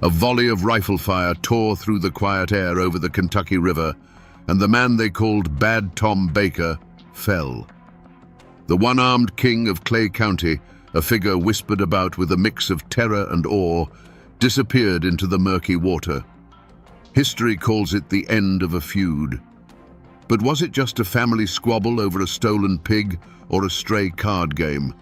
A volley of rifle fire tore through the quiet air over the Kentucky River, and the man they called Bad Tom Baker fell. The one-armed king of Clay County, a figure whispered about with a mix of terror and awe, disappeared into the murky water. History calls it the end of a feud. But was it just a family squabble over a stolen pig or a stray card game?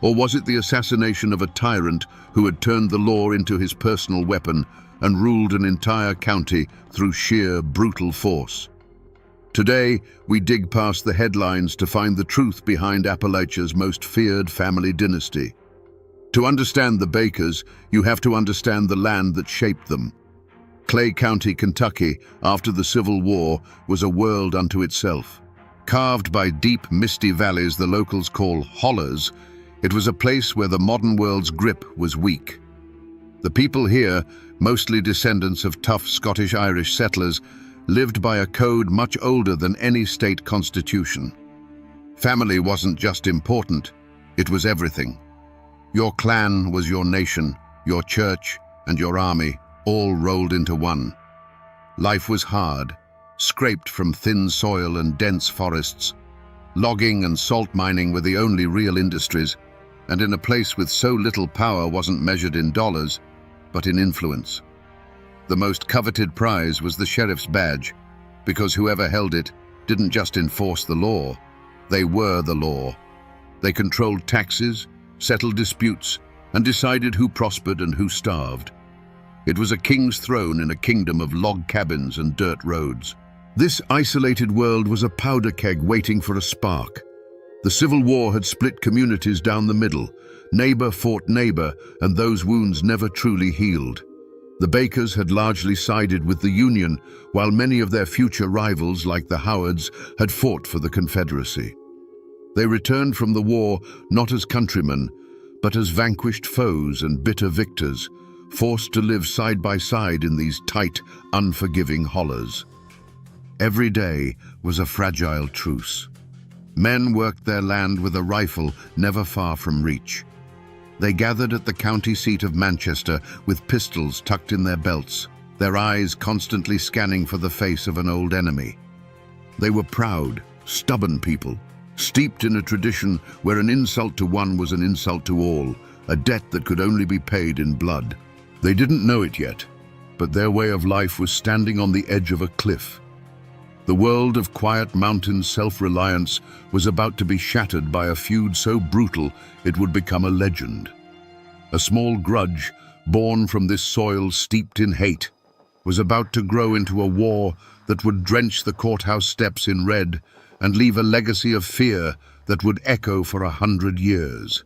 Or was it the assassination of a tyrant who had turned the law into his personal weapon and ruled an entire county through sheer brutal force? Today, we dig past the headlines to find the truth behind Appalachia's most feared family dynasty. To understand the Bakers, you have to understand the land that shaped them. Clay County, Kentucky, after the Civil War, was a world unto itself. Carved by deep, misty valleys the locals call hollers, it was a place where the modern world's grip was weak. The people here, mostly descendants of tough Scottish-Irish settlers, lived by a code much older than any state constitution. Family wasn't just important, it was everything. Your clan was your nation, your church, and your army, all rolled into one. Life was hard, scraped from thin soil and dense forests. Logging and salt mining were the only real industries, and in a place with so little power wasn't measured in dollars, but in influence. The most coveted prize was the sheriff's badge, because whoever held it didn't just enforce the law, they were the law. They controlled taxes, settled disputes, and decided who prospered and who starved. It was a king's throne in a kingdom of log cabins and dirt roads. This isolated world was a powder keg waiting for a spark. The Civil War had split communities down the middle. Neighbor fought neighbor, and those wounds never truly healed. The Bakers had largely sided with the Union, while many of their future rivals, like the Howards, had fought for the Confederacy. They returned from the war not as countrymen, but as vanquished foes and bitter victors, forced to live side by side in these tight, unforgiving hollers. Every day was a fragile truce. Men worked their land with a rifle never far from reach. They gathered at the county seat of Manchester with pistols tucked in their belts, their eyes constantly scanning for the face of an old enemy. They were proud, stubborn people, steeped in a tradition where an insult to one was an insult to all, a debt that could only be paid in blood. They didn't know it yet, but their way of life was standing on the edge of a cliff. The world of quiet mountain self-reliance was about to be shattered by a feud so brutal it would become a legend. A small grudge, born from this soil steeped in hate, was about to grow into a war that would drench the courthouse steps in red and leave a legacy of fear that would echo for 100 years.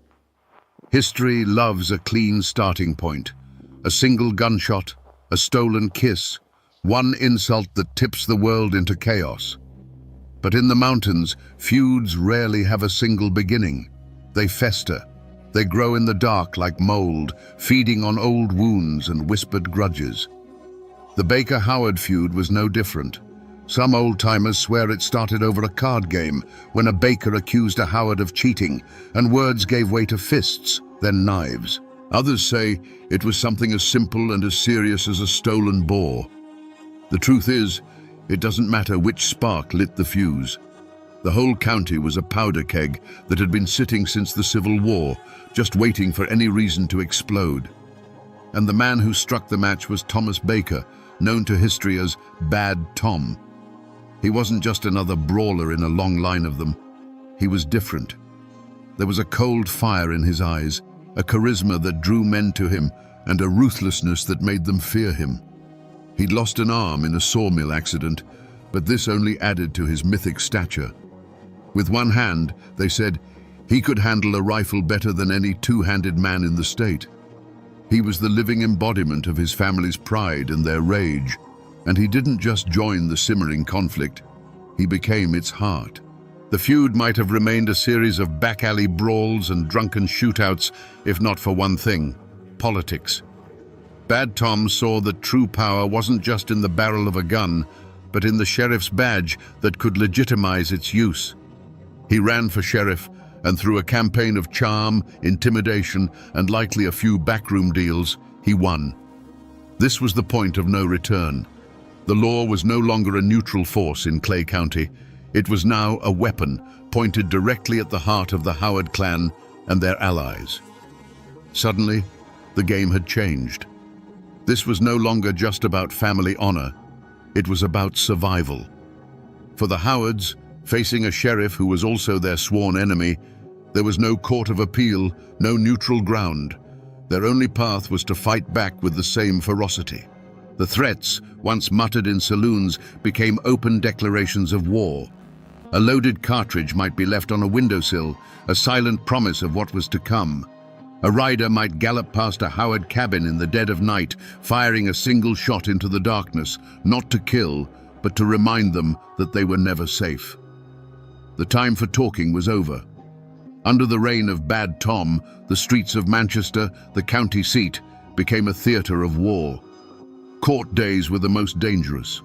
History loves a clean starting point, a single gunshot, a stolen kiss, one insult that tips the world into chaos. But in the mountains, feuds rarely have a single beginning. They fester. They grow in the dark like mold, feeding on old wounds and whispered grudges. The Baker-Howard feud was no different. Some old-timers swear it started over a card game when a Baker accused a Howard of cheating, and words gave way to fists, then knives. Others say it was something as simple and as serious as a stolen boar. The truth is, it doesn't matter which spark lit the fuse. The whole county was a powder keg that had been sitting since the Civil War, just waiting for any reason to explode. And the man who struck the match was Thomas Baker, known to history as Bad Tom. He wasn't just another brawler in a long line of them. He was different. There was a cold fire in his eyes, a charisma that drew men to him, and a ruthlessness that made them fear him. He'd lost an arm in a sawmill accident, but this only added to his mythic stature. With one hand, they said, he could handle a rifle better than any two-handed man in the state. He was the living embodiment of his family's pride and their rage, and he didn't just join the simmering conflict, he became its heart. The feud might have remained a series of back-alley brawls and drunken shootouts, if not for one thing: politics. Bad Tom saw that true power wasn't just in the barrel of a gun, but in the sheriff's badge that could legitimize its use. He ran for sheriff, and through a campaign of charm, intimidation, and likely a few backroom deals, he won. This was the point of no return. The law was no longer a neutral force in Clay County. It was now a weapon pointed directly at the heart of the Howard clan and their allies. Suddenly, the game had changed. This was no longer just about family honor. It was about survival. For the Howards, facing a sheriff who was also their sworn enemy, there was no court of appeal, no neutral ground. Their only path was to fight back with the same ferocity. The threats, once muttered in saloons, became open declarations of war. A loaded cartridge might be left on a windowsill, a silent promise of what was to come. A rider might gallop past a Howard cabin in the dead of night, firing a single shot into the darkness, not to kill, but to remind them that they were never safe. The time for talking was over. Under the reign of Bad Tom, the streets of Manchester, the county seat, became a theatre of war. Court days were the most dangerous.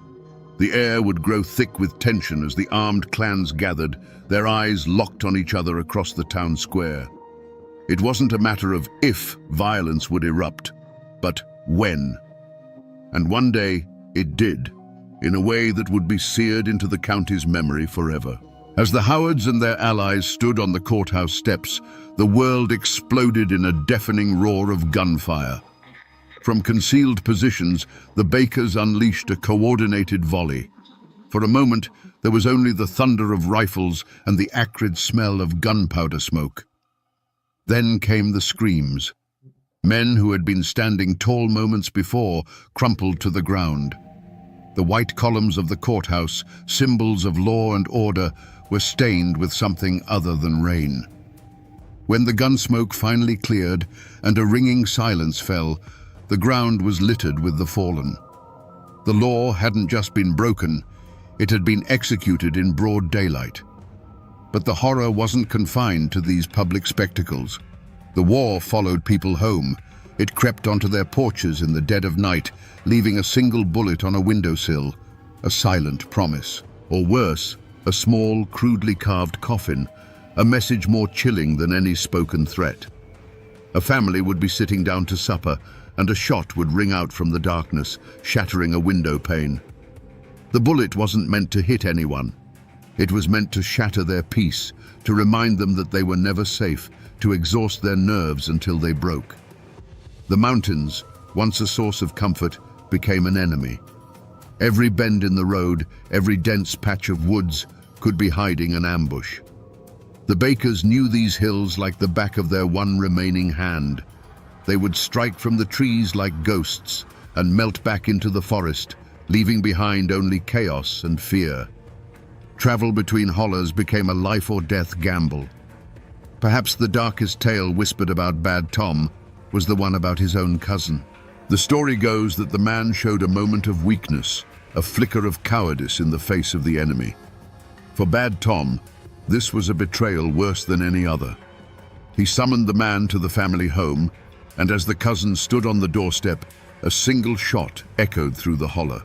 The air would grow thick with tension as the armed clans gathered, their eyes locked on each other across the town square. It wasn't a matter of if violence would erupt, but when. And one day, it did, in a way that would be seared into the county's memory forever. As the Howards and their allies stood on the courthouse steps, the world exploded in a deafening roar of gunfire. From concealed positions, the Bakers unleashed a coordinated volley. For a moment, there was only the thunder of rifles and the acrid smell of gunpowder smoke. Then came the screams. Men who had been standing tall moments before crumpled to the ground. The white columns of the courthouse, symbols of law and order, were stained with something other than rain. When the gunsmoke finally cleared and a ringing silence fell, the ground was littered with the fallen. The law hadn't just been broken, it had been executed in broad daylight. But the horror wasn't confined to these public spectacles. The war followed people home. It crept onto their porches in the dead of night, leaving a single bullet on a windowsill, a silent promise. Or worse, a small, crudely carved coffin, a message more chilling than any spoken threat. A family would be sitting down to supper, and a shot would ring out from the darkness, shattering a window pane. The bullet wasn't meant to hit anyone. It was meant to shatter their peace, to remind them that they were never safe, to exhaust their nerves until they broke. The mountains, once a source of comfort, became an enemy. Every bend in the road, every dense patch of woods, could be hiding an ambush. The Bakers knew these hills like the back of their one remaining hand. They would strike from the trees like ghosts and melt back into the forest, leaving behind only chaos and fear. Travel between hollers became a life-or-death gamble. Perhaps the darkest tale whispered about Bad Tom was the one about his own cousin. The story goes that the man showed a moment of weakness, a flicker of cowardice in the face of the enemy. For Bad Tom, this was a betrayal worse than any other. He summoned the man to the family home, and as the cousin stood on the doorstep, a single shot echoed through the holler.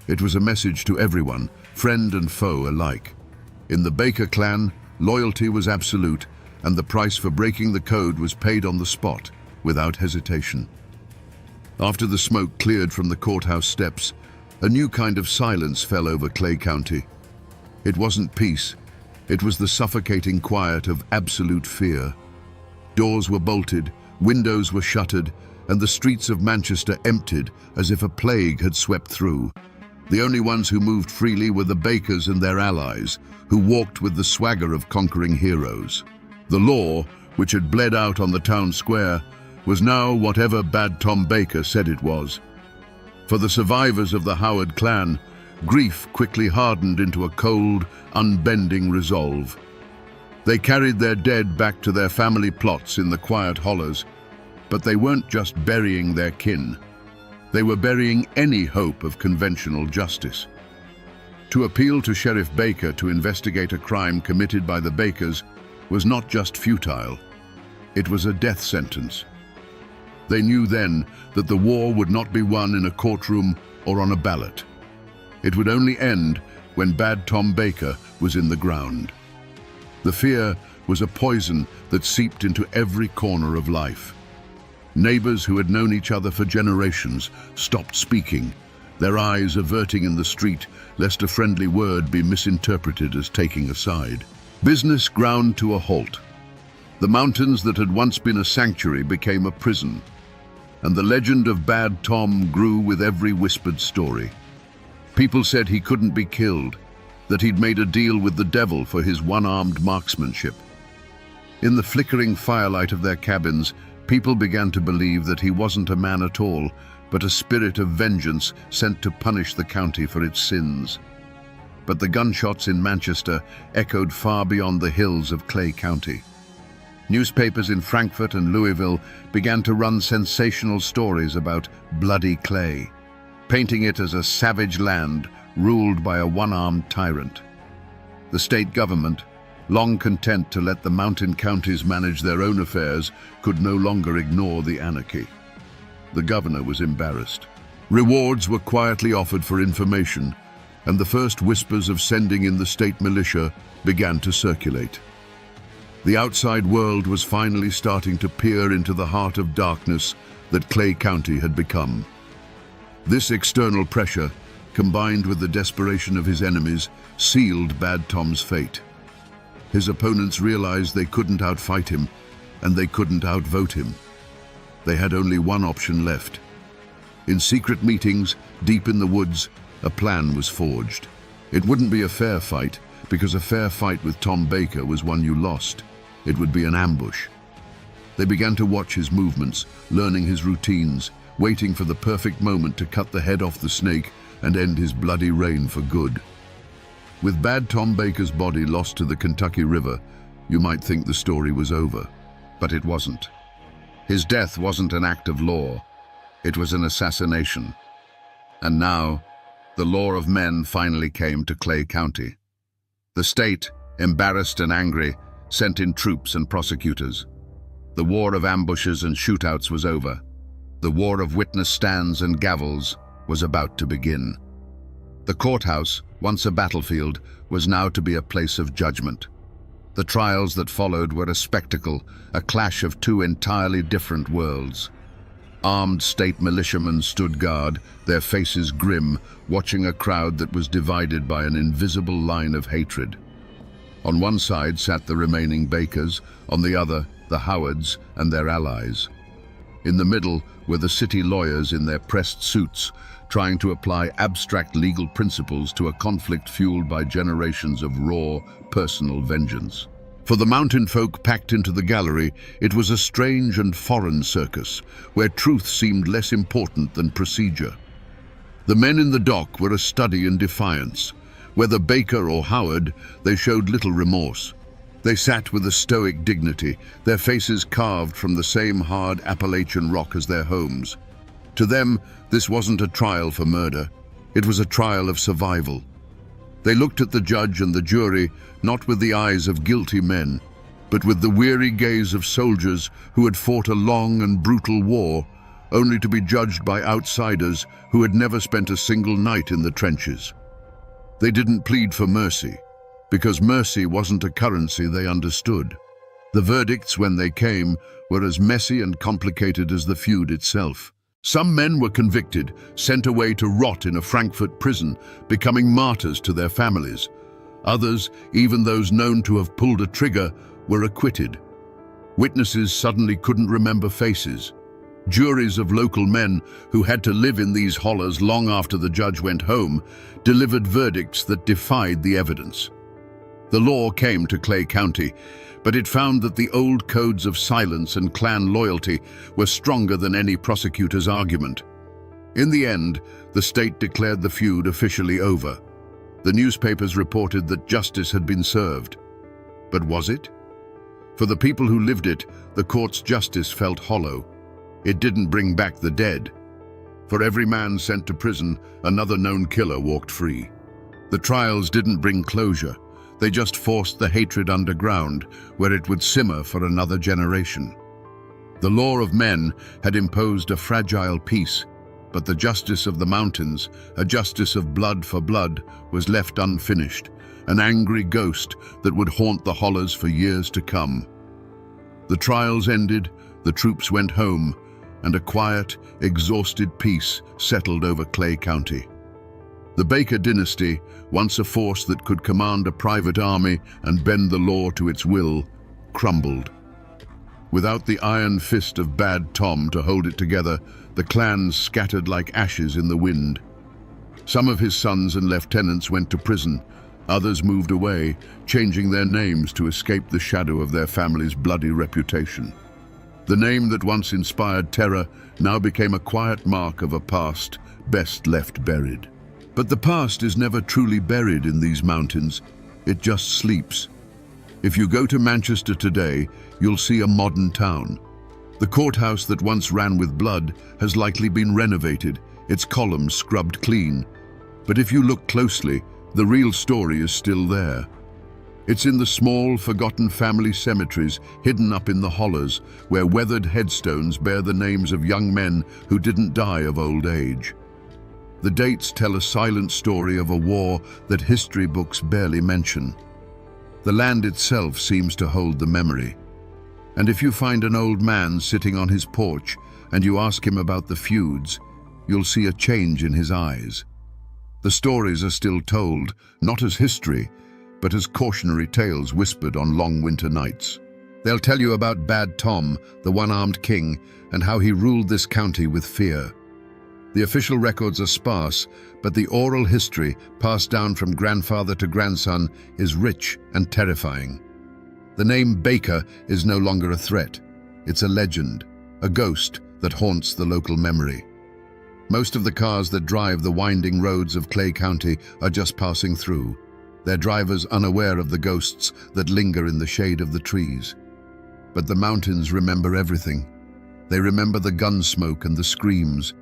It was a message to everyone, friend and foe alike. In the Baker clan, loyalty was absolute, and the price for breaking the code was paid on the spot, without hesitation. After the smoke cleared from the courthouse steps, a new kind of silence fell over Clay County. It wasn't peace, it was the suffocating quiet of absolute fear. Doors were bolted, windows were shuttered, and the streets of Manchester emptied as if a plague had swept through. The only ones who moved freely were the Bakers and their allies, who walked with the swagger of conquering heroes. The law, which had bled out on the town square, was now whatever Bad Tom Baker said it was. For the survivors of the Howard clan, grief quickly hardened into a cold, unbending resolve. They carried their dead back to their family plots in the quiet hollers, but they weren't just burying their kin. They were burying any hope of conventional justice. To appeal to Sheriff Baker to investigate a crime committed by the Bakers was not just futile, it was a death sentence. They knew then that the war would not be won in a courtroom or on a ballot. It would only end when Bad Tom Baker was in the ground. The fear was a poison that seeped into every corner of life. Neighbors who had known each other for generations stopped speaking, their eyes averting in the street lest a friendly word be misinterpreted as taking a side. Business ground to a halt. The mountains that had once been a sanctuary became a prison, and the legend of Bad Tom grew with every whispered story. People said he couldn't be killed, that he'd made a deal with the devil for his one-armed marksmanship. In the flickering firelight of their cabins, people began to believe that he wasn't a man at all, but a spirit of vengeance sent to punish the county for its sins. But the gunshots in Manchester echoed far beyond the hills of Clay County. Newspapers in Frankfurt and Louisville began to run sensational stories about bloody Clay, painting it as a savage land ruled by a one-armed tyrant. The state government, long content to let the mountain counties manage their own affairs, could no longer ignore the anarchy. The governor was embarrassed. Rewards were quietly offered for information, and the first whispers of sending in the state militia began to circulate. The outside world was finally starting to peer into the heart of darkness that Clay County had become. This external pressure, combined with the desperation of his enemies, sealed Bad Tom's fate. His opponents realized they couldn't outfight him, and they couldn't outvote him. They had only one option left. In secret meetings, deep in the woods, a plan was forged. It wouldn't be a fair fight, because a fair fight with Tom Baker was one you lost. It would be an ambush. They began to watch his movements, learning his routines, waiting for the perfect moment to cut the head off the snake and end his bloody reign for good. With Bad Tom Baker's body lost to the Kentucky River, you might think the story was over, but it wasn't. His death wasn't an act of law, it was an assassination. And now, the law of men finally came to Clay County. The state, embarrassed and angry, sent in troops and prosecutors. The war of ambushes and shootouts was over. The war of witness stands and gavels was about to begin. The courthouse, once a battlefield, was now to be a place of judgment. The trials that followed were a spectacle, a clash of two entirely different worlds. Armed state militiamen stood guard, their faces grim, watching a crowd that was divided by an invisible line of hatred. On one side sat the remaining Bakers, on the other, the Howards and their allies. In the middle were the city lawyers in their pressed suits, trying to apply abstract legal principles to a conflict fueled by generations of raw, personal vengeance. For the mountain folk packed into the gallery, it was a strange and foreign circus, where truth seemed less important than procedure. The men in the dock were a study in defiance. Whether Baker or Howard, they showed little remorse. They sat with a stoic dignity, their faces carved from the same hard Appalachian rock as their homes. To them, this wasn't a trial for murder. It was a trial of survival. They looked at the judge and the jury, not with the eyes of guilty men, but with the weary gaze of soldiers who had fought a long and brutal war, only to be judged by outsiders who had never spent a single night in the trenches. They didn't plead for mercy, because mercy wasn't a currency they understood. The verdicts, when they came, were as messy and complicated as the feud itself. Some men were convicted, sent away to rot in a Frankfurt prison, becoming martyrs to their families. Others, even those known to have pulled a trigger, were acquitted. Witnesses suddenly couldn't remember faces. Juries of local men who had to live in these hollers long after the judge went home delivered verdicts that defied the evidence. The law came to Clay County, but it found that the old codes of silence and clan loyalty were stronger than any prosecutor's argument. In the end, the state declared the feud officially over. The newspapers reported that justice had been served. But was it? For the people who lived it, the court's justice felt hollow. It didn't bring back the dead. For every man sent to prison, another known killer walked free. The trials didn't bring closure. They just forced the hatred underground, where it would simmer for another generation. The law of men had imposed a fragile peace, but the justice of the mountains, a justice of blood for blood, was left unfinished, an angry ghost that would haunt the hollers for years to come. The trials ended, the troops went home, and a quiet, exhausted peace settled over Clay County. The Baker dynasty, once a force that could command a private army and bend the law to its will, crumbled. Without the iron fist of Bad Tom to hold it together, the clans scattered like ashes in the wind. Some of his sons and lieutenants went to prison. Others moved away, changing their names to escape the shadow of their family's bloody reputation. The name that once inspired terror now became a quiet mark of a past best left buried. But the past is never truly buried in these mountains. It just sleeps. If you go to Manchester today, you'll see a modern town. The courthouse that once ran with blood has likely been renovated, its columns scrubbed clean. But if you look closely, the real story is still there. It's in the small, forgotten family cemeteries hidden up in the hollows, where weathered headstones bear the names of young men who didn't die of old age. The dates tell a silent story of a war that history books barely mention. The land itself seems to hold the memory. And if you find an old man sitting on his porch and you ask him about the feuds, you'll see a change in his eyes. The stories are still told, not as history, but as cautionary tales whispered on long winter nights. They'll tell you about Bad Tom, the one-armed king, and how he ruled this county with fear. The official records are sparse, but the oral history, passed down from grandfather to grandson, is rich and terrifying. The name Baker is no longer a threat. It's a legend, a ghost that haunts the local memory. Most of the cars that drive the winding roads of Clay County are just passing through, their drivers unaware of the ghosts that linger in the shade of the trees. But the mountains remember everything. They remember the gun smoke and the screams.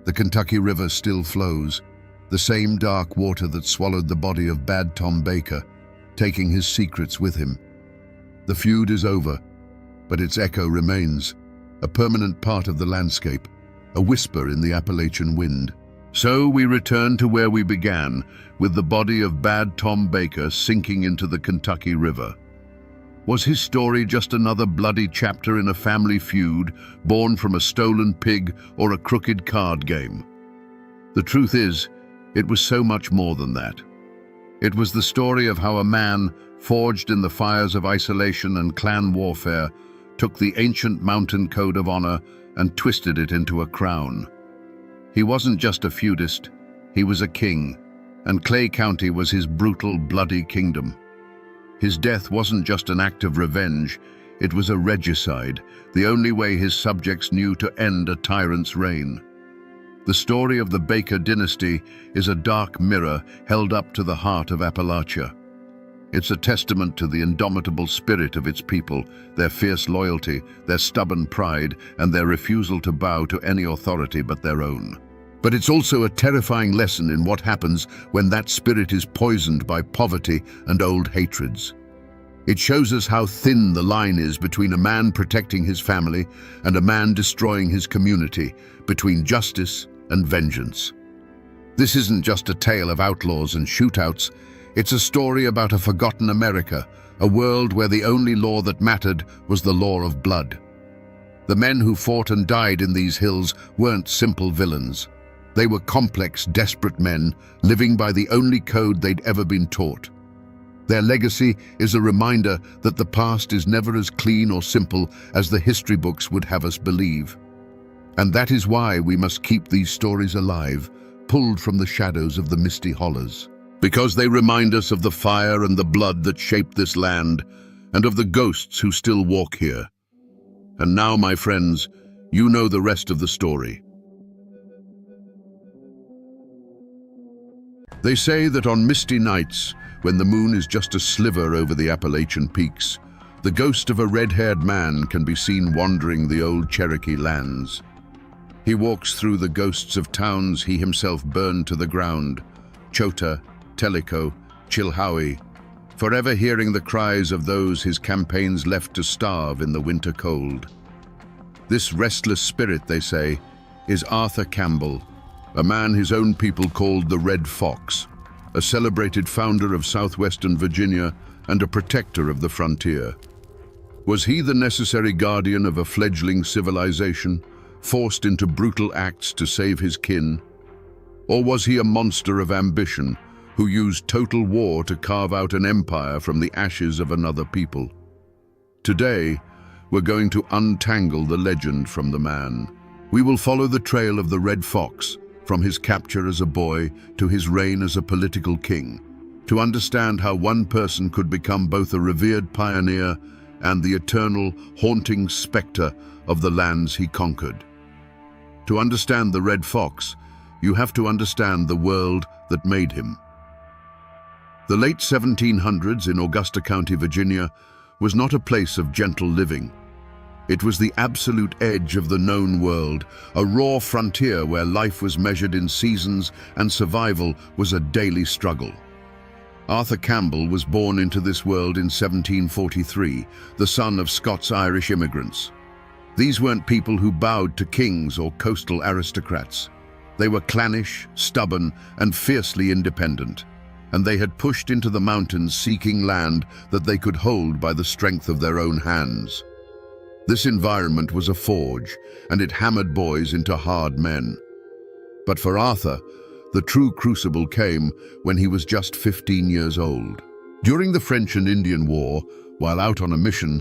The Kentucky River still flows, the same dark water that swallowed the body of Bad Tom Baker, taking his secrets with him. The feud is over, but its echo remains, a permanent part of the landscape, a whisper in the Appalachian wind. So we return to where we began, with the body of Bad Tom Baker sinking into the Kentucky River. Was his story just another bloody chapter in a family feud, born from a stolen pig or a crooked card game? The truth is, it was so much more than that. It was the story of how a man, forged in the fires of isolation and clan warfare, took the ancient mountain code of honor and twisted it into a crown. He wasn't just a feudist, he was a king, and Clay County was his brutal, bloody kingdom. His death wasn't just an act of revenge, it was a regicide, the only way his subjects knew to end a tyrant's reign. The story of the Baker dynasty is a dark mirror held up to the heart of Appalachia. It's a testament to the indomitable spirit of its people, their fierce loyalty, their stubborn pride, and their refusal to bow to any authority but their own. But it's also a terrifying lesson in what happens when that spirit is poisoned by poverty and old hatreds. It shows us how thin the line is between a man protecting his family and a man destroying his community, between justice and vengeance. This isn't just a tale of outlaws and shootouts, it's a story about a forgotten America, a world where the only law that mattered was the law of blood. The men who fought and died in these hills weren't simple villains. They were complex, desperate men, living by the only code they'd ever been taught. Their legacy is a reminder that the past is never as clean or simple as the history books would have us believe. And that is why we must keep these stories alive, pulled from the shadows of the misty hollows. Because they remind us of the fire and the blood that shaped this land, and of the ghosts who still walk here. And now, my friends, you know the rest of the story. They say that on misty nights, when the moon is just a sliver over the Appalachian peaks, the ghost of a red-haired man can be seen wandering the old Cherokee lands. He walks through the ghosts of towns he himself burned to the ground, Chota, Tellico, Chilhowie, forever hearing the cries of those his campaigns left to starve in the winter cold. This restless spirit, they say, is Arthur Campbell, a man his own people called the Red Fox, a celebrated founder of southwestern Virginia and a protector of the frontier. Was he the necessary guardian of a fledgling civilization, forced into brutal acts to save his kin? Or was he a monster of ambition who used total war to carve out an empire from the ashes of another people? Today, we're going to untangle the legend from the man. We will follow the trail of the Red Fox, from his capture as a boy to his reign as a political king, to understand how one person could become both a revered pioneer and the eternal, haunting spectre of the lands he conquered. To understand the Red Fox, you have to understand the world that made him. The late 1700s in Augusta County, Virginia, was not a place of gentle living. It was the absolute edge of the known world, a raw frontier where life was measured in seasons and survival was a daily struggle. Arthur Campbell was born into this world in 1743, the son of Scots-Irish immigrants. These weren't people who bowed to kings or coastal aristocrats. They were clannish, stubborn, and fiercely independent, and they had pushed into the mountains seeking land that they could hold by the strength of their own hands. This environment was a forge, and it hammered boys into hard men. But for Arthur, the true crucible came when he was just 15 years old. During the French and Indian War, while out on a mission,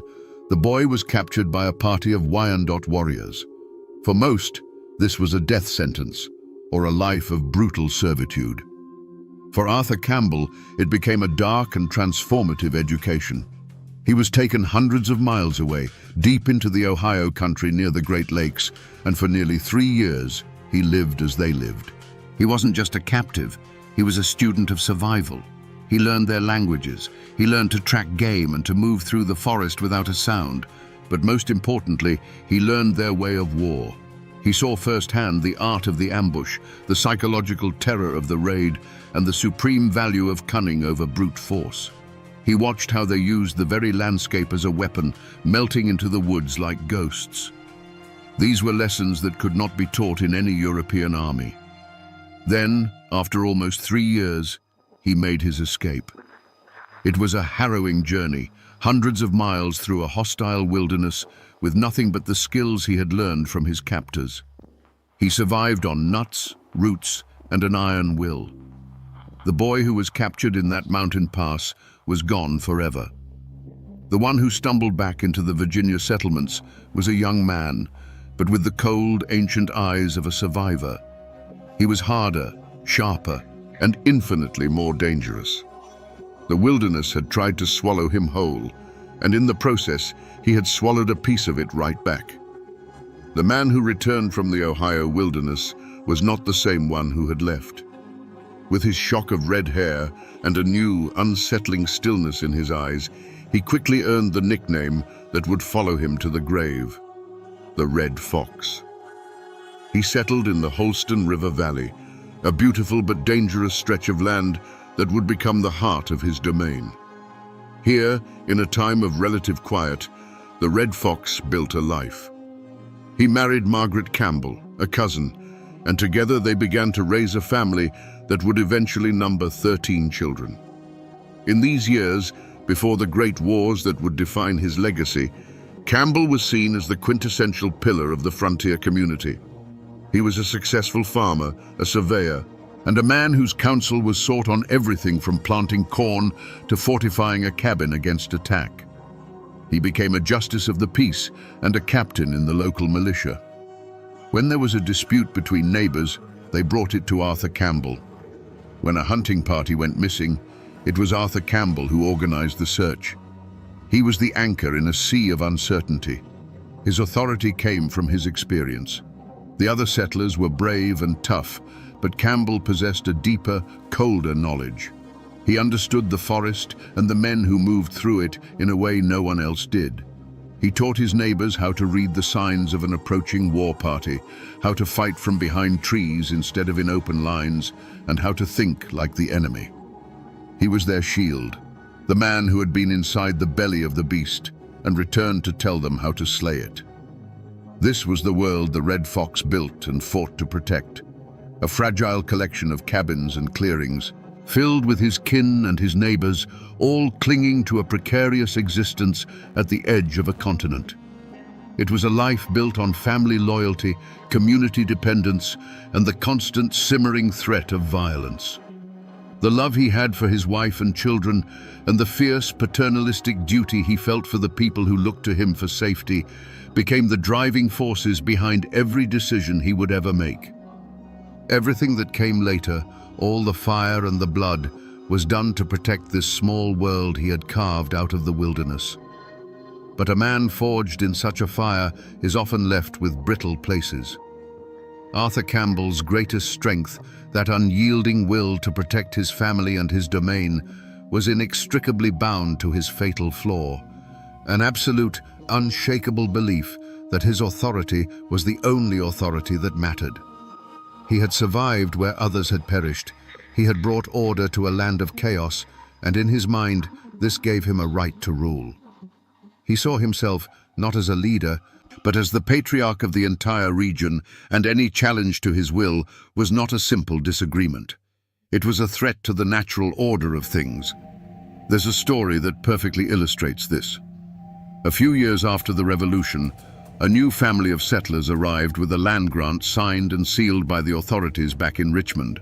the boy was captured by a party of Wyandot warriors. For most, this was a death sentence, or a life of brutal servitude. For Arthur Campbell, it became a dark and transformative education. He was taken hundreds of miles away, deep into the Ohio country near the Great Lakes, and for nearly 3 years, he lived as they lived. He wasn't just a captive, he was a student of survival. He learned their languages, he learned to track game and to move through the forest without a sound. But most importantly, he learned their way of war. He saw firsthand the art of the ambush, the psychological terror of the raid, and the supreme value of cunning over brute force. He watched how they used the very landscape as a weapon, melting into the woods like ghosts. These were lessons that could not be taught in any European army. Then, after almost 3 years, he made his escape. It was a harrowing journey, hundreds of miles through a hostile wilderness with nothing but the skills he had learned from his captors. He survived on nuts, roots, and an iron will. The boy who was captured in that mountain pass was gone forever. The one who stumbled back into the Virginia settlements was a young man, but with the cold, ancient eyes of a survivor. He was harder, sharper, and infinitely more dangerous. The wilderness had tried to swallow him whole, and in the process, he had swallowed a piece of it right back. The man who returned from the Ohio wilderness was not the same one who had left. With his shock of red hair and a new, unsettling stillness in his eyes, he quickly earned the nickname that would follow him to the grave, the Red Fox. He settled in the Holston River Valley, a beautiful but dangerous stretch of land that would become the heart of his domain. Here, in a time of relative quiet, the Red Fox built a life. He married Margaret Campbell, a cousin, and together they began to raise a family that would eventually number 13 children. In these years, before the great wars that would define his legacy, Campbell was seen as the quintessential pillar of the frontier community. He was a successful farmer, a surveyor, and a man whose counsel was sought on everything from planting corn to fortifying a cabin against attack. He became a justice of the peace and a captain in the local militia. When there was a dispute between neighbors, they brought it to Arthur Campbell. When a hunting party went missing, it was Arthur Campbell who organized the search. He was the anchor in a sea of uncertainty. His authority came from his experience. The other settlers were brave and tough, but Campbell possessed a deeper, colder knowledge. He understood the forest and the men who moved through it in a way no one else did. He taught his neighbors how to read the signs of an approaching war party, how to fight from behind trees instead of in open lines, and how to think like the enemy. He was their shield, the man who had been inside the belly of the beast and returned to tell them how to slay it. This was the world the Red Fox built and fought to protect, a fragile collection of cabins and clearings, filled with his kin and his neighbors, all clinging to a precarious existence at the edge of a continent. It was a life built on family loyalty, community dependence, and the constant simmering threat of violence. The love he had for his wife and children, and the fierce paternalistic duty he felt for the people who looked to him for safety, became the driving forces behind every decision he would ever make. Everything that came later, all the fire and the blood, was done to protect this small world he had carved out of the wilderness. But a man forged in such a fire is often left with brittle places. Arthur Campbell's greatest strength, that unyielding will to protect his family and his domain, was inextricably bound to his fatal flaw, an absolute, unshakable belief that his authority was the only authority that mattered. He had survived where others had perished. He had brought order to a land of chaos, and in his mind, this gave him a right to rule. He saw himself not as a leader, but as the patriarch of the entire region, and any challenge to his will was not a simple disagreement. It was a threat to the natural order of things. There's a story that perfectly illustrates this. A few years after the revolution, a new family of settlers arrived with a land grant signed and sealed by the authorities back in Richmond.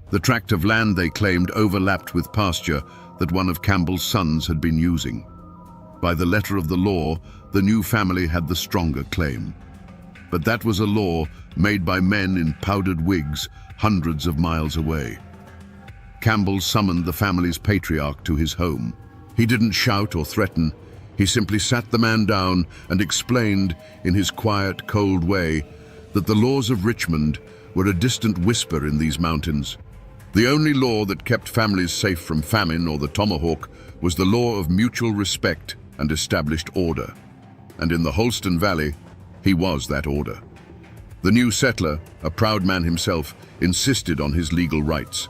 The tract of land they claimed overlapped with pasture that one of Campbell's sons had been using. By the letter of the law, the new family had the stronger claim. But that was a law made by men in powdered wigs hundreds of miles away. Campbell summoned the family's patriarch to his home. He didn't shout or threaten. He simply sat the man down and explained, in his quiet, cold way, that the laws of Richmond were a distant whisper in these mountains. The only law that kept families safe from famine or the tomahawk was the law of mutual respect and established order. And in the Holston Valley, he was that order. The new settler, a proud man himself, insisted on his legal rights.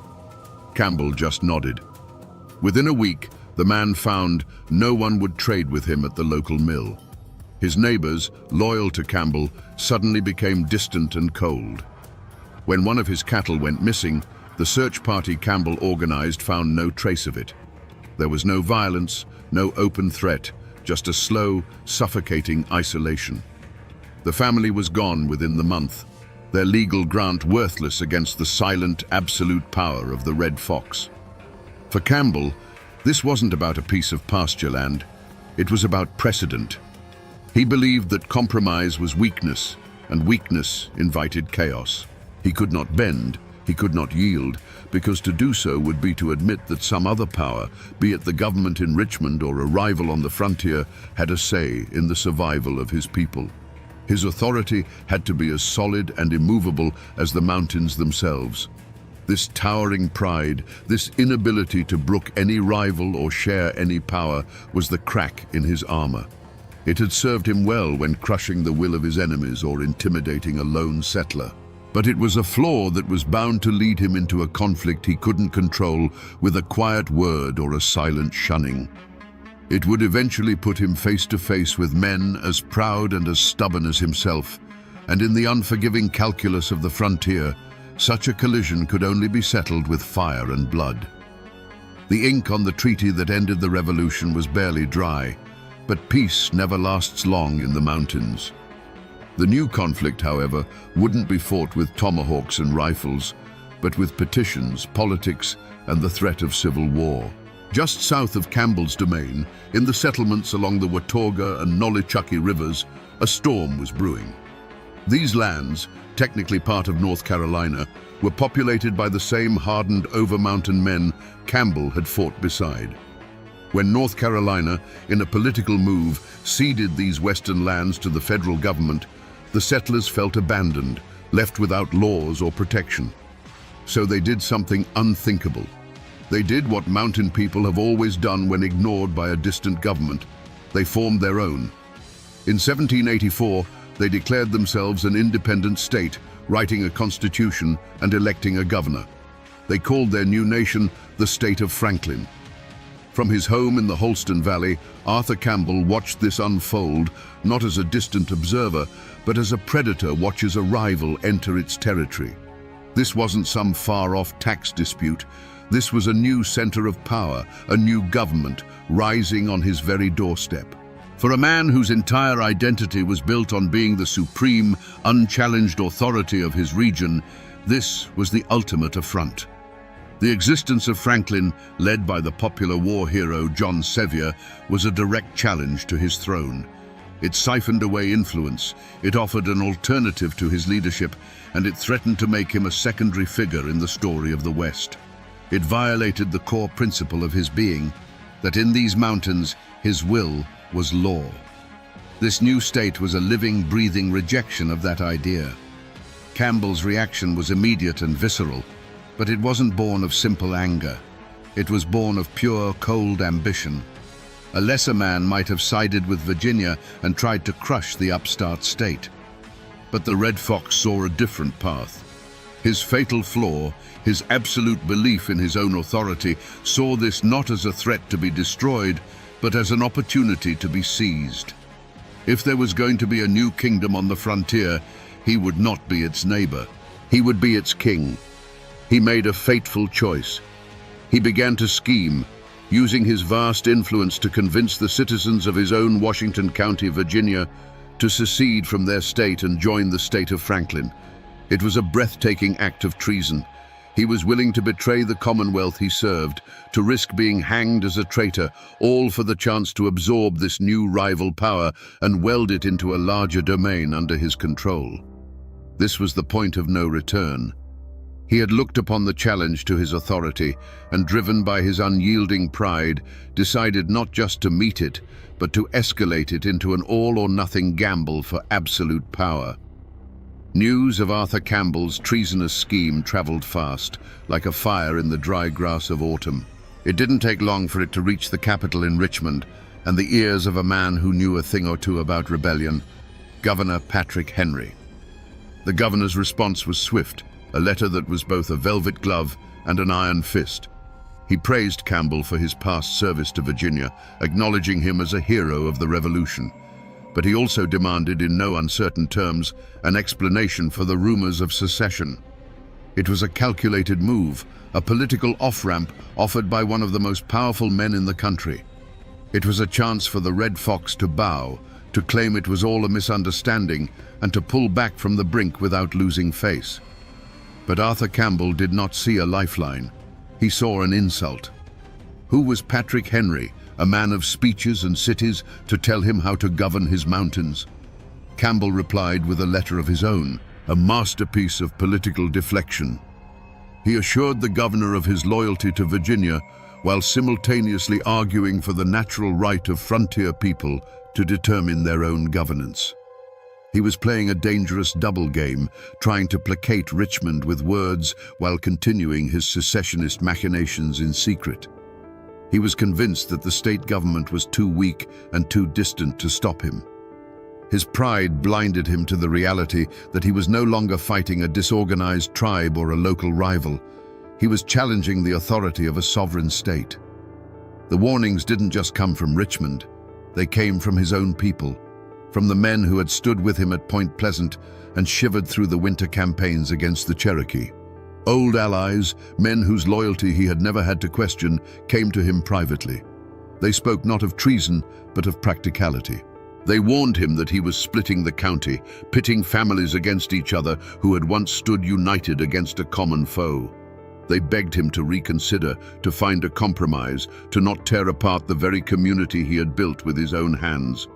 Campbell just nodded. Within a week, the man found no one would trade with him at the local mill. His neighbors, loyal to Campbell, suddenly became distant and cold. When one of his cattle went missing, the search party Campbell organized found no trace of it. There was no violence, no open threat, just a slow, suffocating isolation. The family was gone within the month, their legal grant worthless against the silent, absolute power of the Red Fox. For Campbell, this wasn't about a piece of pasture land, it was about precedent. He believed that compromise was weakness, and weakness invited chaos. He could not bend, he could not yield, because to do so would be to admit that some other power, be it the government in Richmond or a rival on the frontier, had a say in the survival of his people. His authority had to be as solid and immovable as the mountains themselves. This towering pride, this inability to brook any rival or share any power, was the crack in his armor. It had served him well when crushing the will of his enemies or intimidating a lone settler. But it was a flaw that was bound to lead him into a conflict he couldn't control with a quiet word or a silent shunning. It would eventually put him face to face with men as proud and as stubborn as himself, and in the unforgiving calculus of the frontier, such a collision could only be settled with fire and blood. The ink on the treaty that ended the revolution was barely dry, but peace never lasts long in the mountains. The new conflict, however, wouldn't be fought with tomahawks and rifles, but with petitions, politics, and the threat of civil war. Just south of Campbell's domain, in the settlements along the Watauga and Nolichucky rivers, a storm was brewing. These lands, technically part of North Carolina, were populated by the same hardened over-mountain men Campbell had fought beside. When North Carolina, in a political move, ceded these western lands to the federal government, the settlers felt abandoned, left without laws or protection. So they did something unthinkable. They did what mountain people have always done when ignored by a distant government. They formed their own. In 1784, they declared themselves an independent state, writing a constitution and electing a governor. They called their new nation the State of Franklin. From his home in the Holston Valley, Arthur Campbell watched this unfold, not as a distant observer, but as a predator watches a rival enter its territory. This wasn't some far-off tax dispute. This was a new center of power, a new government, rising on his very doorstep. For a man whose entire identity was built on being the supreme, unchallenged authority of his region, this was the ultimate affront. The existence of Franklin, led by the popular war hero John Sevier, was a direct challenge to his throne. It siphoned away influence, it offered an alternative to his leadership, and it threatened to make him a secondary figure in the story of the West. It violated the core principle of his being, that in these mountains, his will was law. This new state was a living, breathing rejection of that idea. Campbell's reaction was immediate and visceral, but it wasn't born of simple anger. It was born of pure, cold ambition. A lesser man might have sided with Virginia and tried to crush the upstart state. But the Red Fox saw a different path. His fatal flaw, his absolute belief in his own authority, saw this not as a threat to be destroyed, but as an opportunity to be seized. If there was going to be a new kingdom on the frontier, he would not be its neighbor. He would be its king. He made a fateful choice. He began to scheme, using his vast influence to convince the citizens of his own Washington County, Virginia, to secede from their state and join the state of Franklin. It was a breathtaking act of treason. He was willing to betray the Commonwealth he served, to risk being hanged as a traitor, all for the chance to absorb this new rival power and weld it into a larger domain under his control. This was the point of no return. He had looked upon the challenge to his authority and, driven by his unyielding pride, decided not just to meet it, but to escalate it into an all-or-nothing gamble for absolute power. News of Arthur Campbell's treasonous scheme traveled fast, like a fire in the dry grass of autumn. It didn't take long for it to reach the capital in Richmond and the ears of a man who knew a thing or two about rebellion, Governor Patrick Henry. The governor's response was swift, a letter that was both a velvet glove and an iron fist. He praised Campbell for his past service to Virginia, acknowledging him as a hero of the Revolution. But he also demanded, in no uncertain terms, an explanation for the rumors of secession. It was a calculated move, a political off-ramp offered by one of the most powerful men in the country. It was a chance for the Red Fox to bow, to claim it was all a misunderstanding, and to pull back from the brink without losing face. But Arthur Campbell did not see a lifeline. He saw an insult. Who was Patrick Henry, a man of speeches and cities, to tell him how to govern his mountains? Campbell replied with a letter of his own, a masterpiece of political deflection. He assured the governor of his loyalty to Virginia, while simultaneously arguing for the natural right of frontier people to determine their own governance. He was playing a dangerous double game, trying to placate Richmond with words while continuing his secessionist machinations in secret. He was convinced that the state government was too weak and too distant to stop him. His pride blinded him to the reality that he was no longer fighting a disorganized tribe or a local rival. He was challenging the authority of a sovereign state. The warnings didn't just come from Richmond. They came from his own people, from the men who had stood with him at Point Pleasant and shivered through the winter campaigns against the Cherokee. Old allies, men whose loyalty he had never had to question, came to him privately. They spoke not of treason, but of practicality. They warned him that he was splitting the county, pitting families against each other who had once stood united against a common foe. They begged him to reconsider, to find a compromise, to not tear apart the very community he had built with his own hands.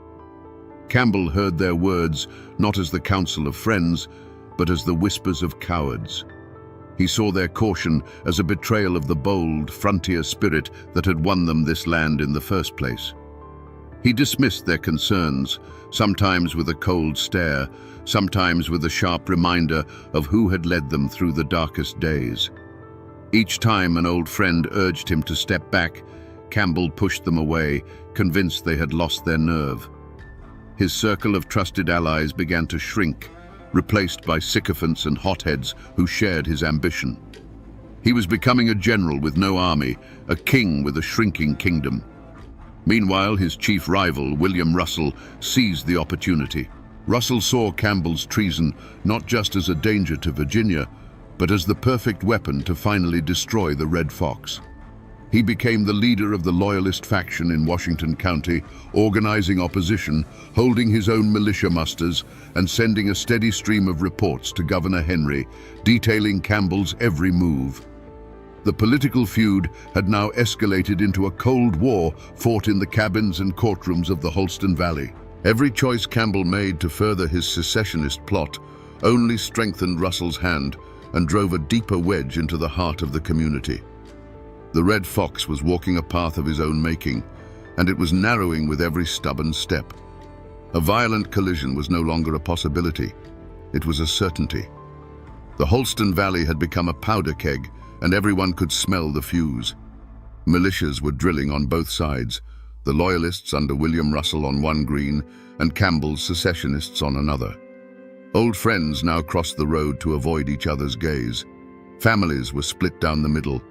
Campbell heard their words not as the counsel of friends, but as the whispers of cowards. He saw their caution as a betrayal of the bold, frontier spirit that had won them this land in the first place. He dismissed their concerns, sometimes with a cold stare, sometimes with a sharp reminder of who had led them through the darkest days. Each time an old friend urged him to step back, Campbell pushed them away, convinced they had lost their nerve. His circle of trusted allies began to shrink, replaced by sycophants and hotheads who shared his ambition. He was becoming a general with no army, a king with a shrinking kingdom. Meanwhile, his chief rival, William Russell, seized the opportunity. Russell saw Campbell's treason not just as a danger to Virginia, but as the perfect weapon to finally destroy the Red Fox. He became the leader of the Loyalist faction in Washington County, organizing opposition, holding his own militia musters, and sending a steady stream of reports to Governor Henry, detailing Campbell's every move. The political feud had now escalated into a Cold War fought in the cabins and courtrooms of the Holston Valley. Every choice Campbell made to further his secessionist plot only strengthened Russell's hand and drove a deeper wedge into the heart of the community. The Red Fox was walking a path of his own making, and it was narrowing with every stubborn step. A violent collision was no longer a possibility. It was a certainty. The Holston Valley had become a powder keg, and everyone could smell the fuse. Militias were drilling on both sides, the Loyalists under William Russell on one green, and Campbell's secessionists on another. Old friends now crossed the road to avoid each other's gaze. Families were split down the middle.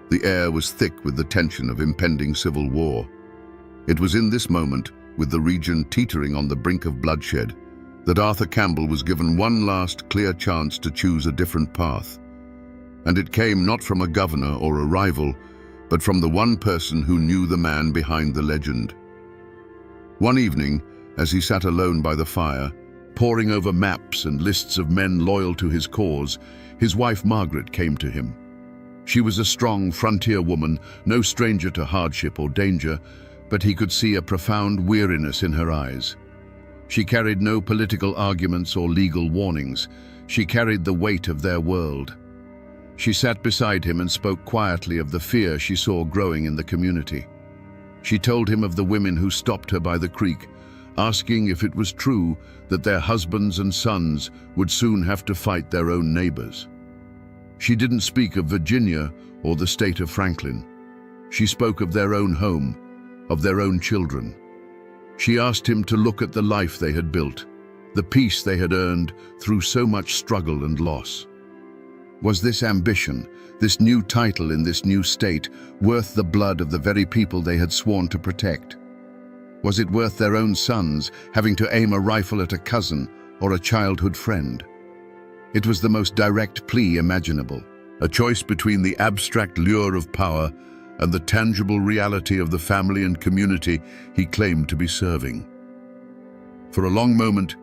The air was thick with the tension of impending civil war. It was in this moment, with the region teetering on the brink of bloodshed, that Arthur Campbell was given one last clear chance to choose a different path. And it came not from a governor or a rival, but from the one person who knew the man behind the legend. One evening, as he sat alone by the fire, poring over maps and lists of men loyal to his cause, his wife Margaret came to him. She was a strong frontier woman, no stranger to hardship or danger, but he could see a profound weariness in her eyes. She carried no political arguments or legal warnings. She carried the weight of their world. She sat beside him and spoke quietly of the fear she saw growing in the community. She told him of the women who stopped her by the creek, asking if it was true that their husbands and sons would soon have to fight their own neighbors. She didn't speak of Virginia or the state of Franklin. She spoke of their own home, of their own children. She asked him to look at the life they had built, the peace they had earned through so much struggle and loss. Was this ambition, this new title in this new state, worth the blood of the very people they had sworn to protect? Was it worth their own sons having to aim a rifle at a cousin or a childhood friend? It was the most direct plea imaginable, a choice between the abstract lure of power and the tangible reality of the family and community he claimed to be serving. For a long moment,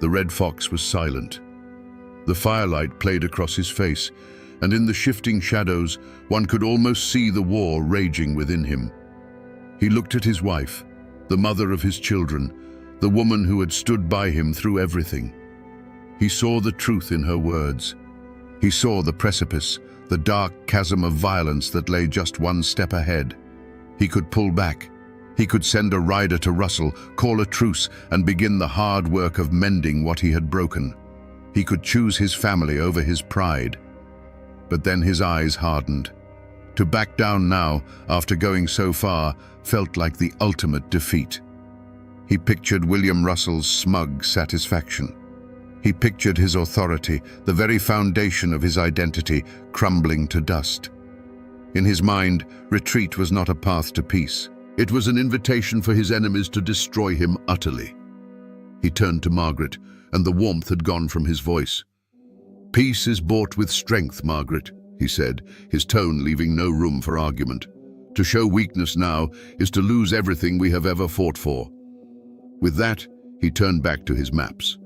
the Red Fox was silent. The firelight played across his face, and in the shifting shadows, one could almost see the war raging within him. He looked at his wife, the mother of his children, the woman who had stood by him through everything. He saw the truth in her words. He saw the precipice, the dark chasm of violence that lay just one step ahead. He could pull back. He could send a rider to Russell, call a truce, and begin the hard work of mending what he had broken. He could choose his family over his pride. But then his eyes hardened. To back down now, after going so far, felt like the ultimate defeat. He pictured William Russell's smug satisfaction. He pictured his authority, the very foundation of his identity, crumbling to dust. In his mind, retreat was not a path to peace. It was an invitation for his enemies to destroy him utterly. He turned to Margaret, and the warmth had gone from his voice. "Peace is bought with strength, Margaret," he said, his tone leaving no room for argument. "To show weakness now is to lose everything we have ever fought for." With that, he turned back to his maps.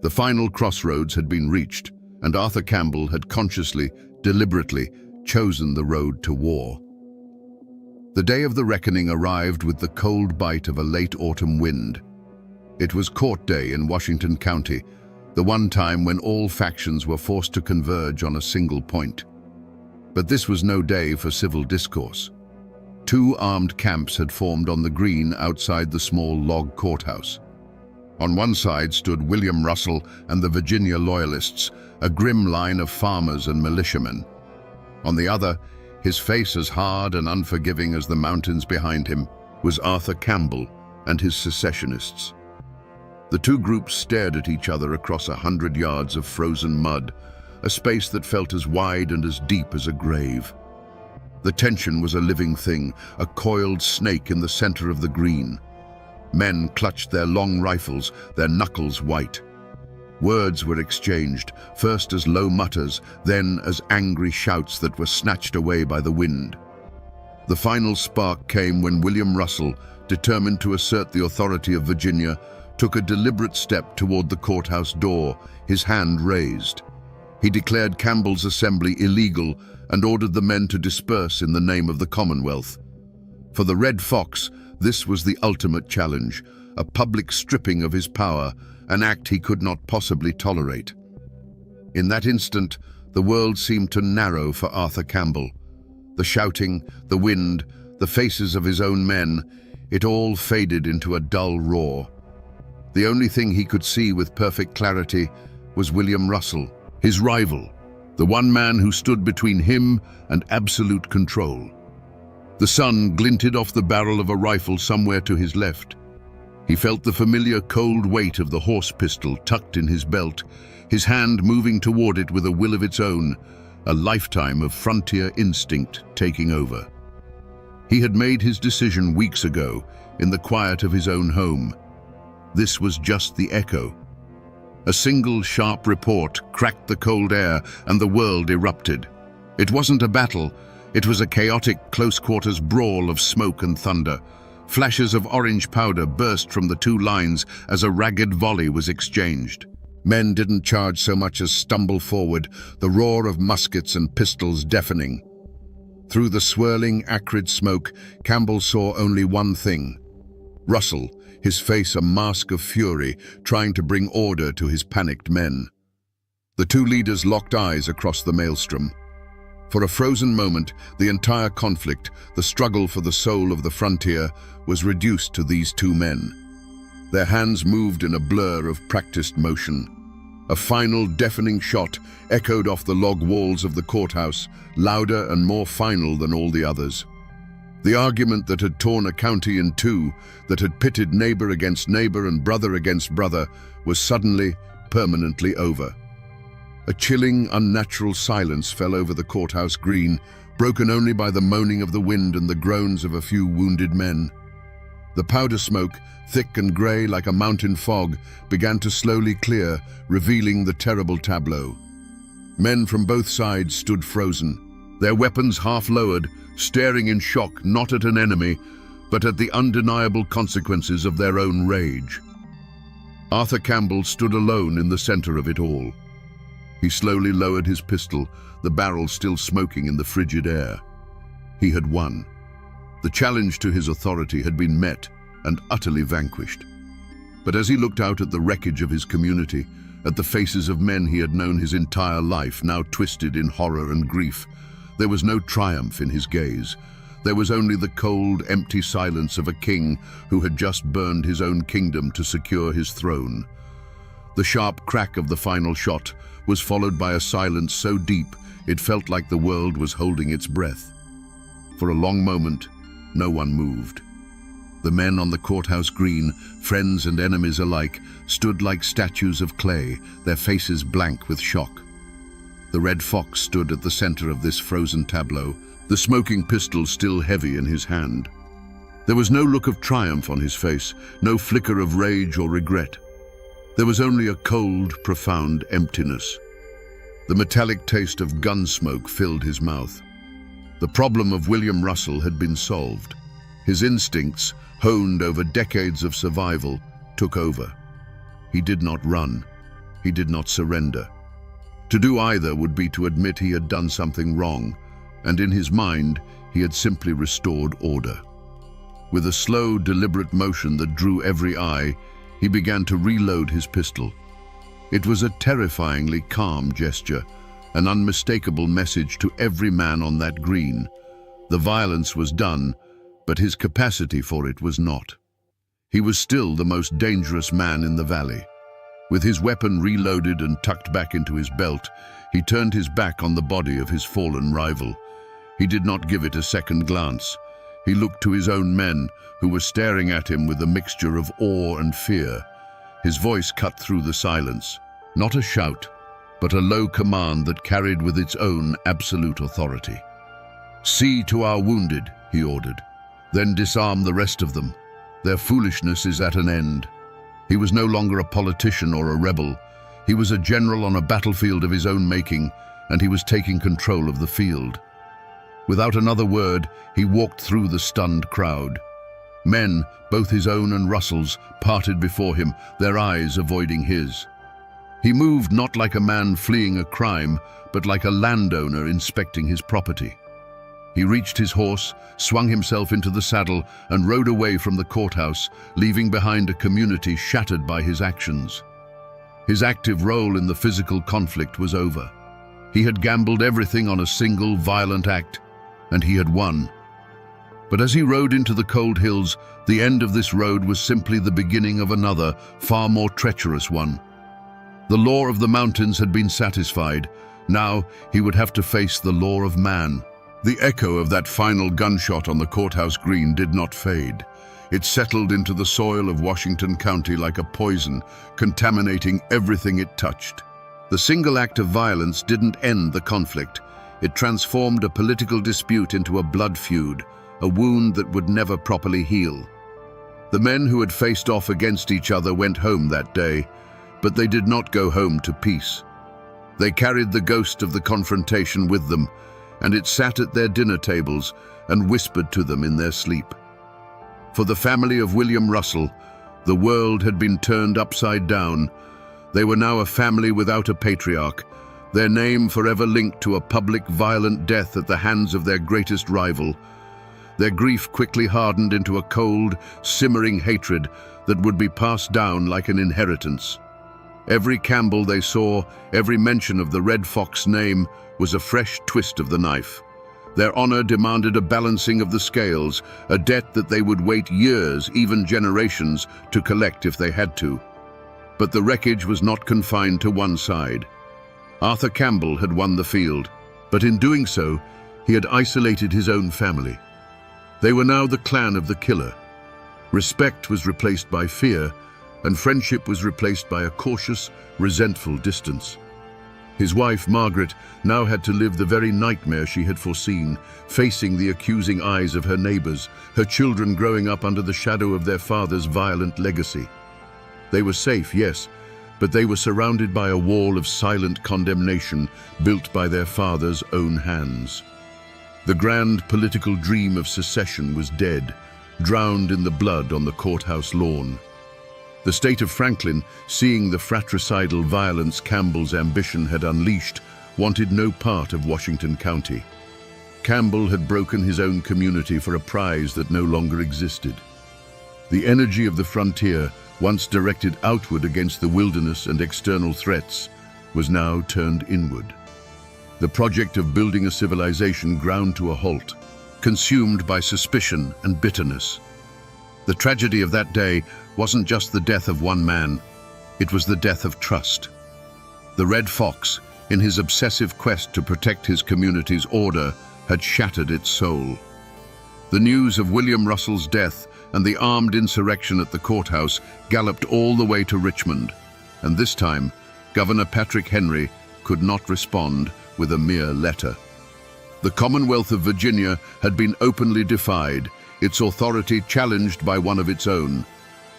The final crossroads had been reached, and Arthur Campbell had consciously, deliberately, chosen the road to war. The day of the reckoning arrived with the cold bite of a late autumn wind. It was court day in Washington County, the one time when all factions were forced to converge on a single point. But this was no day for civil discourse. Two armed camps had formed on the green outside the small log courthouse. On one side stood William Russell and the Virginia Loyalists, a grim line of farmers and militiamen. On the other, his face as hard and unforgiving as the mountains behind him, was Arthur Campbell and his secessionists. The two groups stared at each other across 100 yards of frozen mud, a space that felt as wide and as deep as a grave. The tension was a living thing, a coiled snake in the center of the green. Men clutched their long rifles, their knuckles white. Words were exchanged, first as low mutters, then as angry shouts that were snatched away by the wind. The final spark came when William Russell, determined to assert the authority of Virginia, took a deliberate step toward the courthouse door, his hand raised. He declared Campbell's assembly illegal and ordered the men to disperse in the name of the Commonwealth. For the Red Fox, this was the ultimate challenge, a public stripping of his power, an act he could not possibly tolerate. In that instant, the world seemed to narrow for Arthur Campbell. The shouting, the wind, the faces of his own men, it all faded into a dull roar. The only thing he could see with perfect clarity was William Russell, his rival, the one man who stood between him and absolute control. The sun glinted off the barrel of a rifle somewhere to his left. He felt the familiar cold weight of the horse pistol tucked in his belt, his hand moving toward it with a will of its own, a lifetime of frontier instinct taking over. He had made his decision weeks ago, in the quiet of his own home. This was just the echo. A single sharp report cracked the cold air and the world erupted. It wasn't a battle, it was a chaotic close-quarters brawl of smoke and thunder. Flashes of orange powder burst from the two lines as a ragged volley was exchanged. Men didn't charge so much as stumble forward, the roar of muskets and pistols deafening. Through the swirling, acrid smoke, Campbell saw only one thing. Russell, his face a mask of fury, trying to bring order to his panicked men. The two leaders locked eyes across the maelstrom. For a frozen moment, the entire conflict, the struggle for the soul of the frontier, was reduced to these two men. Their hands moved in a blur of practiced motion. A final deafening shot echoed off the log walls of the courthouse, louder and more final than all the others. The argument that had torn a county in two, that had pitted neighbor against neighbor and brother against brother, was suddenly, permanently over. A chilling, unnatural silence fell over the courthouse green, broken only by the moaning of the wind and the groans of a few wounded men. The powder smoke, thick and grey like a mountain fog, began to slowly clear, revealing the terrible tableau. Men from both sides stood frozen, their weapons half lowered, staring in shock not at an enemy, but at the undeniable consequences of their own rage. Arthur Campbell stood alone in the center of it all. He slowly lowered his pistol, the barrel still smoking in the frigid air. He had won. The challenge to his authority had been met and utterly vanquished. But as he looked out at the wreckage of his community, at the faces of men he had known his entire life, now twisted in horror and grief, there was no triumph in his gaze. There was only the cold, empty silence of a king who had just burned his own kingdom to secure his throne. The sharp crack of the final shot was followed by a silence so deep it felt like the world was holding its breath. For a long moment, no one moved. The men on the courthouse green, friends and enemies alike, stood like statues of clay, their faces blank with shock. The Red Fox stood at the center of this frozen tableau, the smoking pistol still heavy in his hand. There was no look of triumph on his face, no flicker of rage or regret. There was only a cold, profound emptiness. The metallic taste of gun smoke filled his mouth. The problem of William Russell had been solved. His instincts, honed over decades of survival, took over. He did not run. He did not surrender. To do either would be to admit he had done something wrong, and in his mind, he had simply restored order. With a slow, deliberate motion that drew every eye, he began to reload his pistol. It was a terrifyingly calm gesture, an unmistakable message to every man on that green. The violence was done, but his capacity for it was not. He was still the most dangerous man in the valley. With his weapon reloaded and tucked back into his belt, he turned his back on the body of his fallen rival. He did not give it a second glance. He looked to his own men, who were staring at him with a mixture of awe and fear. His voice cut through the silence. Not a shout, but a low command that carried with its own absolute authority. "See to our wounded," he ordered. "Then disarm the rest of them. Their foolishness is at an end." He was no longer a politician or a rebel. He was a general on a battlefield of his own making, and he was taking control of the field. Without another word, he walked through the stunned crowd. Men, both his own and Russell's, parted before him, their eyes avoiding his. He moved not like a man fleeing a crime, but like a landowner inspecting his property. He reached his horse, swung himself into the saddle, and rode away from the courthouse, leaving behind a community shattered by his actions. His active role in the physical conflict was over. He had gambled everything on a single violent act, and he had won. But as he rode into the cold hills, the end of this road was simply the beginning of another, far more treacherous one. The law of the mountains had been satisfied. Now he would have to face the law of man. The echo of that final gunshot on the courthouse green did not fade. It settled into the soil of Washington County like a poison, contaminating everything it touched. The single act of violence didn't end the conflict. It transformed a political dispute into a blood feud, a wound that would never properly heal. The men who had faced off against each other went home that day, but they did not go home to peace. They carried the ghost of the confrontation with them, and it sat at their dinner tables and whispered to them in their sleep. For the family of William Russell, the world had been turned upside down. They were now a family without a patriarch, their name forever linked to a public violent death at the hands of their greatest rival. Their grief quickly hardened into a cold, simmering hatred that would be passed down like an inheritance. Every Campbell they saw, every mention of the Red Fox name, was a fresh twist of the knife. Their honor demanded a balancing of the scales, a debt that they would wait years, even generations, to collect if they had to. But the wreckage was not confined to one side. Arthur Campbell had won the field, but in doing so, he had isolated his own family. They were now the clan of the killer. Respect was replaced by fear, and friendship was replaced by a cautious, resentful distance. His wife, Margaret, now had to live the very nightmare she had foreseen, facing the accusing eyes of her neighbors, her children growing up under the shadow of their father's violent legacy. They were safe, yes, but they were surrounded by a wall of silent condemnation built by their father's own hands. The grand political dream of secession was dead, drowned in the blood on the courthouse lawn. The state of Franklin, seeing the fratricidal violence Campbell's ambition had unleashed, wanted no part of Washington County. Campbell had broken his own community for a prize that no longer existed. The energy of the frontier, once directed outward against the wilderness and external threats, was now turned inward. The project of building a civilization ground to a halt, consumed by suspicion and bitterness. The tragedy of that day wasn't just the death of one man, it was the death of trust. The Red Fox, in his obsessive quest to protect his community's order, had shattered its soul. The news of William Russell's death and the armed insurrection at the courthouse galloped all the way to Richmond, and this time, Governor Patrick Henry could not respond with a mere letter. The Commonwealth of Virginia had been openly defied, its authority challenged by one of its own.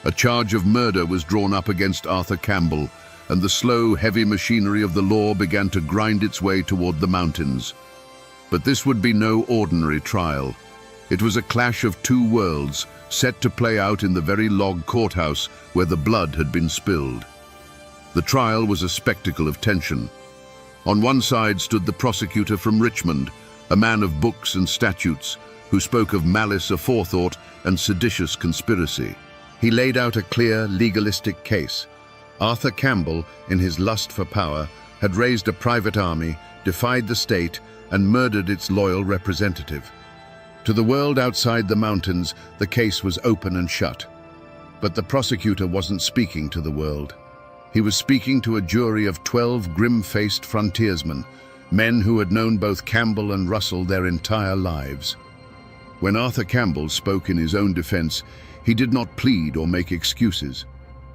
A charge of murder was drawn up against Arthur Campbell, and the slow, heavy machinery of the law began to grind its way toward the mountains. But this would be no ordinary trial. It was a clash of two worlds, set to play out in the very log courthouse where the blood had been spilled. The trial was a spectacle of tension. On one side stood the prosecutor from Richmond, a man of books and statutes, who spoke of malice aforethought and seditious conspiracy. He laid out a clear, legalistic case. Arthur Campbell, in his lust for power, had raised a private army, defied the state, and murdered its loyal representative. To the world outside the mountains, the case was open and shut. But the prosecutor wasn't speaking to the world. He was speaking to a jury of 12 grim-faced frontiersmen, men who had known both Campbell and Russell their entire lives. When Arthur Campbell spoke in his own defense, he did not plead or make excuses.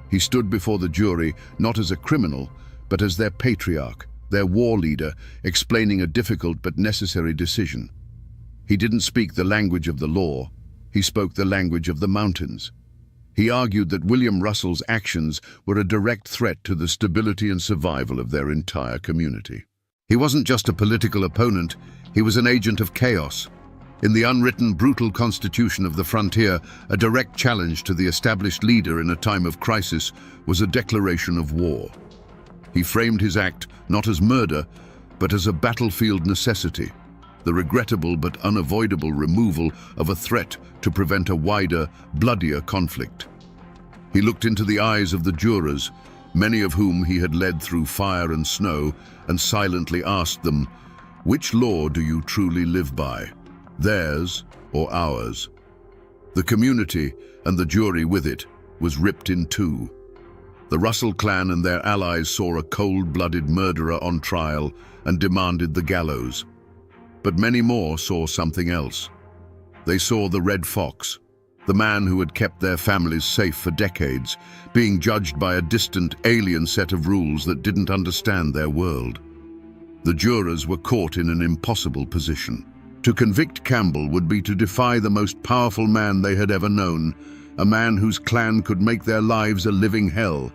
He stood before the jury not as a criminal, but as their patriarch, their war leader, explaining a difficult but necessary decision. He didn't speak the language of the law, he spoke the language of the mountains. He argued that William Russell's actions were a direct threat to the stability and survival of their entire community. He wasn't just a political opponent, he was an agent of chaos. In the unwritten, brutal constitution of the frontier, a direct challenge to the established leader in a time of crisis was a declaration of war. He framed his act not as murder, but as a battlefield necessity, the regrettable but unavoidable removal of a threat to prevent a wider, bloodier conflict. He looked into the eyes of the jurors, many of whom he had led through fire and snow, and silently asked them, "Which law do you truly live by? Theirs or ours?" The community, and the jury with it, was ripped in two. The Russell clan and their allies saw a cold-blooded murderer on trial and demanded the gallows. But many more saw something else. They saw the Red Fox, the man who had kept their families safe for decades, being judged by a distant, alien set of rules that didn't understand their world. The jurors were caught in an impossible position. To convict Campbell would be to defy the most powerful man they had ever known, a man whose clan could make their lives a living hell.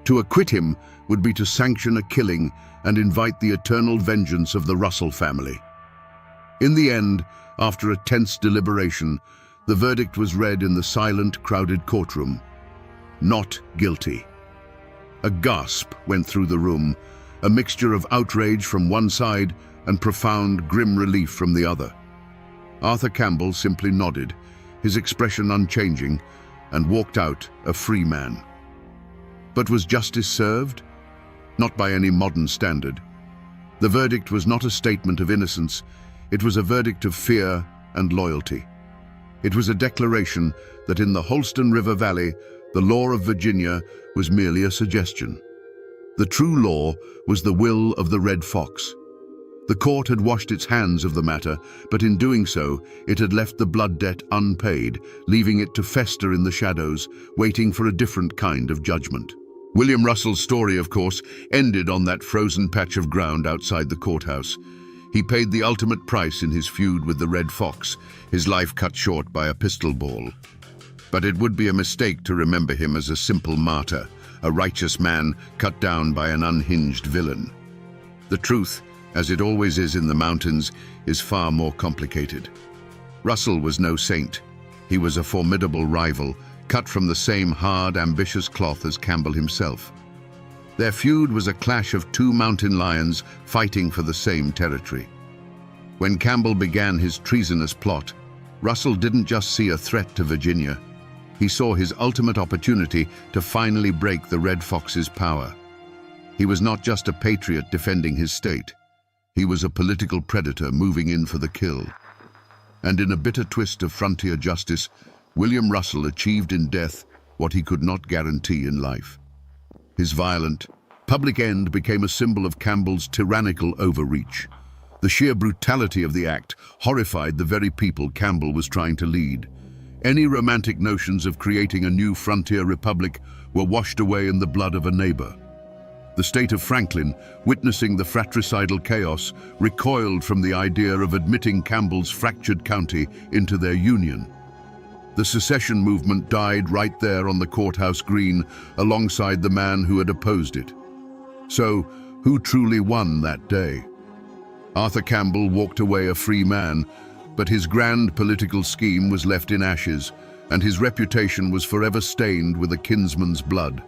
To acquit him would be to sanction a killing and invite the eternal vengeance of the Russell family. In the end, after a tense deliberation, the verdict was read in the silent, crowded courtroom. Not guilty. A gasp went through the room, a mixture of outrage from one side and profound, grim relief from the other. Arthur Campbell simply nodded, his expression unchanging, and walked out a free man. But was justice served? Not by any modern standard. The verdict was not a statement of innocence, it was a verdict of fear and loyalty. It was a declaration that in the Holston River Valley, the law of Virginia was merely a suggestion. The true law was the will of the Red Fox. The court had washed its hands of the matter, but in doing so, it had left the blood debt unpaid, leaving it to fester in the shadows, waiting for a different kind of judgment. William Russell's story, of course, ended on that frozen patch of ground outside the courthouse. He paid the ultimate price in his feud with the Red Fox, his life cut short by a pistol ball. But it would be a mistake to remember him as a simple martyr, a righteous man cut down by an unhinged villain. The truth, as it always is in the mountains, is far more complicated. Russell was no saint. He was a formidable rival, cut from the same hard, ambitious cloth as Campbell himself. Their feud was a clash of two mountain lions fighting for the same territory. When Campbell began his treasonous plot, Russell didn't just see a threat to Virginia. He saw his ultimate opportunity to finally break the Red Fox's power. He was not just a patriot defending his state. He was a political predator moving in for the kill. And in a bitter twist of frontier justice, William Russell achieved in death what he could not guarantee in life. His violent, public end became a symbol of Campbell's tyrannical overreach. The sheer brutality of the act horrified the very people Campbell was trying to lead. Any romantic notions of creating a new frontier republic were washed away in the blood of a neighbor. The state of Franklin, witnessing the fratricidal chaos, recoiled from the idea of admitting Campbell's fractured county into their union. The secession movement died right there on the courthouse green alongside the man who had opposed it. So, who truly won that day? Arthur Campbell walked away a free man, but his grand political scheme was left in ashes, and his reputation was forever stained with a kinsman's blood.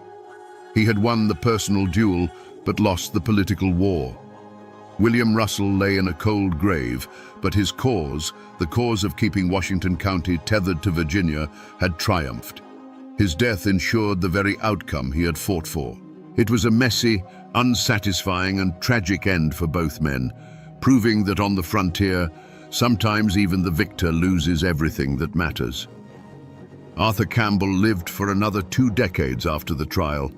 He had won the personal duel, but lost the political war. William Russell lay in a cold grave, but his cause, the cause of keeping Washington County tethered to Virginia, had triumphed. His death ensured the very outcome he had fought for. It was a messy, unsatisfying, and tragic end for both men, proving that on the frontier, sometimes even the victor loses everything that matters. Arthur Campbell lived for another 2 decades after the trial,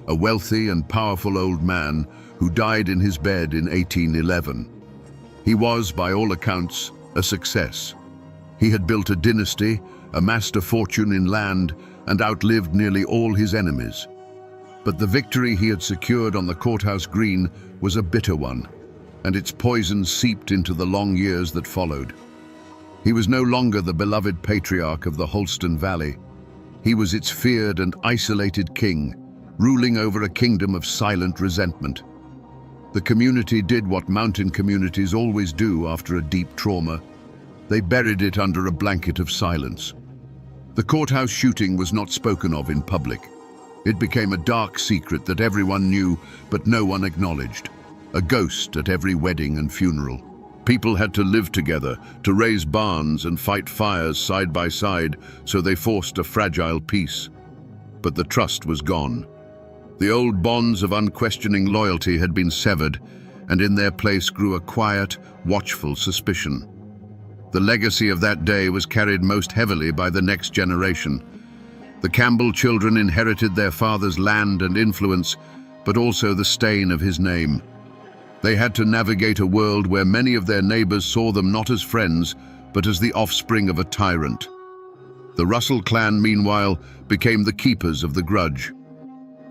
a wealthy and powerful old man who died in his bed in 1811. He was, by all accounts, a success. He had built a dynasty, amassed a fortune in land, and outlived nearly all his enemies. But the victory he had secured on the courthouse green was a bitter one, and its poison seeped into the long years that followed. He was no longer the beloved patriarch of the Holston Valley. He was its feared and isolated king, ruling over a kingdom of silent resentment. The community did what mountain communities always do after a deep trauma. They buried it under a blanket of silence. The courthouse shooting was not spoken of in public. It became a dark secret that everyone knew, but no one acknowledged. A ghost at every wedding and funeral. People had to live together, to raise barns and fight fires side by side, so they forced a fragile peace. But the trust was gone. The old bonds of unquestioning loyalty had been severed, and in their place grew a quiet, watchful suspicion. The legacy of that day was carried most heavily by the next generation. The Campbell children inherited their father's land and influence, but also the stain of his name. They had to navigate a world where many of their neighbors saw them not as friends, but as the offspring of a tyrant. The Russell clan, meanwhile, became the keepers of the grudge.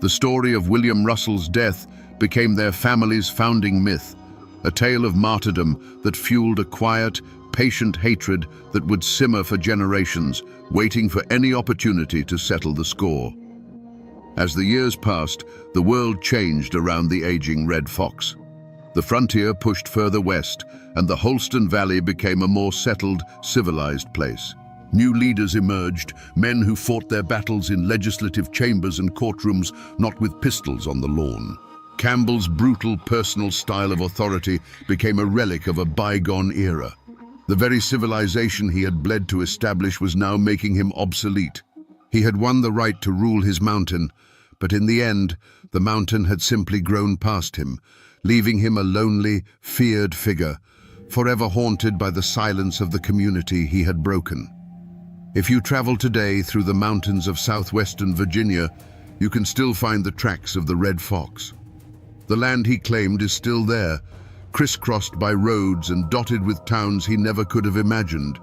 The story of William Russell's death became their family's founding myth, a tale of martyrdom that fueled a quiet, patient hatred that would simmer for generations, waiting for any opportunity to settle the score. As the years passed, the world changed around the aging Red Fox. The frontier pushed further west, and the Holston Valley became a more settled, civilized place. New leaders emerged, men who fought their battles in legislative chambers and courtrooms, not with pistols on the lawn. Campbell's brutal personal style of authority became a relic of a bygone era. The very civilization he had bled to establish was now making him obsolete. He had won the right to rule his mountain, but in the end, the mountain had simply grown past him, leaving him a lonely, feared figure, forever haunted by the silence of the community he had broken. If you travel today through the mountains of southwestern Virginia, you can still find the tracks of the Red Fox. The land he claimed is still there, crisscrossed by roads and dotted with towns he never could have imagined.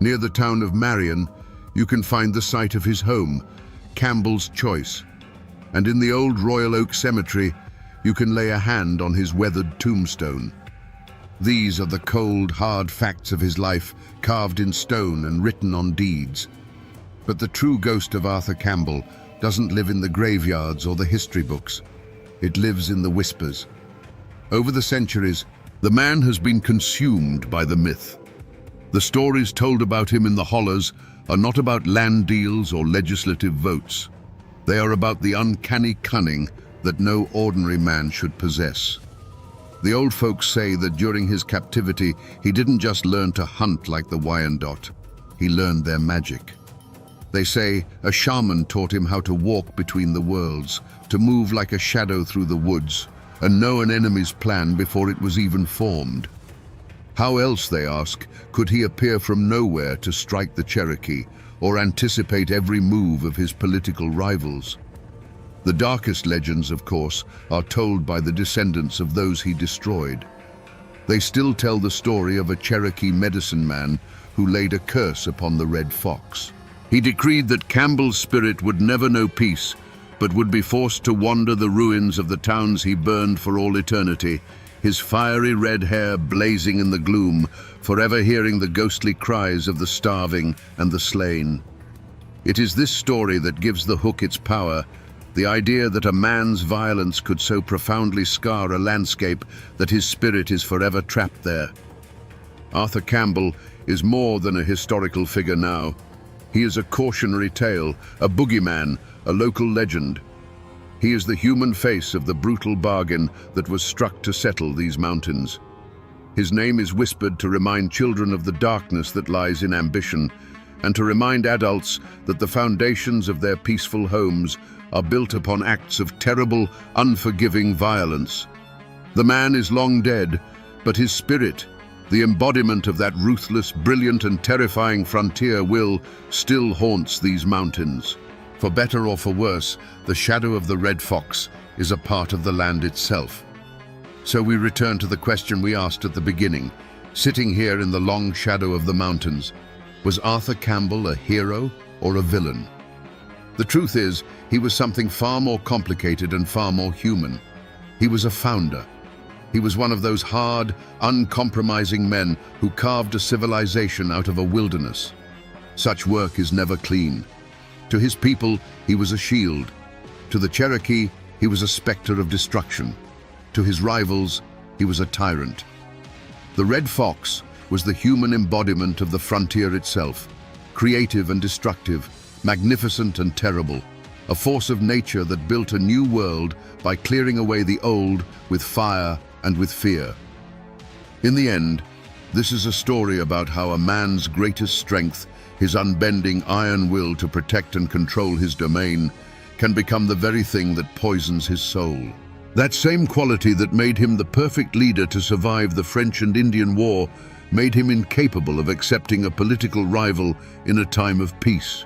Near the town of Marion, you can find the site of his home, Campbell's Choice. And in the old Royal Oak Cemetery, you can lay a hand on his weathered tombstone. These are the cold, hard facts of his life, carved in stone and written on deeds. But the true ghost of Arthur Campbell doesn't live in the graveyards or the history books. It lives in the whispers. Over the centuries, the man has been consumed by the myth. The stories told about him in the hollows are not about land deals or legislative votes. They are about the uncanny cunning that no ordinary man should possess. The old folks say that during his captivity, he didn't just learn to hunt like the Wyandot. He learned their magic. They say a shaman taught him how to walk between the worlds, to move like a shadow through the woods, and know an enemy's plan before it was even formed. How else, they ask, could he appear from nowhere to strike the Cherokee, or anticipate every move of his political rivals? The darkest legends, of course, are told by the descendants of those he destroyed. They still tell the story of a Cherokee medicine man who laid a curse upon the Red Fox. He decreed that Campbell's spirit would never know peace, but would be forced to wander the ruins of the towns he burned for all eternity, his fiery red hair blazing in the gloom, forever hearing the ghostly cries of the starving and the slain. It is this story that gives the hook its power, the idea that a man's violence could so profoundly scar a landscape that his spirit is forever trapped there. Arthur Campbell is more than a historical figure now. He is a cautionary tale, a boogeyman, a local legend. He is the human face of the brutal bargain that was struck to settle these mountains. His name is whispered to remind children of the darkness that lies in ambition, and to remind adults that the foundations of their peaceful homes are built upon acts of terrible, unforgiving violence. The man is long dead, but his spirit, the embodiment of that ruthless, brilliant and terrifying frontier will, still haunts these mountains. For better or for worse, the shadow of the Red Fox is a part of the land itself. So we return to the question we asked at the beginning. Sitting here in the long shadow of the mountains, was Arthur Campbell a hero or a villain? The truth is, he was something far more complicated and far more human. He was a founder. He was one of those hard, uncompromising men who carved a civilization out of a wilderness. Such work is never clean. To his people, he was a shield. To the Cherokee, he was a specter of destruction. To his rivals, he was a tyrant. The Red Fox was the human embodiment of the frontier itself, creative and destructive, magnificent and terrible, a force of nature that built a new world by clearing away the old with fire and with fear. In the end, this is a story about how a man's greatest strength, his unbending iron will to protect and control his domain, can become the very thing that poisons his soul. That same quality that made him the perfect leader to survive the French and Indian War made him incapable of accepting a political rival in a time of peace.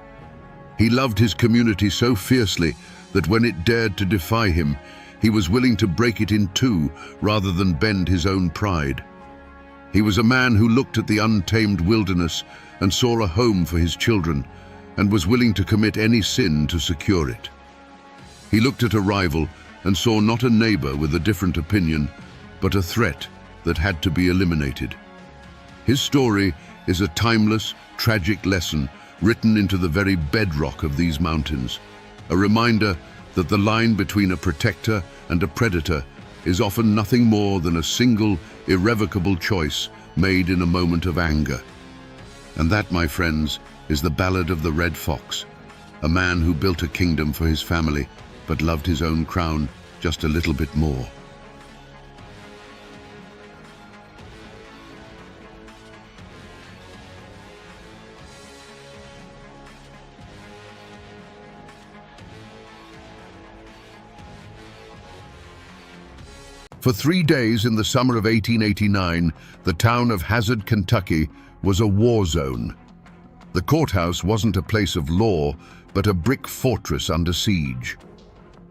He loved his community so fiercely that when it dared to defy him, he was willing to break it in two rather than bend his own pride. He was a man who looked at the untamed wilderness and saw a home for his children, and was willing to commit any sin to secure it. He looked at a rival and saw not a neighbor with a different opinion, but a threat that had to be eliminated. His story is a timeless, tragic lesson written into the very bedrock of these mountains, a reminder that the line between a protector and a predator is often nothing more than a single, irrevocable choice made in a moment of anger. And that, my friends, is the ballad of the Red Fox, a man who built a kingdom for his family, but loved his own crown just a little bit more. For 3 days in the summer of 1889, the town of Hazard, Kentucky, was a war zone. The courthouse wasn't a place of law, but a brick fortress under siege.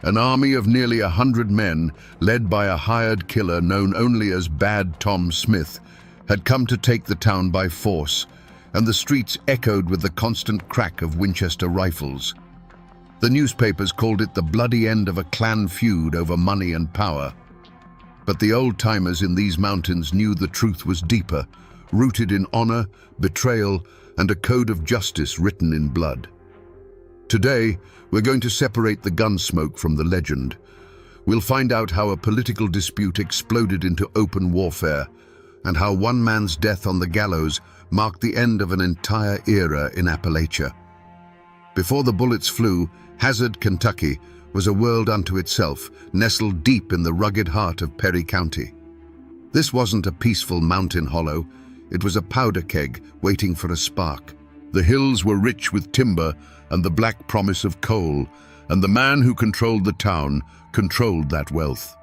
An army of nearly 100 men, led by a hired killer known only as Bad Tom Smith, had come to take the town by force, and the streets echoed with the constant crack of Winchester rifles. The newspapers called it the bloody end of a clan feud over money and power. But the old-timers in these mountains knew the truth was deeper, rooted in honor, betrayal, and a code of justice written in blood. Today, we're going to separate the gun smoke from the legend. We'll find out how a political dispute exploded into open warfare, and how one man's death on the gallows marked the end of an entire era in Appalachia. Before the bullets flew, Hazard, Kentucky, was a world unto itself, nestled deep in the rugged heart of Perry County. This wasn't a peaceful mountain hollow, it was a powder keg waiting for a spark. The hills were rich with timber and the black promise of coal, and the man who controlled the town controlled that wealth.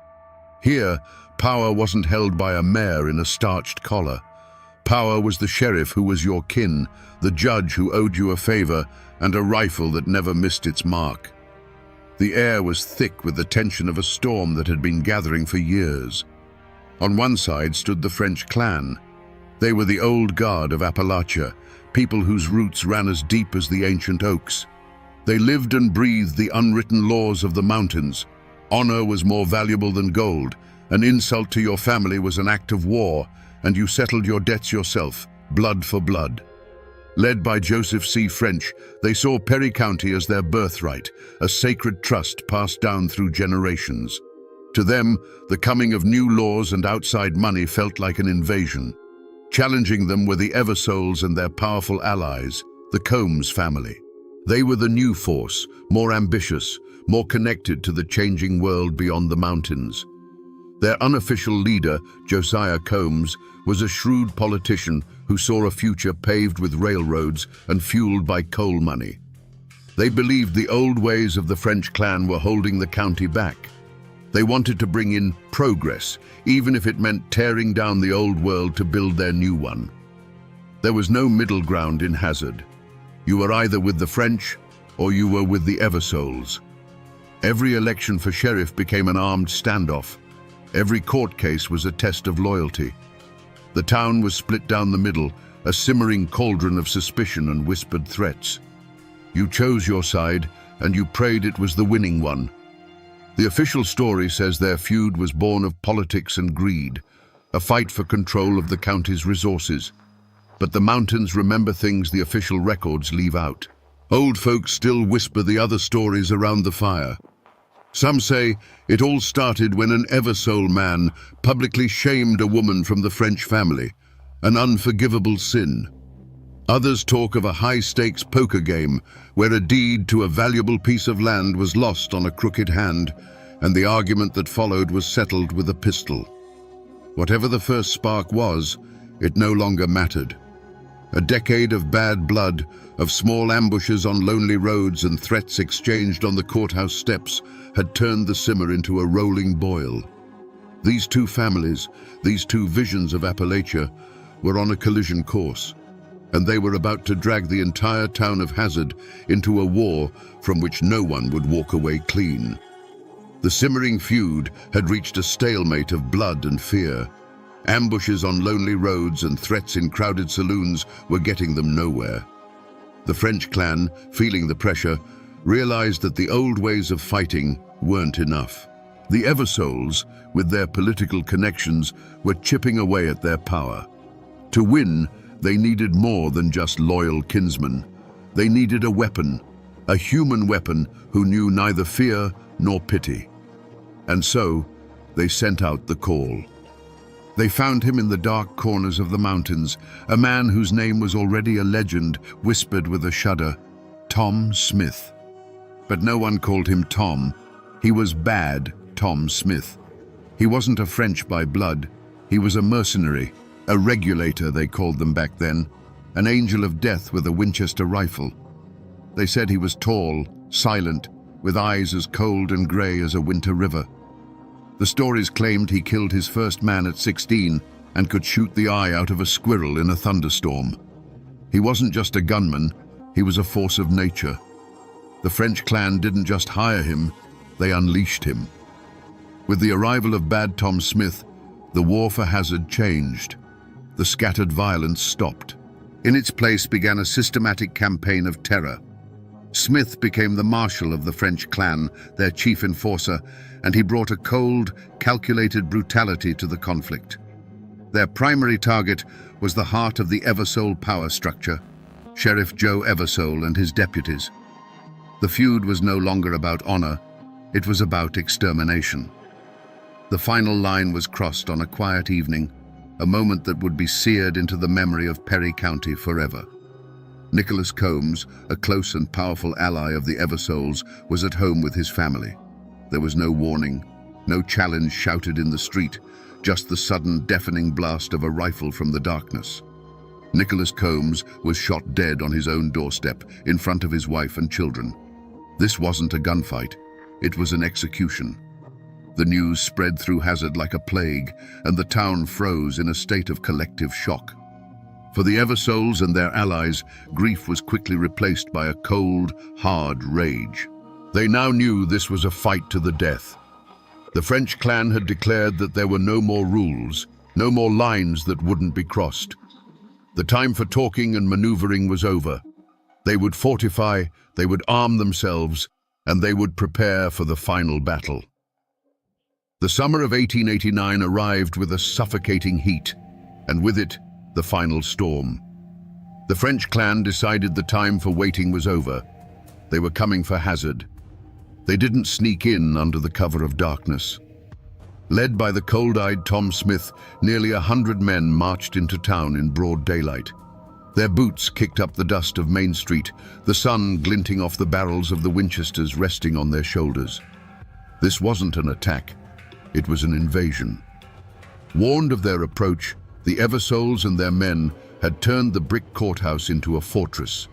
Here, power wasn't held by a mayor in a starched collar. Power was the sheriff who was your kin, the judge who owed you a favor, and a rifle that never missed its mark. The air was thick with the tension of a storm that had been gathering for years. On one side stood the French clan. They were the old guard of Appalachia, people whose roots ran as deep as the ancient oaks. They lived and breathed the unwritten laws of the mountains. Honor was more valuable than gold. An insult to your family was an act of war, and you settled your debts yourself, blood for blood. Led by Joseph C. French, they saw Perry County as their birthright, a sacred trust passed down through generations. To them, the coming of new laws and outside money felt like an invasion. Challenging them were the Eversoles and their powerful allies, the Combs family. They were the new force, more ambitious, more connected to the changing world beyond the mountains. Their unofficial leader, Josiah Combs, was a shrewd politician who saw a future paved with railroads and fueled by coal money. They believed the old ways of the French clan were holding the county back. They wanted to bring in progress, even if it meant tearing down the old world to build their new one. There was no middle ground in Hazard. You were either with the French or you were with the Eversoles. Every election for sheriff became an armed standoff. Every court case was a test of loyalty. The town was split down the middle, a simmering cauldron of suspicion and whispered threats. You chose your side, and you prayed it was the winning one. The official story says their feud was born of politics and greed, a fight for control of the county's resources. But the mountains remember things the official records leave out. Old folks still whisper the other stories around the fire. Some say it all started when an Eversole man publicly shamed a woman from the French family, an unforgivable sin. Others talk of a high-stakes poker game where a deed to a valuable piece of land was lost on a crooked hand, and the argument that followed was settled with a pistol. Whatever the first spark was, it no longer mattered. A decade of bad blood, of small ambushes on lonely roads and threats exchanged on the courthouse steps, had turned the simmer into a rolling boil. These two families, these two visions of Appalachia, were on a collision course, and they were about to drag the entire town of Hazard into a war from which no one would walk away clean. The simmering feud had reached a stalemate of blood and fear. Ambushes on lonely roads and threats in crowded saloons were getting them nowhere. The French clan, feeling the pressure, realized that the old ways of fighting weren't enough. The Eversoles, with their political connections, were chipping away at their power. To win, they needed more than just loyal kinsmen. They needed a weapon, a human weapon who knew neither fear nor pity. And so, they sent out the call. They found him in the dark corners of the mountains, a man whose name was already a legend, whispered with a shudder, Tom Smith. But no one called him Tom. He was Bad Tom Smith. He wasn't a French by blood. He was a mercenary, a regulator they called them back then, an angel of death with a Winchester rifle. They said he was tall, silent, with eyes as cold and grey as a winter river. The stories claimed he killed his first man at 16 and could shoot the eye out of a squirrel in a thunderstorm. He wasn't just a gunman, he was a force of nature. The French clan didn't just hire him, they unleashed him. With the arrival of Bad Tom Smith, the war for Hazard changed. The scattered violence stopped. In its place began a systematic campaign of terror. Smith became the marshal of the French clan, their chief enforcer, and he brought a cold, calculated brutality to the conflict. Their primary target was the heart of the Eversole power structure, Sheriff Joe Eversole and his deputies. The feud was no longer about honor, it was about extermination. The final line was crossed on a quiet evening, a moment that would be seared into the memory of Perry County forever. Nicholas Combs, a close and powerful ally of the Eversoles, was at home with his family. There was no warning, no challenge shouted in the street, just the sudden deafening blast of a rifle from the darkness. Nicholas Combs was shot dead on his own doorstep, in front of his wife and children. This wasn't a gunfight, it was an execution. The news spread through Hazard like a plague, and the town froze in a state of collective shock. For the Eversoles and their allies, grief was quickly replaced by a cold, hard rage. They now knew this was a fight to the death. The French clan had declared that there were no more rules, no more lines that wouldn't be crossed. The time for talking and maneuvering was over. They would fortify, they would arm themselves, and they would prepare for the final battle. The summer of 1889 arrived with a suffocating heat, and with it, the final storm. The French clan decided the time for waiting was over. They were coming for Hazard. They didn't sneak in under the cover of darkness. Led by the cold-eyed Tom Smith, nearly 100 men marched into town in broad daylight. Their boots kicked up the dust of Main Street, the sun glinting off the barrels of the Winchesters resting on their shoulders. This wasn't an attack, it was an invasion. Warned of their approach, the Eversoles and their men had turned the brick courthouse into a fortress.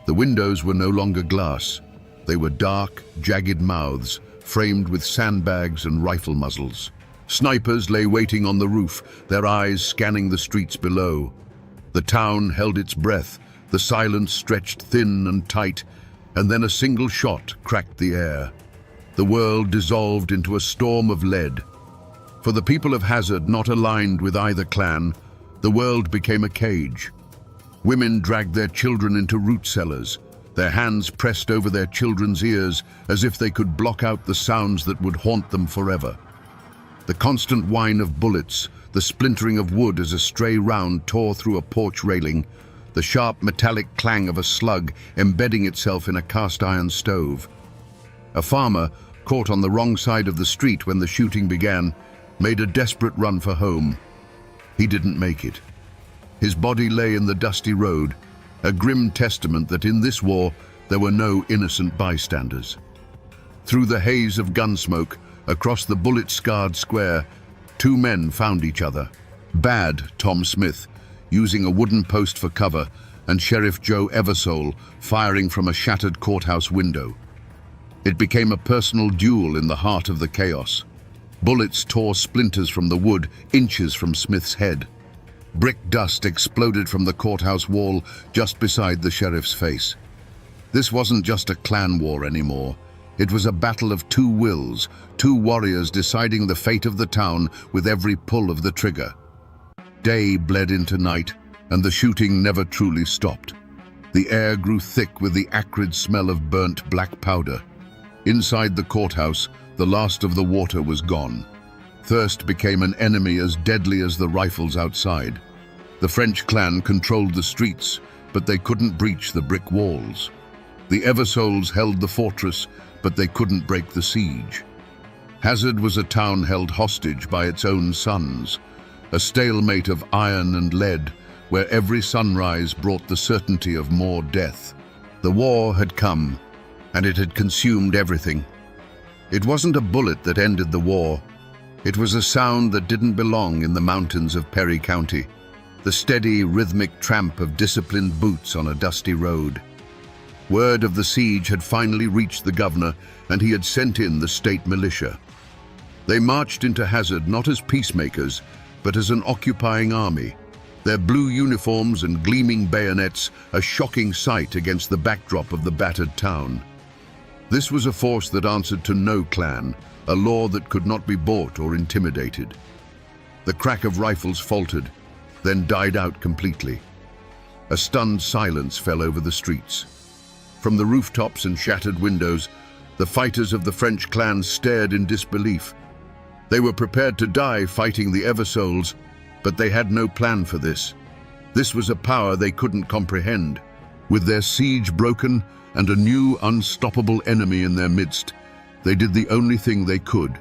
The windows were no longer glass. They were dark, jagged mouths, framed with sandbags and rifle muzzles. Snipers lay waiting on the roof, their eyes scanning the streets below. The town held its breath, the silence stretched thin and tight, and then a single shot cracked the air. The world dissolved into a storm of lead. For the people of Hazard, not aligned with either clan, the world became a cage. Women dragged their children into root cellars, their hands pressed over their children's ears as if they could block out the sounds that would haunt them forever. The constant whine of bullets, the splintering of wood as a stray round tore through a porch railing, the sharp metallic clang of a slug embedding itself in a cast-iron stove. A farmer, caught on the wrong side of the street when the shooting began, made a desperate run for home. He didn't make it. His body lay in the dusty road, a grim testament that in this war there were no innocent bystanders. Through the haze of gunsmoke, across the bullet-scarred square, two men found each other. Bad Tom Smith, using a wooden post for cover, and Sheriff Joe Eversole, firing from a shattered courthouse window. It became a personal duel in the heart of the chaos. Bullets tore splinters from the wood, inches from Smith's head. Brick dust exploded from the courthouse wall just beside the sheriff's face. This wasn't just a clan war anymore. It was a battle of two wills, two warriors deciding the fate of the town with every pull of the trigger. Day bled into night, and the shooting never truly stopped. The air grew thick with the acrid smell of burnt black powder. Inside the courthouse, the last of the water was gone. Thirst became an enemy as deadly as the rifles outside. The French clan controlled the streets, but they couldn't breach the brick walls. The Eversoles held the fortress, but they couldn't break the siege. Hazard was a town held hostage by its own sons, a stalemate of iron and lead, where every sunrise brought the certainty of more death. The war had come, and it had consumed everything. It wasn't a bullet that ended the war. It was a sound that didn't belong in the mountains of Perry County, the steady, rhythmic tramp of disciplined boots on a dusty road. Word of the siege had finally reached the governor, and he had sent in the state militia. They marched into Hazard not as peacemakers, but as an occupying army, their blue uniforms and gleaming bayonets a shocking sight against the backdrop of the battered town. This was a force that answered to no clan, a law that could not be bought or intimidated. The crack of rifles faltered, then died out completely. A stunned silence fell over the streets. From the rooftops and shattered windows, the fighters of the French clan stared in disbelief. They were prepared to die fighting the Eversoles, but they had no plan for this. This was a power they couldn't comprehend. With their siege broken and a new, unstoppable enemy in their midst, they did the only thing they could.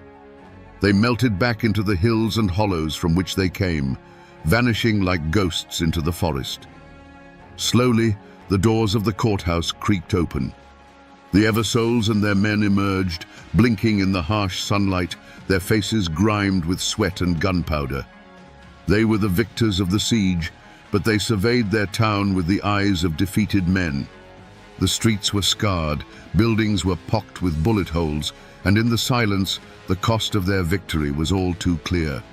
They melted back into the hills and hollows from which they came, vanishing like ghosts into the forest. Slowly, the doors of the courthouse creaked open. The Eversoles and their men emerged, blinking in the harsh sunlight, their faces grimed with sweat and gunpowder. They were the victors of the siege, but they surveyed their town with the eyes of defeated men. The streets were scarred, buildings were pocked with bullet holes, and in the silence, the cost of their victory was all too clear.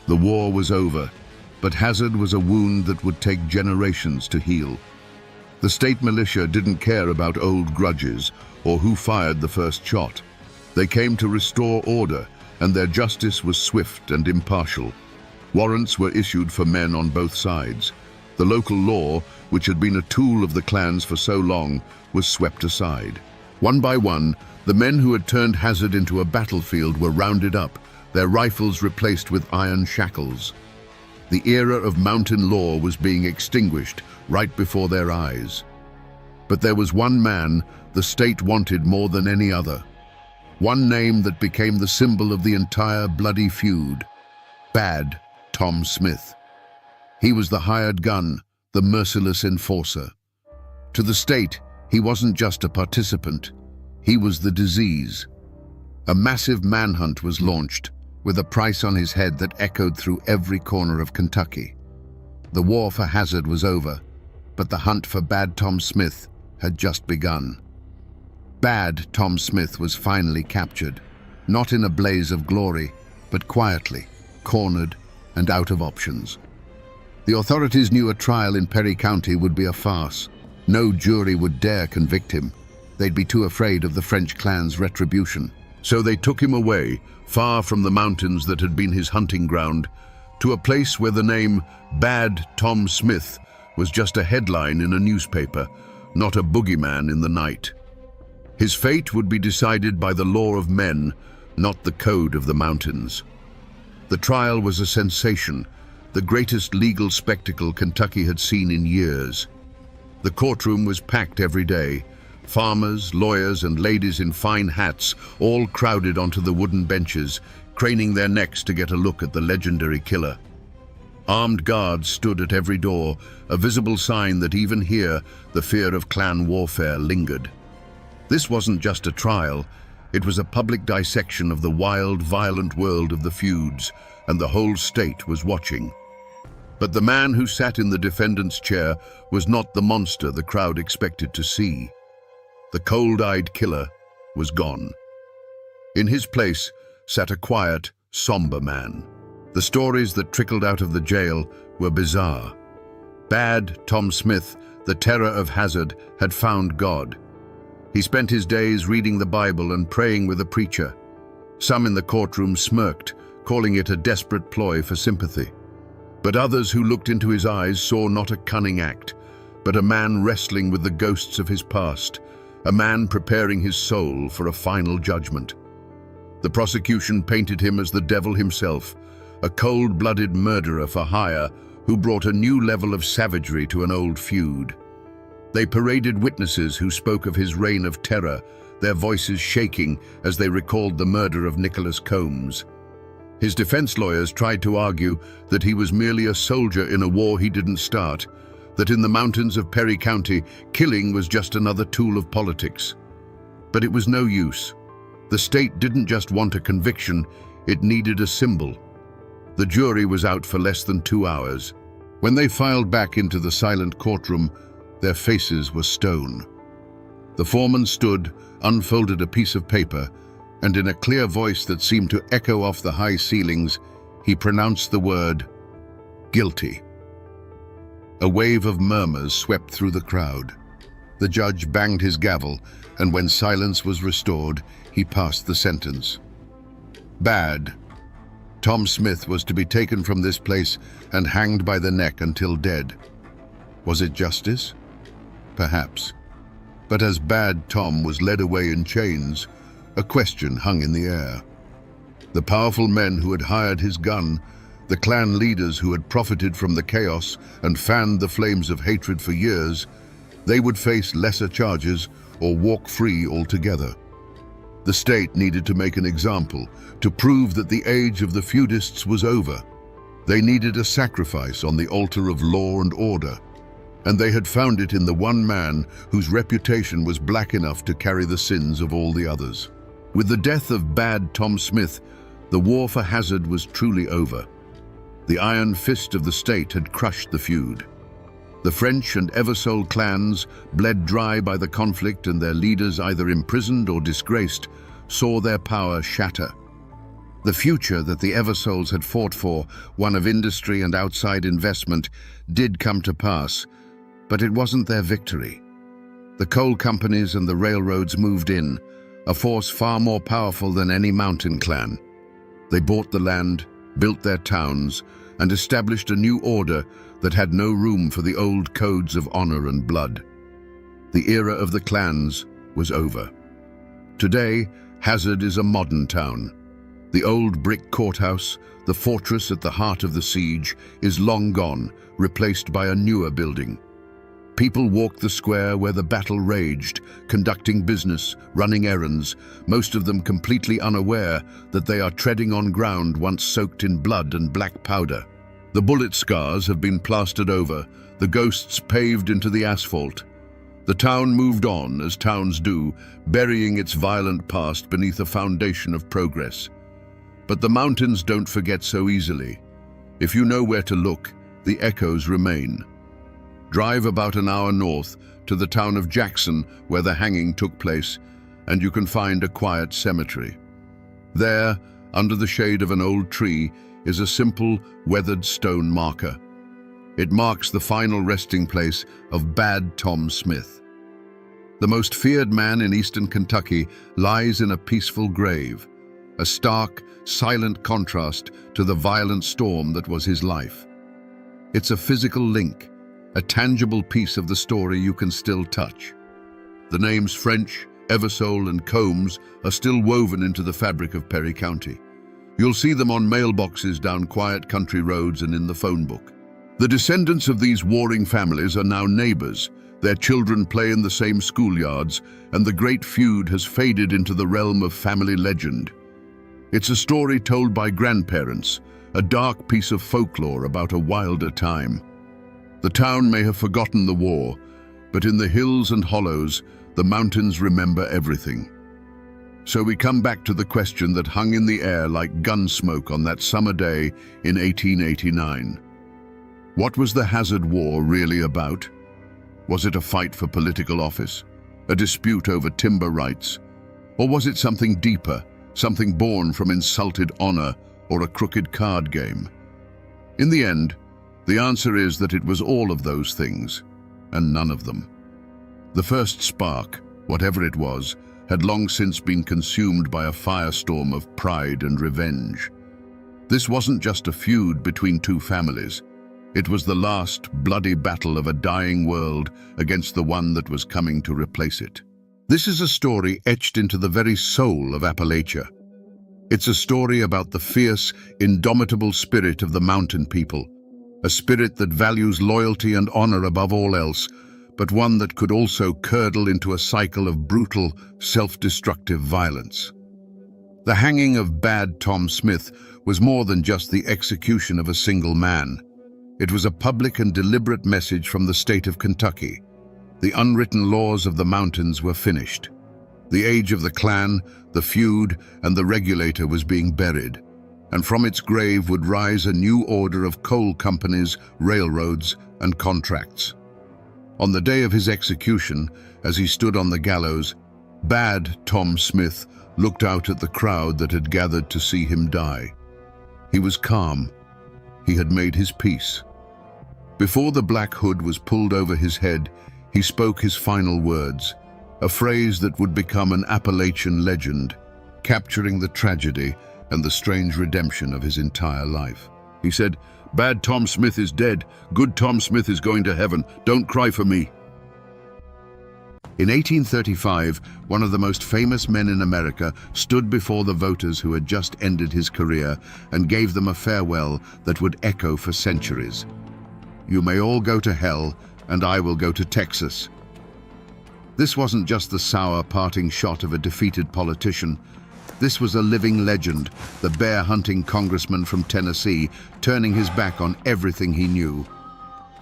The war was over, but Hazard was a wound that would take generations to heal. The state militia didn't care about old grudges or who fired the first shot. They came to restore order, and their justice was swift and impartial. Warrants were issued for men on both sides. The local law, which had been a tool of the clans for so long, was swept aside. One by one, the men who had turned Hazard into a battlefield were rounded up, their rifles replaced with iron shackles. The era of mountain law was being extinguished right before their eyes. But there was one man the state wanted more than any other. One name that became the symbol of the entire bloody feud: Bad Tom Smith. He was the hired gun, the merciless enforcer. To the state, he wasn't just a participant, he was the disease. A massive manhunt was launched, with a price on his head that echoed through every corner of Kentucky. The war for Hazard was over, but the hunt for Bad Tom Smith had just begun. Bad Tom Smith was finally captured, not in a blaze of glory, but quietly, cornered and out of options. The authorities knew a trial in Perry County would be a farce. No jury would dare convict him. They'd be too afraid of the French clan's retribution. So they took him away, far from the mountains that had been his hunting ground, to a place where the name Bad Tom Smith was just a headline in a newspaper, not a boogeyman in the night. His fate would be decided by the law of men, not the code of the mountains. The trial was a sensation, the greatest legal spectacle Kentucky had seen in years. The courtroom was packed every day, Farmers, lawyers, and ladies in fine hats all crowded onto the wooden benches, craning their necks to get a look at the legendary killer. Armed guards stood at every door, a visible sign that even here the fear of clan warfare lingered. This wasn't just a trial, it was a public dissection of the wild, violent world of the feuds, and the whole state was watching. But the man who sat in the defendant's chair was not the monster the crowd expected to see. The cold-eyed killer was gone. In his place sat a quiet, somber man. The stories that trickled out of the jail were bizarre. Bad Tom Smith, the terror of Hazard, had found God. He spent his days reading the Bible and praying with a preacher. Some in the courtroom smirked, calling it a desperate ploy for sympathy. But others who looked into his eyes saw not a cunning act, but a man wrestling with the ghosts of his past, a man preparing his soul for a final judgment. The prosecution painted him as the devil himself, a cold-blooded murderer for hire who brought a new level of savagery to an old feud. They paraded witnesses who spoke of his reign of terror, their voices shaking as they recalled the murder of Nicholas Combs. His defense lawyers tried to argue that he was merely a soldier in a war he didn't start, that in the mountains of Perry County, killing was just another tool of politics. But it was no use. The state didn't just want a conviction, it needed a symbol. The jury was out for less than 2 hours. When they filed back into the silent courtroom, their faces were stone. The foreman stood, unfolded a piece of paper, and in a clear voice that seemed to echo off the high ceilings, he pronounced the word, "Guilty." A wave of murmurs swept through the crowd. The judge banged his gavel, and when silence was restored, he passed the sentence. Bad. Tom Smith was to be taken from this place and hanged by the neck until dead. Was it justice? Perhaps. But as Bad Tom was led away in chains, a question hung in the air. The powerful men who had hired his gun, the clan leaders who had profited from the chaos and fanned the flames of hatred for years, they would face lesser charges or walk free altogether. The state needed to make an example, to prove that the age of the feudists was over. They needed a sacrifice on the altar of law and order, and they had found it in the one man whose reputation was black enough to carry the sins of all the others. With the death of Bad Tom Smith, the war for Hazard was truly over. The iron fist of the state had crushed the feud. The French and Eversole clans, bled dry by the conflict and their leaders either imprisoned or disgraced, saw their power shatter. The future that the Eversoles had fought for, one of industry and outside investment, did come to pass, but it wasn't their victory. The coal companies and the railroads moved in, a force far more powerful than any mountain clan. They bought the land, built their towns, and established a new order that had no room for the old codes of honor and blood. The era of the clans was over. Today, Hazard is a modern town. The old brick courthouse, the fortress at the heart of the siege, is long gone, replaced by a newer building. People walk the square where the battle raged, conducting business, running errands, most of them completely unaware that they are treading on ground once soaked in blood and black powder. The bullet scars have been plastered over, the ghosts paved into the asphalt. The town moved on, as towns do, burying its violent past beneath a foundation of progress. But the mountains don't forget so easily. If you know where to look, the echoes remain. Drive about an hour north to the town of Jackson, where the hanging took place, and you can find a quiet cemetery. There, under the shade of an old tree, is a simple, weathered stone marker. It marks the final resting place of Bad Tom Smith. The most feared man in eastern Kentucky lies in a peaceful grave, a stark, silent contrast to the violent storm that was his life. It's a physical link, a tangible piece of the story you can still touch. The names French, Eversole, and Combs are still woven into the fabric of Perry County. You'll see them on mailboxes down quiet country roads and in the phone book. The descendants of these warring families are now neighbors, Their children play in the same schoolyards, and the great feud has faded into the realm of family legend. It's a story told by grandparents, a dark piece of folklore about a wilder time. The town may have forgotten the war, but in the hills and hollows, the mountains remember everything. So we come back to the question that hung in the air like gun smoke on that summer day in 1889. What was the Hazard War really about? Was it a fight for political office, a dispute over timber rights, or was it something deeper, something born from insulted honor or a crooked card game? In the end, the answer is that it was all of those things, and none of them. The first spark, whatever it was, had long since been consumed by a firestorm of pride and revenge. This wasn't just a feud between two families. It was the last bloody battle of a dying world against the one that was coming to replace it. This is a story etched into the very soul of Appalachia. It's a story about the fierce, indomitable spirit of the mountain people, a spirit that values loyalty and honor above all else, but one that could also curdle into a cycle of brutal, self-destructive violence. The hanging of Bad Tom Smith was more than just the execution of a single man. It was a public and deliberate message from the state of Kentucky. The unwritten laws of the mountains were finished. The age of the clan, the feud, and the regulator was being buried, and from its grave would rise a new order of coal companies, railroads, and contracts. On the day of his execution, as he stood on the gallows, Bad Tom Smith looked out at the crowd that had gathered to see him die. He was calm. He had made his peace. Before the black hood was pulled over his head, he spoke his final words, a phrase that would become an Appalachian legend, capturing the tragedy and the strange redemption of his entire life. He said, "Bad Tom Smith is dead. Good Tom Smith is going to heaven. Don't cry for me." In 1835, one of the most famous men in America stood before the voters who had just ended his career and gave them a farewell that would echo for centuries. "You may all go to hell, and I will go to Texas." This wasn't just the sour parting shot of a defeated politician. This was a living legend, the bear-hunting congressman from Tennessee, turning his back on everything he knew.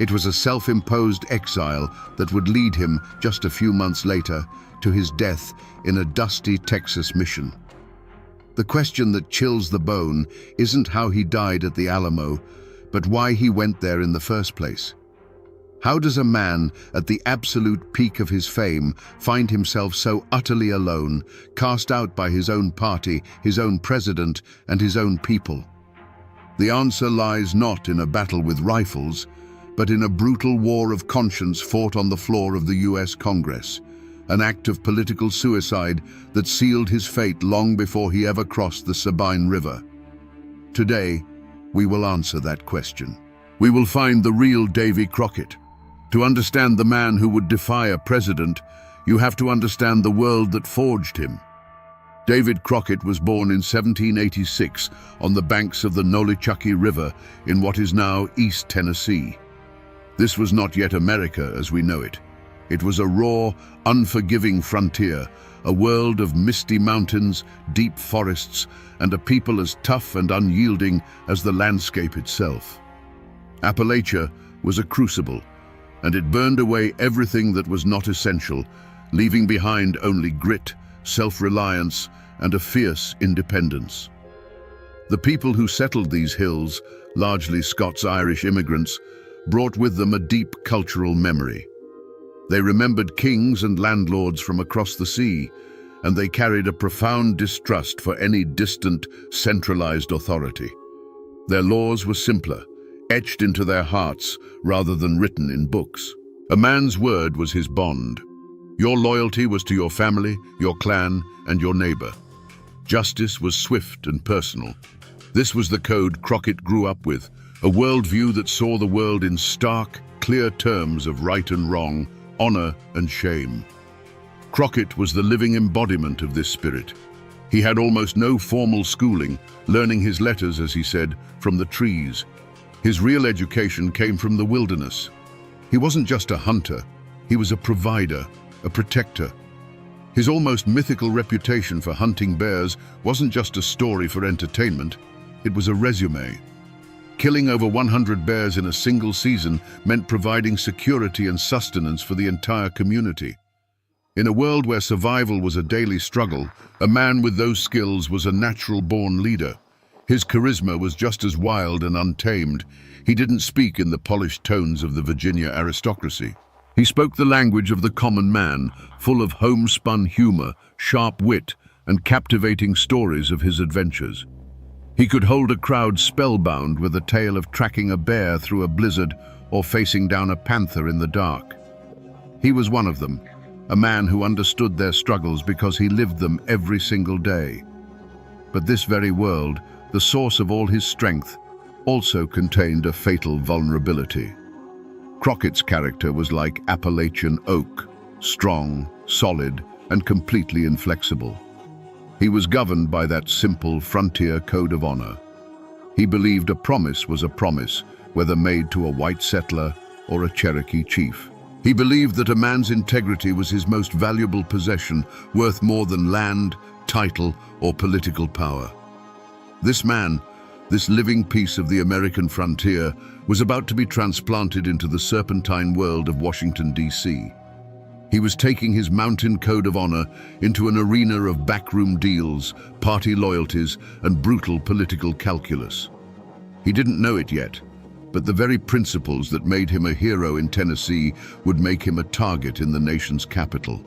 It was a self-imposed exile that would lead him, just a few months later, to his death in a dusty Texas mission. The question that chills the bone isn't how he died at the Alamo, but why he went there in the first place. How does a man at the absolute peak of his fame find himself so utterly alone, cast out by his own party, his own president, and his own people? The answer lies not in a battle with rifles, but in a brutal war of conscience fought on the floor of the US Congress, an act of political suicide that sealed his fate long before he ever crossed the Sabine River. Today, we will answer that question. We will find the real Davy Crockett. To understand the man who would defy a president, you have to understand the world that forged him. David Crockett was born in 1786 on the banks of the Nolichucky River in what is now East Tennessee. This was not yet America as we know it. It was a raw, unforgiving frontier, a world of misty mountains, deep forests, and a people as tough and unyielding as the landscape itself. Appalachia was a crucible, and it burned away everything that was not essential, leaving behind only grit, self-reliance, and a fierce independence. The people who settled these hills, largely Scots-Irish immigrants, brought with them a deep cultural memory. They remembered kings and landlords from across the sea, and they carried a profound distrust for any distant, centralized authority. Their laws were simpler, etched into their hearts rather than written in books. A man's word was his bond. Your loyalty was to your family, your clan, and your neighbor. Justice was swift and personal. This was the code Crockett grew up with, a worldview that saw the world in stark, clear terms of right and wrong, honor and shame. Crockett was the living embodiment of this spirit. He had almost no formal schooling, learning his letters, as he said, from the trees. His real education came from the wilderness. He wasn't just a hunter, He was a provider, a protector. His almost mythical reputation for hunting bears wasn't just a story for entertainment, it was a resume. Killing over 100 bears in a single season meant providing security and sustenance for the entire community. In a world where survival was a daily struggle, a man with those skills was a natural-born leader. His charisma was just as wild and untamed. He didn't speak in the polished tones of the Virginia aristocracy. He spoke the language of the common man, full of homespun humor, sharp wit, and captivating stories of his adventures. He could hold a crowd spellbound with a tale of tracking a bear through a blizzard or facing down a panther in the dark. He was one of them, a man who understood their struggles because he lived them every single day. But this very world, the source of all his strength, also contained a fatal vulnerability. Crockett's character was like Appalachian oak, strong, solid, and completely inflexible. He was governed by that simple frontier code of honor. He believed a promise was a promise, whether made to a white settler or a Cherokee chief. He believed that a man's integrity was his most valuable possession, worth more than land, title, or political power. This man, this living piece of the American frontier, was about to be transplanted into the serpentine world of Washington, D.C. He was taking his mountain code of honor into an arena of backroom deals, party loyalties, and brutal political calculus. He didn't know it yet, but the very principles that made him a hero in Tennessee would make him a target in the nation's capital.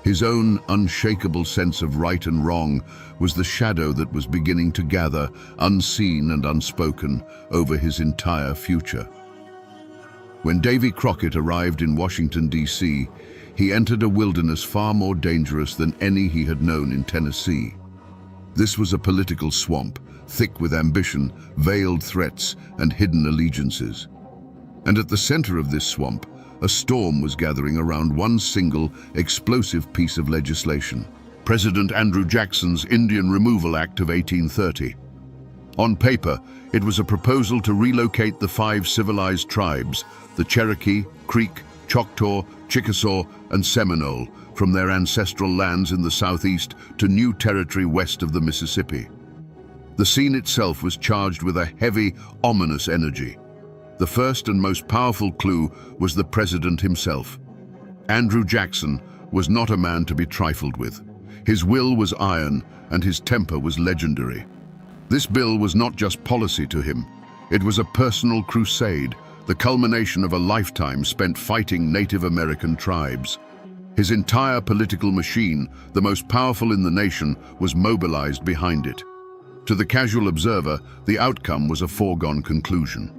His own unshakable sense of right and wrong was the shadow that was beginning to gather, unseen and unspoken, over his entire future. When Davy Crockett arrived in Washington, D.C., he entered a wilderness far more dangerous than any he had known in Tennessee. This was a political swamp, thick with ambition, veiled threats, and hidden allegiances. And at the center of this swamp, a storm was gathering around one single, explosive piece of legislation: President Andrew Jackson's Indian Removal Act of 1830. On paper, it was a proposal to relocate the 5 civilized tribes, the Cherokee, Creek, Choctaw, Chickasaw, and Seminole, from their ancestral lands in the southeast to new territory west of the Mississippi. The scene itself was charged with a heavy, ominous energy. The first and most powerful clue was the president himself. Andrew Jackson was not a man to be trifled with. His will was iron, and his temper was legendary. This bill was not just policy to him. It was a personal crusade, the culmination of a lifetime spent fighting Native American tribes. His entire political machine, the most powerful in the nation, was mobilized behind it. To the casual observer, the outcome was a foregone conclusion.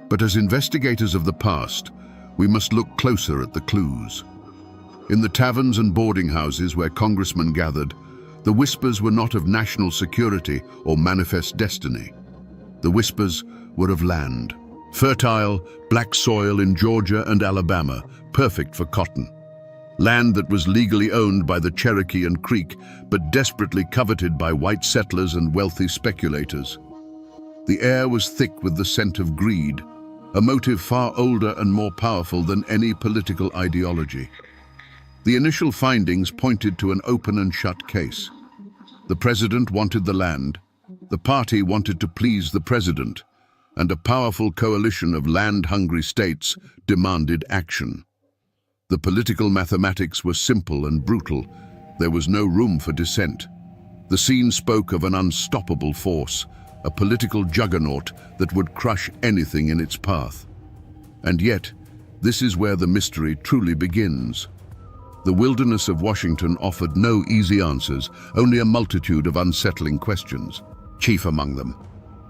But as investigators of the past, we must look closer at the clues. In the taverns and boarding houses where congressmen gathered, the whispers were not of national security or manifest destiny. The whispers were of land. Fertile, black soil in Georgia and Alabama, perfect for cotton. Land that was legally owned by the Cherokee and Creek, but desperately coveted by white settlers and wealthy speculators. The air was thick with the scent of greed, a motive far older and more powerful than any political ideology. The initial findings pointed to an open and shut case. The president wanted the land, the party wanted to please the president, and a powerful coalition of land-hungry states demanded action. The political mathematics were simple and brutal. There was no room for dissent. The scene spoke of an unstoppable force, a political juggernaut that would crush anything in its path. And yet, this is where the mystery truly begins. The wilderness of Washington offered no easy answers, only a multitude of unsettling questions. Chief among them,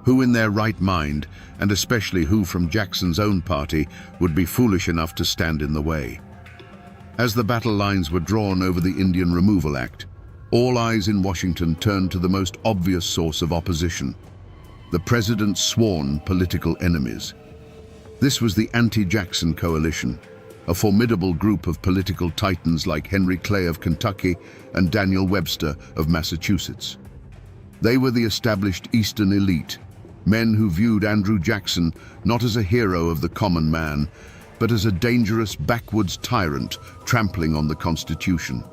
who in their right mind, and especially who from Jackson's own party, would be foolish enough to stand in the way? As the battle lines were drawn over the Indian Removal Act, all eyes in Washington turned to the most obvious source of opposition: the president's sworn political enemies. This was the anti-Jackson coalition, a formidable group of political titans like Henry Clay of Kentucky and Daniel Webster of Massachusetts. They were the established Eastern elite, men who viewed Andrew Jackson not as a hero of the common man, but as a dangerous backwoods tyrant trampling on the Constitution.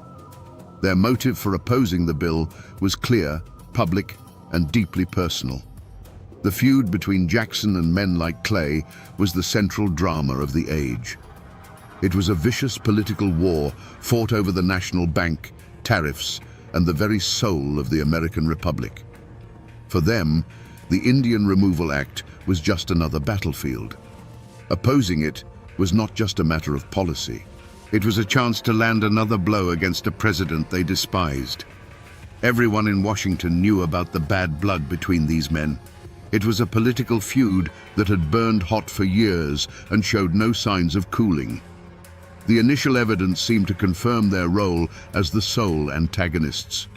Their motive for opposing the bill was clear, public, and deeply personal. The feud between Jackson and men like Clay was the central drama of the age. It was a vicious political war fought over the national bank, tariffs, and the very soul of the American Republic. For them, the Indian Removal Act was just another battlefield. Opposing it was not just a matter of policy. It was a chance to land another blow against a president they despised. Everyone in Washington knew about the bad blood between these men. It was a political feud that had burned hot for years and showed no signs of cooling. The initial evidence seemed to confirm their role as the sole antagonists.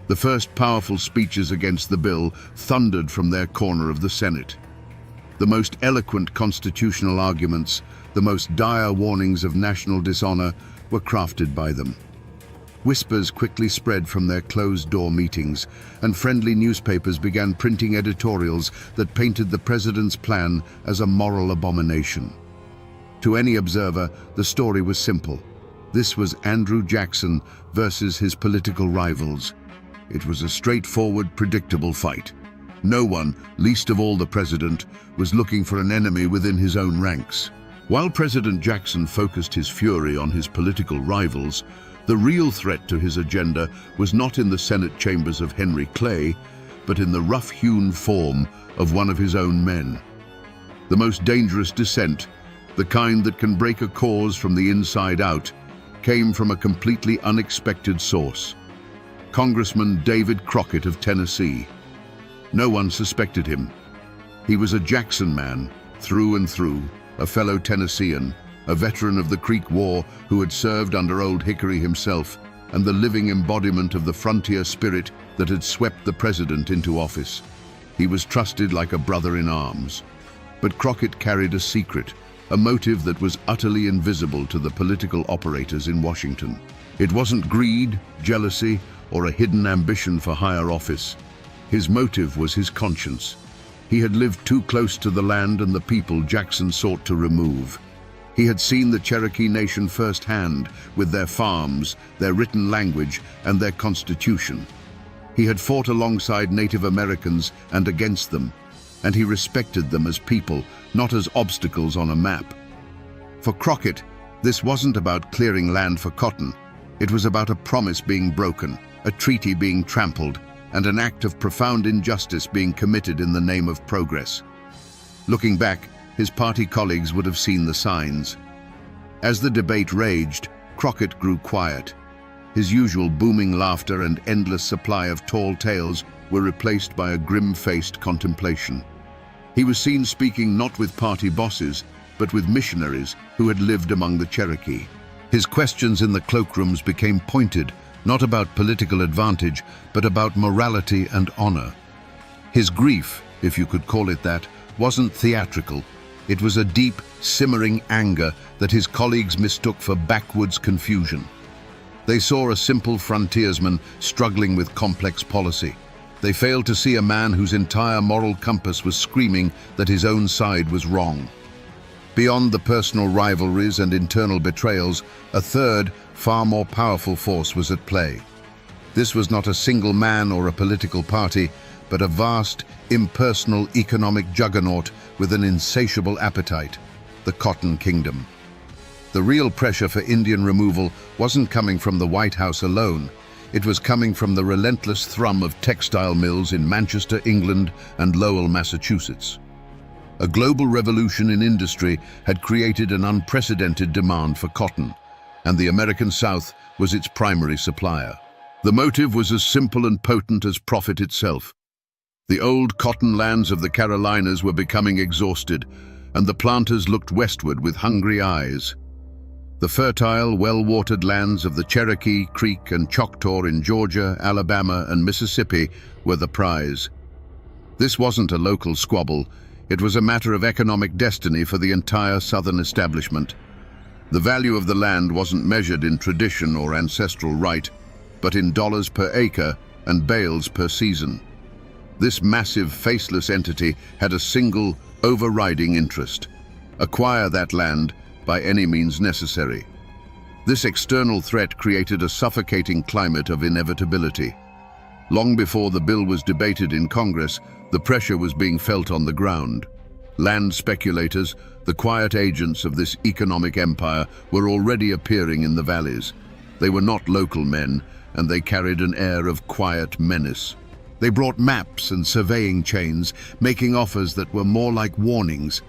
The first powerful speeches against the bill thundered from their corner of the Senate. The most eloquent constitutional arguments, the most dire warnings of national dishonor, were crafted by them. Whispers quickly spread from their closed-door meetings, and friendly newspapers began printing editorials that painted the president's plan as a moral abomination. To any observer, the story was simple. This was Andrew Jackson versus his political rivals. It was a straightforward, predictable fight. No one, least of all the president, was looking for an enemy within his own ranks. While President Jackson focused his fury on his political rivals, the real threat to his agenda was not in the Senate chambers of Henry Clay, but in the rough-hewn form of one of his own men. The most dangerous dissent, the kind that can break a cause from the inside out, came from a completely unexpected source. Congressman David Crockett of Tennessee. No one suspected him. He was a Jackson man, through and through, a fellow Tennessean, a veteran of the Creek War who had served under Old Hickory himself, and the living embodiment of the frontier spirit that had swept the president into office. He was trusted like a brother in arms. But Crockett carried a secret, a motive that was utterly invisible to the political operators in Washington. It wasn't greed, jealousy, or a hidden ambition for higher office. His motive was his conscience. He had lived too close to the land and the people Jackson sought to remove. He had seen the Cherokee Nation firsthand, with their farms, their written language, and their constitution. He had fought alongside Native Americans and against them, and he respected them as people, not as obstacles on a map. For Crockett, this wasn't about clearing land for cotton. It was about a promise being broken, a treaty being trampled, and an act of profound injustice being committed in the name of progress. Looking back, his party colleagues would have seen the signs. As the debate raged, Crockett grew quiet. His usual booming laughter and endless supply of tall tales were replaced by a grim-faced contemplation. He was seen speaking not with party bosses, but with missionaries who had lived among the Cherokee. His questions in the cloakrooms became pointed, not about political advantage, but about morality and honor. His grief, if you could call it that, wasn't theatrical. It was a deep, simmering anger that his colleagues mistook for backwoods confusion. They saw a simple frontiersman struggling with complex policy. They failed to see a man whose entire moral compass was screaming that his own side was wrong. Beyond the personal rivalries and internal betrayals, a third, far more powerful force was at play. This was not a single man or a political party, but a vast, impersonal economic juggernaut with an insatiable appetite, the Cotton Kingdom. The real pressure for Indian removal wasn't coming from the White House alone. It was coming from the relentless thrum of textile mills in Manchester, England, and Lowell, Massachusetts. A global revolution in industry had created an unprecedented demand for cotton, and the American South was its primary supplier. The motive was as simple and potent as profit itself. The old cotton lands of the Carolinas were becoming exhausted, and the planters looked westward with hungry eyes. The fertile, well-watered lands of the Cherokee, Creek, and Choctaw in Georgia, Alabama, and Mississippi were the prize. This wasn't a local squabble. It was a matter of economic destiny for the entire Southern establishment. The value of the land wasn't measured in tradition or ancestral right, but in dollars per acre and bales per season. This massive, faceless entity had a single, overriding interest: acquire that land by any means necessary. This external threat created a suffocating climate of inevitability. Long before the bill was debated in Congress, the pressure was being felt on the ground. Land speculators, the quiet agents of this economic empire, were already appearing in the valleys. They were not local men, and they carried an air of quiet menace. They brought maps and surveying chains, making offers that were more like warnings.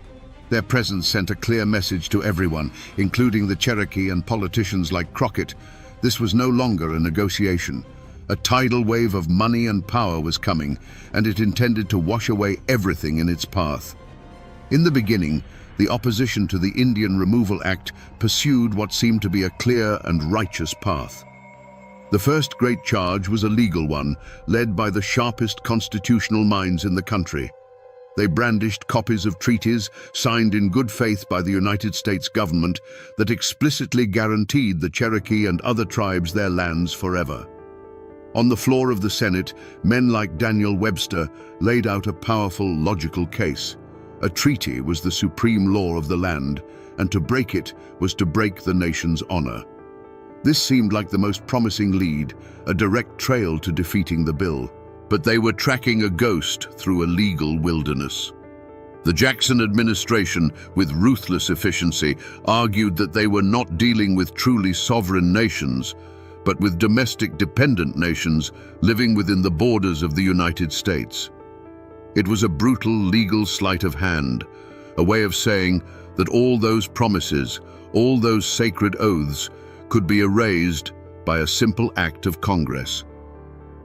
Their presence sent a clear message to everyone, including the Cherokee and politicians like Crockett. This was no longer a negotiation. A tidal wave of money and power was coming, and it intended to wash away everything in its path. In the beginning, the opposition to the Indian Removal Act pursued what seemed to be a clear and righteous path. The first great charge was a legal one, led by the sharpest constitutional minds in the country. They brandished copies of treaties signed in good faith by the United States government that explicitly guaranteed the Cherokee and other tribes their lands forever. On the floor of the Senate, men like Daniel Webster laid out a powerful, logical case. A treaty was the supreme law of the land, and to break it was to break the nation's honor. This seemed like the most promising lead, a direct trail to defeating the bill. But they were tracking a ghost through a legal wilderness. The Jackson administration, with ruthless efficiency, argued that they were not dealing with truly sovereign nations, but with domestic dependent nations living within the borders of the United States. It was a brutal legal sleight of hand, a way of saying that all those promises, all those sacred oaths, could be erased by a simple act of Congress.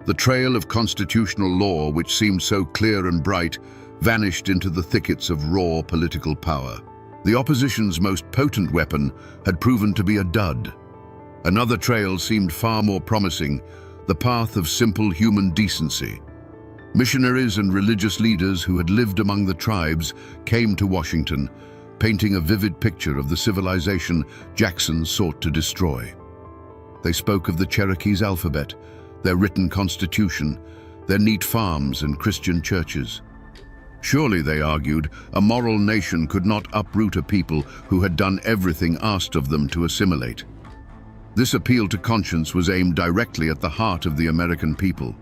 The trail of constitutional law, which seemed so clear and bright, vanished into the thickets of raw political power. The opposition's most potent weapon had proven to be a dud. Another trail seemed far more promising, the path of simple human decency. Missionaries and religious leaders who had lived among the tribes came to Washington, painting a vivid picture of the civilization Jackson sought to destroy. They spoke of the Cherokee's alphabet, their written constitution, their neat farms and Christian churches. Surely, they argued, a moral nation could not uproot a people who had done everything asked of them to assimilate. This appeal to conscience was aimed directly at the heart of the American people.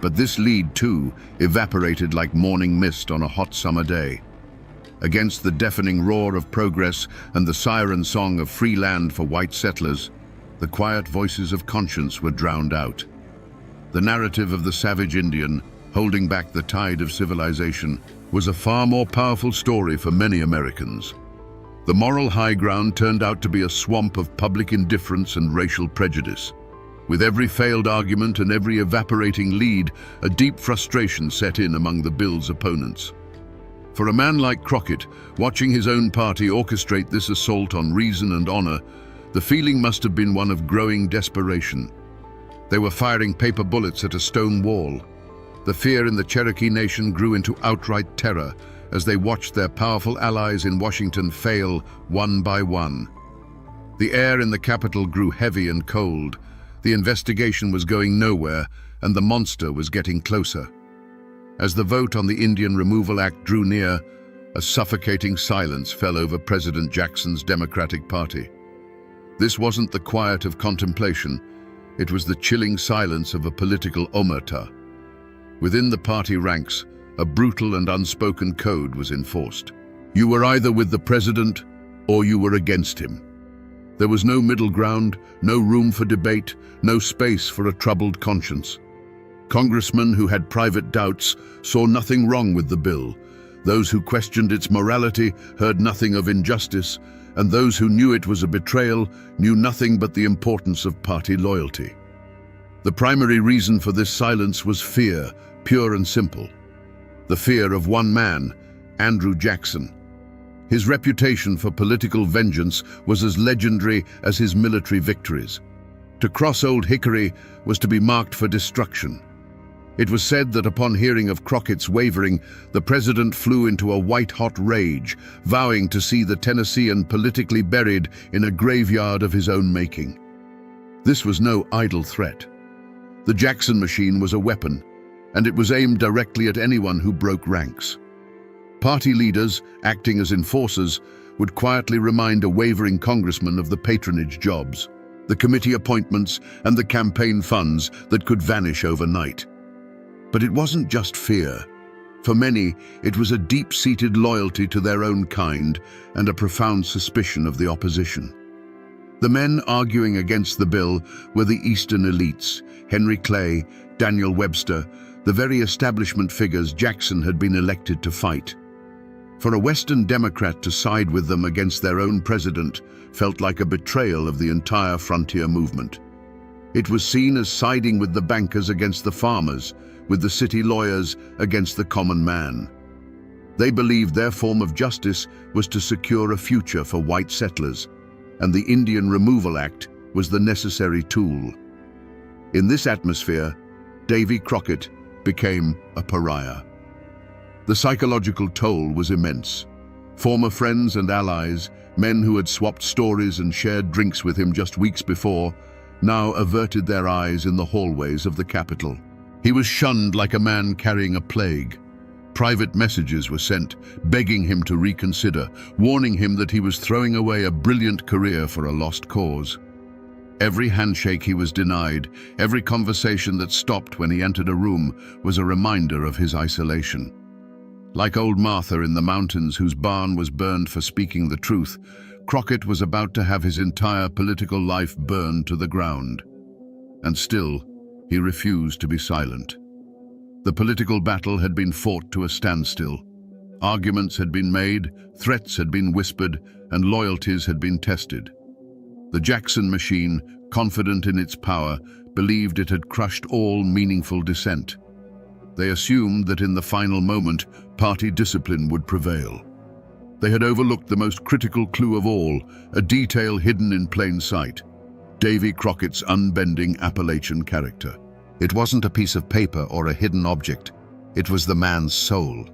But this lead, too, evaporated like morning mist on a hot summer day. Against the deafening roar of progress and the siren song of free land for white settlers, the quiet voices of conscience were drowned out. The narrative of the savage Indian, holding back the tide of civilization, was a far more powerful story for many Americans. The moral high ground turned out to be a swamp of public indifference and racial prejudice. With every failed argument and every evaporating lead, a deep frustration set in among the bill's opponents. For a man like Crockett, watching his own party orchestrate this assault on reason and honor, the feeling must have been one of growing desperation. They were firing paper bullets at a stone wall. The fear in the Cherokee Nation grew into outright terror as they watched their powerful allies in Washington fail one by one. The air in the capital grew heavy and cold. The investigation was going nowhere, and the monster was getting closer. As the vote on the Indian Removal Act drew near, a suffocating silence fell over President Jackson's Democratic Party. This wasn't the quiet of contemplation. It was the chilling silence of a political omerta. Within the party ranks, a brutal and unspoken code was enforced. You were either with the president or you were against him. There was no middle ground, no room for debate, no space for a troubled conscience. Congressmen who had private doubts saw nothing wrong with the bill. Those who questioned its morality heard nothing of injustice, and those who knew it was a betrayal knew nothing but the importance of party loyalty. The primary reason for this silence was fear, pure and simple. The fear of one man, Andrew Jackson. His reputation for political vengeance was as legendary as his military victories. To cross Old Hickory was to be marked for destruction. It was said that upon hearing of Crockett's wavering, the president flew into a white-hot rage, vowing to see the Tennessean politically buried in a graveyard of his own making. This was no idle threat. The Jackson machine was a weapon, and it was aimed directly at anyone who broke ranks. Party leaders, acting as enforcers, would quietly remind a wavering congressman of the patronage jobs, the committee appointments, and the campaign funds that could vanish overnight. But it wasn't just fear. For many, it was a deep-seated loyalty to their own kind and a profound suspicion of the opposition. The men arguing against the bill were the Eastern elites, Henry Clay, Daniel Webster, the very establishment figures Jackson had been elected to fight. For a Western Democrat to side with them against their own president felt like a betrayal of the entire frontier movement. It was seen as siding with the bankers against the farmers, with the city lawyers against the common man. They believed their form of justice was to secure a future for white settlers, and the Indian Removal Act was the necessary tool. In this atmosphere, Davy Crockett became a pariah. The psychological toll was immense. Former friends and allies, men who had swapped stories and shared drinks with him just weeks before, now averted their eyes in the hallways of the capital. He was shunned like a man carrying a plague. Private messages were sent, begging him to reconsider, warning him that he was throwing away a brilliant career for a lost cause. Every handshake he was denied, every conversation that stopped when he entered a room was a reminder of his isolation. Like old Martha in the mountains whose barn was burned for speaking the truth, Crockett was about to have his entire political life burned to the ground. And still, he refused to be silent. The political battle had been fought to a standstill. Arguments had been made, threats had been whispered, and loyalties had been tested. The Jackson machine, confident in its power, believed it had crushed all meaningful dissent. They assumed that in the final moment, party discipline would prevail. They had overlooked the most critical clue of all, a detail hidden in plain sight: Davy Crockett's unbending Appalachian character. It wasn't a piece of paper or a hidden object. It was the man's soul,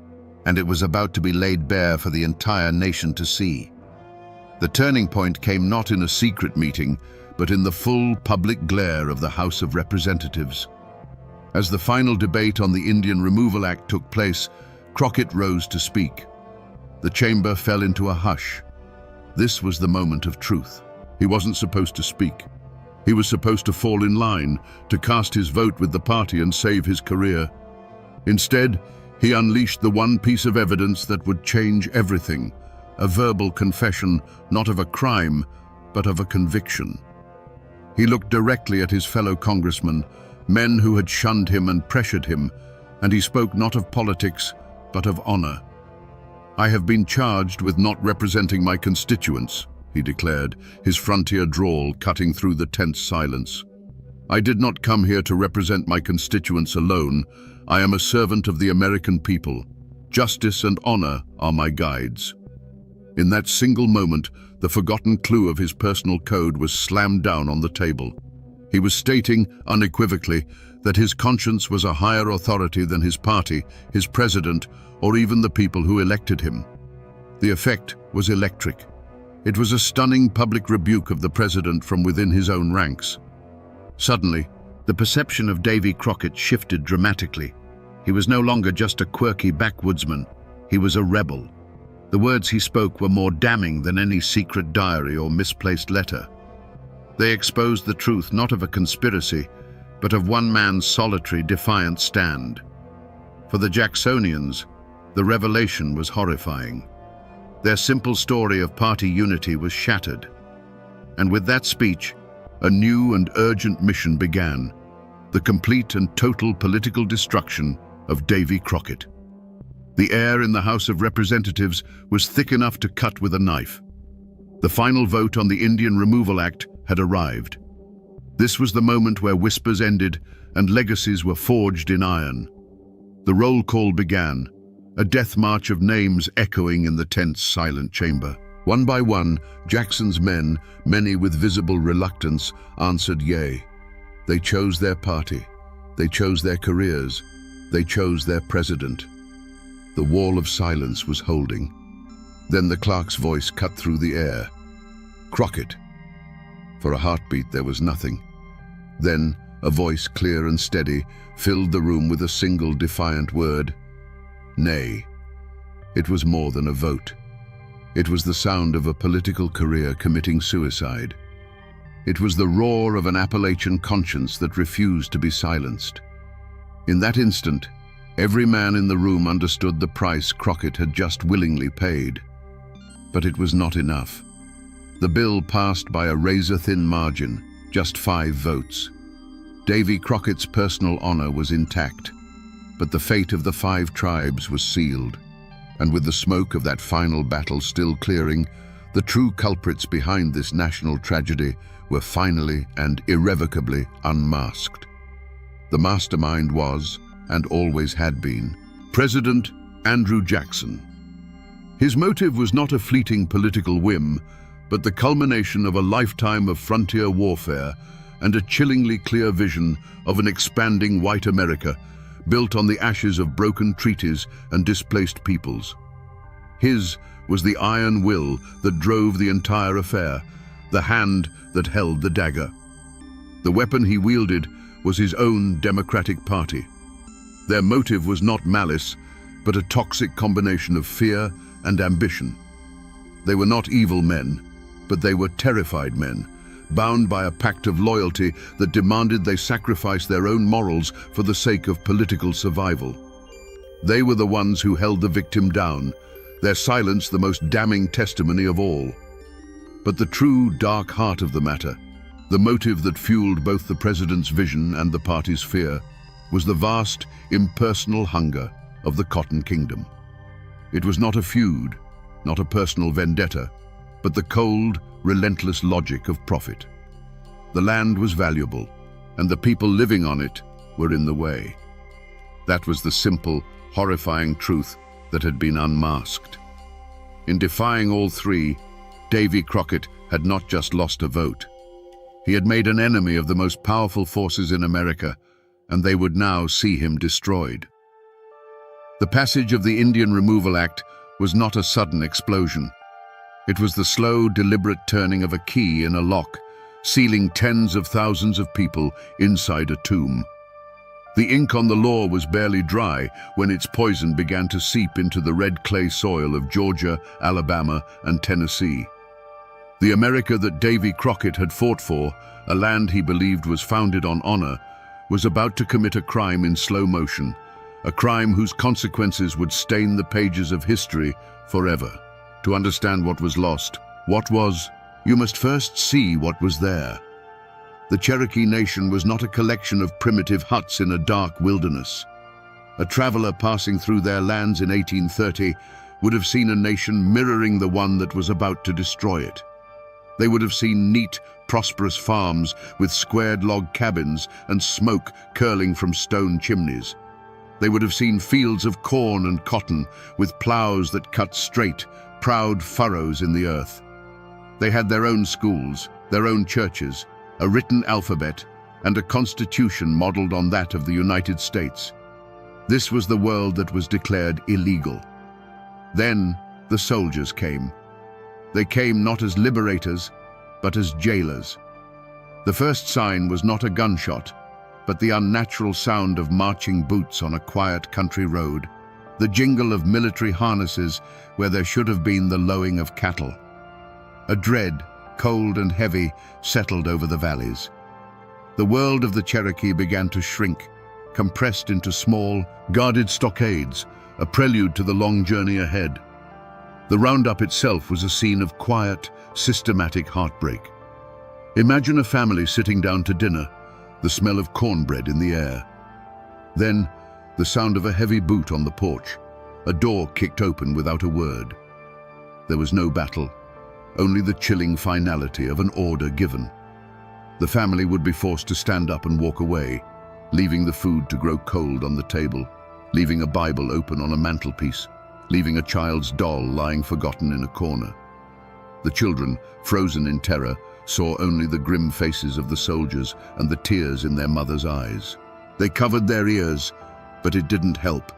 and it was about to be laid bare for the entire nation to see. The turning point came not in a secret meeting, but in the full public glare of the House of Representatives. As the final debate on the Indian Removal Act took place, Crockett rose to speak. The chamber fell into a hush. This was the moment of truth. He wasn't supposed to speak. He was supposed to fall in line, to cast his vote with the party and save his career. Instead, he unleashed the one piece of evidence that would change everything, a verbal confession not of a crime, but of a conviction. He looked directly at his fellow congressmen, men who had shunned him and pressured him, and he spoke not of politics, but of honor. "I have been charged with not representing my constituents," he declared, his frontier drawl cutting through the tense silence. "I did not come here to represent my constituents alone. I am a servant of the American people. Justice and honor are my guides." In that single moment, the forgotten clue of his personal code was slammed down on the table. He was stating, unequivocally, that his conscience was a higher authority than his party, his president, or even the people who elected him. The effect was electric. It was a stunning public rebuke of the president from within his own ranks. Suddenly, the perception of Davy Crockett shifted dramatically. He was no longer just a quirky backwoodsman. He was a rebel. The words he spoke were more damning than any secret diary or misplaced letter. They exposed the truth not of a conspiracy, but of one man's solitary, defiant stand. For the Jacksonians, the revelation was horrifying. Their simple story of party unity was shattered. And with that speech, a new and urgent mission began: the complete and total political destruction of Davy Crockett. The air in the House of Representatives was thick enough to cut with a knife. The final vote on the Indian Removal Act had arrived. This was the moment where whispers ended and legacies were forged in iron. The roll call began, a death march of names echoing in the tense, silent chamber. One by one, Jackson's men, many with visible reluctance, answered yea. They chose their party. They chose their careers. They chose their president. The wall of silence was holding. Then the clerk's voice cut through the air. "Crockett." For a heartbeat there was nothing. Then a voice clear and steady filled the room with a single defiant word: nay. It was more than a vote. It was the sound of a political career committing suicide. It was the roar of an Appalachian conscience that refused to be silenced. In that instant, every man in the room understood the price Crockett had just willingly paid. But it was not enough. The bill passed by a razor-thin margin, just 5 votes. Davy Crockett's personal honor was intact, but the fate of the 5 tribes was sealed. And with the smoke of that final battle still clearing, the true culprits behind this national tragedy were finally and irrevocably unmasked. The mastermind was, and always had been, President Andrew Jackson. His motive was not a fleeting political whim, but the culmination of a lifetime of frontier warfare and a chillingly clear vision of an expanding white America built on the ashes of broken treaties and displaced peoples. His was the iron will that drove the entire affair, the hand that held the dagger. The weapon he wielded was his own Democratic Party. Their motive was not malice, but a toxic combination of fear and ambition. They were not evil men, but they were terrified men, bound by a pact of loyalty that demanded they sacrifice their own morals for the sake of political survival. They were the ones who held the victim down, their silence the most damning testimony of all. But the true dark heart of the matter, the motive that fueled both the president's vision and the party's fear, was the vast, impersonal hunger of the Cotton Kingdom. It was not a feud, not a personal vendetta, but the cold, relentless logic of profit. The land was valuable, and the people living on it were in the way. That was the simple, horrifying truth that had been unmasked. In defying all 3, Davy Crockett had not just lost a vote. He had made an enemy of the most powerful forces in America, and they would now see him destroyed. The passage of the Indian Removal Act was not a sudden explosion. It was the slow, deliberate turning of a key in a lock, sealing tens of thousands of people inside a tomb. The ink on the law was barely dry when its poison began to seep into the red clay soil of Georgia, Alabama, and Tennessee. The America that Davy Crockett had fought for, a land he believed was founded on honor, was about to commit a crime in slow motion, a crime whose consequences would stain the pages of history forever. To understand what was lost, you must first see what was there. The Cherokee Nation was not a collection of primitive huts in a dark wilderness. A traveler passing through their lands in 1830 would have seen a nation mirroring the one that was about to destroy it. They would have seen neat, prosperous farms with squared log cabins and smoke curling from stone chimneys. They would have seen fields of corn and cotton with plows that cut straight, proud furrows in the earth. They had their own schools, their own churches, a written alphabet, and a constitution modeled on that of the United States. This was the world that was declared illegal. Then the soldiers came. They came not as liberators, but as jailers. The first sign was not a gunshot, but the unnatural sound of marching boots on a quiet country road, the jingle of military harnesses where there should have been the lowing of cattle. A dread, cold and heavy, settled over the valleys. The world of the Cherokee began to shrink, compressed into small, guarded stockades, a prelude to the long journey ahead. The roundup itself was a scene of quiet, systematic heartbreak. Imagine a family sitting down to dinner, the smell of cornbread in the air. Then, the sound of a heavy boot on the porch, a door kicked open without a word. There was no battle, only the chilling finality of an order given. The family would be forced to stand up and walk away, leaving the food to grow cold on the table, leaving a Bible open on a mantelpiece, leaving a child's doll lying forgotten in a corner. The children, frozen in terror, saw only the grim faces of the soldiers and the tears in their mothers' eyes. They covered their ears, but it didn't help.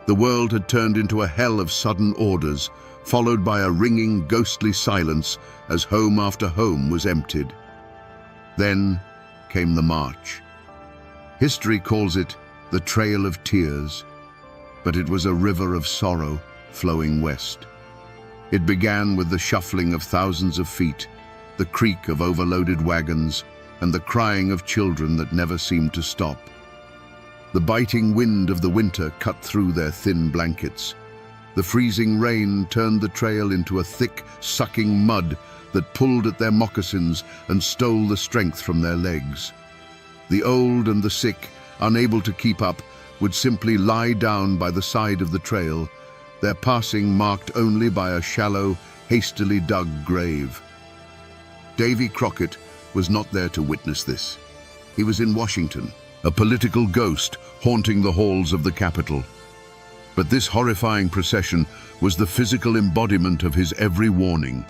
The world had turned into a hell of sudden orders, followed by a ringing, ghostly silence as home after home was emptied. Then came the march. History calls it the Trail of Tears, but it was a river of sorrow flowing west. It began with the shuffling of thousands of feet, the creak of overloaded wagons, and the crying of children that never seemed to stop. The biting wind of the winter cut through their thin blankets. The freezing rain turned the trail into a thick, sucking mud that pulled at their moccasins and stole the strength from their legs. The old and the sick, unable to keep up, would simply lie down by the side of the trail, their passing marked only by a shallow, hastily dug grave. Davy Crockett was not there to witness this. He was in Washington, a political ghost haunting the halls of the Capitol. But this horrifying procession was the physical embodiment of his every warning.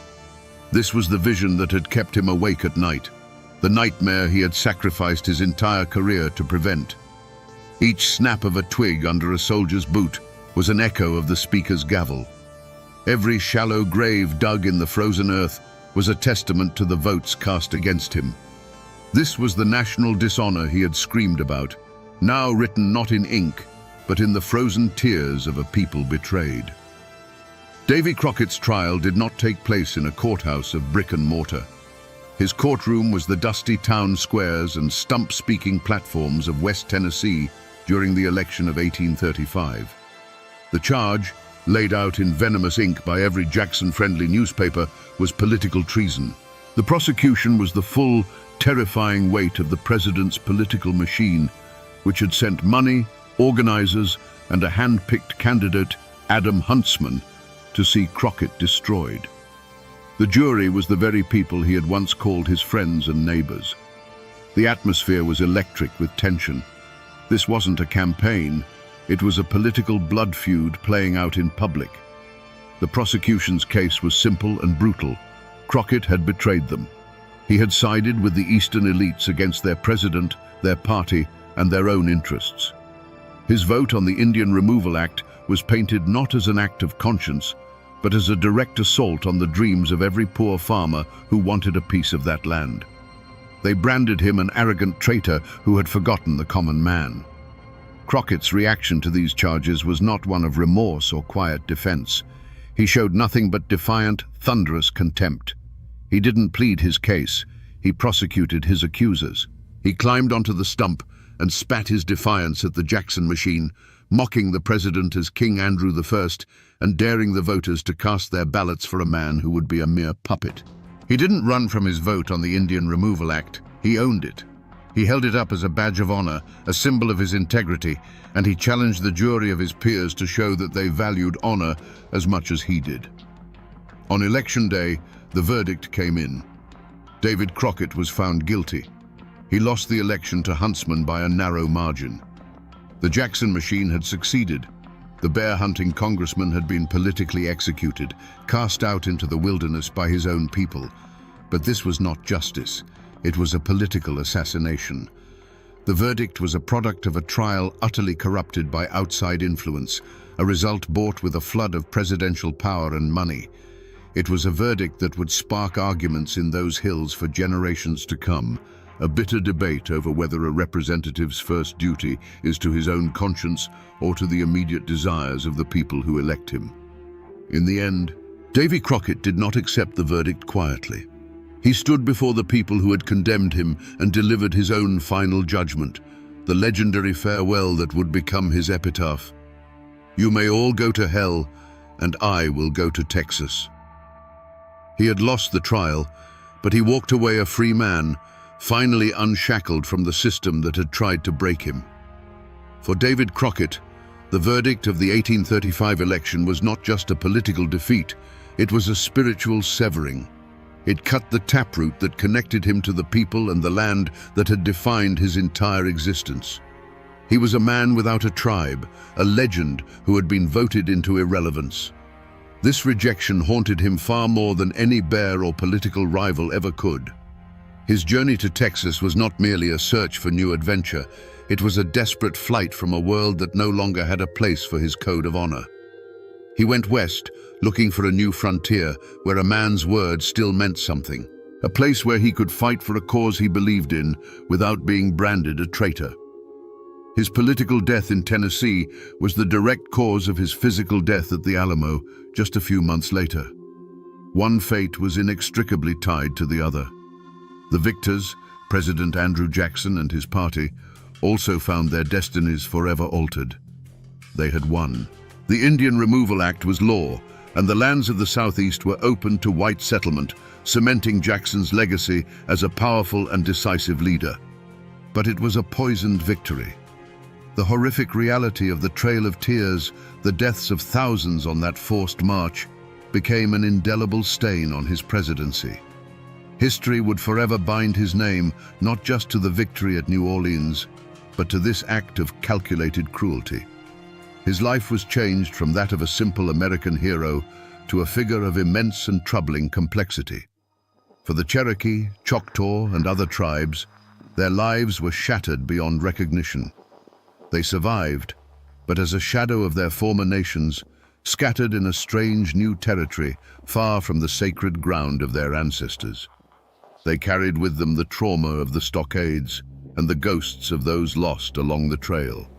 This was the vision that had kept him awake at night, the nightmare he had sacrificed his entire career to prevent. Each snap of a twig under a soldier's boot was an echo of the speaker's gavel. Every shallow grave dug in the frozen earth was a testament to the votes cast against him. This was the national dishonor he had screamed about, now written not in ink, but in the frozen tears of a people betrayed. Davy Crockett's trial did not take place in a courthouse of brick and mortar. His courtroom was the dusty town squares and stump-speaking platforms of West Tennessee during the election of 1835. The charge, laid out in venomous ink by every Jackson-friendly newspaper, was political treason. The prosecution was the full, terrifying weight of the president's political machine, which had sent money, organizers, and a hand-picked candidate, Adam Huntsman, to see Crockett destroyed. The jury was the very people he had once called his friends and neighbors. The atmosphere was electric with tension. This wasn't a campaign, it was a political blood feud playing out in public. The prosecution's case was simple and brutal. Crockett had betrayed them. He had sided with the Eastern elites against their president, their party, and their own interests. His vote on the Indian Removal Act was painted not as an act of conscience, but as a direct assault on the dreams of every poor farmer who wanted a piece of that land. They branded him an arrogant traitor who had forgotten the common man. Crockett's reaction to these charges was not one of remorse or quiet defense. He showed nothing but defiant, thunderous contempt. He didn't plead his case, he prosecuted his accusers. He climbed onto the stump and spat his defiance at the Jackson machine, mocking the president as King Andrew I and daring the voters to cast their ballots for a man who would be a mere puppet. He didn't run from his vote on the Indian Removal Act, he owned it. He held it up as a badge of honor, a symbol of his integrity, and he challenged the jury of his peers to show that they valued honor as much as he did. On election day, the verdict came in. David Crockett was found guilty. He lost the election to Huntsman by a narrow margin. The Jackson machine had succeeded. The bear-hunting congressman had been politically executed, cast out into the wilderness by his own people. But this was not justice. It was a political assassination. The verdict was a product of a trial utterly corrupted by outside influence, a result bought with a flood of presidential power and money. It was a verdict that would spark arguments in those hills for generations to come, a bitter debate over whether a representative's first duty is to his own conscience or to the immediate desires of the people who elect him. In the end, Davy Crockett did not accept the verdict quietly. He stood before the people who had condemned him and delivered his own final judgment, the legendary farewell that would become his epitaph. "You may all go to hell, and I will go to Texas." He had lost the trial, but he walked away a free man, finally unshackled from the system that had tried to break him. For David Crockett, the verdict of the 1835 election was not just a political defeat, it was a spiritual severing. It cut the taproot that connected him to the people and the land that had defined his entire existence. He was a man without a tribe, a legend who had been voted into irrelevance. This rejection haunted him far more than any bear or political rival ever could. His journey to Texas was not merely a search for new adventure, it was a desperate flight from a world that no longer had a place for his code of honor. He went west, looking for a new frontier where a man's word still meant something, a place where he could fight for a cause he believed in without being branded a traitor. His political death in Tennessee was the direct cause of his physical death at the Alamo just a few months later. One fate was inextricably tied to the other. The victors, President Andrew Jackson and his party, also found their destinies forever altered. They had won. The Indian Removal Act was law, and the lands of the Southeast were open to white settlement, cementing Jackson's legacy as a powerful and decisive leader. But it was a poisoned victory. The horrific reality of the Trail of Tears, the deaths of thousands on that forced march, became an indelible stain on his presidency. History would forever bind his name not just to the victory at New Orleans, but to this act of calculated cruelty. His life was changed from that of a simple American hero to a figure of immense and troubling complexity. For the Cherokee, Choctaw, and other tribes, their lives were shattered beyond recognition. They survived, but as a shadow of their former nations, scattered in a strange new territory far from the sacred ground of their ancestors. They carried with them the trauma of the stockades and the ghosts of those lost along the trail.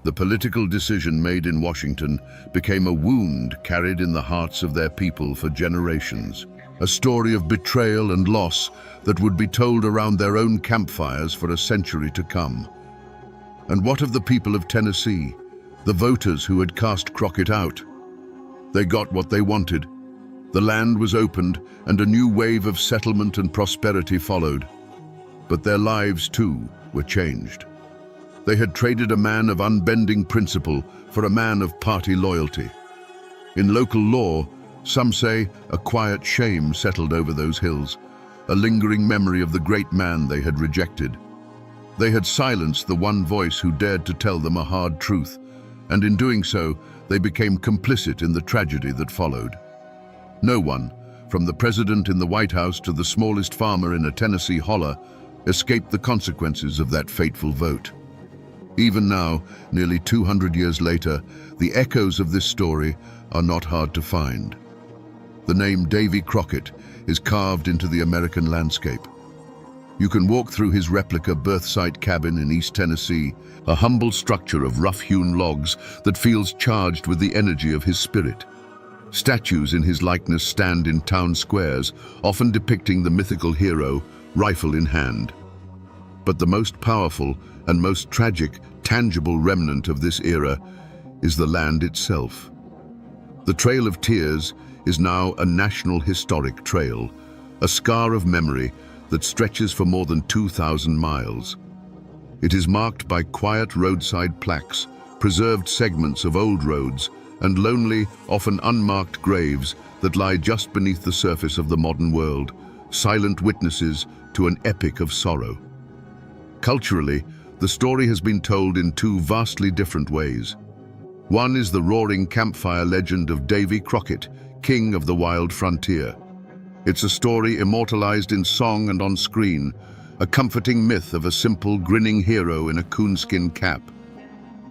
The political decision made in Washington became a wound carried in the hearts of their people for generations, a story of betrayal and loss that would be told around their own campfires for a century to come. And what of the people of Tennessee, the voters who had cast Crockett out? They got what they wanted. The land was opened and a new wave of settlement and prosperity followed. But their lives, too, were changed. They had traded a man of unbending principle for a man of party loyalty. In local law, some say a quiet shame settled over those hills, a lingering memory of the great man they had rejected. They had silenced the one voice who dared to tell them a hard truth, and in doing so, they became complicit in the tragedy that followed. No one, from the president in the White House to the smallest farmer in a Tennessee holler, escaped the consequences of that fateful vote. Even now, nearly 200 years later, the echoes of this story are not hard to find. The name Davy Crockett is carved into the American landscape. You can walk through his replica birthsite cabin in East Tennessee, a humble structure of rough-hewn logs that feels charged with the energy of his spirit. Statues in his likeness stand in town squares, often depicting the mythical hero, rifle in hand. But the most powerful and most tragic, tangible remnant of this era is the land itself. The Trail of Tears is now a national historic trail, a scar of memory that stretches for more than 2,000 miles. It is marked by quiet roadside plaques, preserved segments of old roads, and lonely, often unmarked graves that lie just beneath the surface of the modern world, silent witnesses to an epic of sorrow. Culturally, the story has been told in two vastly different ways. One is the roaring campfire legend of Davy Crockett, king of the wild frontier. It's a story immortalized in song and on screen, a comforting myth of a simple, grinning hero in a coonskin cap.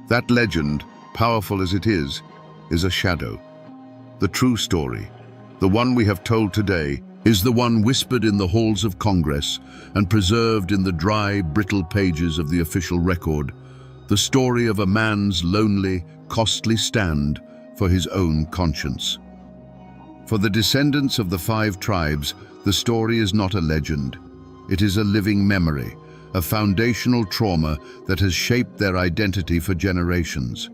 That legend, powerful as it is a shadow. The true story, the one we have told today, is the one whispered in the halls of Congress and preserved in the dry, brittle pages of the official record, the story of a man's lonely, costly stand for his own conscience. For the descendants of the 5 tribes, the story is not a legend. It is a living memory, a foundational trauma that has shaped their identity for generations.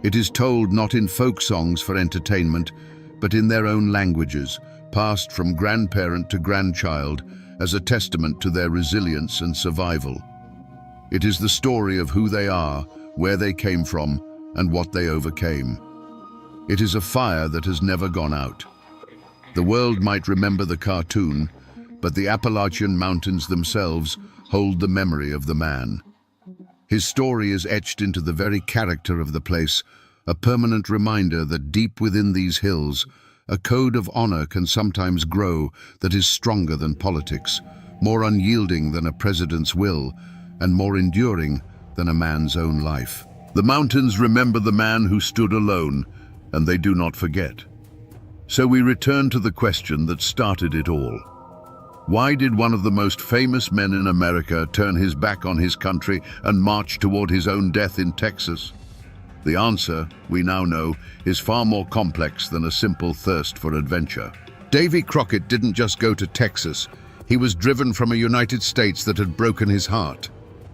It is told not in folk songs for entertainment, but in their own languages, passed from grandparent to grandchild as a testament to their resilience and survival. It is the story of who they are, where they came from, and what they overcame. It is a fire that has never gone out. The world might remember the cartoon, but the Appalachian mountains themselves hold the memory of the man. His story is etched into the very character of the place, a permanent reminder that deep within these hills, a code of honor can sometimes grow that is stronger than politics, more unyielding than a president's will, and more enduring than a man's own life. The mountains remember the man who stood alone, and they do not forget. So we return to the question that started it all. Why did one of the most famous men in America turn his back on his country and march toward his own death in Texas? The answer, we now know, is far more complex than a simple thirst for adventure. Davy Crockett didn't just go to Texas. He was driven from a United States that had broken his heart.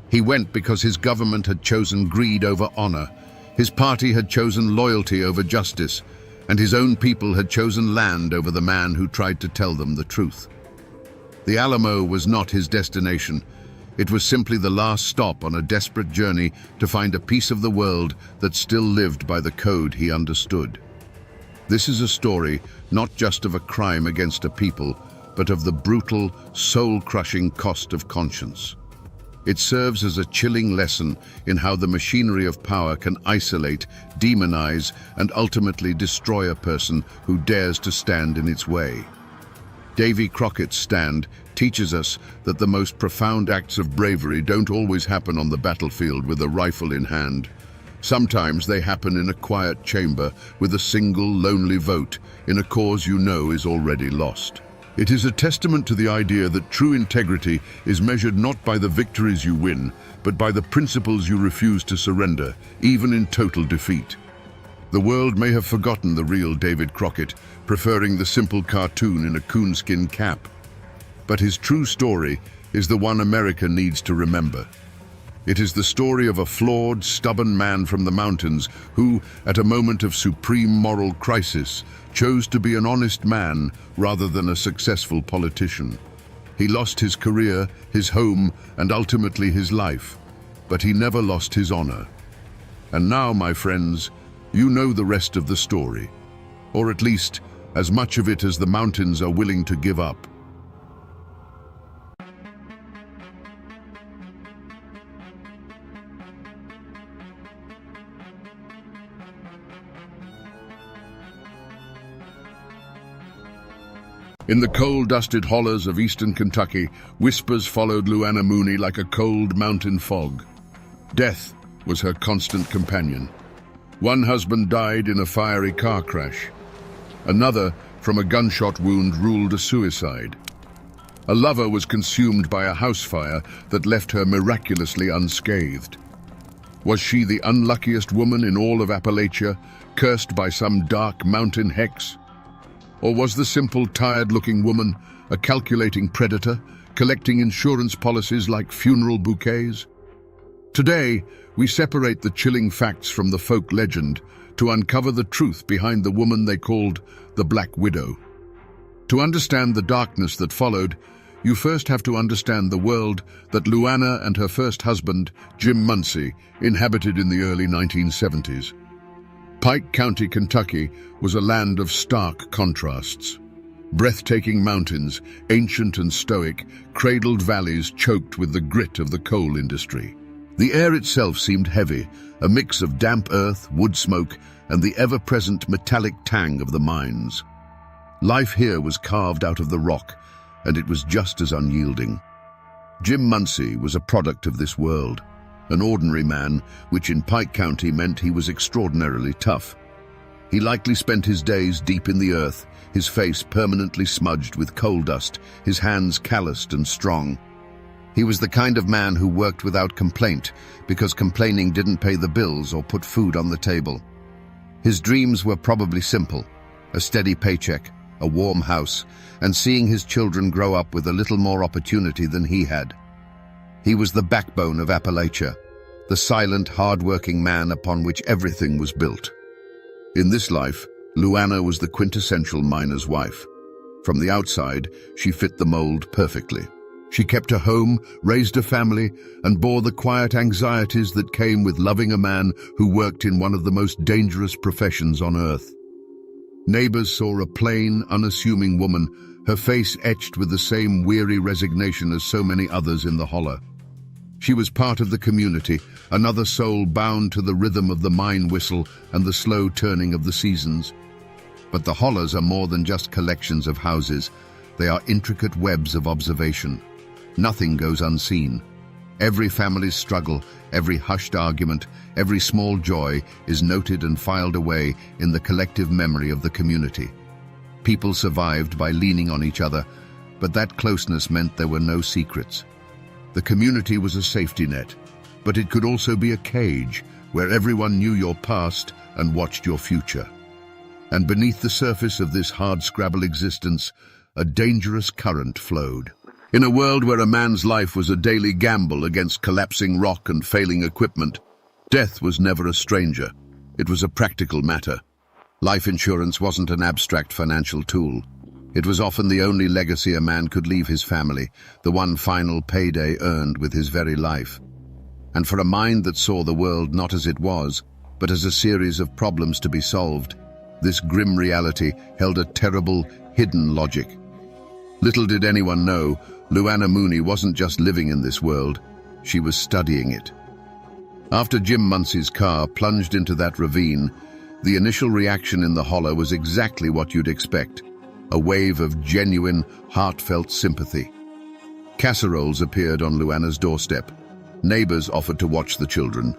He went because his government had chosen greed over honor. His party had chosen loyalty over justice, and his own people had chosen land over the man who tried to tell them the truth. The Alamo was not his destination. It was simply the last stop on a desperate journey to find a piece of the world that still lived by the code he understood. This is a story not just of a crime against a people, but of the brutal, soul-crushing cost of conscience. It serves as a chilling lesson in how the machinery of power can isolate, demonize, and ultimately destroy a person who dares to stand in its way. Davy Crockett's stand teaches us that the most profound acts of bravery don't always happen on the battlefield with a rifle in hand. Sometimes they happen in a quiet chamber with a single lonely vote in a cause you know is already lost. It is a testament to the idea that true integrity is measured not by the victories you win, but by the principles you refuse to surrender, even in total defeat. The world may have forgotten the real David Crockett, preferring the simple cartoon in a coonskin cap. But his true story is the one America needs to remember. It is the story of a flawed, stubborn man from the mountains who, at a moment of supreme moral crisis, chose to be an honest man rather than a successful politician. He lost his career, his home, and ultimately his life, but he never lost his honor. And now, my friends, you know the rest of the story, or at least as much of it as the mountains are willing to give up. In the coal-dusted hollows of eastern Kentucky, whispers followed Luana Mooney like a cold mountain fog. Death was her constant companion. One husband died in a fiery car crash. Another, from a gunshot wound, ruled a suicide. A lover was consumed by a house fire that left her miraculously unscathed. Was she the unluckiest woman in all of Appalachia, cursed by some dark mountain hex? Or was the simple, tired-looking woman a calculating predator, collecting insurance policies like funeral bouquets? Today, we separate the chilling facts from the folk legend to uncover the truth behind the woman they called the Black Widow. To understand the darkness that followed, you first have to understand the world that Luana and her first husband, Jim Muncie, inhabited in the early 1970s. Pike County, Kentucky, was a land of stark contrasts. Breathtaking mountains, ancient and stoic, cradled valleys choked with the grit of the coal industry. The air itself seemed heavy, a mix of damp earth, wood smoke, and the ever-present metallic tang of the mines. Life here was carved out of the rock, and it was just as unyielding. Jim Muncie was a product of this world. An ordinary man, which in Pike County meant he was extraordinarily tough. He likely spent his days deep in the earth, his face permanently smudged with coal dust, his hands calloused and strong. He was the kind of man who worked without complaint, because complaining didn't pay the bills or put food on the table. His dreams were probably simple: a steady paycheck, a warm house, and seeing his children grow up with a little more opportunity than he had. He was the backbone of Appalachia, the silent, hard-working man upon which everything was built. In this life, Luana was the quintessential miner's wife. From the outside, she fit the mold perfectly. She kept a home, raised a family, and bore the quiet anxieties that came with loving a man who worked in one of the most dangerous professions on earth. Neighbors saw a plain, unassuming woman, her face etched with the same weary resignation as so many others in the holler. She was part of the community, another soul bound to the rhythm of the mine whistle and the slow turning of the seasons. But the hollers are more than just collections of houses. They are intricate webs of observation. Nothing goes unseen. Every family's struggle, every hushed argument, every small joy is noted and filed away in the collective memory of the community. People survived by leaning on each other, but that closeness meant there were no secrets. The community was a safety net, but it could also be a cage where everyone knew your past and watched your future. And beneath the surface of this hardscrabble existence, a dangerous current flowed. In a world where a man's life was a daily gamble against collapsing rock and failing equipment, death was never a stranger. It was a practical matter. Life insurance wasn't an abstract financial tool. It was often the only legacy a man could leave his family, the one final payday earned with his very life. And for a mind that saw the world not as it was, but as a series of problems to be solved, this grim reality held a terrible, hidden logic. Little did anyone know, Luana Mooney wasn't just living in this world, she was studying it. After Jim Muncey's car plunged into that ravine, the initial reaction in the hollow was exactly what you'd expect, a wave of genuine, heartfelt sympathy. Casseroles appeared on Luana's doorstep. Neighbors offered to watch the children.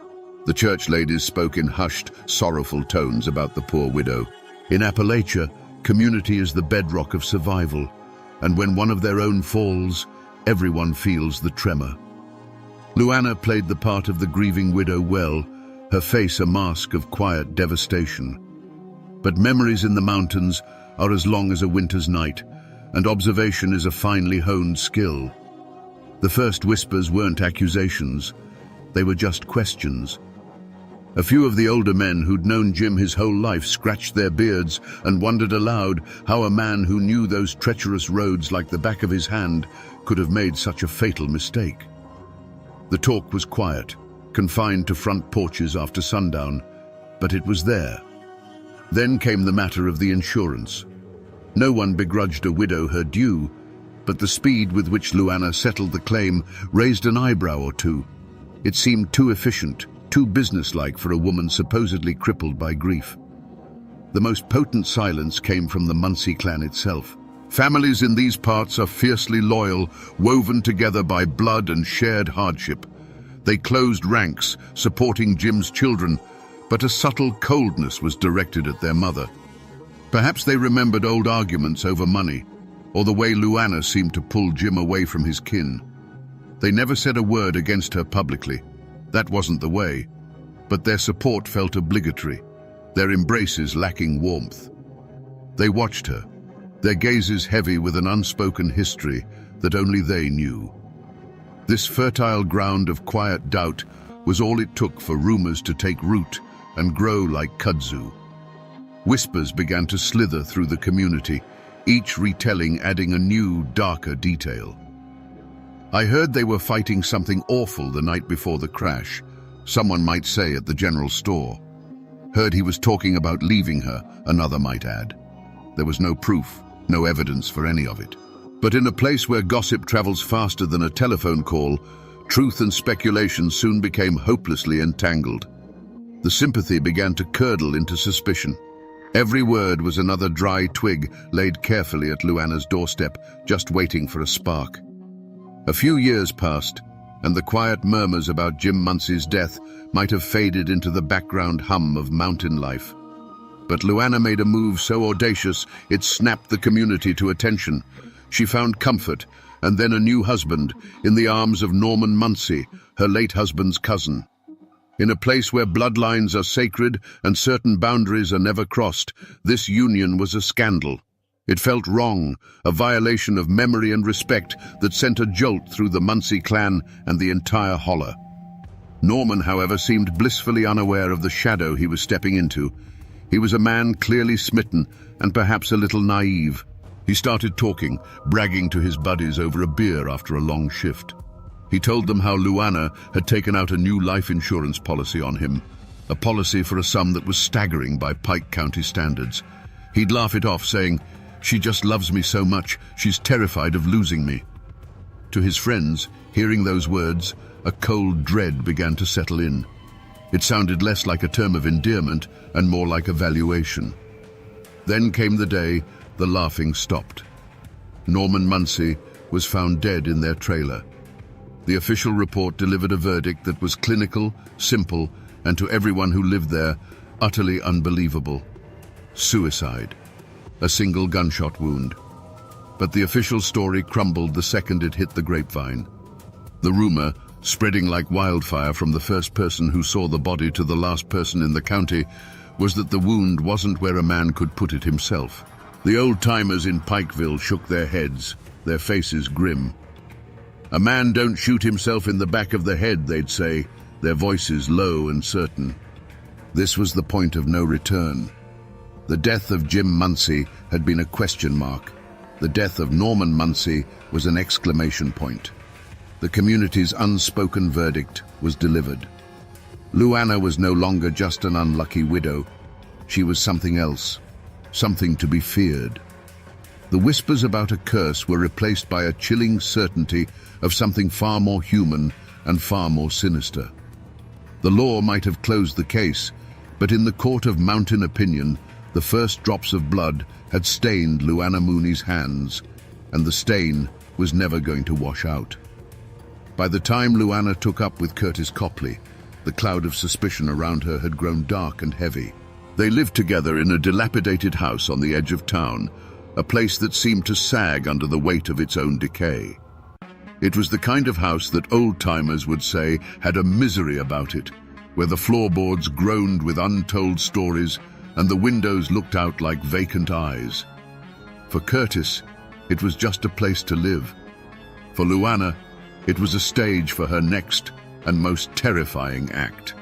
The church ladies spoke in hushed, sorrowful tones about the poor widow. In Appalachia, community is the bedrock of survival, and when one of their own falls, everyone feels the tremor. Luana played the part of the grieving widow well, her face a mask of quiet devastation. But memories in the mountains are as long as a winter's night, and observation is a finely honed skill. The first whispers weren't accusations, they were just questions. A few of the older men who'd known Jim his whole life scratched their beards and wondered aloud how a man who knew those treacherous roads like the back of his hand could have made such a fatal mistake. The talk was quiet, confined to front porches after sundown, but it was there. Then came the matter of the insurance. No one begrudged a widow her due, but the speed with which Luana settled the claim raised an eyebrow or two. It seemed too efficient, too businesslike for a woman supposedly crippled by grief. The most potent silence came from the Muncey clan itself. Families in these parts are fiercely loyal, woven together by blood and shared hardship. They closed ranks, supporting Jim's children, but a subtle coldness was directed at their mother. Perhaps they remembered old arguments over money, or the way Luana seemed to pull Jim away from his kin. They never said a word against her publicly. That wasn't the way, but their support felt obligatory, their embraces lacking warmth. They watched her, their gazes heavy with an unspoken history that only they knew. This fertile ground of quiet doubt was all it took for rumors to take root and grow like kudzu. Whispers began to slither through the community, each retelling adding a new, darker detail. I heard they were fighting something awful the night before the crash, someone might say at the general store. Heard he was talking about leaving her, another might add. There was no proof, no evidence for any of it. But in a place where gossip travels faster than a telephone call, truth and speculation soon became hopelessly entangled. The sympathy began to curdle into suspicion. Every word was another dry twig laid carefully at Luana's doorstep, just waiting for a spark. A few years passed, and the quiet murmurs about Jim Muncey's death might have faded into the background hum of mountain life. But Luana made a move so audacious it snapped the community to attention. She found comfort, and then a new husband, in the arms of Norman Muncey, her late husband's cousin. In a place where bloodlines are sacred and certain boundaries are never crossed, this union was a scandal. It felt wrong, a violation of memory and respect that sent a jolt through the Muncey clan and the entire holler. Norman, however, seemed blissfully unaware of the shadow he was stepping into. He was a man clearly smitten and perhaps a little naive. He started talking, bragging to his buddies over a beer after a long shift. He told them how Luana had taken out a new life insurance policy on him, a policy for a sum that was staggering by Pike County standards. He'd laugh it off, saying, "She just loves me so much, she's terrified of losing me." To his friends, hearing those words, a cold dread began to settle in. It sounded less like a term of endearment and more like a valuation. Then came the day the laughing stopped. Norman Muncey was found dead in their trailer. The official report delivered a verdict that was clinical, simple, and to everyone who lived there, utterly unbelievable. Suicide. A single gunshot wound. But the official story crumbled the second it hit the grapevine. The rumor, spreading like wildfire from the first person who saw the body to the last person in the county, was that the wound wasn't where a man could put it himself. The old-timers in Pikeville shook their heads, their faces grim. "A man don't shoot himself in the back of the head," they'd say, their voices low and certain. This was the point of no return. The death of Jim Munsey had been a question mark. The death of Norman Munsey was an exclamation point. The community's unspoken verdict was delivered. Luana was no longer just an unlucky widow. She was something else, something to be feared. The whispers about a curse were replaced by a chilling certainty of something far more human and far more sinister. The law might have closed the case, but in the court of mountain opinion, the first drops of blood had stained Luana Mooney's hands, and the stain was never going to wash out. By the time Luana took up with Curtis Copley, the cloud of suspicion around her had grown dark and heavy. They lived together in a dilapidated house on the edge of town, a place that seemed to sag under the weight of its own decay. It was the kind of house that old-timers would say had a misery about it, where the floorboards groaned with untold stories and the windows looked out like vacant eyes. For Curtis, it was just a place to live. For Luana, it was a stage for her next and most terrifying act.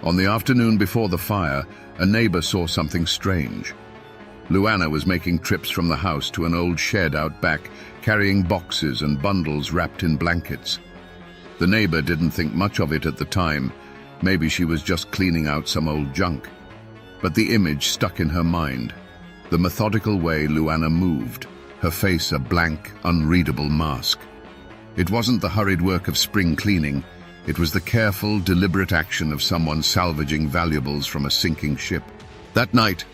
On the afternoon before the fire, a neighbor saw something strange. Luana was making trips from the house to an old shed out back, carrying boxes and bundles wrapped in blankets. The neighbor didn't think much of it at the time. Maybe she was just cleaning out some old junk. But the image stuck in her mind. The methodical way Luana moved, her face a blank, unreadable mask. It wasn't the hurried work of spring cleaning. It was the careful, deliberate action of someone salvaging valuables from a sinking ship. That night,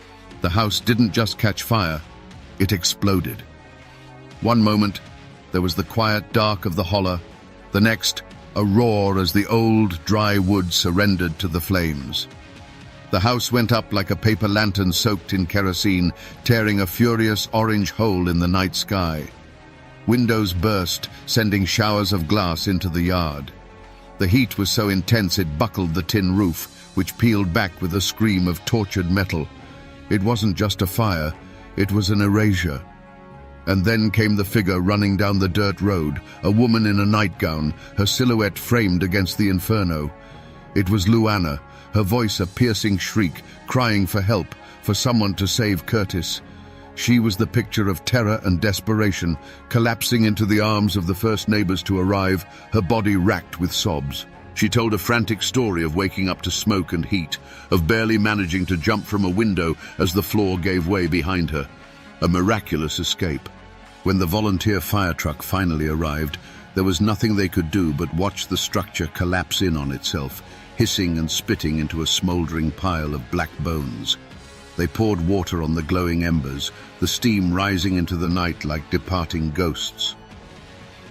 the house didn't just catch fire, it exploded. One moment, there was the quiet dark of the holler. The next, a roar as the old, dry wood surrendered to the flames. The house went up like a paper lantern soaked in kerosene, tearing a furious orange hole in the night sky. Windows burst, sending showers of glass into the yard. The heat was so intense it buckled the tin roof, which peeled back with a scream of tortured metal. It wasn't just a fire, it was an erasure. And then came the figure running down the dirt road, a woman in a nightgown, her silhouette framed against the inferno. It was Luana, her voice a piercing shriek, crying for help, for someone to save Curtis. She was the picture of terror and desperation, collapsing into the arms of the first neighbors to arrive, her body racked with sobs. She told a frantic story of waking up to smoke and heat, of barely managing to jump from a window as the floor gave way behind her. A miraculous escape. When the volunteer fire truck finally arrived, there was nothing they could do but watch the structure collapse in on itself, hissing and spitting into a smoldering pile of black bones. They poured water on the glowing embers, the steam rising into the night like departing ghosts.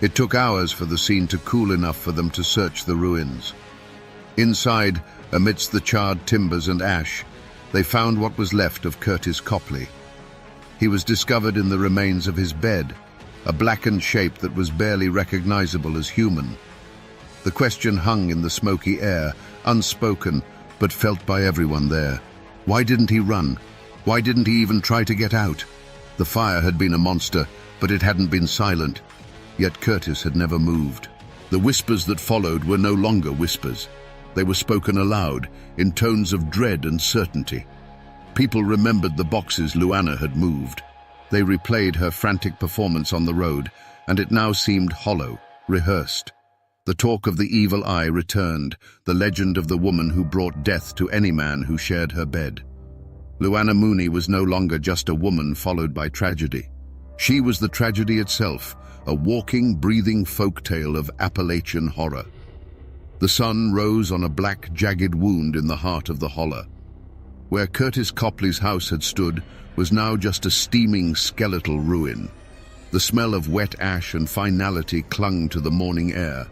It took hours for the scene to cool enough for them to search the ruins. Inside, amidst the charred timbers and ash, they found what was left of Curtis Copley. He was discovered in the remains of his bed, a blackened shape that was barely recognizable as human. The question hung in the smoky air, unspoken, but felt by everyone there. Why didn't he run? Why didn't he even try to get out? The fire had been a monster, but it hadn't been silent. Yet Curtis had never moved. The whispers that followed were no longer whispers. They were spoken aloud, in tones of dread and certainty. People remembered the boxes Luana had moved. They replayed her frantic performance on the road, and it now seemed hollow, rehearsed. The talk of the evil eye returned, the legend of the woman who brought death to any man who shared her bed. Luana Mooney was no longer just a woman followed by tragedy. She was the tragedy itself, a walking, breathing folktale of Appalachian horror. The sun rose on a black, jagged wound in the heart of the holler. Where Curtis Copley's house had stood was now just a steaming skeletal ruin. The smell of wet ash and finality clung to the morning air.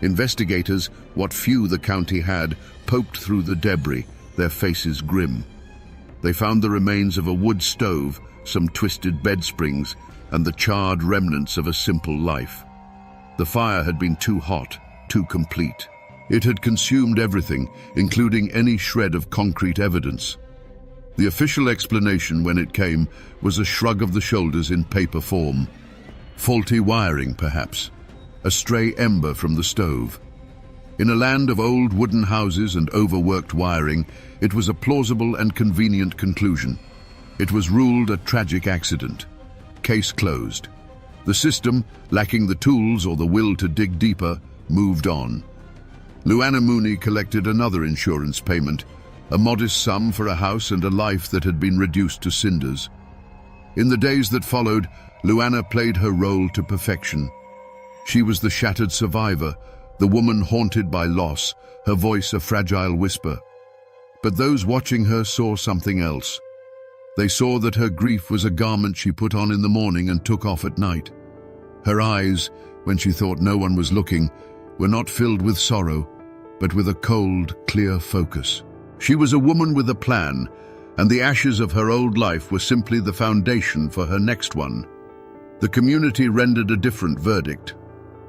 Investigators, what few the county had, poked through the debris, their faces grim. They found the remains of a wood stove, some twisted bed springs, and the charred remnants of a simple life. The fire had been too hot, too complete. It had consumed everything, including any shred of concrete evidence. The official explanation, when it came, was a shrug of the shoulders in paper form. Faulty wiring, perhaps. A stray ember from the stove. In a land of old wooden houses and overworked wiring, it was a plausible and convenient conclusion. It was ruled a tragic accident. Case closed. The system, lacking the tools or the will to dig deeper, moved on. Luana Mooney collected another insurance payment, a modest sum for a house and a life that had been reduced to cinders. In the days that followed, Luana played her role to perfection. She was the shattered survivor, the woman haunted by loss, her voice a fragile whisper. But those watching her saw something else. They saw that her grief was a garment she put on in the morning and took off at night. Her eyes, when she thought no one was looking, were not filled with sorrow, but with a cold, clear focus. She was a woman with a plan, and the ashes of her old life were simply the foundation for her next one. The community rendered a different verdict.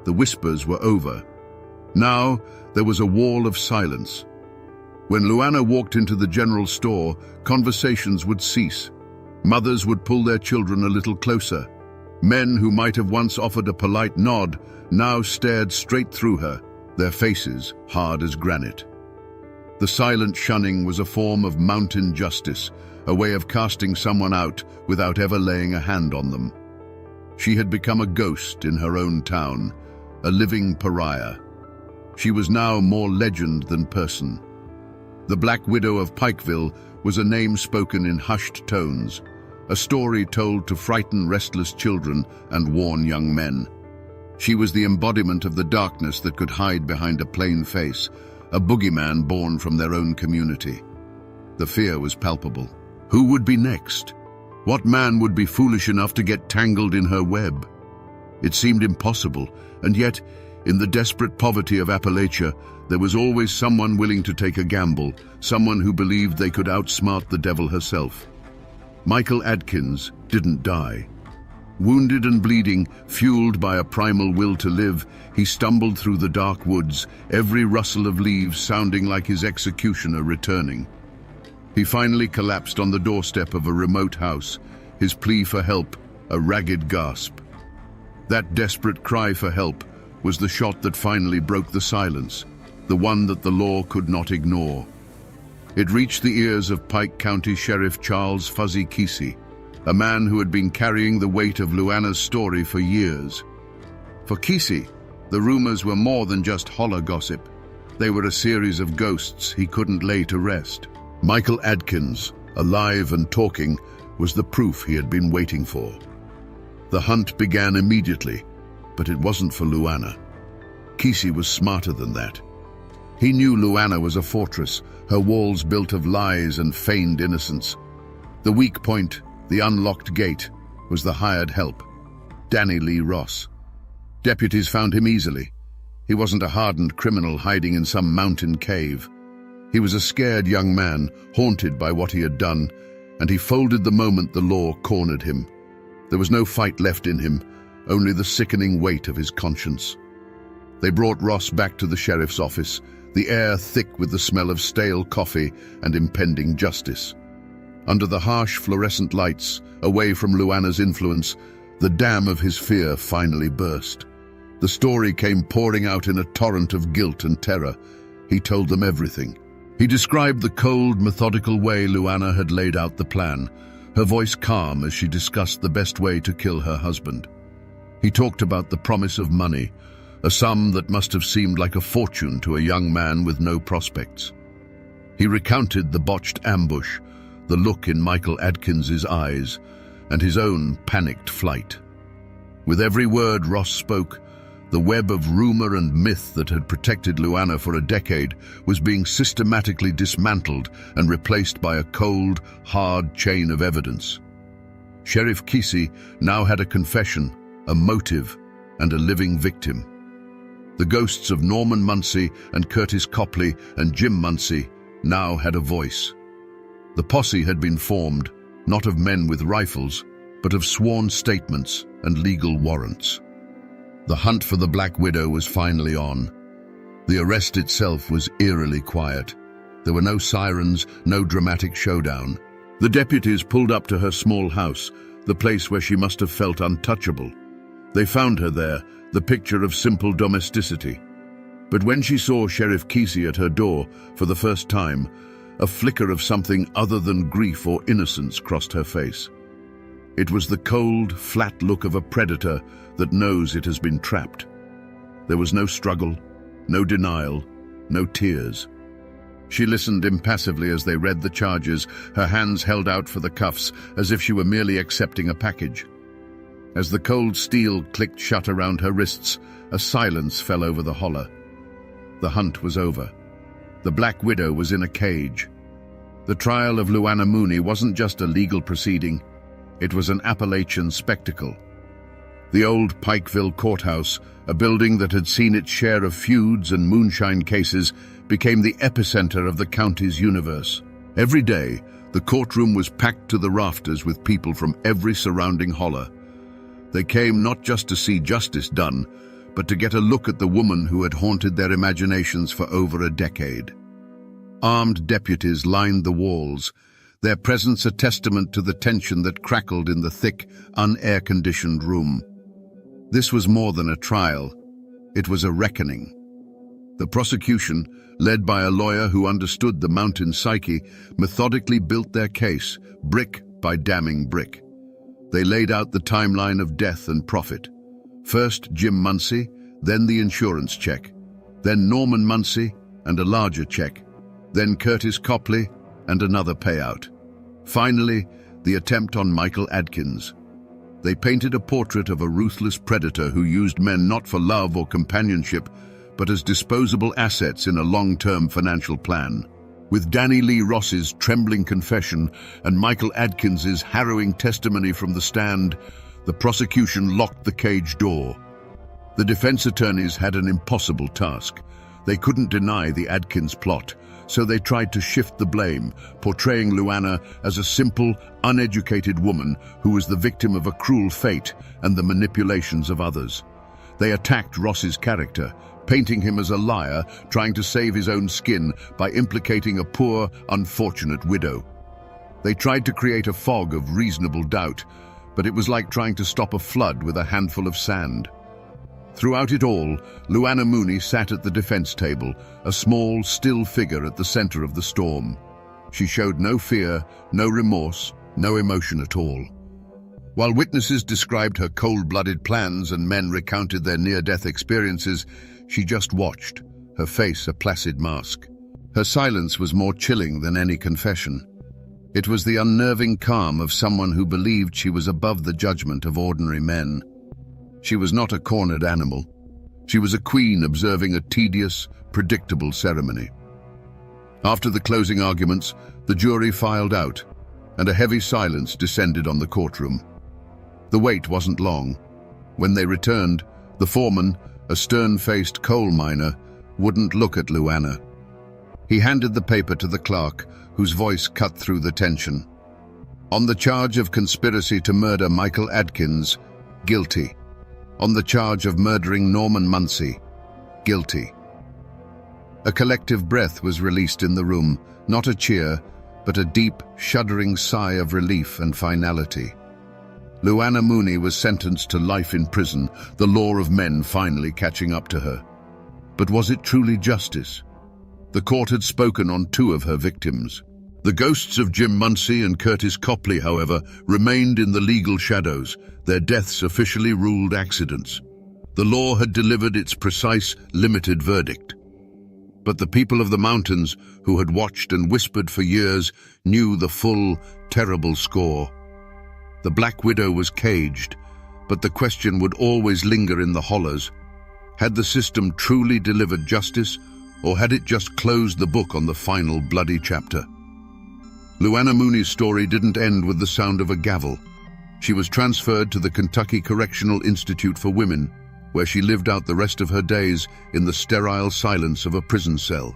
The whispers were over. Now there was a wall of silence. When Luana walked into the general store, conversations would cease. Mothers would pull their children a little closer. Men who might have once offered a polite nod now stared straight through her, their faces hard as granite. The silent shunning was a form of mountain justice, a way of casting someone out without ever laying a hand on them. She had become a ghost in her own town, a living pariah. She was now more legend than person. The Black Widow of Pikeville was a name spoken in hushed tones, a story told to frighten restless children and warn young men. She was the embodiment of the darkness that could hide behind a plain face, a boogeyman born from their own community. The fear was palpable. Who would be next? What man would be foolish enough to get tangled in her web? It seemed impossible, and yet, in the desperate poverty of Appalachia, there was always someone willing to take a gamble, someone who believed they could outsmart the devil herself. Michael Adkins didn't die. Wounded and bleeding, fueled by a primal will to live, he stumbled through the dark woods, every rustle of leaves sounding like his executioner returning. He finally collapsed on the doorstep of a remote house, his plea for help a ragged gasp. That desperate cry for help was the shot that finally broke the silence, the one that the law could not ignore. It reached the ears of Pike County Sheriff Charles Fuzzy Kesey, a man who had been carrying the weight of Luana's story for years. For Kesey, the rumors were more than just holler gossip. They were a series of ghosts he couldn't lay to rest. Michael Adkins, alive and talking, was the proof he had been waiting for. The hunt began immediately, but it wasn't for Luana. Kesey was smarter than that. He knew Luana was a fortress, her walls built of lies and feigned innocence. The weak point, the unlocked gate, was the hired help, Danny Lee Ross. Deputies found him easily. He wasn't a hardened criminal hiding in some mountain cave. He was a scared young man, haunted by what he had done, and he folded the moment the law cornered him. There was no fight left in him, only the sickening weight of his conscience. They brought Ross back to the sheriff's office, the air thick with the smell of stale coffee and impending justice. Under the harsh fluorescent lights, away from Luana's influence, the dam of his fear finally burst. The story came pouring out in a torrent of guilt and terror. He told them everything. He described the cold, methodical way Luana had laid out the plan, her voice calm as she discussed the best way to kill her husband. He talked about the promise of money, a sum that must have seemed like a fortune to a young man with no prospects. He recounted the botched ambush, the look in Michael Adkins's eyes, and his own panicked flight. With every word Ross spoke, the web of rumor and myth that had protected Luana for a decade was being systematically dismantled and replaced by a cold, hard chain of evidence. Sheriff Kesey now had a confession, a motive, and a living victim. The ghosts of Norman Muncie and Curtis Copley and Jim Muncie now had a voice. The posse had been formed, not of men with rifles, but of sworn statements and legal warrants. The hunt for the Black Widow was finally on. The arrest itself was eerily quiet. There were no sirens, no dramatic showdown, The deputies pulled up to her small house, the place where she must have felt untouchable. They found her there, the picture of simple domesticity. But when she saw Sheriff Kesey at her door for the first time, a flicker of something other than grief or innocence crossed her face. It was the cold, flat look of a predator that knows it has been trapped. There was no struggle, no denial, no tears. She listened impassively as they read the charges, her hands held out for the cuffs as if she were merely accepting a package. As the cold steel clicked shut around her wrists, a silence fell over the holler. The hunt was over. The Black Widow was in a cage. The trial of Luana Mooney wasn't just a legal proceeding, it was an Appalachian spectacle. The old Pikeville courthouse, a building that had seen its share of feuds and moonshine cases, became the epicenter of the county's universe. Every day, the courtroom was packed to the rafters with people from every surrounding holler. They came not just to see justice done, but to get a look at the woman who had haunted their imaginations for over a decade. Armed deputies lined the walls, their presence a testament to the tension that crackled in the thick, un-air-conditioned room. This was more than a trial. It was a reckoning. The prosecution, led by a lawyer who understood the mountain psyche, methodically built their case, brick by damning brick. They laid out the timeline of death and profit. First Jim Muncie, then the insurance check, then Norman Muncie and a larger check, then Curtis Copley and another payout. Finally, the attempt on Michael Adkins. They painted a portrait of a ruthless predator who used men not for love or companionship, but as disposable assets in a long-term financial plan. With Danny Lee Ross's trembling confession and Michael Adkins's harrowing testimony from the stand, the prosecution locked the cage door. The defense attorneys had an impossible task. They couldn't deny the Adkins plot, so they tried to shift the blame, portraying Luana as a simple, uneducated woman who was the victim of a cruel fate and the manipulations of others. They attacked Ross's character, painting him as a liar, trying to save his own skin by implicating a poor, unfortunate widow. They tried to create a fog of reasonable doubt, but it was like trying to stop a flood with a handful of sand. Throughout it all, Luana Mooney sat at the defense table, a small, still figure at the center of the storm. She showed no fear, no remorse, no emotion at all. While witnesses described her cold-blooded plans and men recounted their near-death experiences, she just watched, her face a placid mask. Her silence was more chilling than any confession. It was the unnerving calm of someone who believed she was above the judgment of ordinary men. She was not a cornered animal. She was a queen observing a tedious, predictable ceremony. After the closing arguments, the jury filed out, and a heavy silence descended on the courtroom. The wait wasn't long. When they returned, the foreman, a stern-faced coal miner, wouldn't look at Luana. He handed the paper to the clerk, whose voice cut through the tension. On the charge of conspiracy to murder Michael Adkins, guilty. On the charge of murdering Norman Muncie, guilty. A collective breath was released in the room, not a cheer, but a deep, shuddering sigh of relief and finality. Luana Mooney was sentenced to life in prison, the law of men finally catching up to her. But was it truly justice? The court had spoken on two of her victims. The ghosts of Jim Muncie and Curtis Copley, however, remained in the legal shadows, their deaths officially ruled accidents. The law had delivered its precise, limited verdict. But the people of the mountains, who had watched and whispered for years, knew the full, terrible score. The Black Widow was caged, but the question would always linger in the hollers. Had the system truly delivered justice, or had it just closed the book on the final bloody chapter? Luana Mooney's story didn't end with the sound of a gavel. She was transferred to the Kentucky Correctional Institute for Women, where she lived out the rest of her days in the sterile silence of a prison cell.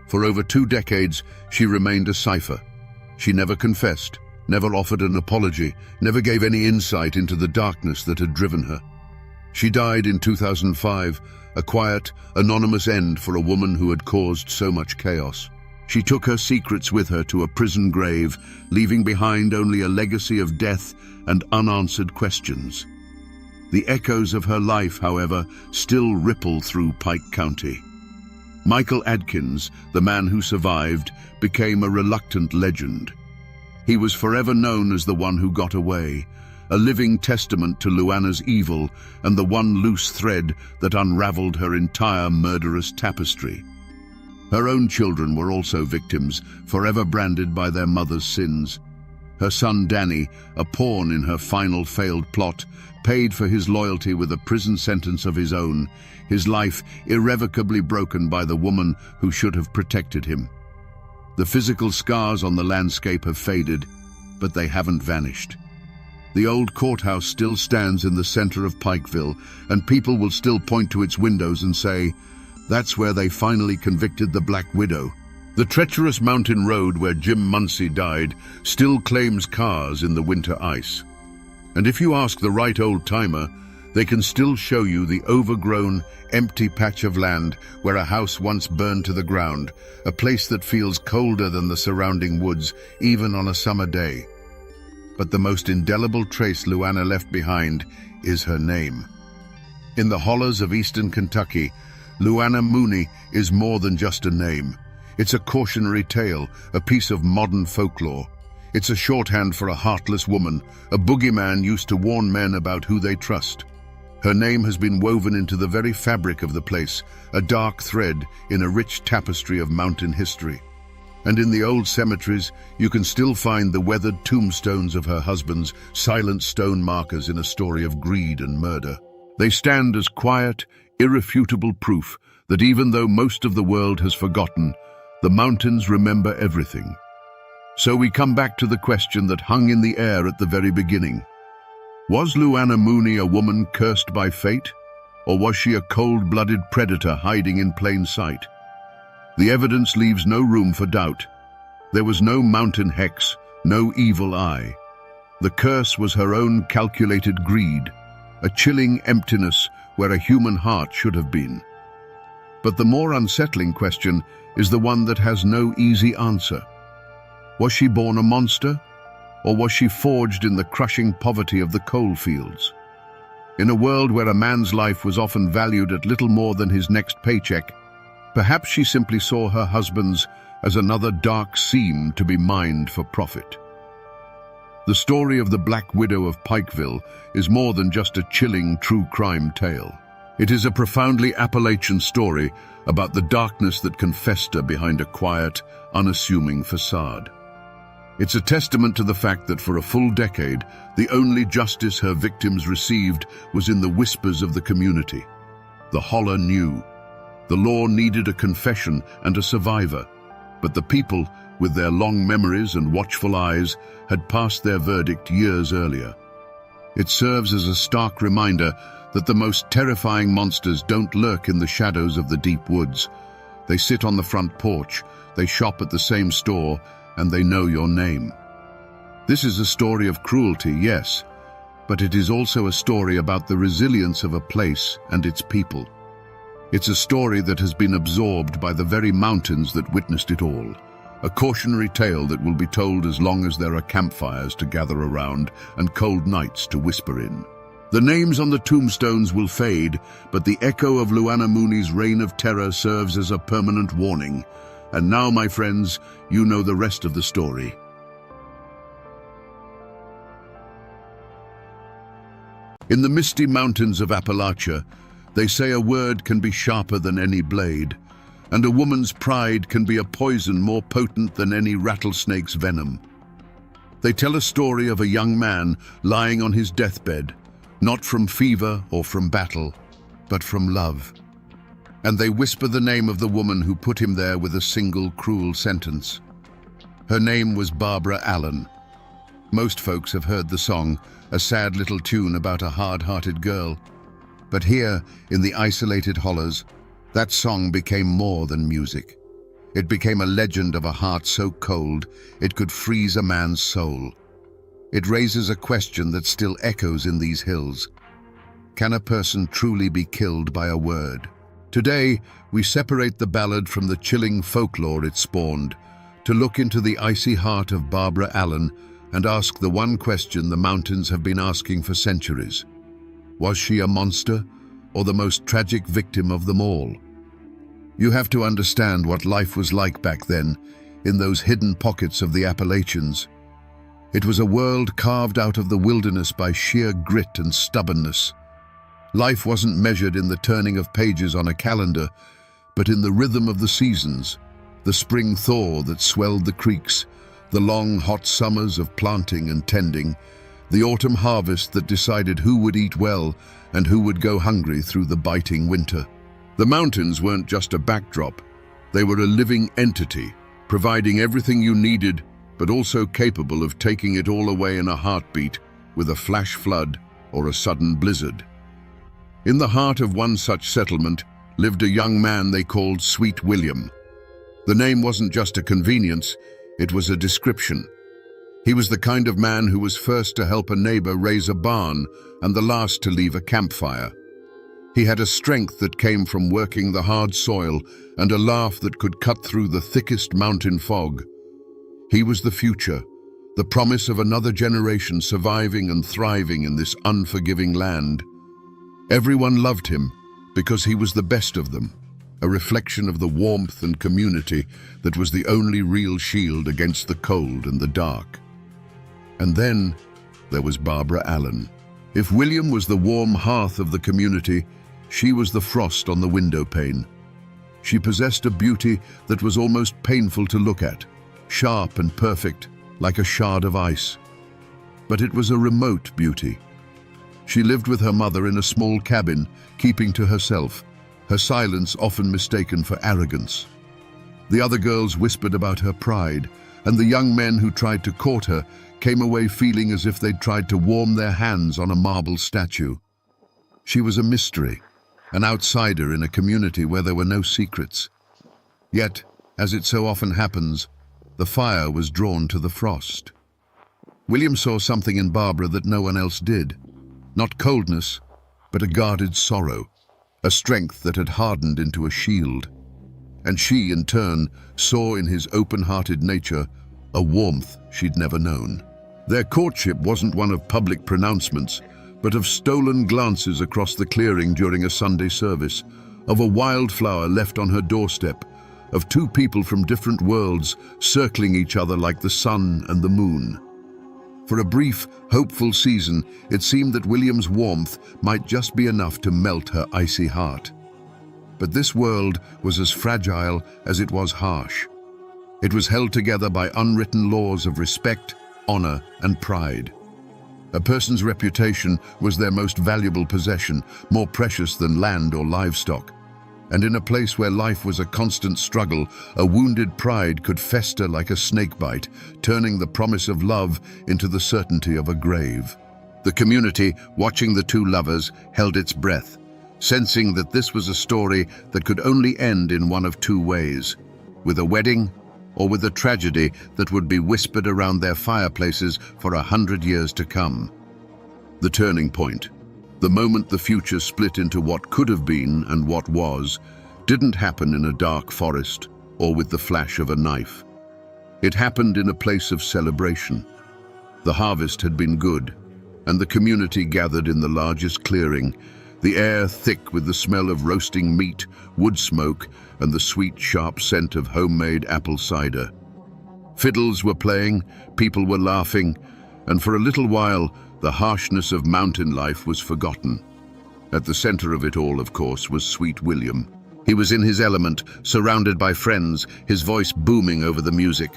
For over 2 decades, she remained a cipher. She never confessed, never offered an apology, never gave any insight into the darkness that had driven her. She died in 2005, a quiet, anonymous end for a woman who had caused so much chaos. She took her secrets with her to a prison grave, leaving behind only a legacy of death and unanswered questions. The echoes of her life, however, still ripple through Pike County. Michael Adkins, the man who survived, became a reluctant legend. He was forever known as the one who got away, a living testament to Luana's evil and the one loose thread that unraveled her entire murderous tapestry. Her own children were also victims, forever branded by their mother's sins. Her son Danny, a pawn in her final failed plot, paid for his loyalty with a prison sentence of his own, his life irrevocably broken by the woman who should have protected him. The physical scars on the landscape have faded, but they haven't vanished. The old courthouse still stands in the center of Pikeville, and people will still point to its windows and say, "That's where they finally convicted the Black Widow." The treacherous mountain road where Jim Muncie died still claims cars in the winter ice. And if you ask the right old-timer, they can still show you the overgrown, empty patch of land where a house once burned to the ground, a place that feels colder than the surrounding woods, even on a summer day. But the most indelible trace Luana left behind is her name. In the hollows of eastern Kentucky, Luana Mooney is more than just a name. It's a cautionary tale, a piece of modern folklore. It's a shorthand for a heartless woman, a boogeyman used to warn men about who they trust. Her name has been woven into the very fabric of the place, a dark thread in a rich tapestry of mountain history. And in the old cemeteries, you can still find the weathered tombstones of her husband's silent stone markers in a story of greed and murder. They stand as quiet, irrefutable proof that even though most of the world has forgotten, the mountains remember everything. So we come back to the question that hung in the air at the very beginning. Was Luana Mooney a woman cursed by fate, or was she a cold-blooded predator hiding in plain sight? The evidence leaves no room for doubt. There was no mountain hex, no evil eye. The curse was her own calculated greed, a chilling emptiness where a human heart should have been. But the more unsettling question is the one that has no easy answer. Was she born a monster, or was she forged in the crushing poverty of the coal fields? In a world where a man's life was often valued at little more than his next paycheck, perhaps she simply saw her husband's as another dark seam to be mined for profit. The story of the Black Widow of Pikeville is more than just a chilling true crime tale. It is a profoundly Appalachian story about the darkness that can fester behind a quiet, unassuming facade. It's a testament to the fact that for a full decade, the only justice her victims received was in the whispers of the community. The holler knew. The law needed a confession and a survivor, but the people, with their long memories and watchful eyes, had passed their verdict years earlier. It serves as a stark reminder that the most terrifying monsters don't lurk in the shadows of the deep woods. They sit on the front porch, they shop at the same store, and they know your name. This is a story of cruelty, yes, but it is also a story about the resilience of a place and its people. It's a story that has been absorbed by the very mountains that witnessed it all. A cautionary tale that will be told as long as there are campfires to gather around and cold nights to whisper in. The names on the tombstones will fade, but the echo of Luana Mooney's reign of terror serves as a permanent warning. And now, my friends, you know the rest of the story. In the misty mountains of Appalachia, they say a word can be sharper than any blade, and a woman's pride can be a poison more potent than any rattlesnake's venom. They tell a story of a young man lying on his deathbed, not from fever or from battle, but from love. And they whisper the name of the woman who put him there with a single cruel sentence. Her name was Barbara Allen. Most folks have heard the song, a sad little tune about a hard-hearted girl. But here, in the isolated hollows, that song became more than music. It became a legend of a heart so cold it could freeze a man's soul. It raises a question that still echoes in these hills. Can a person truly be killed by a word? Today, we separate the ballad from the chilling folklore it spawned, to look into the icy heart of Barbara Allen and ask the one question the mountains have been asking for centuries. Was she a monster, or the most tragic victim of them all? You have to understand what life was like back then, in those hidden pockets of the Appalachians. It was a world carved out of the wilderness by sheer grit and stubbornness. Life wasn't measured in the turning of pages on a calendar, but in the rhythm of the seasons, the spring thaw that swelled the creeks, the long, hot summers of planting and tending, the autumn harvest that decided who would eat well and who would go hungry through the biting winter. The mountains weren't just a backdrop. They were a living entity, providing everything you needed, but also capable of taking it all away in a heartbeat with a flash flood or a sudden blizzard. In the heart of one such settlement lived a young man they called Sweet William. The name wasn't just a convenience, it was a description. He was the kind of man who was first to help a neighbor raise a barn and the last to leave a campfire. He had a strength that came from working the hard soil and a laugh that could cut through the thickest mountain fog. He was the future, the promise of another generation surviving and thriving in this unforgiving land. Everyone loved him because he was the best of them, a reflection of the warmth and community that was the only real shield against the cold and the dark. And then there was Barbara Allen. If William was the warm hearth of the community, she was the frost on the window pane. She possessed a beauty that was almost painful to look at, sharp and perfect, like a shard of ice. But it was a remote beauty. She lived with her mother in a small cabin, keeping to herself, her silence often mistaken for arrogance. The other girls whispered about her pride, and the young men who tried to court her came away feeling as if they'd tried to warm their hands on a marble statue. She was a mystery, an outsider in a community where there were no secrets. Yet, as it so often happens, the fire was drawn to the frost. William saw something in Barbara that no one else did. Not coldness, but a guarded sorrow, a strength that had hardened into a shield. And she, in turn, saw in his open-hearted nature a warmth she'd never known. Their courtship wasn't one of public pronouncements, but of stolen glances across the clearing during a Sunday service, of a wildflower left on her doorstep, of two people from different worlds circling each other like the sun and the moon. For a brief, hopeful season, it seemed that William's warmth might just be enough to melt her icy heart. But this world was as fragile as it was harsh. It was held together by unwritten laws of respect, honor, and pride. A person's reputation was their most valuable possession, more precious than land or livestock. And in a place where life was a constant struggle, a wounded pride could fester like a snakebite, turning the promise of love into the certainty of a grave. The community, watching the two lovers, held its breath, sensing that this was a story that could only end in one of two ways: with a wedding or with a tragedy that would be whispered around their fireplaces for 100 years to come. The turning point, the moment the future split into what could have been and what was, didn't happen in a dark forest or with the flash of a knife. It happened in a place of celebration. The harvest had been good, and the community gathered in the largest clearing, the air thick with the smell of roasting meat, wood smoke, and the sweet, sharp scent of homemade apple cider. Fiddles were playing, people were laughing, and for a little while, the harshness of mountain life was forgotten. At the center of it all, of course, was Sweet William. He was in his element, surrounded by friends, his voice booming over the music.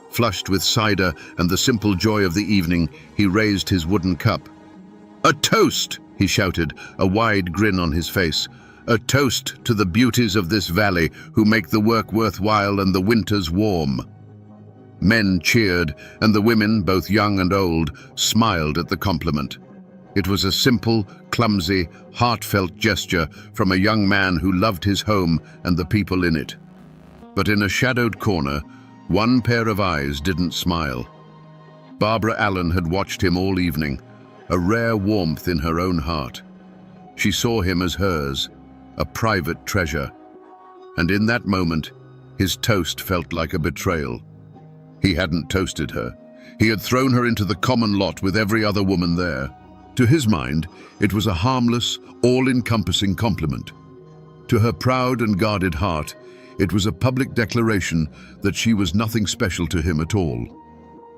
Flushed with cider and the simple joy of the evening, he raised his wooden cup. "A toast!" he shouted, a wide grin on his face. "A toast to the beauties of this valley who make the work worthwhile and the winters warm." Men cheered, and the women, both young and old, smiled at the compliment. It was a simple, clumsy, heartfelt gesture from a young man who loved his home and the people in it. But in a shadowed corner, one pair of eyes didn't smile. Barbara Allen had watched him all evening, a rare warmth in her own heart. She saw him as hers, a private treasure. And in that moment, his toast felt like a betrayal. He hadn't toasted her. He had thrown her into the common lot with every other woman there. To his mind, it was a harmless, all-encompassing compliment. To her proud and guarded heart, it was a public declaration that she was nothing special to him at all.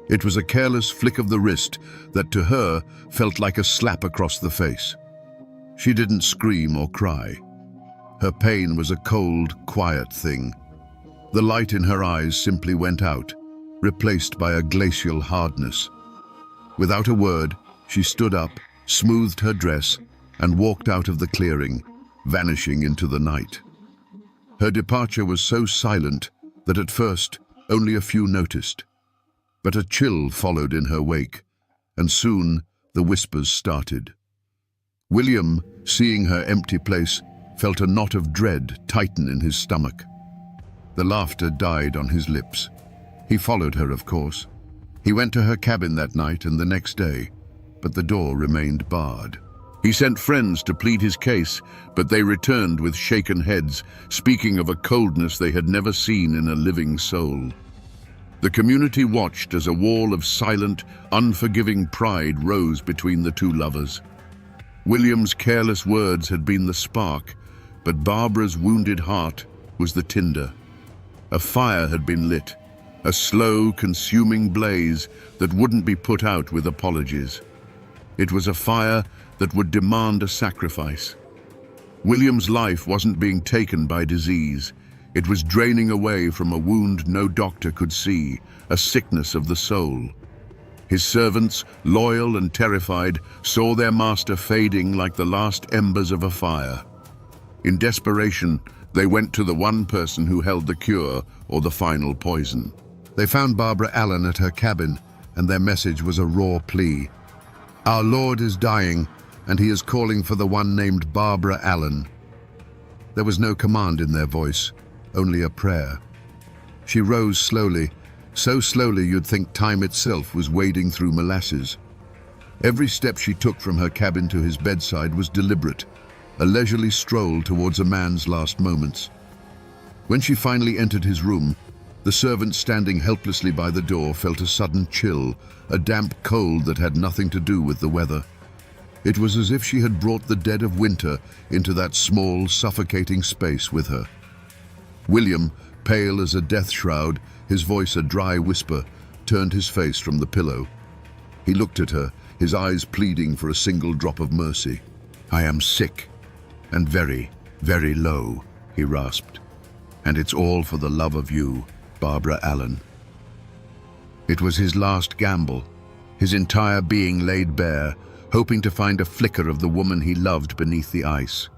It was a careless flick of the wrist that to her felt like a slap across the face. She didn't scream or cry. Her pain was a cold, quiet thing. The light in her eyes simply went out, replaced by a glacial hardness. Without a word, she stood up, smoothed her dress, and walked out of the clearing, vanishing into the night. Her departure was so silent that at first only a few noticed. But a chill followed in her wake, and soon the whispers started. William, seeing her empty place, felt a knot of dread tighten in his stomach. The laughter died on his lips. He followed her, of course. He went to her cabin that night and the next day, but the door remained barred. He sent friends to plead his case, but they returned with shaken heads, speaking of a coldness they had never seen in a living soul. The community watched as a wall of silent, unforgiving pride rose between the two lovers. William's careless words had been the spark, but Barbara's wounded heart was the tinder. A fire had been lit, a slow, consuming blaze that wouldn't be put out with apologies. It was a fire that would demand a sacrifice. William's life wasn't being taken by disease. It was draining away from a wound no doctor could see, a sickness of the soul. His servants, loyal and terrified, saw their master fading like the last embers of a fire. In desperation, they went to the one person who held the cure or the final poison. They found Barbara Allen at her cabin, and their message was a raw plea. "Our Lord is dying, and he is calling for the one named Barbara Allen." There was no command in their voice, only a prayer. She rose slowly, so slowly you'd think time itself was wading through molasses. Every step she took from her cabin to his bedside was deliberate, a leisurely stroll towards a man's last moments. When she finally entered his room, the servant standing helplessly by the door felt a sudden chill, a damp cold that had nothing to do with the weather. It was as if she had brought the dead of winter into that small, suffocating space with her. William, pale as a death shroud, his voice a dry whisper, turned his face from the pillow. He looked at her, his eyes pleading for a single drop of mercy. "I am sick, and very, very low," he rasped. "And it's all for the love of you, Barbara Allen." It was his last gamble, his entire being laid bare, hoping to find a flicker of the woman he loved beneath the ice.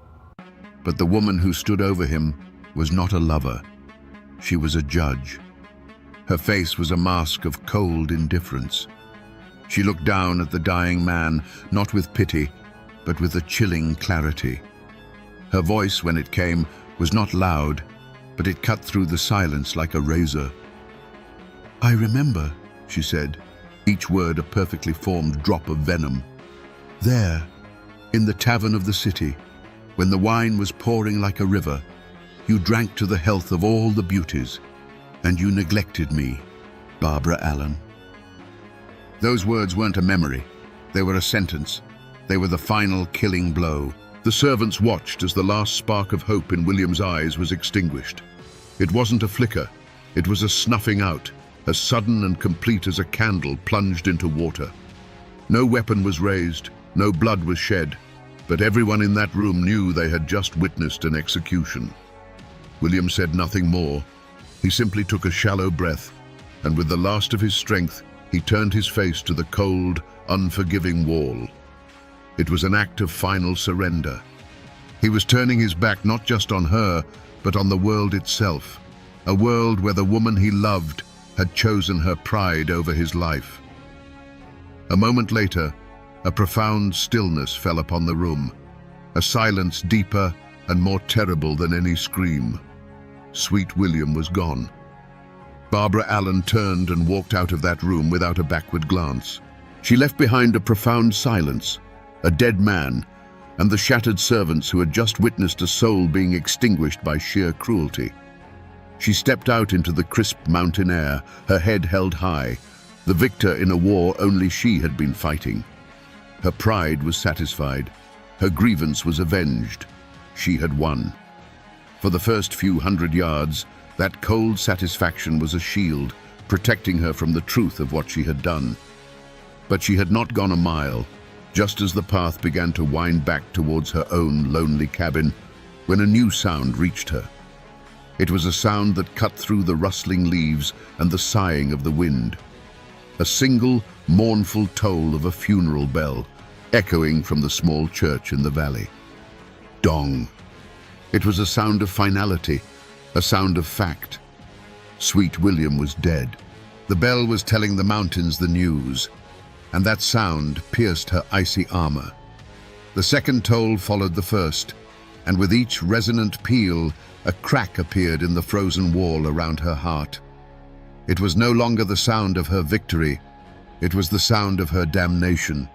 But the woman who stood over him was not a lover. She was a judge. Her face was a mask of cold indifference. She looked down at the dying man, not with pity, but with a chilling clarity. Her voice, when it came, was not loud, but it cut through the silence like a razor. "I remember," she said, each word a perfectly formed drop of venom. "There, in the tavern of the city, when the wine was pouring like a river, you drank to the health of all the beauties, and you neglected me, Barbara Allen." Those words weren't a memory. They were a sentence. They were the final killing blow. The servants watched as the last spark of hope in William's eyes was extinguished. It wasn't a flicker. It was a snuffing out, as sudden and complete as a candle plunged into water. No weapon was raised, no blood was shed, but everyone in that room knew they had just witnessed an execution. William said nothing more. He simply took a shallow breath, and with the last of his strength, he turned his face to the cold, unforgiving wall. It was an act of final surrender. He was turning his back not just on her, but on the world itself, a world where the woman he loved had chosen her pride over his life. A moment later, a profound stillness fell upon the room, a silence deeper and more terrible than any scream. Sweet William was gone. Barbara Allen turned and walked out of that room without a backward glance. She left behind a profound silence, a dead man, and the shattered servants who had just witnessed a soul being extinguished by sheer cruelty. She stepped out into the crisp mountain air, her head held high, the victor in a war only she had been fighting. Her pride was satisfied, her grievance was avenged. She had won. For the first few hundred yards, that cold satisfaction was a shield, protecting her from the truth of what she had done. But she had not gone a mile, just as the path began to wind back towards her own lonely cabin, when a new sound reached her. It was a sound that cut through the rustling leaves and the sighing of the wind. A single, mournful toll of a funeral bell, echoing from the small church in the valley. Dong. It was a sound of finality, a sound of fact. Sweet William was dead. The bell was telling the mountains the news, and that sound pierced her icy armor. The second toll followed the first, and with each resonant peal, a crack appeared in the frozen wall around her heart. It was no longer the sound of her victory, it was the sound of her damnation.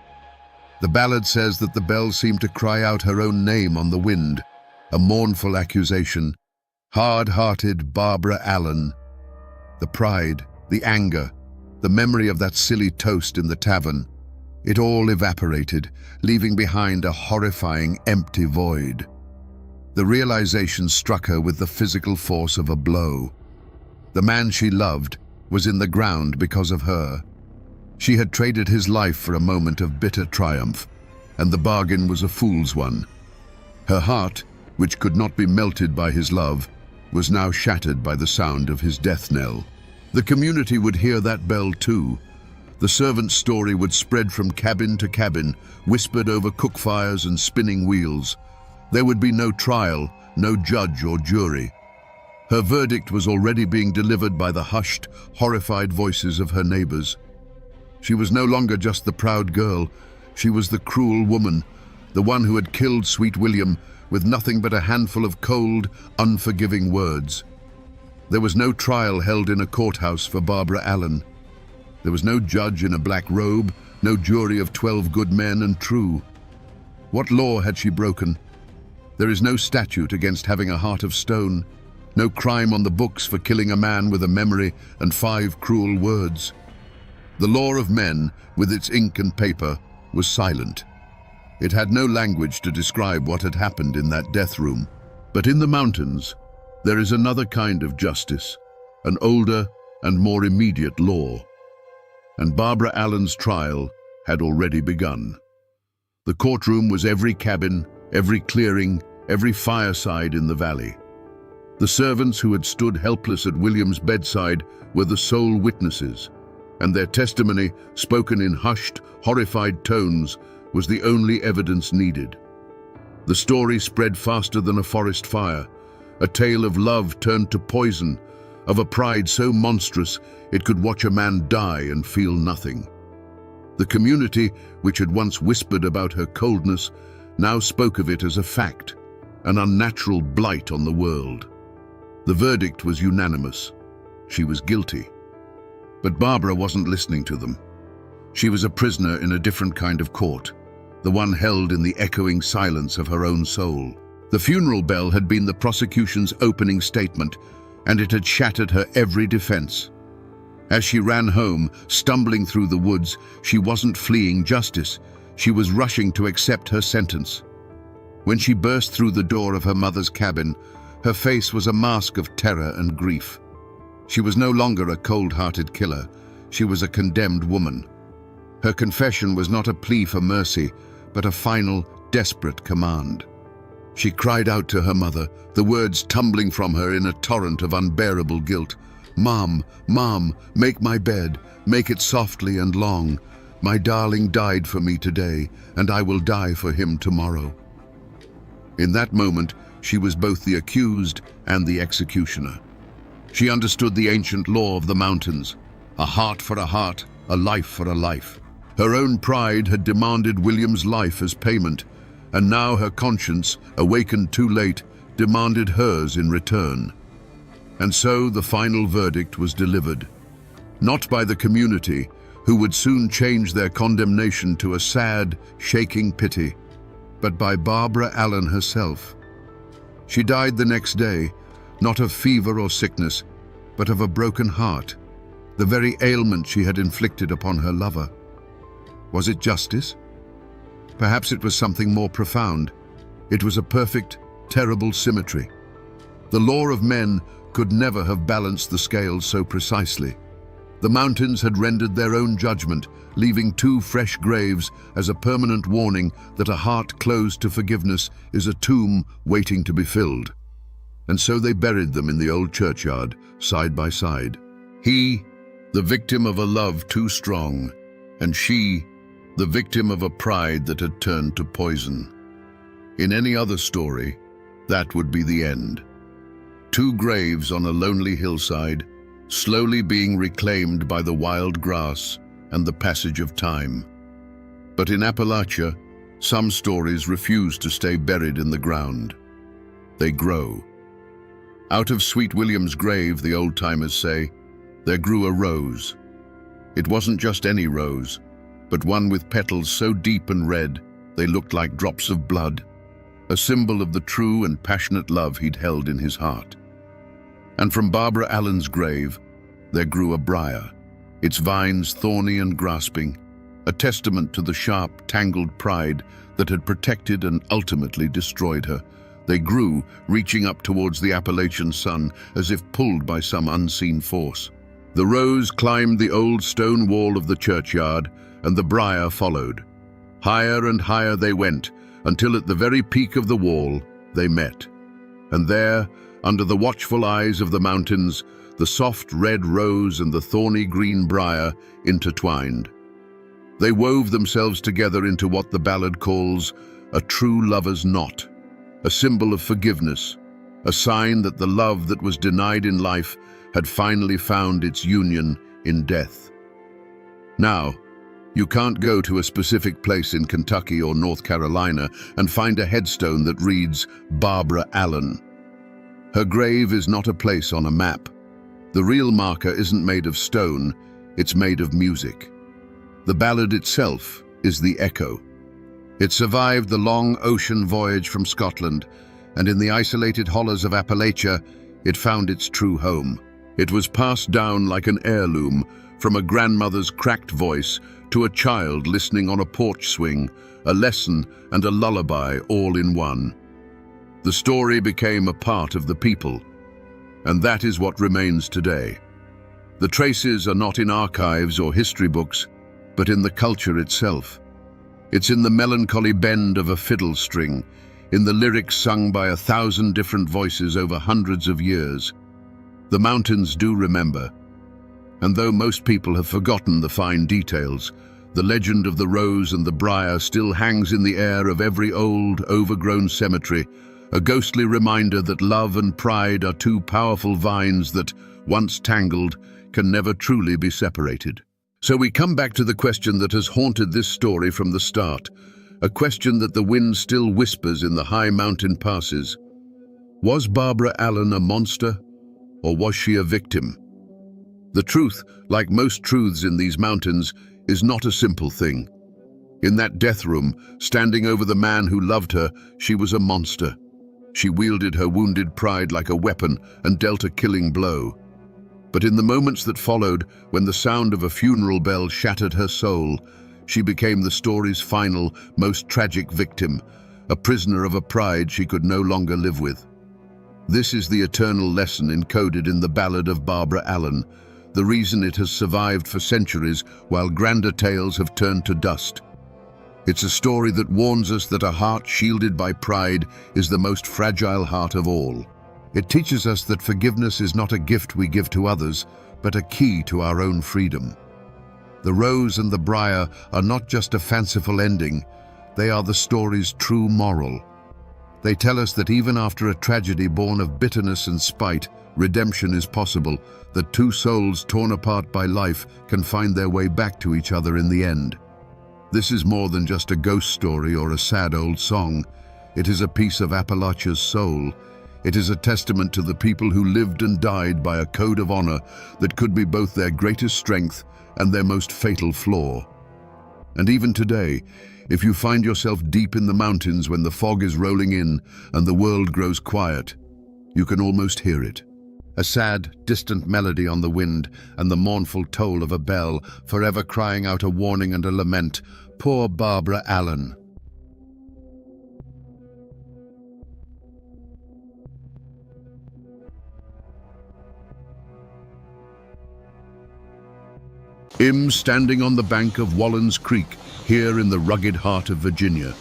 The ballad says that the bell seemed to cry out her own name on the wind, a mournful accusation. Hard-hearted Barbara Allen. The pride, the anger, the memory of that silly toast in the tavern, it all evaporated, leaving behind a horrifying, empty void. The realization struck her with the physical force of a blow. The man she loved was in the ground because of her. She had traded his life for a moment of bitter triumph, and the bargain was a fool's one. Her heart, which could not be melted by his love, was now shattered by the sound of his death knell. The community would hear that bell too. The servant's story would spread from cabin to cabin, whispered over cook fires and spinning wheels. There would be no trial, no judge or jury. Her verdict was already being delivered by the hushed, horrified voices of her neighbors. She was no longer just the proud girl, she was the cruel woman, the one who had killed Sweet William with nothing but a handful of cold, unforgiving words. There was no trial held in a courthouse for Barbara Allen. There was no judge in a black robe, no jury of 12 good men and true. What law had she broken? There is no statute against having a heart of stone, no crime on the books for killing a man with a memory and 5 cruel words. The law of men, with its ink and paper, was silent. It had no language to describe what had happened in that death room. But in the mountains, there is another kind of justice, an older and more immediate law. And Barbara Allen's trial had already begun. The courtroom was every cabin, every clearing, every fireside in the valley. The servants who had stood helpless at William's bedside were the sole witnesses, and their testimony, spoken in hushed, horrified tones, was the only evidence needed. The story spread faster than a forest fire, a tale of love turned to poison, of a pride so monstrous it could watch a man die and feel nothing. The community, which had once whispered about her coldness, now spoke of it as a fact, an unnatural blight on the world. The verdict was unanimous. She was guilty. But Barbara wasn't listening to them. She was a prisoner in a different kind of court, the one held in the echoing silence of her own soul. The funeral bell had been the prosecution's opening statement, and it had shattered her every defense. As she ran home, stumbling through the woods, she wasn't fleeing justice. She was rushing to accept her sentence. When she burst through the door of her mother's cabin, her face was a mask of terror and grief. She was no longer a cold-hearted killer. She was a condemned woman. Her confession was not a plea for mercy, but a final, desperate command. She cried out to her mother, the words tumbling from her in a torrent of unbearable guilt. "Mom, Mom, make my bed, make it softly and long. My darling died for me today, and I will die for him tomorrow." In that moment, she was both the accused and the executioner. She understood the ancient law of the mountains, a heart for a heart, a life for a life. Her own pride had demanded William's life as payment, and now her conscience, awakened too late, demanded hers in return. And so the final verdict was delivered, not by the community, who would soon change their condemnation to a sad, shaking pity, but by Barbara Allen herself. She died the next day, not of fever or sickness, but of a broken heart, the very ailment she had inflicted upon her lover. Was it justice? Perhaps it was something more profound. It was a perfect, terrible symmetry. The law of men could never have balanced the scales so precisely. The mountains had rendered their own judgment, leaving 2 fresh graves as a permanent warning that a heart closed to forgiveness is a tomb waiting to be filled. And so they buried them in the old churchyard, side by side. He, the victim of a love too strong, and she, the victim of a pride that had turned to poison. In any other story, that would be the end. 2 graves on a lonely hillside, slowly being reclaimed by the wild grass and the passage of time. But in Appalachia, some stories refuse to stay buried in the ground. They grow. Out of Sweet William's grave, the old-timers say, there grew a rose. It wasn't just any rose, but one with petals so deep and red they looked like drops of blood, a symbol of the true and passionate love he'd held in his heart. And from Barbara Allen's grave, there grew a briar, its vines thorny and grasping, a testament to the sharp, tangled pride that had protected and ultimately destroyed her. They grew, reaching up towards the Appalachian sun as if pulled by some unseen force. The rose climbed the old stone wall of the churchyard, and the briar followed. Higher and higher they went, until at the very peak of the wall they met. And there, under the watchful eyes of the mountains, the soft red rose and the thorny green briar intertwined. They wove themselves together into what the ballad calls a true lover's knot, a symbol of forgiveness, a sign that the love that was denied in life had finally found its union in death. Now, you can't go to a specific place in Kentucky or North Carolina and find a headstone that reads Barbara Allen. Her grave is not a place on a map. The real marker isn't made of stone, it's made of music. The ballad itself is the echo. It survived the long ocean voyage from Scotland, and in the isolated hollows of Appalachia, it found its true home. It was passed down like an heirloom, from a grandmother's cracked voice to a child listening on a porch swing, a lesson and a lullaby all in one. The story became a part of the people, and that is what remains today. The traces are not in archives or history books, but in the culture itself. It's in the melancholy bend of a fiddle string, in the lyrics sung by 1,000 different voices over hundreds of years. The mountains do remember, and though most people have forgotten the fine details, the legend of the rose and the briar still hangs in the air of every old, overgrown cemetery, a ghostly reminder that love and pride are 2 powerful vines that, once tangled, can never truly be separated. So we come back to the question that has haunted this story from the start, a question that the wind still whispers in the high mountain passes. Was Barbara Allen a monster, or was she a victim? The truth, like most truths in these mountains, is not a simple thing. In that death room, standing over the man who loved her, she was a monster. She wielded her wounded pride like a weapon and dealt a killing blow. But in the moments that followed, when the sound of a funeral bell shattered her soul, she became the story's final, most tragic victim, a prisoner of a pride she could no longer live with. This is the eternal lesson encoded in the ballad of Barbara Allen, the reason it has survived for centuries while grander tales have turned to dust. It's a story that warns us that a heart shielded by pride is the most fragile heart of all. It teaches us that forgiveness is not a gift we give to others, but a key to our own freedom. The rose and the briar are not just a fanciful ending, they are the story's true moral. They tell us that even after a tragedy born of bitterness and spite, redemption is possible, that 2 souls torn apart by life can find their way back to each other in the end. This is more than just a ghost story or a sad old song. It is a piece of Appalachia's soul. It is a testament to the people who lived and died by a code of honor that could be both their greatest strength and their most fatal flaw. And even today, if you find yourself deep in the mountains when the fog is rolling in and the world grows quiet, you can almost hear it. A sad, distant melody on the wind and the mournful toll of a bell, forever crying out a warning and a lament. Poor Barbara Allen. Standing on the bank of Wallen's Creek, here in the rugged heart of Virginia.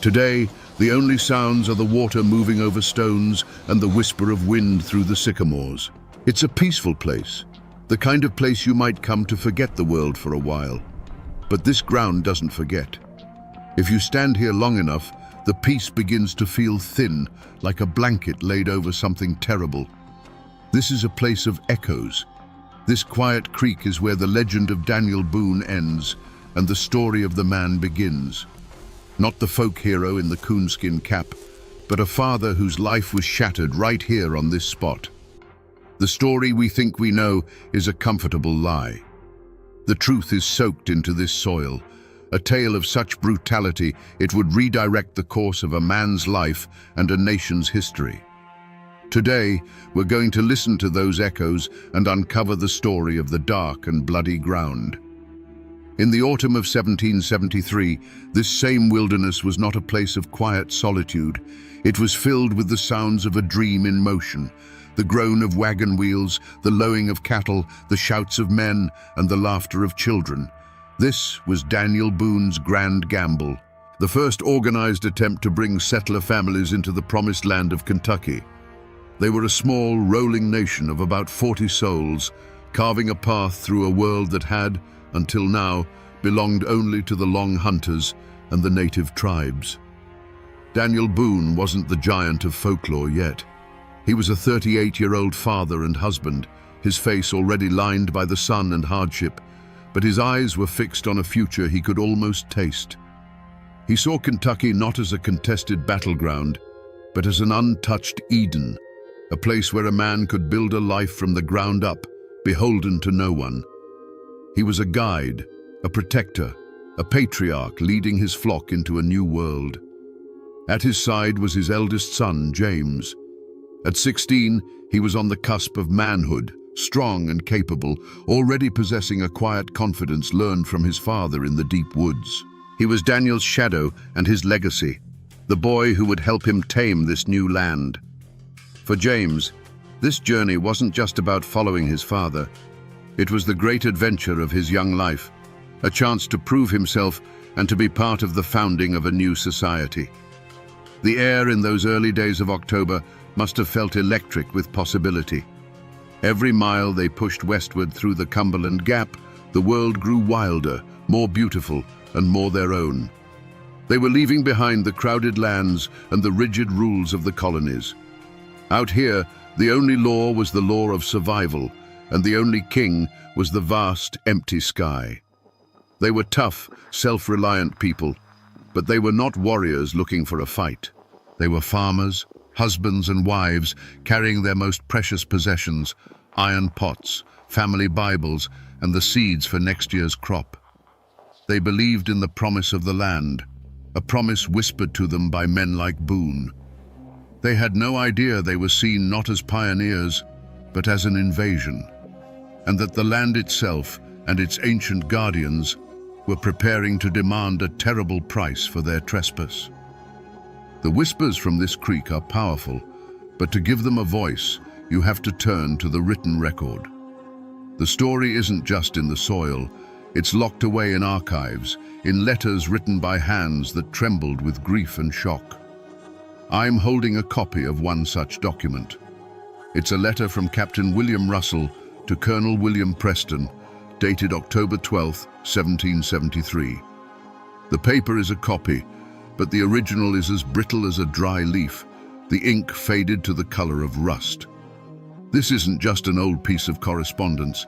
Today, the only sounds are the water moving over stones and the whisper of wind through the sycamores. It's a peaceful place, the kind of place you might come to forget the world for a while. But this ground doesn't forget. If you stand here long enough, the peace begins to feel thin, like a blanket laid over something terrible. This is a place of echoes. This quiet creek is where the legend of Daniel Boone ends and the story of the man begins. Not the folk hero in the coonskin cap, but a father whose life was shattered right here on this spot. The story we think we know is a comfortable lie. The truth is soaked into this soil, a tale of such brutality it would redirect the course of a man's life and a nation's history. Today, we're going to listen to those echoes and uncover the story of the dark and bloody ground. In the autumn of 1773, this same wilderness was not a place of quiet solitude. It was filled with the sounds of a dream in motion, the groan of wagon wheels, the lowing of cattle, the shouts of men, and the laughter of children. This was Daniel Boone's grand gamble, the first organized attempt to bring settler families into the promised land of Kentucky. They were a small, rolling nation of about 40 souls, carving a path through a world that had, until now, belonged only to the Long Hunters and the native tribes. Daniel Boone wasn't the giant of folklore yet. He was a 38-year-old father and husband, his face already lined by the sun and hardship, but his eyes were fixed on a future he could almost taste. He saw Kentucky not as a contested battleground, but as an untouched Eden, a place where a man could build a life from the ground up, beholden to no one. He was a guide, a protector, a patriarch leading his flock into a new world. At his side was his eldest son, James. At 16, he was on the cusp of manhood, strong and capable, already possessing a quiet confidence learned from his father in the deep woods. He was Daniel's shadow and his legacy, the boy who would help him tame this new land. For James, this journey wasn't just about following his father. It was the great adventure of his young life, a chance to prove himself and to be part of the founding of a new society. The air in those early days of October must have felt electric with possibility. Every mile they pushed westward through the Cumberland Gap, the world grew wilder, more beautiful, and more their own. They were leaving behind the crowded lands and the rigid rules of the colonies. Out here, the only law was the law of survival, and the only king was the vast, empty sky. They were tough, self-reliant people, but they were not warriors looking for a fight. They were farmers, husbands and wives, carrying their most precious possessions, iron pots, family Bibles, and the seeds for next year's crop. They believed in the promise of the land, a promise whispered to them by men like Boone. They had no idea they were seen not as pioneers, but as an invasion, and that the land itself and its ancient guardians were preparing to demand a terrible price for their trespass. The whispers from this creek are powerful, but to give them a voice, you have to turn to the written record. The story isn't just in the soil, it's locked away in archives, in letters written by hands that trembled with grief and shock. I'm holding a copy of one such document. It's a letter from Captain William Russell to Colonel William Preston, dated October 12, 1773. The paper is a copy, but the original is as brittle as a dry leaf, the ink faded to the color of rust. This isn't just an old piece of correspondence,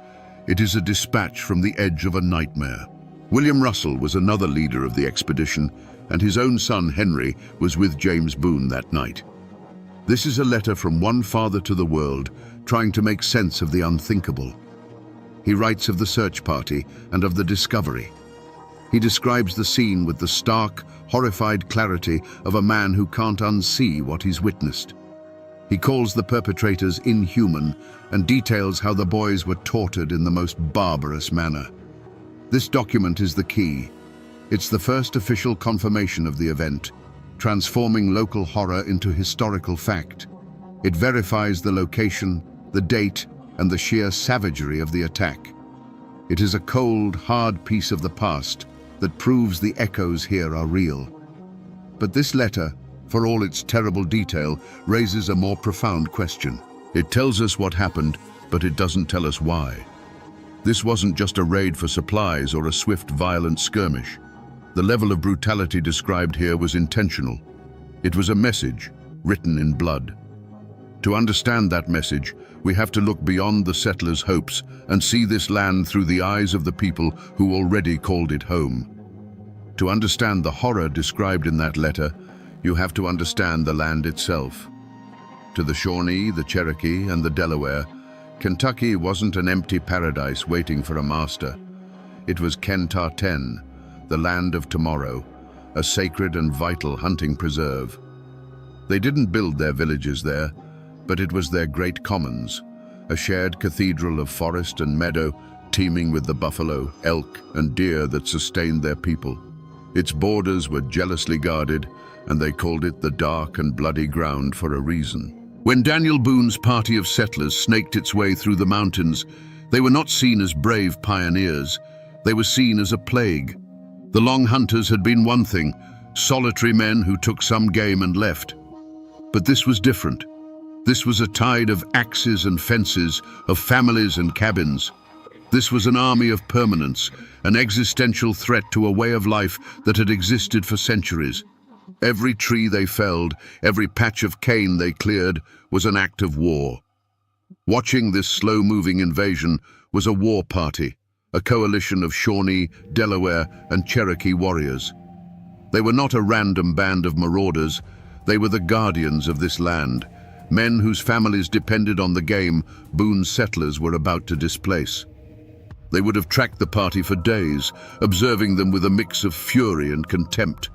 it is a dispatch from the edge of a nightmare. William Russell was another leader of the expedition, and his own son Henry was with James Boone that night. This is a letter from one father to the world, trying to make sense of the unthinkable. He writes of the search party and of the discovery. He describes the scene with the stark, horrified clarity of a man who can't unsee what he's witnessed. He calls the perpetrators inhuman and details how the boys were tortured in the most barbarous manner. This document is the key. It's the first official confirmation of the event, transforming local horror into historical fact. It verifies the location, the date, and the sheer savagery of the attack. It is a cold, hard piece of the past that proves the echoes here are real. But this letter, for all its terrible detail, raises a more profound question. It tells us what happened, but it doesn't tell us why. This wasn't just a raid for supplies or a swift, violent skirmish. The level of brutality described here was intentional. It was a message, written in blood. To understand that message, we have to look beyond the settlers' hopes and see this land through the eyes of the people who already called it home. To understand the horror described in that letter, you have to understand the land itself. To the Shawnee, the Cherokee, and the Delaware, Kentucky wasn't an empty paradise waiting for a master. It was Kentar-ten, the land of tomorrow, a sacred and vital hunting preserve. They didn't build their villages there, but it was their great commons, a shared cathedral of forest and meadow teeming with the buffalo, elk, and deer that sustained their people. Its borders were jealously guarded, and they called it the dark and bloody ground for a reason. When Daniel Boone's party of settlers snaked its way through the mountains, they were not seen as brave pioneers. They were seen as a plague. The Long Hunters had been one thing, solitary men who took some game and left. But this was different. This was a tide of axes and fences, of families and cabins. This was an army of permanence, an existential threat to a way of life that had existed for centuries. Every tree they felled, every patch of cane they cleared, was an act of war. Watching this slow-moving invasion was a war party, a coalition of Shawnee, Delaware, and Cherokee warriors. They were not a random band of marauders. They were the guardians of this land, men whose families depended on the game Boone's settlers were about to displace. They would have tracked the party for days, observing them with a mix of fury and contempt.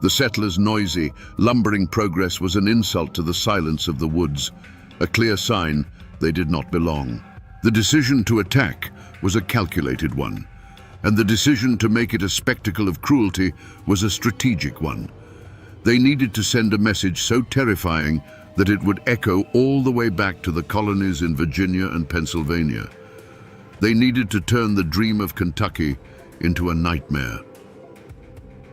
The settlers' noisy, lumbering progress was an insult to the silence of the woods, a clear sign they did not belong. The decision to attack was a calculated one, and the decision to make it a spectacle of cruelty was a strategic one. They needed to send a message so terrifying that it would echo all the way back to the colonies in Virginia and Pennsylvania. They needed to turn the dream of Kentucky into a nightmare.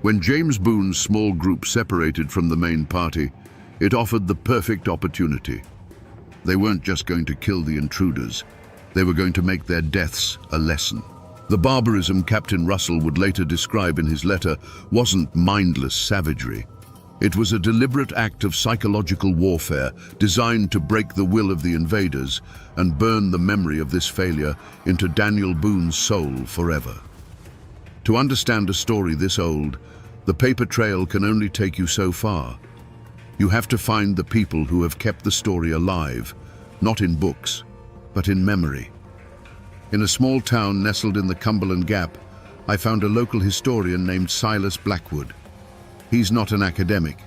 When James Boone's small group separated from the main party, it offered the perfect opportunity. They weren't just going to kill the intruders. They were going to make their deaths a lesson. The barbarism Captain Russell would later describe in his letter wasn't mindless savagery. It was a deliberate act of psychological warfare designed to break the will of the invaders and burn the memory of this failure into Daniel Boone's soul forever. To understand a story this old, the paper trail can only take you so far. You have to find the people who have kept the story alive, not in books, but in memory. In a small town nestled in the Cumberland Gap, I found a local historian named Silas Blackwood. He's not an academic.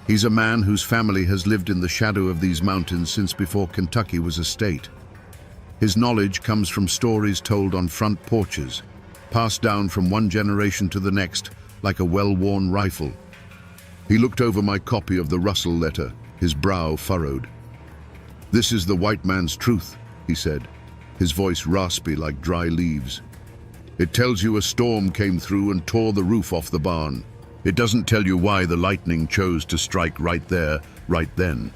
He's a man whose family has lived in the shadow of these mountains since before Kentucky was a state. His knowledge comes from stories told on front porches, passed down from one generation to the next like a well-worn rifle. He looked over my copy of the Russell letter, his brow furrowed. "This is the white man's truth," he said, his voice raspy like dry leaves. "It tells you a storm came through and tore the roof off the barn. It doesn't tell you why the lightning chose to strike right there, right then."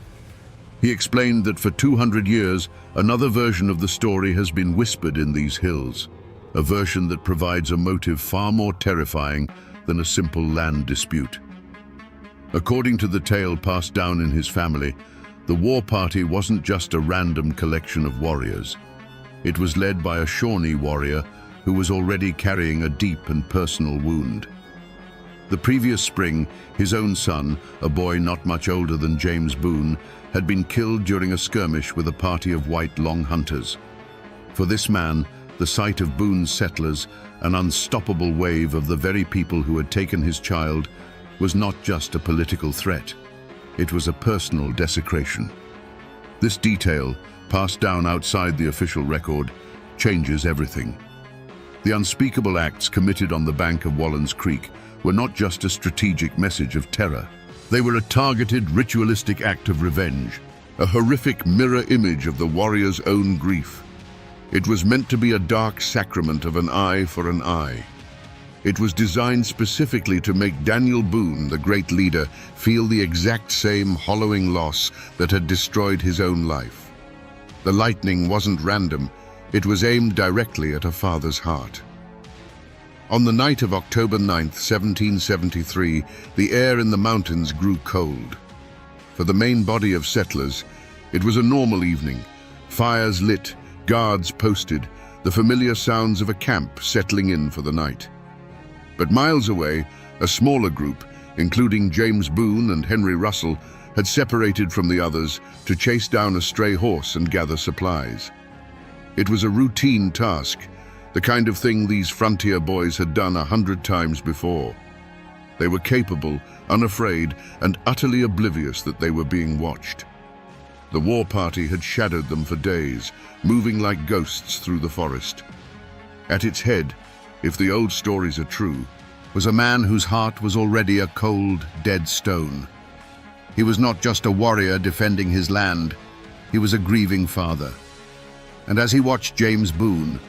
He explained that for 200 years, another version of the story has been whispered in these hills, a version that provides a motive far more terrifying than a simple land dispute. According to the tale passed down in his family, the war party wasn't just a random collection of warriors. It was led by a Shawnee warrior who was already carrying a deep and personal wound. The previous spring, his own son, a boy not much older than James Boone, had been killed during a skirmish with a party of white Long Hunters. For this man, The sight of Boone's settlers, an unstoppable wave of the very people who had taken his child, was not just a political threat. It was a personal desecration. This detail, passed down outside the official record, changes everything. The unspeakable acts committed on the bank of Wallen's Creek were not just a strategic message of terror. They were a targeted, ritualistic act of revenge, a horrific mirror image of the warrior's own grief. It was meant to be a dark sacrament of an eye for an eye. It was designed specifically to make Daniel Boone, the great leader, feel the exact same hollowing loss that had destroyed his own life. The lightning wasn't random. It was aimed directly at a father's heart. On the night of October 9th, 1773, the air in the mountains grew cold. For the main body of settlers, it was a normal evening. Fires lit, guards posted, the familiar sounds of a camp settling in for the night. But miles away, a smaller group, including James Boone and Henry Russell, had separated from the others to chase down a stray horse and gather supplies. It was a routine task, the kind of thing these frontier boys had done 100 times before. They were capable, unafraid, and utterly oblivious that they were being watched. The war party had shadowed them for days, moving like ghosts through the forest. At its head, if the old stories are true, was a man whose heart was already a cold, dead stone. He was not just a warrior defending his land, he was a grieving father. And as he watched James Boone,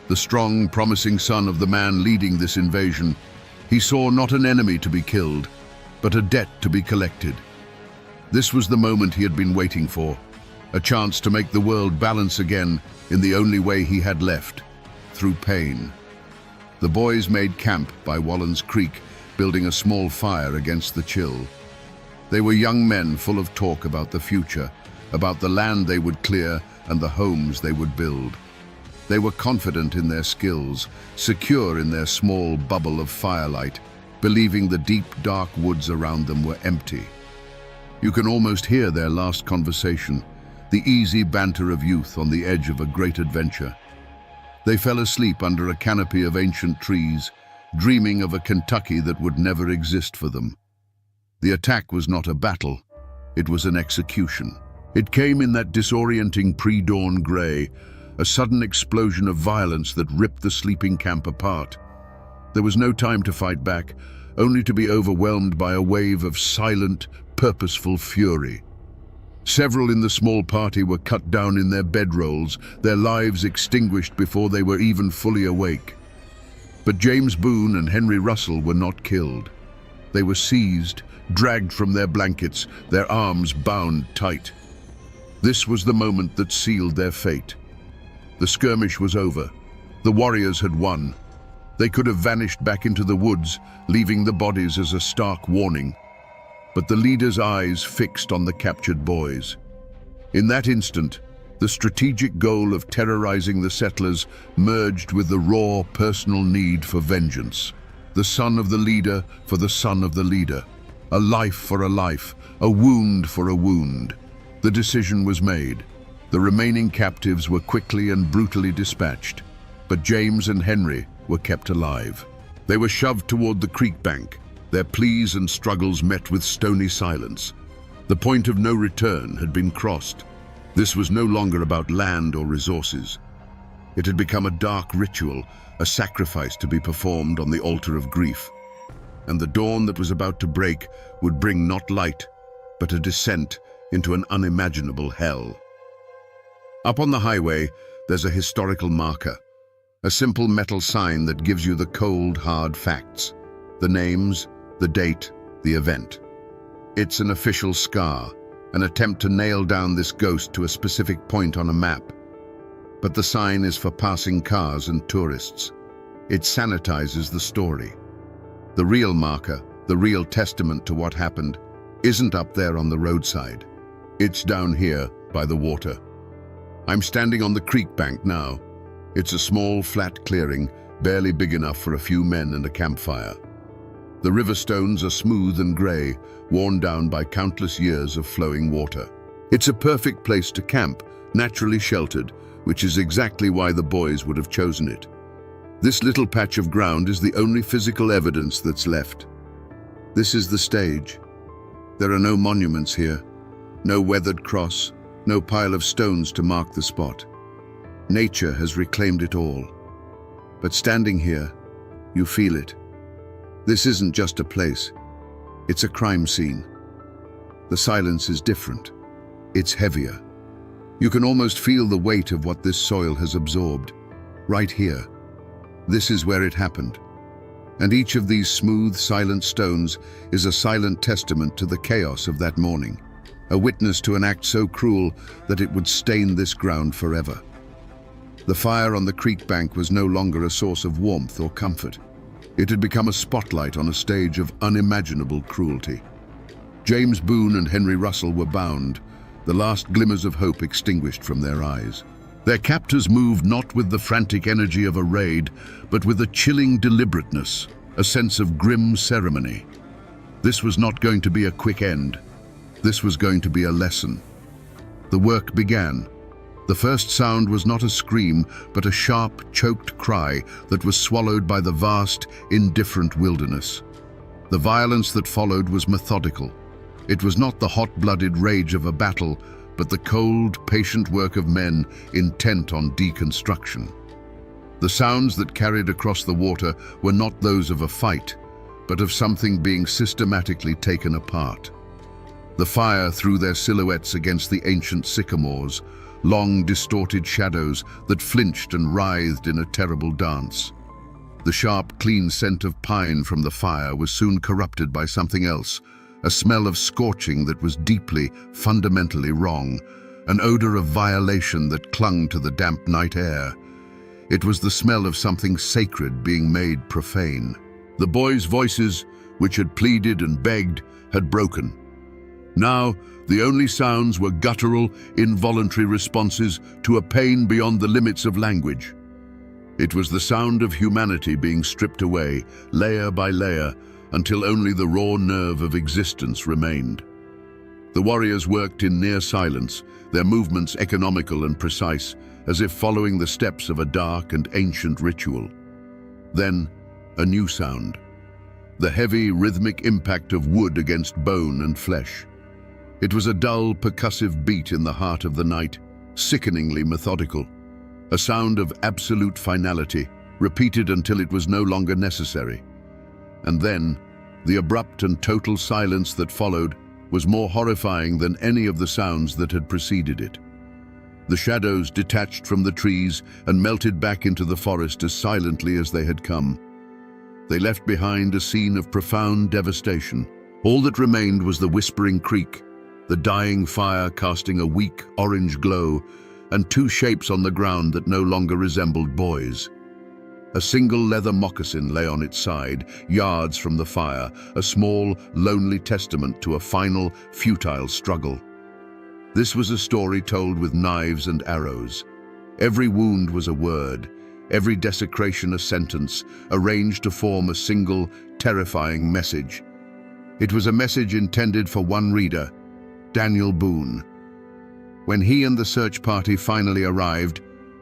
the strong, promising son of the man leading this invasion, he saw not an enemy to be killed, but a debt to be collected. This was the moment he had been waiting for, a chance to make the world balance again in the only way he had left, through pain. The boys made camp by Wallen's Creek, building a small fire against the chill. They were young men full of talk about the future, about the land they would clear and the homes they would build. They were confident in their skills, secure in their small bubble of firelight, believing the deep, dark woods around them were empty. You can almost hear their last conversation, the easy banter of youth on the edge of a great adventure. They fell asleep under a canopy of ancient trees, dreaming of a Kentucky that would never exist for them. The attack was not a battle, it was an execution. It came in that disorienting pre-dawn gray, a sudden explosion of violence that ripped the sleeping camp apart. There was no time to fight back, only to be overwhelmed by a wave of silent, purposeful fury. Several in the small party were cut down in their bedrolls, their lives extinguished before they were even fully awake. But James Boone and Henry Russell were not killed. They were seized, dragged from their blankets, their arms bound tight. This was the moment that sealed their fate. The skirmish was over. The warriors had won. They could have vanished back into the woods, leaving the bodies as a stark warning. But the leader's eyes fixed on the captured boys. In that instant, the strategic goal of terrorizing the settlers merged with the raw personal need for vengeance. The son of the leader for the son of the leader. A life for a life, a wound for a wound. The decision was made. The remaining captives were quickly and brutally dispatched, but James and Henry were kept alive. They were shoved toward the creek bank, their pleas and struggles met with stony silence. The point of no return had been crossed. This was no longer about land or resources. It had become a dark ritual, a sacrifice to be performed on the altar of grief. And the dawn that was about to break would bring not light, but a descent into an unimaginable hell. Up on the highway, there's a historical marker, a simple metal sign that gives you the cold, hard facts, the names, the date, the event. It's an official scar, an attempt to nail down this ghost to a specific point on a map. But the sign is for passing cars and tourists. It sanitizes the story. The real marker, the real testament to what happened, isn't up there on the roadside. It's down here by the water. I'm standing on the creek bank now. It's a small, flat clearing, barely big enough for a few men and a campfire. The river stones are smooth and grey, worn down by countless years of flowing water. It's a perfect place to camp, naturally sheltered, which is exactly why the boys would have chosen it. This little patch of ground is the only physical evidence that's left. This is the stage. There are no monuments here, no weathered cross, no pile of stones to mark the spot. Nature has reclaimed it all. But standing here, you feel it. This isn't just a place. It's a crime scene. The silence is different. It's heavier. You can almost feel the weight of what this soil has absorbed. Right here. This is where it happened. And each of these smooth, silent stones is a silent testament to the chaos of that morning, a witness to an act so cruel that it would stain this ground forever. The fire on the creek bank was no longer a source of warmth or comfort. It had become a spotlight on a stage of unimaginable cruelty. James Boone and Henry Russell were bound, the last glimmers of hope extinguished from their eyes. Their captors moved not with the frantic energy of a raid, but with a chilling deliberateness, a sense of grim ceremony. This was not going to be a quick end. This was going to be a lesson. The work began. The first sound was not a scream, but a sharp, choked cry that was swallowed by the vast, indifferent wilderness. The violence that followed was methodical. It was not the hot-blooded rage of a battle, but the cold, patient work of men intent on deconstruction. The sounds that carried across the water were not those of a fight, but of something being systematically taken apart. The fire threw their silhouettes against the ancient sycamores, long, distorted shadows that flinched and writhed in a terrible dance. The sharp, clean scent of pine from the fire was soon corrupted by something else, a smell of scorching that was deeply, fundamentally wrong, an odor of violation that clung to the damp night air. It was the smell of something sacred being made profane. The boys' voices, which had pleaded and begged, had broken. Now, the only sounds were guttural, involuntary responses to a pain beyond the limits of language. It was the sound of humanity being stripped away, layer by layer, until only the raw nerve of existence remained. The warriors worked in near silence, their movements economical and precise, as if following the steps of a dark and ancient ritual. Then, a new sound. The heavy, rhythmic impact of wood against bone and flesh. It was a dull, percussive beat in the heart of the night, sickeningly methodical. A sound of absolute finality, repeated until it was no longer necessary. And then, the abrupt and total silence that followed was more horrifying than any of the sounds that had preceded it. The shadows detached from the trees and melted back into the forest as silently as they had come. They left behind a scene of profound devastation. All that remained was the whispering creek, the dying fire casting a weak orange glow, and two shapes on the ground that no longer resembled boys. A single leather moccasin lay on its side, yards from the fire, a small, lonely testament to a final, futile struggle. This was a story told with knives and arrows. Every wound was a word, every desecration a sentence, arranged to form a single, terrifying message. It was a message intended for one reader, Daniel Boone. When he and the search party finally arrived,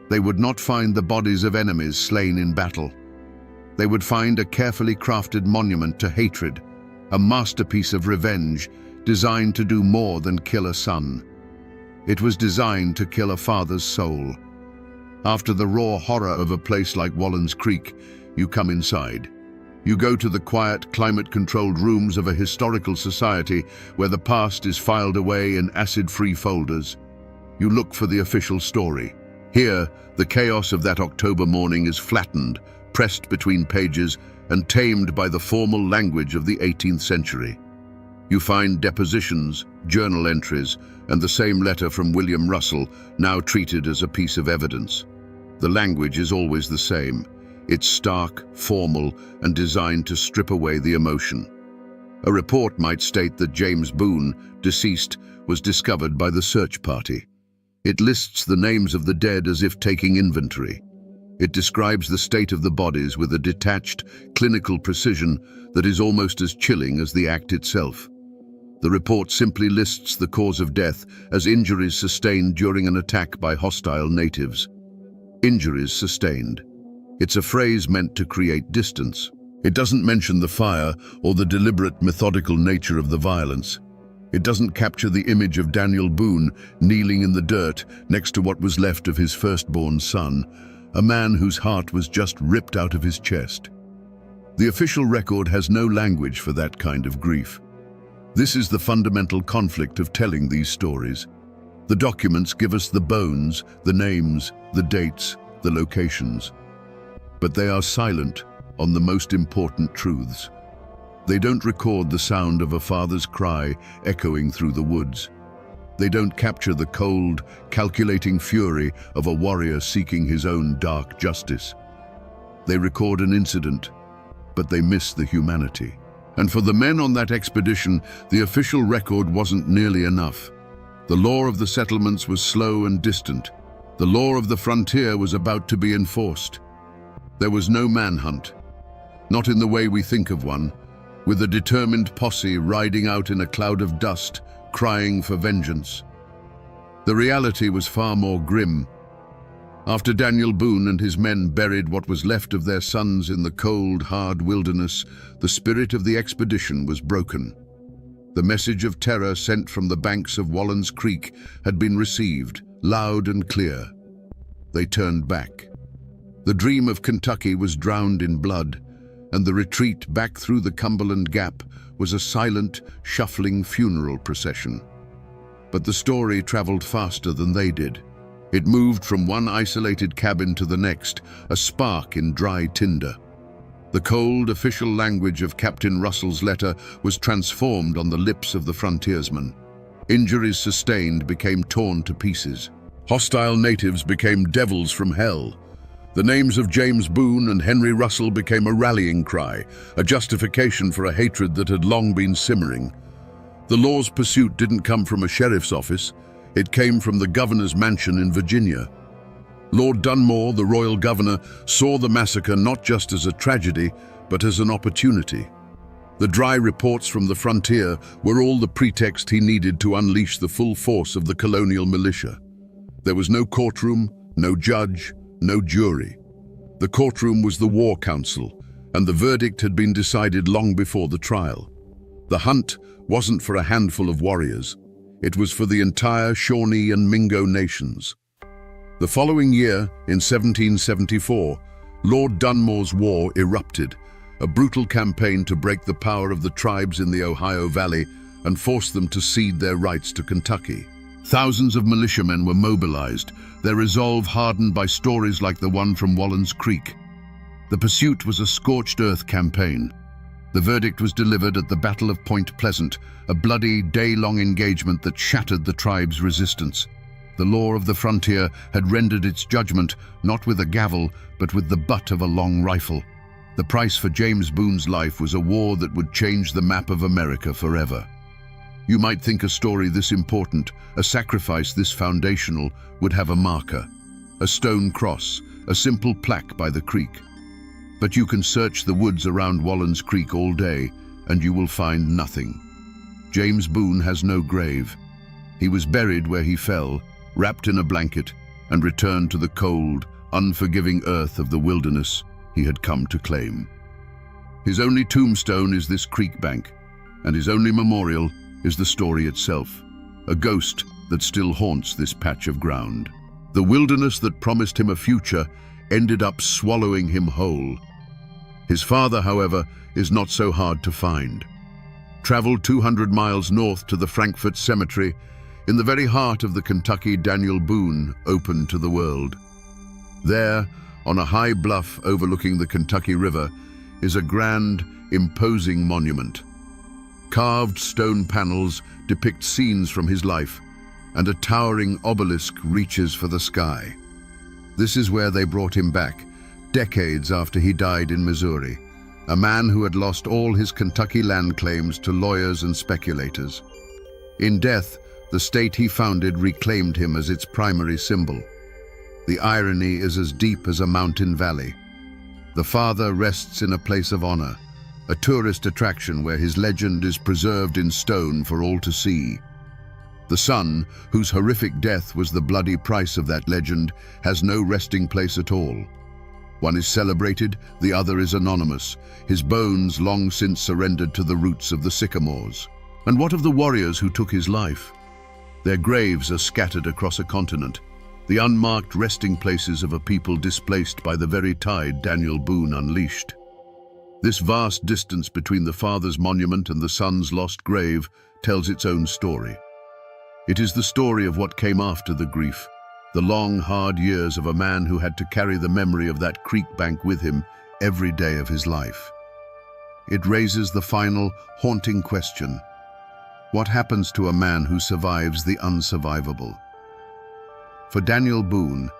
they would not find the bodies of enemies slain in battle. They would find a carefully crafted monument to hatred, a masterpiece of revenge designed to do more than kill a son. It was designed to kill a father's soul. After the raw horror of a place like Wallen's Creek, you come inside. You go to the quiet, climate-controlled rooms of a historical society where the past is filed away in acid-free folders. You look for the official story. Here, the chaos of that October morning is flattened, pressed between pages, and tamed by the formal language of the 18th century. You find depositions, journal entries, and the same letter from William Russell, now treated as a piece of evidence. The language is always the same. It's stark, formal, and designed to strip away the emotion. A report might state that James Boone, deceased, was discovered by the search party. It lists the names of the dead as if taking inventory. It describes the state of the bodies with a detached, clinical precision that is almost as chilling as the act itself. The report simply lists the cause of death as injuries sustained during an attack by hostile natives. Injuries sustained. It's a phrase meant to create distance. It doesn't mention the fire or the deliberate, methodical nature of the violence. It doesn't capture the image of Daniel Boone kneeling in the dirt next to what was left of his firstborn son, a man whose heart was just ripped out of his chest. The official record has no language for that kind of grief. This is the fundamental conflict of telling these stories. The documents give us the bones, the names, the dates, the locations. But they are silent on the most important truths. They don't record the sound of a father's cry echoing through the woods. They don't capture the cold, calculating fury of a warrior seeking his own dark justice. They record an incident, but they miss the humanity. And for the men on that expedition, the official record wasn't nearly enough. The law of the settlements was slow and distant. The law of the frontier was about to be enforced. There was no manhunt, not in the way we think of one, with a determined posse riding out in a cloud of dust, crying for vengeance. The reality was far more grim. After Daniel Boone and his men buried what was left of their sons in the cold, hard wilderness, the spirit of the expedition was broken. The message of terror sent from the banks of Wallens Creek had been received, loud and clear. They turned back. The dream of Kentucky was drowned in blood, and the retreat back through the Cumberland Gap was a silent, shuffling funeral procession. But the story traveled faster than they did. It moved from one isolated cabin to the next, a spark in dry tinder. The cold, official language of Captain Russell's letter was transformed on the lips of the frontiersmen. Injuries sustained became torn to pieces. Hostile natives became devils from hell. The names of James Boone and Henry Russell became a rallying cry, a justification for a hatred that had long been simmering. The law's pursuit didn't come from a sheriff's office. It came from the governor's mansion in Virginia. Lord Dunmore, the royal governor, saw the massacre not just as a tragedy, but as an opportunity. The dry reports from the frontier were all the pretext he needed to unleash the full force of the colonial militia. There was no courtroom, no judge, no jury. The courtroom was the War Council, and the verdict had been decided long before the trial. The hunt wasn't for a handful of warriors. It was for the entire Shawnee and Mingo nations. The following year, in 1774, Lord Dunmore's War erupted, a brutal campaign to break the power of the tribes in the Ohio Valley and force them to cede their rights to Kentucky. Thousands of militiamen were mobilized, their resolve hardened by stories like the one from Wallens Creek. The pursuit was a scorched earth campaign. The verdict was delivered at the Battle of Point Pleasant, a bloody, day-long engagement that shattered the tribe's resistance. The law of the frontier had rendered its judgment not with a gavel, but with the butt of a long rifle. The price for James Boone's life was a war that would change the map of America forever. You might think a story this important, a sacrifice this foundational, would have a marker, a stone cross, a simple plaque by the creek. But you can search the woods around Wallens Creek all day, and you will find nothing. James Boone has no grave. He was buried where he fell, wrapped in a blanket, and returned to the cold, unforgiving earth of the wilderness he had come to claim. His only tombstone is this creek bank, and his only memorial is the story itself, a ghost that still haunts this patch of ground. The wilderness that promised him a future ended up swallowing him whole. His father, however, is not so hard to find. Travel 200 miles north to the Frankfort Cemetery, in the very heart of the Kentucky Daniel Boone opened to the world. There, on a high bluff overlooking the Kentucky River, is a grand, imposing monument. Carved stone panels depict scenes from his life, and a towering obelisk reaches for the sky. This is where they brought him back, decades after he died in Missouri, a man who had lost all his Kentucky land claims to lawyers and speculators. In death, the state he founded reclaimed him as its primary symbol. The irony is as deep as a mountain valley. The father rests in a place of honor, a tourist attraction where his legend is preserved in stone for all to see. The son, whose horrific death was the bloody price of that legend, has no resting place at all. One is celebrated, the other is anonymous, his bones long since surrendered to the roots of the sycamores. And what of the warriors who took his life? Their graves are scattered across a continent, the unmarked resting places of a people displaced by the very tide Daniel Boone unleashed. This vast distance between the father's monument and the son's lost grave tells its own story. It is the story of what came after the grief, the long, hard years of a man who had to carry the memory of that creek bank with him every day of his life. It raises the final, haunting question: what happens to a man who survives the unsurvivable? For Daniel Boone,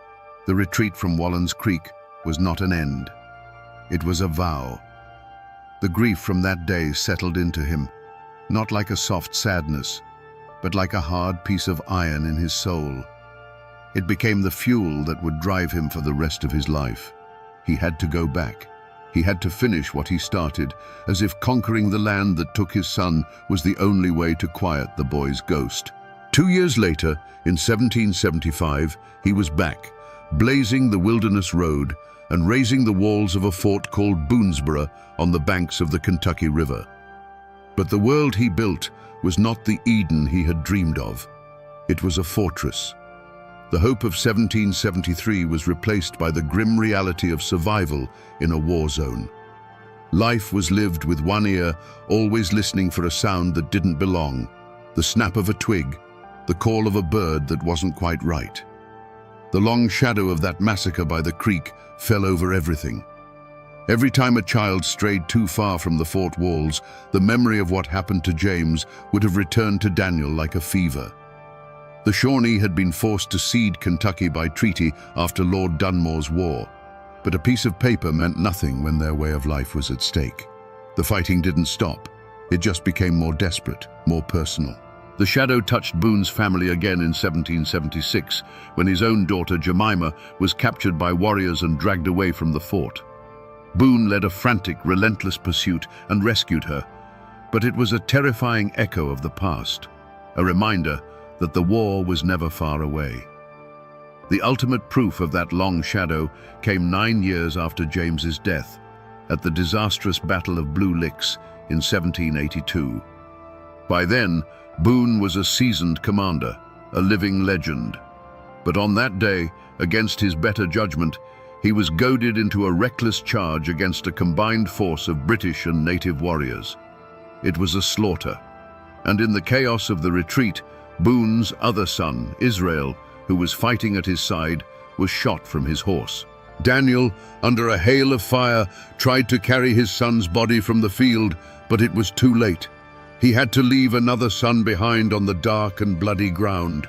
the retreat from Wallens Creek was not an end. It was a vow. The grief from that day settled into him, not like a soft sadness, but like a hard piece of iron in his soul. It became the fuel that would drive him for the rest of his life. He had to go back. He had to finish what he started, as if conquering the land that took his son was the only way to quiet the boy's ghost. 2 years later, in 1775, he was back, blazing the wilderness road and raising the walls of a fort called Boonesborough on the banks of the Kentucky River. But the world he built was not the Eden he had dreamed of. It was a fortress. The hope of 1773 was replaced by the grim reality of survival in a war zone. Life was lived with one ear, always listening for a sound that didn't belong, the snap of a twig, the call of a bird that wasn't quite right. The long shadow of that massacre by the creek fell over everything. Every time a child strayed too far from the fort walls, the memory of what happened to James would have returned to Daniel like a fever. The Shawnee had been forced to cede Kentucky by treaty after Lord Dunmore's war, but a piece of paper meant nothing when their way of life was at stake. The fighting didn't stop. It just became more desperate, more personal. The shadow touched Boone's family again in 1776, when his own daughter Jemima was captured by warriors and dragged away from the fort. Boone led a frantic, relentless pursuit and rescued her, but it was a terrifying echo of the past, a reminder that the war was never far away. The ultimate proof of that long shadow came 9 years after James's death, at the disastrous Battle of Blue Licks in 1782. By then, Boone was a seasoned commander, a living legend. But on that day, against his better judgment, he was goaded into a reckless charge against a combined force of British and native warriors. It was a slaughter, and in the chaos of the retreat, Boone's other son, Israel, who was fighting at his side, was shot from his horse. Daniel, under a hail of fire, tried to carry his son's body from the field, but it was too late. He had to leave another son behind on the dark and bloody ground.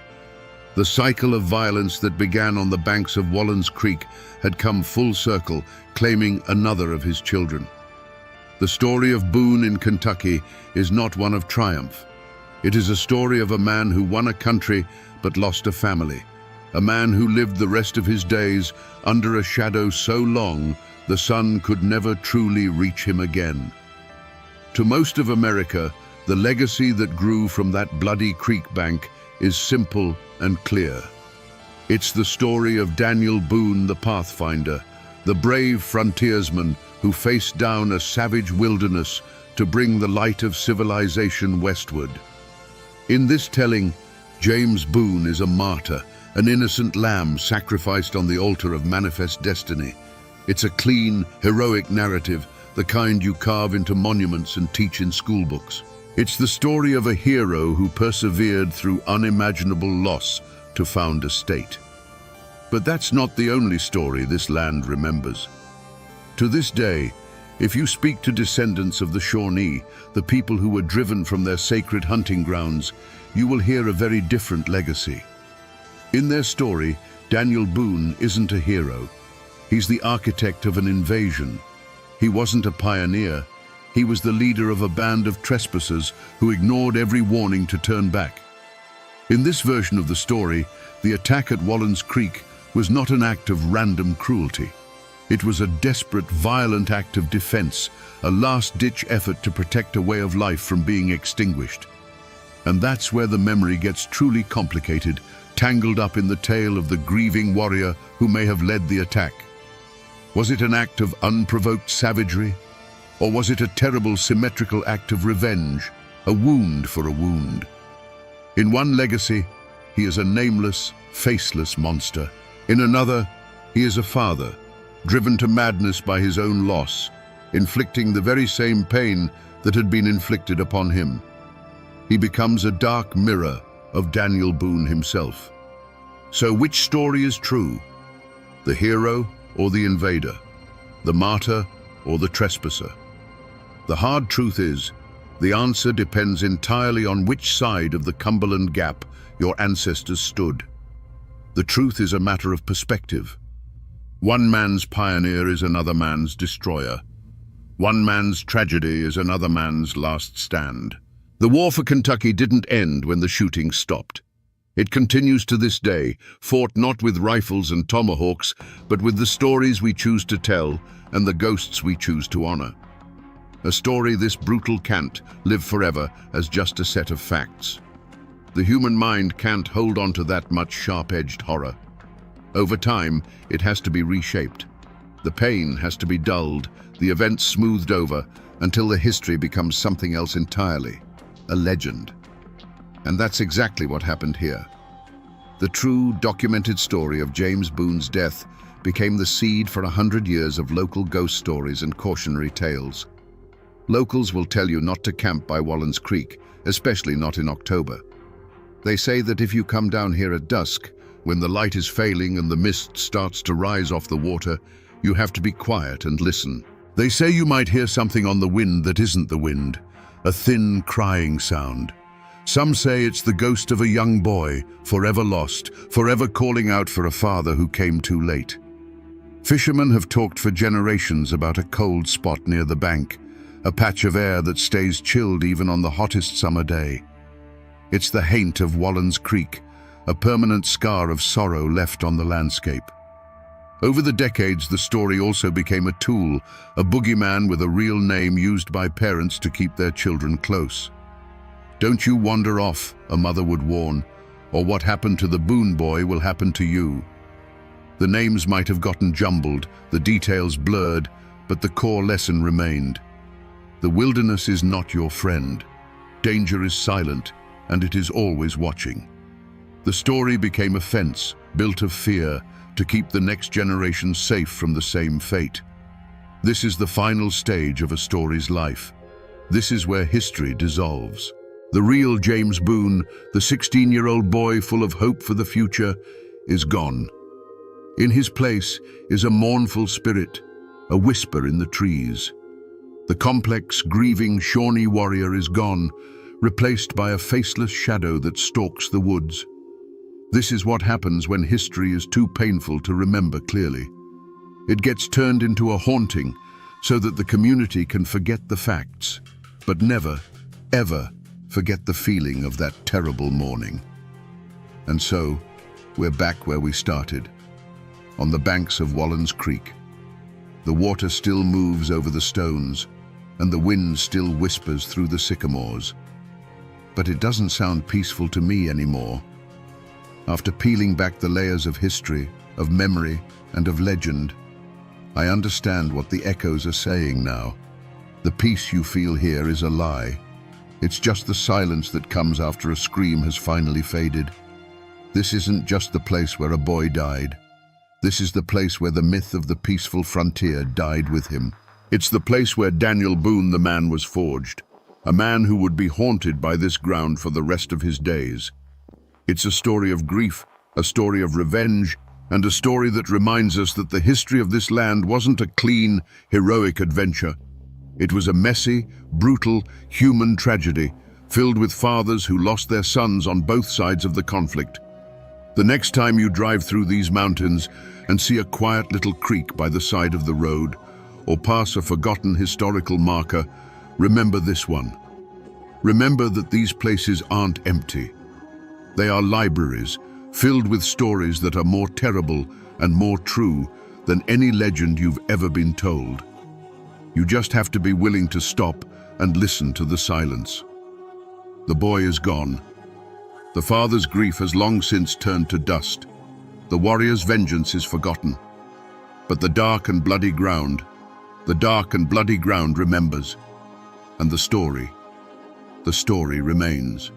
The cycle of violence that began on the banks of Wallens Creek had come full circle, claiming another of his children. The story of Boone in Kentucky is not one of triumph. It is a story of a man who won a country but lost a family, a man who lived the rest of his days under a shadow so long the sun could never truly reach him again. To most of America, the legacy that grew from that bloody creek bank is simple and clear. It's the story of Daniel Boone the Pathfinder, the brave frontiersman who faced down a savage wilderness to bring the light of civilization westward. In this telling, James Boone is a martyr, an innocent lamb sacrificed on the altar of manifest destiny. It's a clean, heroic narrative, the kind you carve into monuments and teach in school books. It's the story of a hero who persevered through unimaginable loss to found a state. But that's not the only story this land remembers. To this day, if you speak to descendants of the Shawnee, the people who were driven from their sacred hunting grounds, you will hear a very different legacy. In their story, Daniel Boone isn't a hero. He's the architect of an invasion. He wasn't a pioneer. He was the leader of a band of trespassers who ignored every warning to turn back. In this version of the story, the attack at Wallens Creek was not an act of random cruelty. It was a desperate, violent act of defense, a last-ditch effort to protect a way of life from being extinguished. And that's where the memory gets truly complicated, tangled up in the tale of the grieving warrior who may have led the attack. Was it an act of unprovoked savagery? Or was it a terrible symmetrical act of revenge, a wound for a wound? In one legacy, he is a nameless, faceless monster. In another, he is a father, driven to madness by his own loss, inflicting the very same pain that had been inflicted upon him. He becomes a dark mirror of Daniel Boone himself. So which story is true? The hero or the invader? The martyr or the trespasser? The hard truth is, the answer depends entirely on which side of the Cumberland Gap your ancestors stood. The truth is a matter of perspective. One man's pioneer is another man's destroyer. One man's tragedy is another man's last stand. The war for Kentucky didn't end when the shooting stopped. It continues to this day, fought not with rifles and tomahawks, but with the stories we choose to tell and the ghosts we choose to honor. A story this brutal can't live forever as just a set of facts. The human mind can't hold on to that much sharp-edged horror. Over time, it has to be reshaped. The pain has to be dulled, the events smoothed over, until the history becomes something else entirely. A legend. And that's exactly what happened here. The true, documented story of James Boone's death became the seed for 100 years of local ghost stories and cautionary tales. Locals will tell you not to camp by Wallens Creek, especially not in October. They say that if you come down here at dusk, when the light is failing and the mist starts to rise off the water, you have to be quiet and listen. They say you might hear something on the wind that isn't the wind, a thin crying sound. Some say it's the ghost of a young boy, forever lost, forever calling out for a father who came too late. Fishermen have talked for generations about a cold spot near the bank, a patch of air that stays chilled even on the hottest summer day. It's the haint of Wallens Creek, a permanent scar of sorrow left on the landscape. Over the decades, the story also became a tool, a boogeyman with a real name used by parents to keep their children close. Don't you wander off, a mother would warn, or what happened to the Boone boy will happen to you. The names might have gotten jumbled, the details blurred, but the core lesson remained. The wilderness is not your friend. Danger is silent, and it is always watching. The story became a fence, built of fear, to keep the next generation safe from the same fate. This is the final stage of a story's life. This is where history dissolves. The real James Boone, the 16-year-old boy full of hope for the future, is gone. In his place is a mournful spirit, a whisper in the trees. The complex, grieving Shawnee warrior is gone, replaced by a faceless shadow that stalks the woods. This is what happens when history is too painful to remember clearly. It gets turned into a haunting so that the community can forget the facts, but never, ever forget the feeling of that terrible morning. And so, we're back where we started, on the banks of Wallens Creek. The water still moves over the stones, and the wind still whispers through the sycamores. But it doesn't sound peaceful to me anymore. After peeling back the layers of history, of memory, and of legend, I understand what the echoes are saying now. The peace you feel here is a lie. It's just the silence that comes after a scream has finally faded. This isn't just the place where a boy died. This is the place where the myth of the peaceful frontier died with him. It's the place where Daniel Boone the man was forged, a man who would be haunted by this ground for the rest of his days. It's a story of grief, a story of revenge, and a story that reminds us that the history of this land wasn't a clean, heroic adventure. It was a messy, brutal, human tragedy, filled with fathers who lost their sons on both sides of the conflict. The next time you drive through these mountains and see a quiet little creek by the side of the road, or pass a forgotten historical marker, remember this one. Remember that these places aren't empty. They are libraries, filled with stories that are more terrible and more true than any legend you've ever been told. You just have to be willing to stop and listen to the silence. The boy is gone. The father's grief has long since turned to dust. The warrior's vengeance is forgotten. But the dark and bloody ground remembers. And the story remains.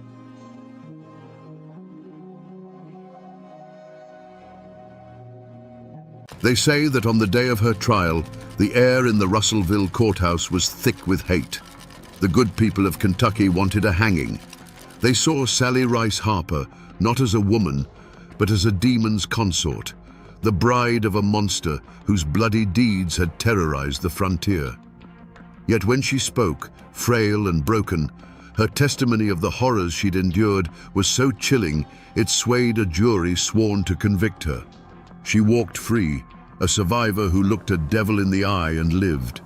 They say that on the day of her trial, the air in the Russellville courthouse was thick with hate. The good people of Kentucky wanted a hanging. They saw Sally Rice Harper not as a woman, but as a demon's consort, the bride of a monster whose bloody deeds had terrorized the frontier. Yet when she spoke, frail and broken, her testimony of the horrors she'd endured was so chilling it swayed a jury sworn to convict her. She walked free, a survivor who looked a devil in the eye and lived.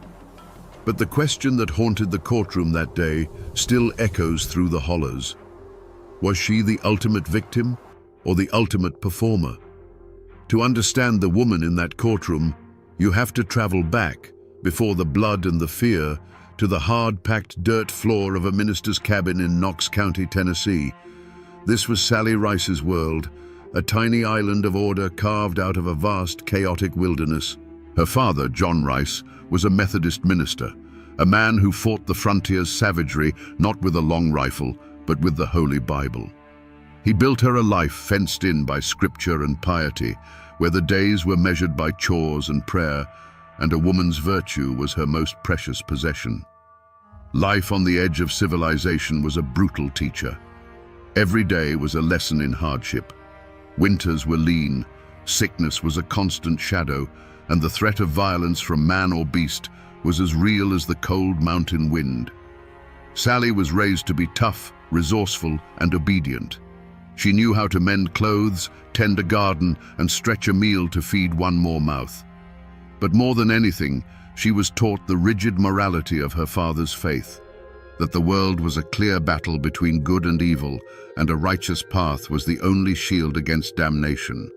But the question that haunted the courtroom that day still echoes through the hollows. Was she the ultimate victim or the ultimate performer? To understand the woman in that courtroom, you have to travel back, before the blood and the fear, to the hard-packed dirt floor of a minister's cabin in Knox County, Tennessee. This was Sally Rice's world, a tiny island of order carved out of a vast, chaotic wilderness. Her father, John Rice, was a Methodist minister, a man who fought the frontier's savagery not with a long rifle, but with the Holy Bible. He built her a life fenced in by scripture and piety, where the days were measured by chores and prayer, and a woman's virtue was her most precious possession. Life on the edge of civilization was a brutal teacher. Every day was a lesson in hardship. Winters were lean, sickness was a constant shadow, and the threat of violence from man or beast was as real as the cold mountain wind. Sally was raised to be tough, resourceful, and obedient. She knew how to mend clothes, tend a garden, and stretch a meal to feed one more mouth. But more than anything, she was taught the rigid morality of her father's faith, that the world was a clear battle between good and evil, and a righteous path was the only shield against damnation.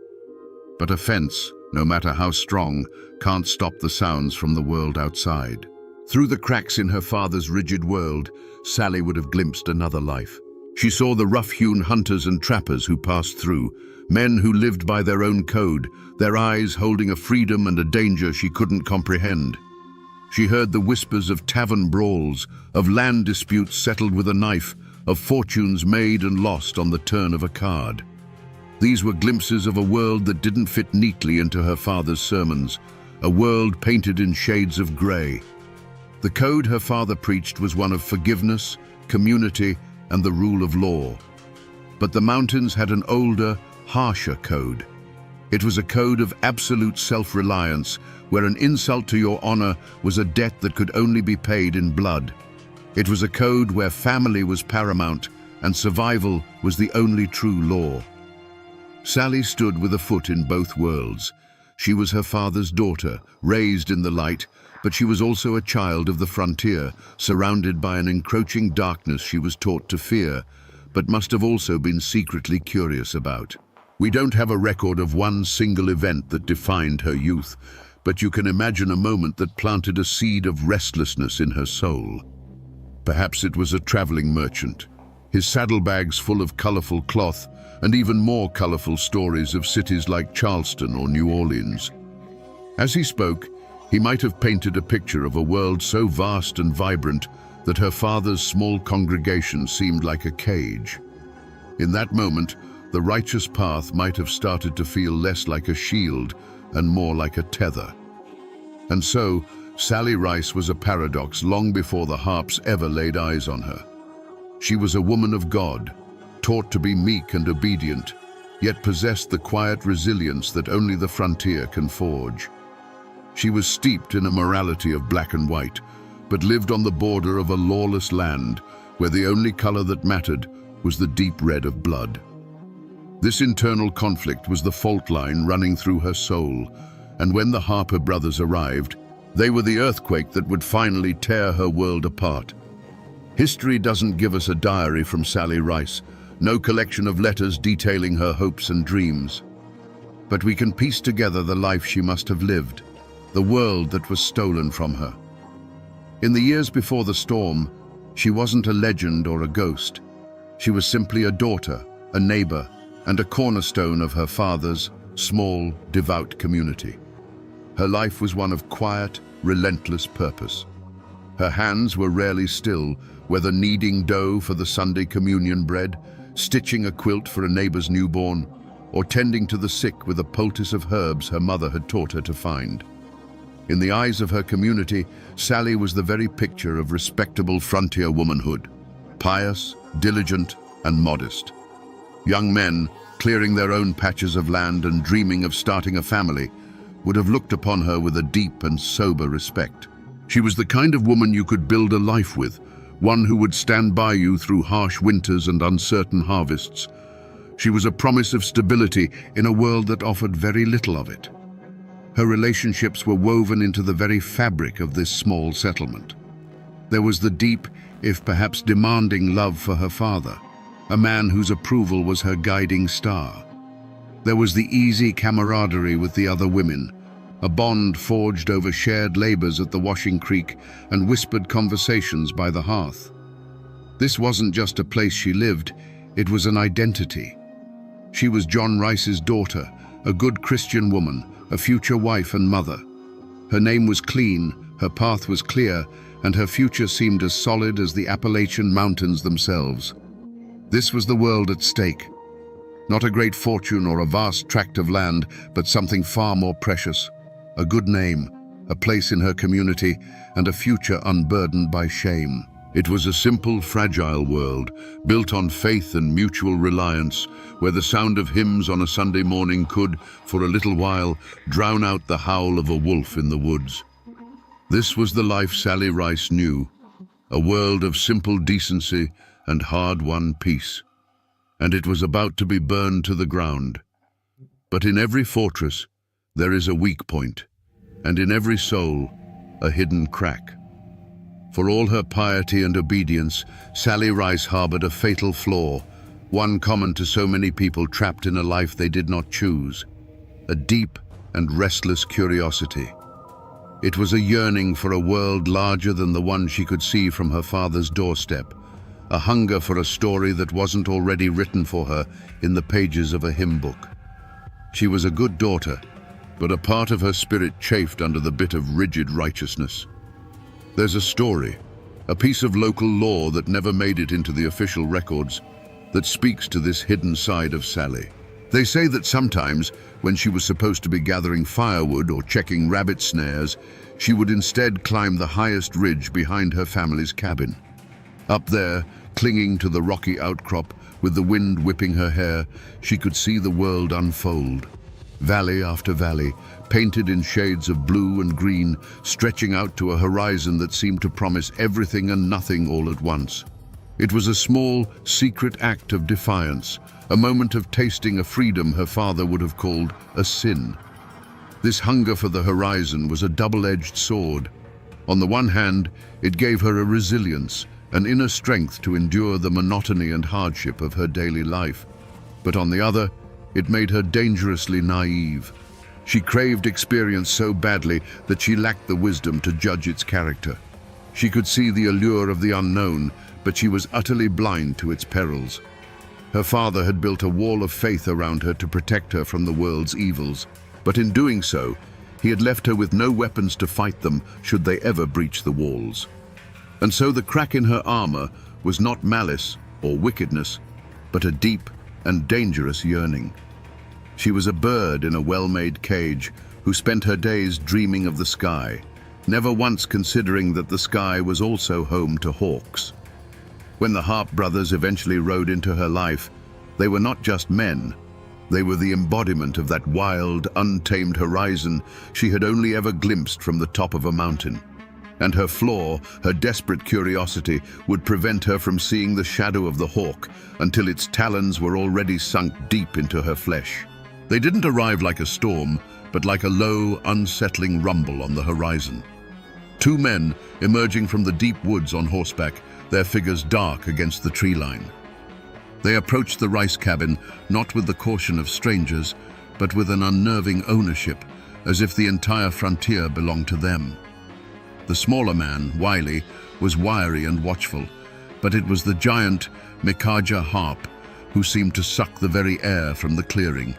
But a fence, no matter how strong, can't stop the sounds from the world outside. Through the cracks in her father's rigid world, Sally would have glimpsed another life. She saw the rough-hewn hunters and trappers who passed through, men who lived by their own code, their eyes holding a freedom and a danger she couldn't comprehend. She heard the whispers of tavern brawls, of land disputes settled with a knife, of fortunes made and lost on the turn of a card. These were glimpses of a world that didn't fit neatly into her father's sermons, a world painted in shades of grey. The code her father preached was one of forgiveness, community, and the rule of law. But the mountains had an older, harsher code. It was a code of absolute self-reliance, where an insult to your honor was a debt that could only be paid in blood. It was a code where family was paramount and survival was the only true law. Sally stood with a foot in both worlds. She was her father's daughter, raised in the light, but she was also a child of the frontier, surrounded by an encroaching darkness she was taught to fear, but must have also been secretly curious about. We don't have a record of one single event that defined her youth, but you can imagine a moment that planted a seed of restlessness in her soul. Perhaps it was a traveling merchant, his saddlebags full of colorful cloth and even more colorful stories of cities like Charleston or New Orleans. As he spoke, he might have painted a picture of a world so vast and vibrant that her father's small congregation seemed like a cage. In that moment, the righteous path might have started to feel less like a shield and more like a tether. And so, Sally Rice was a paradox long before the Harps ever laid eyes on her. She was a woman of God, taught to be meek and obedient, yet possessed the quiet resilience that only the frontier can forge. She was steeped in a morality of black and white, but lived on the border of a lawless land where the only color that mattered was the deep red of blood. This internal conflict was the fault line running through her soul, and when the Harper brothers arrived, they were the earthquake that would finally tear her world apart. History doesn't give us a diary from Sally Rice, no collection of letters detailing her hopes and dreams. but we can piece together the life she must have lived, the world that was stolen from her. In the years before the storm, she wasn't a legend or a ghost. She was simply a daughter, a neighbor, and a cornerstone of her father's small, devout community. Her life was one of quiet, relentless purpose. Her hands were rarely still, whether kneading dough for the Sunday communion bread, stitching a quilt for a neighbor's newborn, or tending to the sick with a poultice of herbs her mother had taught her to find. In the eyes of her community, Sally was the very picture of respectable frontier womanhood, pious, diligent, and modest. Young men, clearing their own patches of land and dreaming of starting a family, would have looked upon her with a deep and sober respect. She was the kind of woman you could build a life with, one who would stand by you through harsh winters and uncertain harvests. She was a promise of stability in a world that offered very little of it. Her relationships were woven into the very fabric of this small settlement. There was the deep, if perhaps demanding, love for her father, a man whose approval was her guiding star. There was the easy camaraderie with the other women, a bond forged over shared labors at the washing creek and whispered conversations by the hearth. This wasn't just a place she lived, it was an identity. She was John Rice's daughter, a good Christian woman, a future wife and mother. Her name was clean, her path was clear, and her future seemed as solid as the Appalachian mountains themselves. This was the world at stake. Not a great fortune or a vast tract of land, but something far more precious. A good name, a place in her community, and a future unburdened by shame. It was a simple, fragile world, built on faith and mutual reliance, where the sound of hymns on a Sunday morning could, for a little while, drown out the howl of a wolf in the woods. This was the life Sally Rice knew, a world of simple decency and hard-won peace. And it was about to be burned to the ground. But in every fortress, there is a weak point, and in every soul, a hidden crack. For all her piety and obedience, Sally Rice harbored a fatal flaw, one common to so many people trapped in a life they did not choose, a deep and restless curiosity. It was a yearning for a world larger than the one she could see from her father's doorstep, a hunger for a story that wasn't already written for her in the pages of a hymn book. She was a good daughter, but a part of her spirit chafed under the bit of rigid righteousness. There's a story, a piece of local law that never made it into the official records, that speaks to this hidden side of Sally. They say that sometimes, when she was supposed to be gathering firewood or checking rabbit snares, she would instead climb the highest ridge behind her family's cabin. Up there, clinging to the rocky outcrop, with the wind whipping her hair, she could see the world unfold. Valley after valley, painted in shades of blue and green, stretching out to a horizon that seemed to promise everything and nothing all at once. It was a small, secret act of defiance, a moment of tasting a freedom her father would have called a sin. This hunger for the horizon was a double-edged sword. On the one hand, it gave her a resilience, an inner strength to endure the monotony and hardship of her daily life. But on the other, it made her dangerously naive. She craved experience so badly that she lacked the wisdom to judge its character. She could see the allure of the unknown, but she was utterly blind to its perils. Her father had built a wall of faith around her to protect her from the world's evils, but in doing so, he had left her with no weapons to fight them should they ever breach the walls. And so the crack in her armor was not malice or wickedness, but a deep and dangerous yearning. She was a bird in a well-made cage who spent her days dreaming of the sky, never once considering that the sky was also home to hawks. When the Harp brothers eventually rode into her life, they were not just men. They were the embodiment of that wild, untamed horizon she had only ever glimpsed from the top of a mountain. And her flaw, her desperate curiosity, would prevent her from seeing the shadow of the hawk until its talons were already sunk deep into her flesh. They didn't arrive like a storm, but like a low, unsettling rumble on the horizon. Two men emerging from the deep woods on horseback, their figures dark against the tree line. They approached the rice cabin, not with the caution of strangers, but with an unnerving ownership, as if the entire frontier belonged to them. The smaller man, Wiley, was wiry and watchful, but it was the giant Mikaja harp who seemed to suck the very air from the clearing.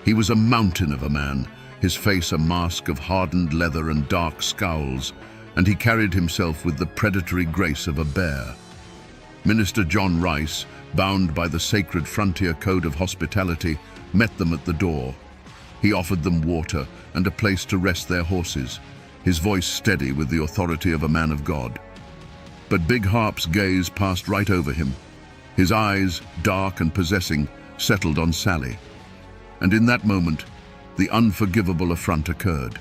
He was a mountain of a man, his face a mask of hardened leather and dark scowls, and he carried himself with the predatory grace of a bear. Minister John Rice, bound by the sacred frontier code of hospitality, met them at the door. He offered them water and a place to rest their horses, his voice steady with the authority of a man of God. But Big Harp's gaze passed right over him. His eyes, dark and possessing, settled on Sally. And in that moment, the unforgivable affront occurred.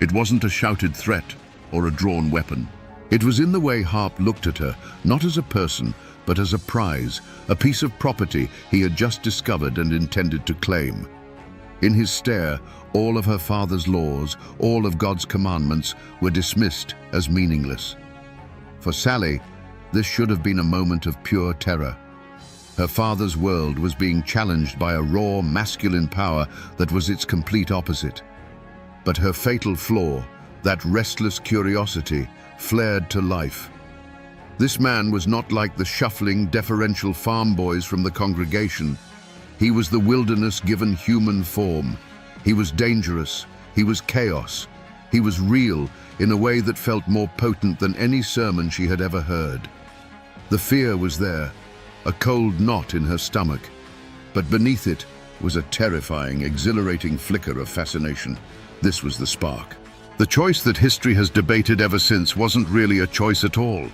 It wasn't a shouted threat or a drawn weapon. It was in the way Harp looked at her, not as a person, but as a prize, a piece of property he had just discovered and intended to claim. In his stare, all of her father's laws, all of God's commandments, were dismissed as meaningless. For Sally, this should have been a moment of pure terror. Her father's world was being challenged by a raw, masculine power that was its complete opposite. But her fatal flaw, that restless curiosity, flared to life. This man was not like the shuffling, deferential farm boys from the congregation. He was the wilderness given human form. He was dangerous. He was chaos. He was real in a way that felt more potent than any sermon she had ever heard. The fear was there, a cold knot in her stomach, but beneath it was a terrifying, exhilarating flicker of fascination. This was the spark. The choice that history has debated ever since wasn't really a choice at all.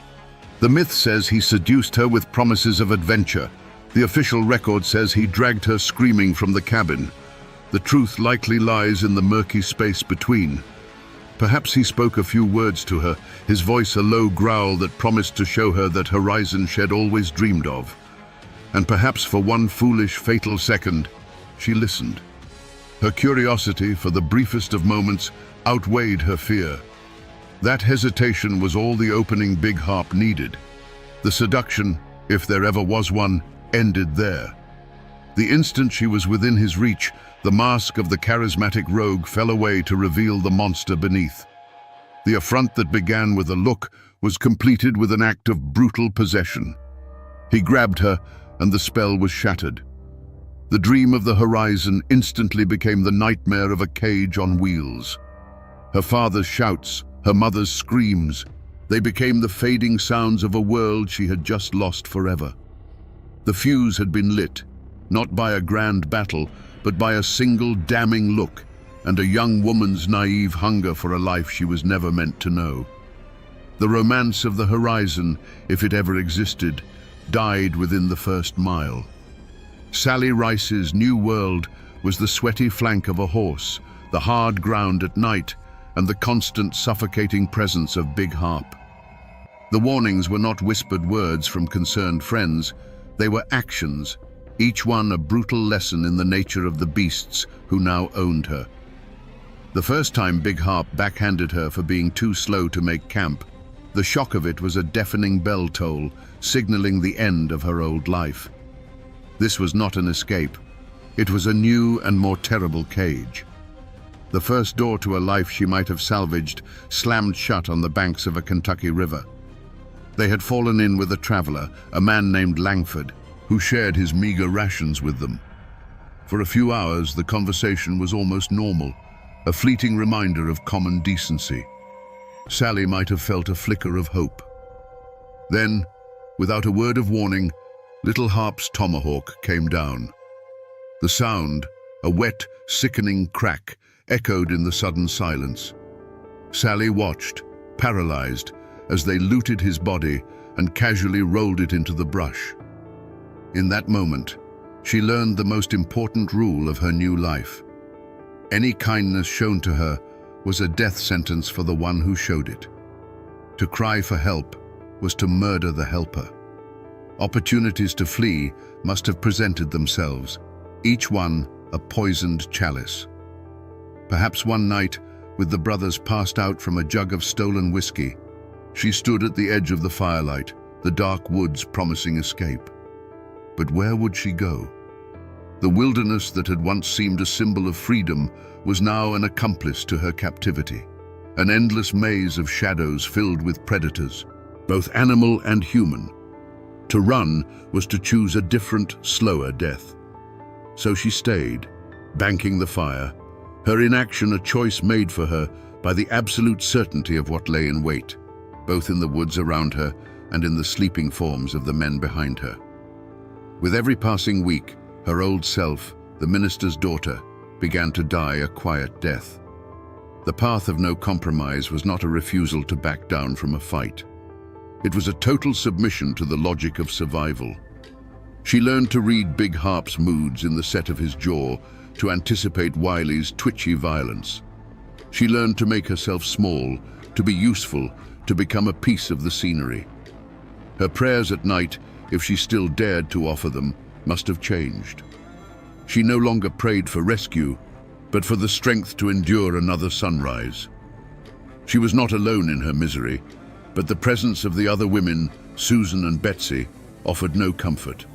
The myth says he seduced her with promises of adventure. The official record says he dragged her screaming from the cabin. The truth likely lies in the murky space between. Perhaps he spoke a few words to her, his voice a low growl that promised to show her that horizon she had always dreamed of. And perhaps for one foolish, fatal second, she listened. Her curiosity, for the briefest of moments, outweighed her fear. That hesitation was all the opening Big Harp needed. The seduction, if there ever was one, ended there. The instant she was within his reach, the mask of the charismatic rogue fell away to reveal the monster beneath. The affront that began with a look was completed with an act of brutal possession. He grabbed her, and the spell was shattered. The dream of the horizon instantly became the nightmare of a cage on wheels. Her father's shouts, her mother's screams, they became the fading sounds of a world she had just lost forever. The fuse had been lit, not by a grand battle, but by a single damning look and a young woman's naive hunger for a life she was never meant to know. The romance of the horizon, if it ever existed, died within the first mile. Sally Rice's new world was the sweaty flank of a horse, the hard ground at night, and the constant suffocating presence of Big Harp. The warnings were not whispered words from concerned friends, they were actions, each one a brutal lesson in the nature of the beasts who now owned her. The first time Big Harp backhanded her for being too slow to make camp, the shock of it was a deafening bell toll, signaling the end of her old life. This was not an escape. It was a new and more terrible cage. The first door to a life she might have salvaged slammed shut on the banks of a Kentucky river. They had fallen in with a traveler, a man named Langford, who shared his meager rations with them. For a few hours, the conversation was almost normal, a fleeting reminder of common decency. Sally might have felt a flicker of hope. Then, without a word of warning, little Harp's tomahawk came down. The sound, a wet, sickening crack, echoed in the sudden silence. Sally watched, paralyzed, as they looted his body and casually rolled it into the brush. In that moment, she learned the most important rule of her new life. Any kindness shown to her was a death sentence for the one who showed it. To cry for help was to murder the helper. Opportunities to flee must have presented themselves, each one a poisoned chalice. Perhaps one night, with the brothers passed out from a jug of stolen whiskey, she stood at the edge of the firelight, the dark woods promising escape. But where would she go? The wilderness that had once seemed a symbol of freedom was now an accomplice to her captivity. An endless maze of shadows filled with predators, both animal and human. To run was to choose a different, slower death. So she stayed, banking the fire, her inaction a choice made for her by the absolute certainty of what lay in wait, both in the woods around her and in the sleeping forms of the men behind her. With every passing week, her old self, the minister's daughter, began to die a quiet death. The path of no compromise was not a refusal to back down from a fight. It was a total submission to the logic of survival. She learned to read Big Harp's moods in the set of his jaw, to anticipate Wiley's twitchy violence. She learned to make herself small, to be useful, to become a piece of the scenery. Her prayers at night, if she still dared to offer them, must have changed. She no longer prayed for rescue, but for the strength to endure another sunrise. She was not alone in her misery, but the presence of the other women, Susan and Betsy, offered no comfort.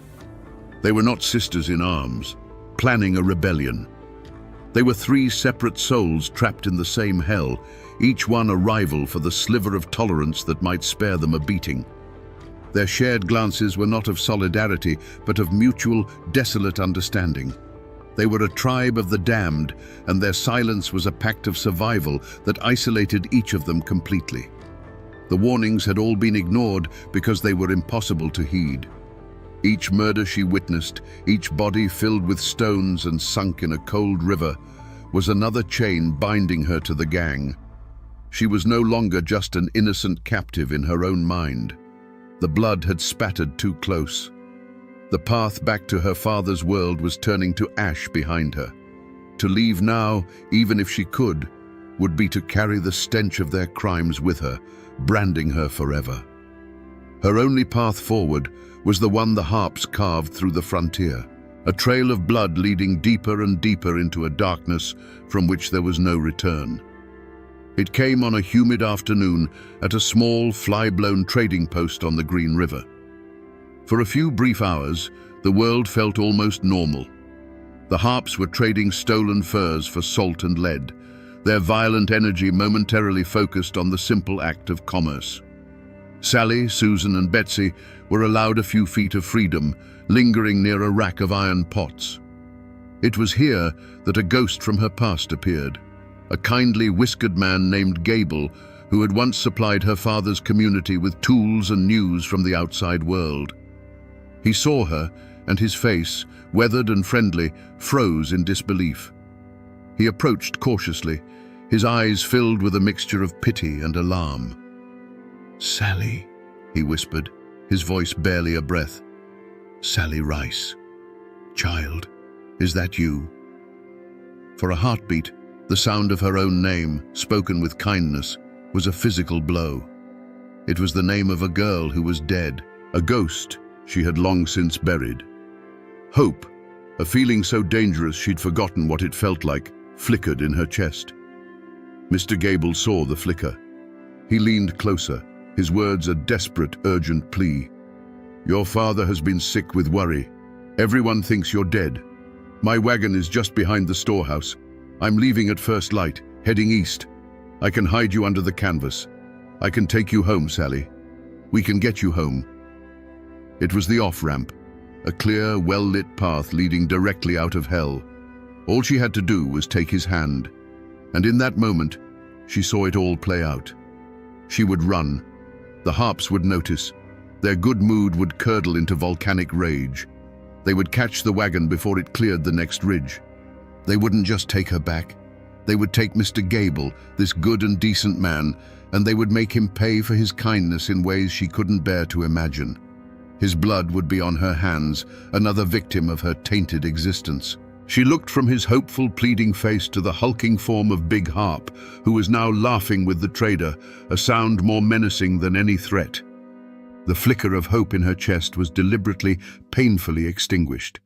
They were not sisters in arms, planning a rebellion. They were three separate souls trapped in the same hell, each one a rival for the sliver of tolerance that might spare them a beating. Their shared glances were not of solidarity, but of mutual, desolate understanding. They were a tribe of the damned, and their silence was a pact of survival that isolated each of them completely. The warnings had all been ignored because they were impossible to heed. Each murder she witnessed, each body filled with stones and sunk in a cold river, was another chain binding her to the gang. She was no longer just an innocent captive in her own mind. The blood had spattered too close. The path back to her father's world was turning to ash behind her. To leave now, even if she could, would be to carry the stench of their crimes with her, branding her forever. Her only path forward was the one the Harps carved through the frontier, a trail of blood leading deeper and deeper into a darkness from which there was no return. It came on a humid afternoon at a small, fly-blown trading post on the Green River. For a few brief hours, the world felt almost normal. The Harps were trading stolen furs for salt and lead, their violent energy momentarily focused on the simple act of commerce. Sally, Susan, and Betsy were allowed a few feet of freedom, lingering near a rack of iron pots. It was here that a ghost from her past appeared, a kindly, whiskered man named Gable, who had once supplied her father's community with tools and news from the outside world. He saw her, and his face, weathered and friendly, froze in disbelief. He approached cautiously, his eyes filled with a mixture of pity and alarm. "Sally," he whispered, his voice barely a breath. "Sally Rice. Child, is that you?" For a heartbeat, the sound of her own name, spoken with kindness, was a physical blow. It was the name of a girl who was dead, a ghost she had long since buried. Hope, a feeling so dangerous she'd forgotten what it felt like, flickered in her chest. Mr. Gable saw the flicker. He leaned closer, his words a desperate, urgent plea. "Your father has been sick with worry. Everyone thinks you're dead. My wagon is just behind the storehouse. I'm leaving at first light, heading east. I can hide you under the canvas. I can take you home, Sally. We can get you home." It was the off-ramp, a clear, well-lit path leading directly out of hell. All she had to do was take his hand, and in that moment, she saw it all play out. She would run. The Harps would notice. Their good mood would curdle into volcanic rage. They would catch the wagon before it cleared the next ridge. They wouldn't just take her back. They would take Mr. Gable, this good and decent man, and they would make him pay for his kindness in ways she couldn't bear to imagine. His blood would be on her hands, another victim of her tainted existence. She looked from his hopeful, pleading face to the hulking form of Big Harp, who was now laughing with the trader, a sound more menacing than any threat. The flicker of hope in her chest was deliberately, painfully extinguished.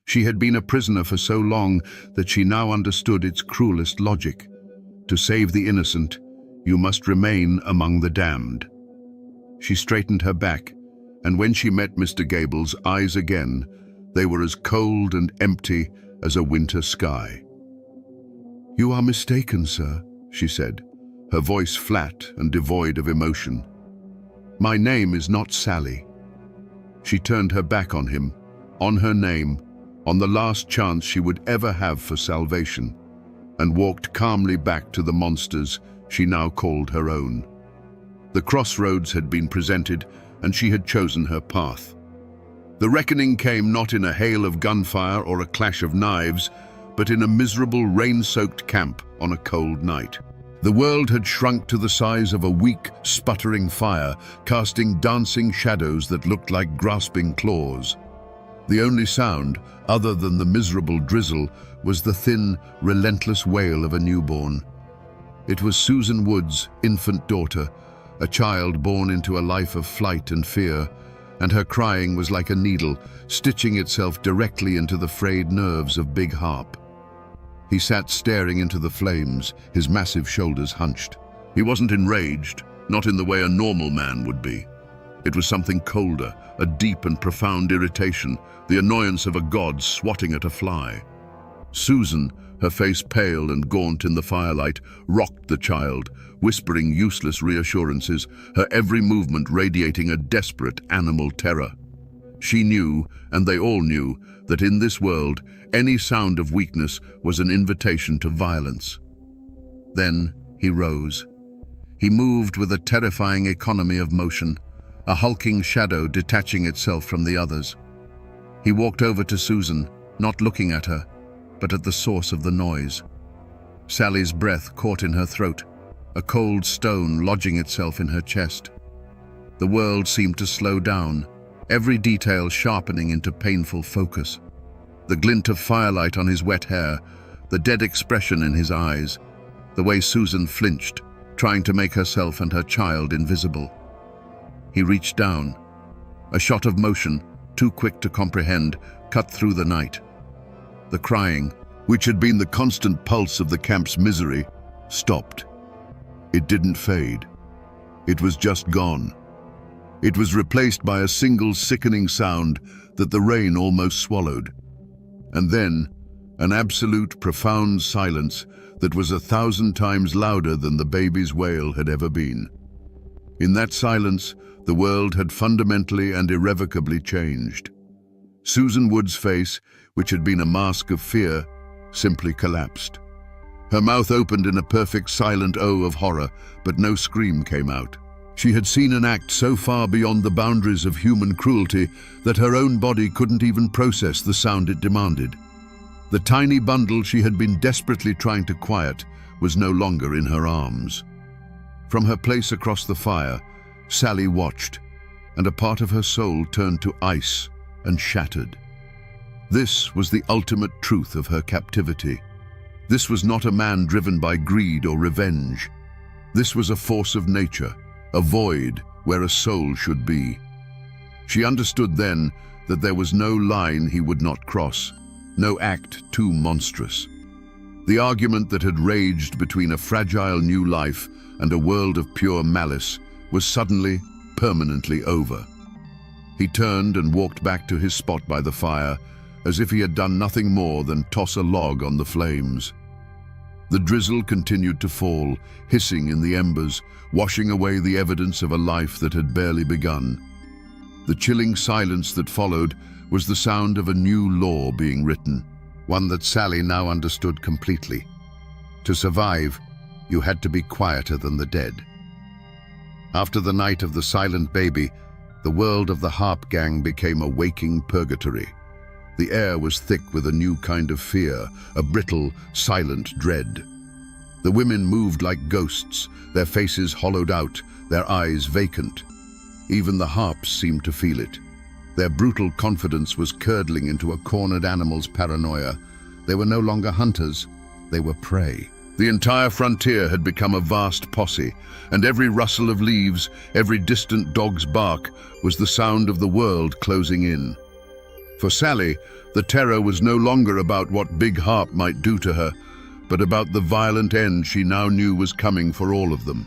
She had been a prisoner for so long that she now understood its cruelest logic. To save the innocent, you must remain among the damned. She straightened her back, and when she met Mr. Gable's eyes again, They were as cold and empty as a winter sky. "You are mistaken, sir," she said, her voice flat and devoid of emotion. "My name is not Sally." She turned her back on him, on her name, on the last chance she would ever have for salvation, and walked calmly back to the monsters she now called her own. The crossroads had been presented, and she had chosen her path. The reckoning came not in a hail of gunfire or a clash of knives, but in a miserable, rain-soaked camp on a cold night. The world had shrunk to the size of a weak, sputtering fire, casting dancing shadows that looked like grasping claws. The only sound, other than the miserable drizzle, was the thin, relentless wail of a newborn. It was Susan Wood's infant daughter, a child born into a life of flight and fear, and her crying was like a needle, stitching itself directly into the frayed nerves of Big Harp. He sat staring into the flames, his massive shoulders hunched. He wasn't enraged, not in the way a normal man would be. It was something colder, a deep and profound irritation, the annoyance of a god swatting at a fly. Susan, her face pale and gaunt in the firelight, rocked the child, whispering useless reassurances, her every movement radiating a desperate animal terror. She knew, and they all knew, that in this world, any sound of weakness was an invitation to violence. Then he rose. He moved with a terrifying economy of motion, a hulking shadow detaching itself from the others. He walked over to Susan, not looking at her, but at the source of the noise. Sally's breath caught in her throat, a cold stone lodging itself in her chest. The world seemed to slow down, every detail sharpening into painful focus. The glint of firelight on his wet hair, the dead expression in his eyes, the way Susan flinched, trying to make herself and her child invisible. He reached down. A shot of motion, too quick to comprehend, cut through the night. The crying, which had been the constant pulse of the camp's misery, stopped. It didn't fade. It was just gone. It was replaced by a single sickening sound that the rain almost swallowed. And then, an absolute, profound silence that was 1,000 times louder than the baby's wail had ever been. In that silence, the world had fundamentally and irrevocably changed. Susan Wood's face, which had been a mask of fear, simply collapsed. Her mouth opened in a perfect silent O of horror, but no scream came out. She had seen an act so far beyond the boundaries of human cruelty that her own body couldn't even process the sound it demanded. The tiny bundle she had been desperately trying to quiet was no longer in her arms. From her place across the fire, Sally watched, and a part of her soul turned to ice and shattered. This was the ultimate truth of her captivity. This was not a man driven by greed or revenge. This was a force of nature, a void where a soul should be. She understood then that there was no line he would not cross, no act too monstrous. The argument that had raged between a fragile new life and a world of pure malice was suddenly, permanently over. He turned and walked back to his spot by the fire, as if he had done nothing more than toss a log on the flames. The drizzle continued to fall, hissing in the embers, washing away the evidence of a life that had barely begun. The chilling silence that followed was the sound of a new law being written, one that Sally now understood completely. To survive, you had to be quieter than the dead. After the night of the silent baby, the world of the Harp Gang became a waking purgatory. The air was thick with a new kind of fear, a brittle, silent dread. The women moved like ghosts, their faces hollowed out, their eyes vacant. Even the harps seemed to feel it. Their brutal confidence was curdling into a cornered animal's paranoia. They were no longer hunters, they were prey. The entire frontier had become a vast posse, and every rustle of leaves, every distant dog's bark, was the sound of the world closing in. For Sally, the terror was no longer about what Big Harp might do to her, but about the violent end she now knew was coming for all of them.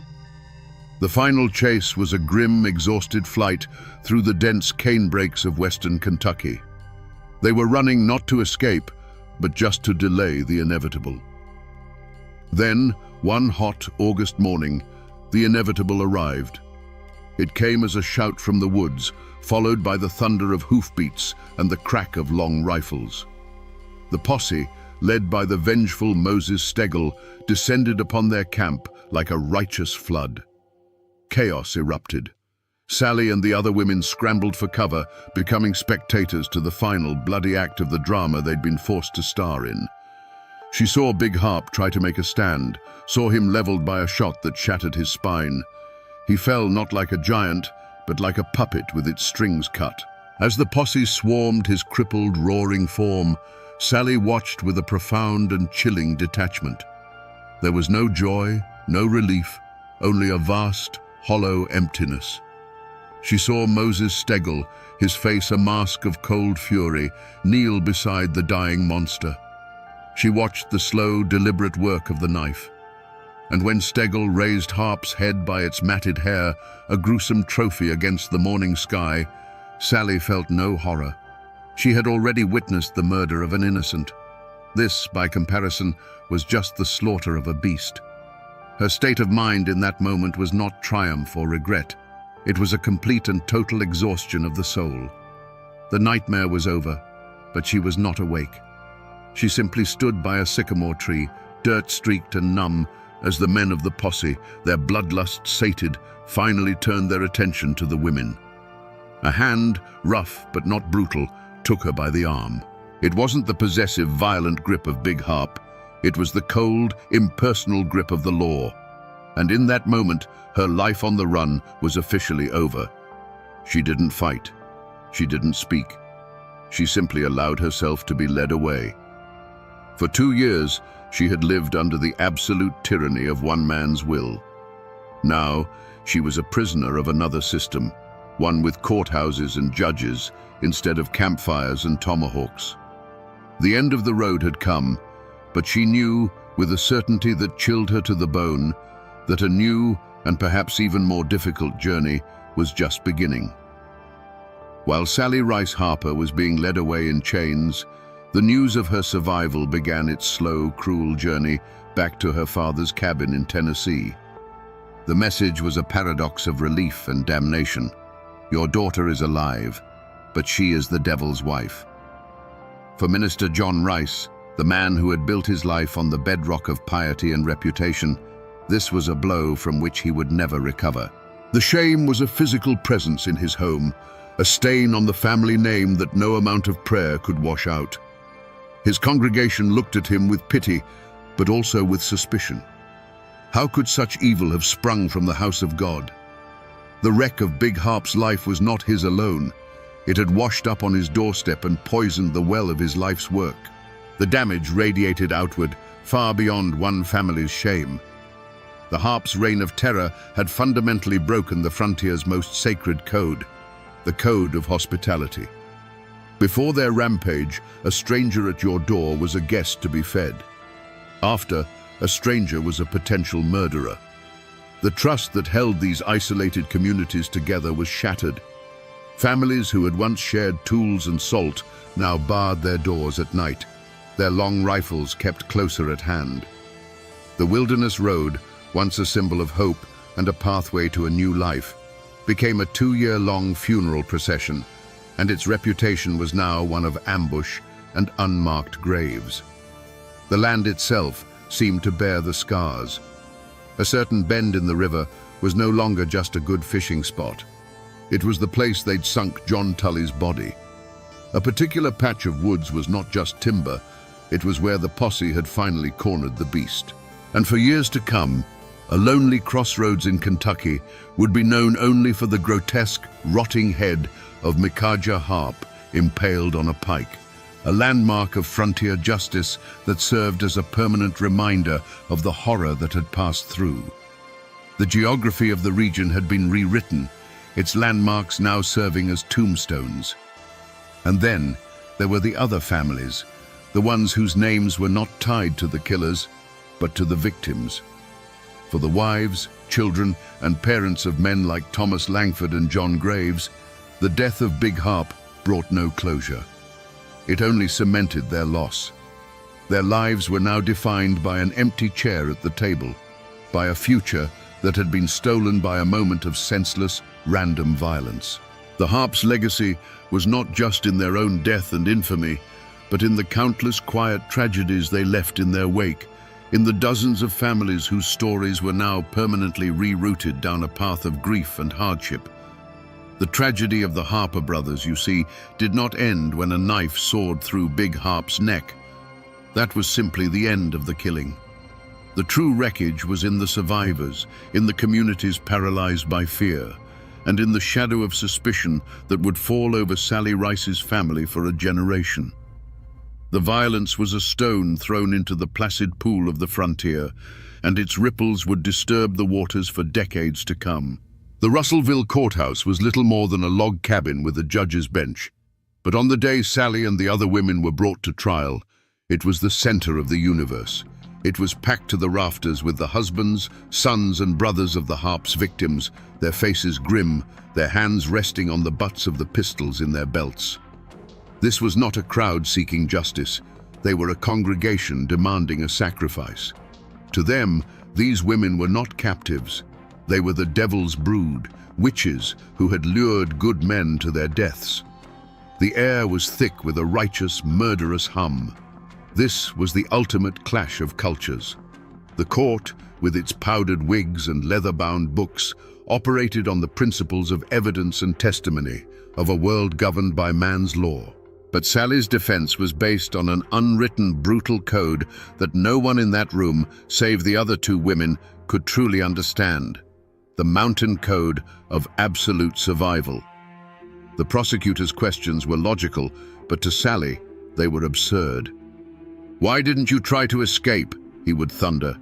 The final chase was a grim, exhausted flight through the dense canebrakes of western Kentucky. They were running not to escape, but just to delay the inevitable. Then, one hot August morning, the inevitable arrived. It came as a shout from the woods, followed by the thunder of hoofbeats and the crack of long rifles. The posse, led by the vengeful Moses Stegel, descended upon their camp like a righteous flood. Chaos erupted. Sally and the other women scrambled for cover, becoming spectators to the final bloody act of the drama they'd been forced to star in. She saw Big Harp try to make a stand, saw him leveled by a shot that shattered his spine. He fell not like a giant, but like a puppet with its strings cut. As the posse swarmed his crippled, roaring form, Sally watched with a profound and chilling detachment. There was no joy, no relief, only a vast, hollow emptiness. She saw Moses Stegel, his face a mask of cold fury, kneel beside the dying monster. She watched the slow, deliberate work of the knife. And when Stegel raised Harp's head by its matted hair, a gruesome trophy against the morning sky, Sally felt no horror. She had already witnessed the murder of an innocent. This, by comparison, was just the slaughter of a beast. Her state of mind in that moment was not triumph or regret. It was a complete and total exhaustion of the soul. The nightmare was over, but she was not awake. She simply stood by a sycamore tree, dirt-streaked and numb, as the men of the posse, their bloodlust sated, finally turned their attention to the women. A hand, rough but not brutal, took her by the arm. It wasn't the possessive, violent grip of Big Harp. It was the cold, impersonal grip of the law. And in that moment, her life on the run was officially over. She didn't fight. She didn't speak. She simply allowed herself to be led away. For 2 years, she had lived under the absolute tyranny of one man's will. Now, she was a prisoner of another system, one with courthouses and judges instead of campfires and tomahawks. The end of the road had come, but she knew, with a certainty that chilled her to the bone, that a new and perhaps even more difficult journey was just beginning. While Sally Rice Harper was being led away in chains, the news of her survival began its slow, cruel journey back to her father's cabin in Tennessee. The message was a paradox of relief and damnation. Your daughter is alive, but she is the devil's wife. For Minister John Rice, the man who had built his life on the bedrock of piety and reputation, this was a blow from which he would never recover. The shame was a physical presence in his home, a stain on the family name that no amount of prayer could wash out. His congregation looked at him with pity, but also with suspicion. How could such evil have sprung from the house of God? The wreck of Big Harp's life was not his alone. It had washed up on his doorstep and poisoned the well of his life's work. The damage radiated outward, far beyond one family's shame. The Harp's reign of terror had fundamentally broken the frontier's most sacred code, the code of hospitality. Before their rampage, a stranger at your door was a guest to be fed. After, a stranger was a potential murderer. The trust that held these isolated communities together was shattered. Families who had once shared tools and salt now barred their doors at night, their long rifles kept closer at hand. The Wilderness Road, once a symbol of hope and a pathway to a new life, became a 2-year-long funeral procession, and its reputation was now one of ambush and unmarked graves. The land itself seemed to bear the scars. A certain bend in the river was no longer just a good fishing spot. It was the place they'd sunk John Tully's body. A particular patch of woods was not just timber, it was where the posse had finally cornered the beast. And for years to come, a lonely crossroads in Kentucky would be known only for the grotesque, rotting head of Micajah Harp impaled on a pike, a landmark of frontier justice that served as a permanent reminder of the horror that had passed through. The geography of the region had been rewritten, its landmarks now serving as tombstones. And then there were the other families, the ones whose names were not tied to the killers, but to the victims. For the wives, children, and parents of men like Thomas Langford and John Graves, the death of Big Harp brought no closure. It only cemented their loss. Their lives were now defined by an empty chair at the table, by a future that had been stolen by a moment of senseless, random violence. The Harps' legacy was not just in their own death and infamy, but in the countless quiet tragedies they left in their wake, in the dozens of families whose stories were now permanently rerouted down a path of grief and hardship. The tragedy of the Harper brothers, you see, did not end when a knife sawed through Big Harp's neck. That was simply the end of the killing. The true wreckage was in the survivors, in the communities paralyzed by fear, and in the shadow of suspicion that would fall over Sally Rice's family for a generation. The violence was a stone thrown into the placid pool of the frontier, and its ripples would disturb the waters for decades to come. The Russellville courthouse was little more than a log cabin with a judge's bench, but on the day Sally and the other women were brought to trial, it was the center of the universe. It was packed to the rafters with the husbands, sons and brothers of the Harps' victims, their faces grim, their hands resting on the butts of the pistols in their belts. This was not a crowd seeking justice. They were a congregation demanding a sacrifice. To them, these women were not captives. They were the devil's brood, witches who had lured good men to their deaths. The air was thick with a righteous, murderous hum. This was the ultimate clash of cultures. The court, with its powdered wigs and leather-bound books, operated on the principles of evidence and testimony, of a world governed by man's law. But Sally's defense was based on an unwritten, brutal code that no one in that room, save the other two women, could truly understand. The mountain code of absolute survival. The prosecutor's questions were logical, but to Sally, they were absurd. "Why didn't you try to escape?" he would thunder.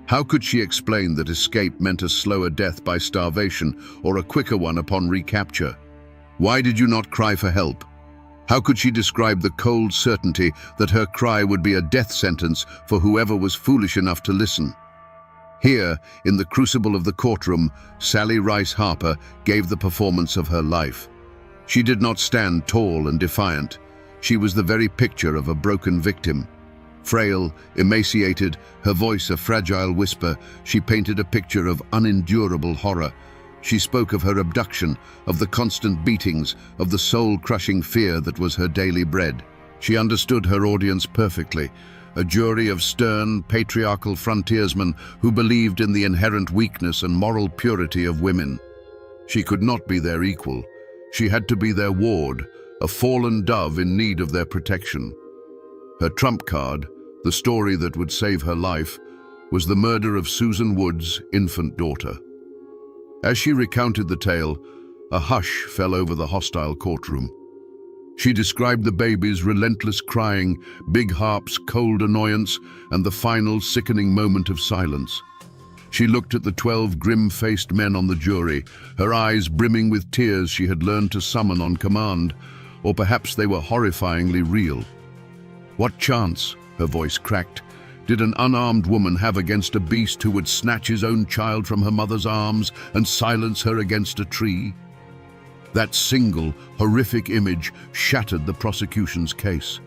How could she explain that escape meant a slower death by starvation or a quicker one upon recapture? Why did you not cry for help? How could she describe the cold certainty that her cry would be a death sentence for whoever was foolish enough to listen? Here, in the crucible of the courtroom, Sally Rice Harper gave the performance of her life. She did not stand tall and defiant. She was the very picture of a broken victim. Frail, emaciated, her voice a fragile whisper, she painted a picture of unendurable horror. She spoke of her abduction, of the constant beatings, of the soul-crushing fear that was her daily bread. She understood her audience perfectly, a jury of stern, patriarchal frontiersmen who believed in the inherent weakness and moral purity of women. She could not be their equal. She had to be their ward, a fallen dove in need of their protection. Her trump card, the story that would save her life, was the murder of Susan Wood's infant daughter. As she recounted the tale, a hush fell over the hostile courtroom. She described the baby's relentless crying, Big Harp's cold annoyance, and the final sickening moment of silence. She looked at the 12 grim-faced men on the jury, her eyes brimming with tears she had learned to summon on command, or perhaps they were horrifyingly real. What chance, her voice cracked, did an unarmed woman have against a beast who would snatch his own child from her mother's arms and silence her against a tree? That single, horrific image shattered the prosecution's case.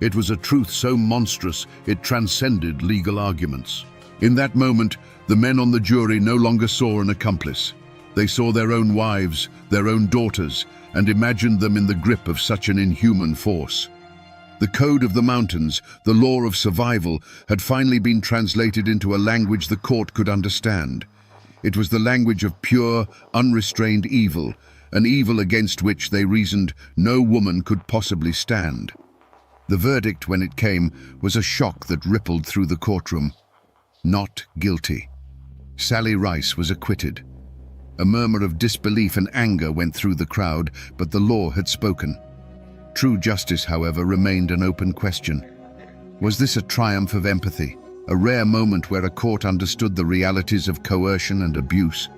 It was a truth so monstrous it transcended legal arguments. In that moment, the men on the jury no longer saw an accomplice. They saw their own wives, their own daughters, and imagined them in the grip of such an inhuman force. The code of the mountains, the law of survival, had finally been translated into a language the court could understand. It was the language of pure, unrestrained evil, an evil against which, they reasoned, no woman could possibly stand. The verdict, when it came, was a shock that rippled through the courtroom. Not guilty. Sally Rice was acquitted. A murmur of disbelief and anger went through the crowd, but the law had spoken. True justice, however, remained an open question. Was this a triumph of empathy, a rare moment where a court understood the realities of coercion and abuse?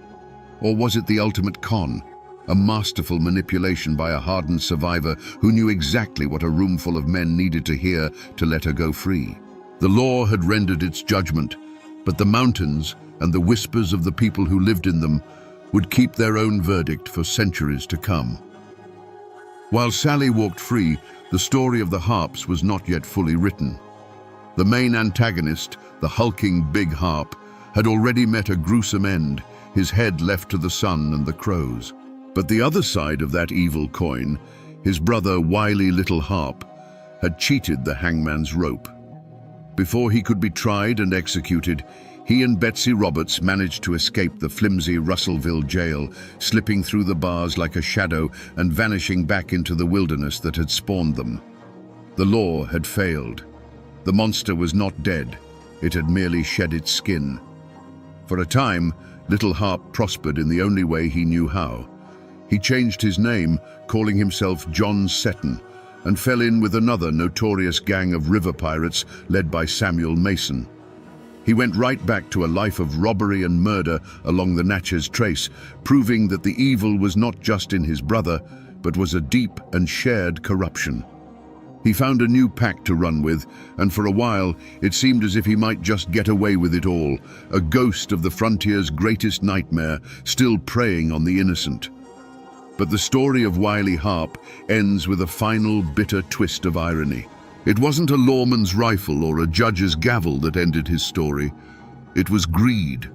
Or was it the ultimate con, a masterful manipulation by a hardened survivor who knew exactly what a room full of men needed to hear to let her go free? The law had rendered its judgment, but the mountains and the whispers of the people who lived in them would keep their own verdict for centuries to come. While Sally walked free, the story of the harps was not yet fully written. The main antagonist, the hulking big harp, had already met a gruesome end, his head left to the sun and the crows. But the other side of that evil coin, his brother wily little harp, had cheated the hangman's rope. Before he could be tried and executed, he and Betsy Roberts managed to escape the flimsy Russellville jail, slipping through the bars like a shadow and vanishing back into the wilderness that had spawned them. The law had failed. The monster was not dead. It had merely shed its skin. For a time, Little Harp prospered in the only way he knew how. He changed his name, calling himself John Seton, and fell in with another notorious gang of river pirates led by Samuel Mason. He went right back to a life of robbery and murder along the Natchez Trace, proving that the evil was not just in his brother, but was a deep and shared corruption. He found a new pack to run with, and for a while it seemed as if he might just get away with it all, a ghost of the frontier's greatest nightmare, still preying on the innocent. But the story of Wily Harp ends with a final bitter twist of irony. It wasn't a lawman's rifle or a judge's gavel that ended his story. It was greed.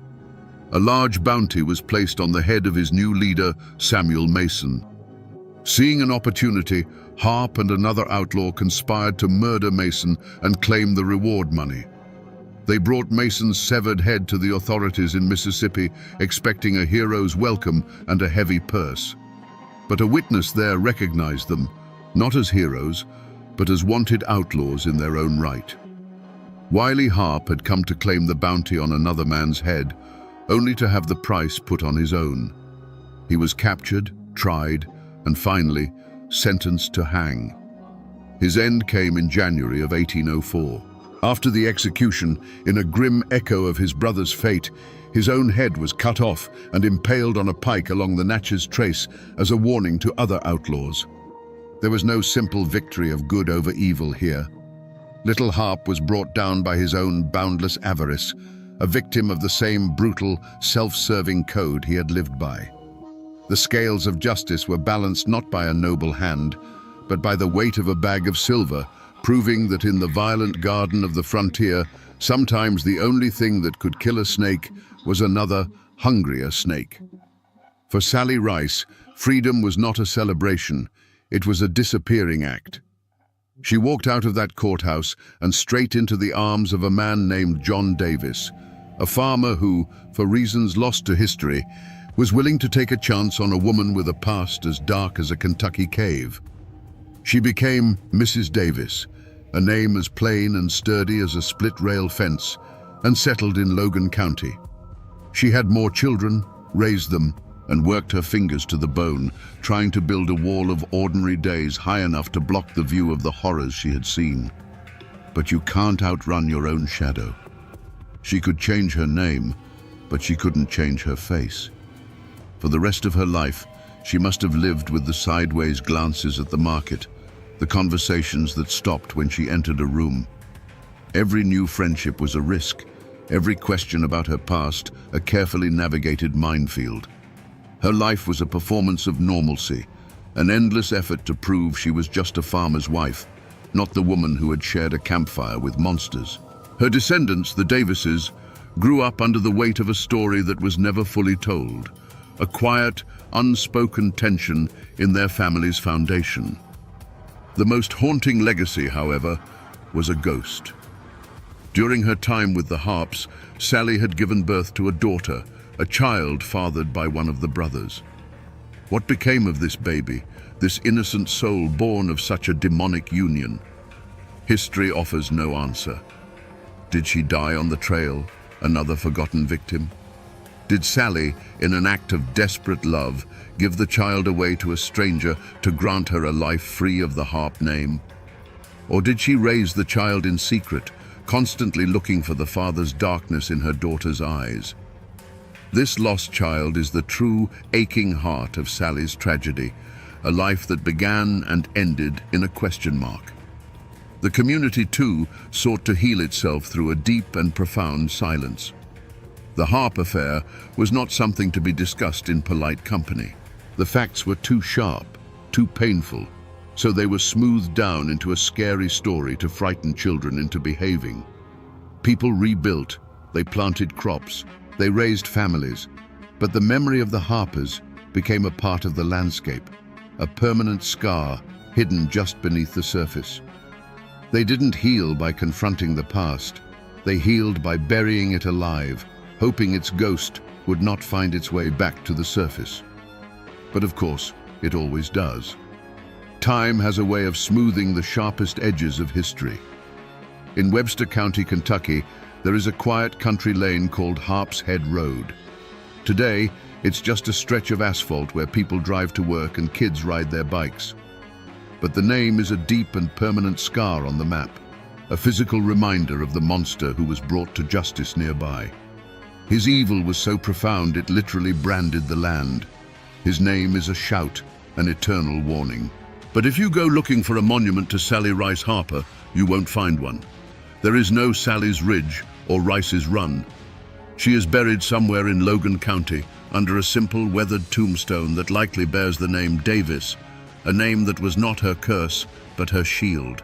A large bounty was placed on the head of his new leader, Samuel Mason. Seeing an opportunity, Harp and another outlaw conspired to murder Mason and claim the reward money. They brought Mason's severed head to the authorities in Mississippi, expecting a hero's welcome and a heavy purse. But a witness there recognized them, not as heroes, but as wanted outlaws in their own right. Wily Harp had come to claim the bounty on another man's head, only to have the price put on his own. He was captured, tried, and finally sentenced to hang. His end came in January of 1804. After the execution, in a grim echo of his brother's fate, his own head was cut off and impaled on a pike along the Natchez Trace as a warning to other outlaws. There was no simple victory of good over evil here. Little Harp was brought down by his own boundless avarice, a victim of the same brutal, self-serving code he had lived by. The scales of justice were balanced not by a noble hand, but by the weight of a bag of silver, proving that in the violent garden of the frontier, sometimes the only thing that could kill a snake was another, hungrier snake. For Sally Rice, freedom was not a celebration, it was a disappearing act. She walked out of that courthouse and straight into the arms of a man named John Davis, a farmer who, for reasons lost to history, was willing to take a chance on a woman with a past as dark as a Kentucky cave. She became Mrs. Davis, a name as plain and sturdy as a split-rail fence, and settled in Logan County. She had more children, raised them, and worked her fingers to the bone, trying to build a wall of ordinary days high enough to block the view of the horrors she had seen. But you can't outrun your own shadow. She could change her name, but she couldn't change her face. For the rest of her life, she must have lived with the sideways glances at the market, the conversations that stopped when she entered a room. Every new friendship was a risk, every question about her past a carefully navigated minefield. Her life was a performance of normalcy, an endless effort to prove she was just a farmer's wife, not the woman who had shared a campfire with monsters. Her descendants, the Davises, grew up under the weight of a story that was never fully told, a quiet, unspoken tension in their family's foundation. The most haunting legacy, however, was a ghost. During her time with the Harps, Sally had given birth to a daughter, a child fathered by one of the brothers. What became of this baby, this innocent soul born of such a demonic union? History offers no answer. Did she die on the trail, another forgotten victim? Did Sally, in an act of desperate love, give the child away to a stranger to grant her a life free of the Harp name? Or did she raise the child in secret, constantly looking for the father's darkness in her daughter's eyes? This lost child is the true, aching heart of Sally's tragedy, a life that began and ended in a question mark. The community, too, sought to heal itself through a deep and profound silence. The Harp affair was not something to be discussed in polite company. The facts were too sharp, too painful, so they were smoothed down into a scary story to frighten children into behaving. People rebuilt, they planted crops, they raised families, but the memory of the harpers became a part of the landscape, a permanent scar hidden just beneath the surface. They didn't heal by confronting the past, they healed by burying it alive, hoping its ghost would not find its way back to the surface. But of course, it always does. Time has a way of smoothing the sharpest edges of history. In Webster County, Kentucky, there is a quiet country lane called Harp's Head Road. Today, it's just a stretch of asphalt where people drive to work and kids ride their bikes. But the name is a deep and permanent scar on the map, a physical reminder of the monster who was brought to justice nearby. His evil was so profound it literally branded the land. His name is a shout, an eternal warning. But if you go looking for a monument to Sally Rice Harper, you won't find one. There is no Sally's Ridge or Rice's Run. She is buried somewhere in Logan County under a simple weathered tombstone that likely bears the name Davis, a name that was not her curse, but her shield.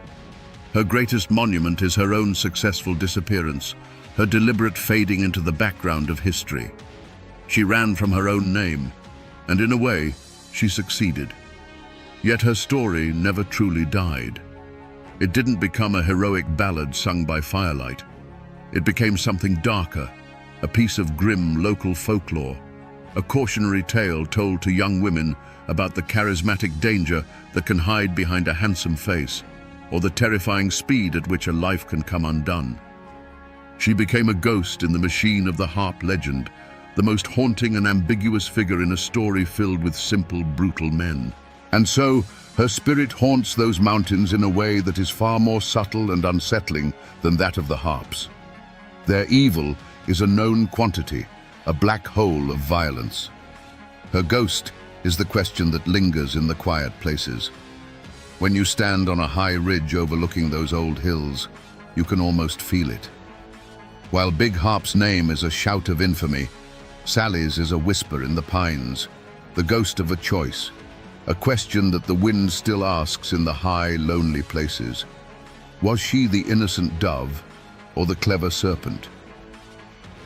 Her greatest monument is her own successful disappearance, her deliberate fading into the background of history. She ran from her own name, and in a way, she succeeded. Yet her story never truly died. It didn't become a heroic ballad sung by firelight. It became something darker, a piece of grim local folklore, a cautionary tale told to young women about the charismatic danger that can hide behind a handsome face, or the terrifying speed at which a life can come undone. She became a ghost in the machine of the harp legend, the most haunting and ambiguous figure in a story filled with simple, brutal men. And so, her spirit haunts those mountains in a way that is far more subtle and unsettling than that of the harps. Their evil is a known quantity, a black hole of violence. Her ghost is the question that lingers in the quiet places. When you stand on a high ridge overlooking those old hills, you can almost feel it. While Big Harp's name is a shout of infamy, Sally's is a whisper in the pines, the ghost of a choice, a question that the wind still asks in the high, lonely places. Was she the innocent dove or the clever serpent?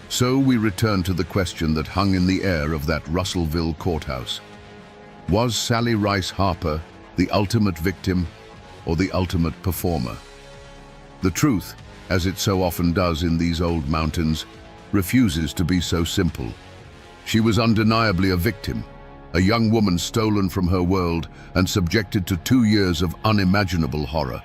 So we return to the question that hung in the air of that Russellville courthouse. Was Sally Rice Harper the ultimate victim or the ultimate performer? The truth, as it so often does in these old mountains, refuses to be so simple. She was undeniably a victim, a young woman stolen from her world and subjected to 2 years of unimaginable horror.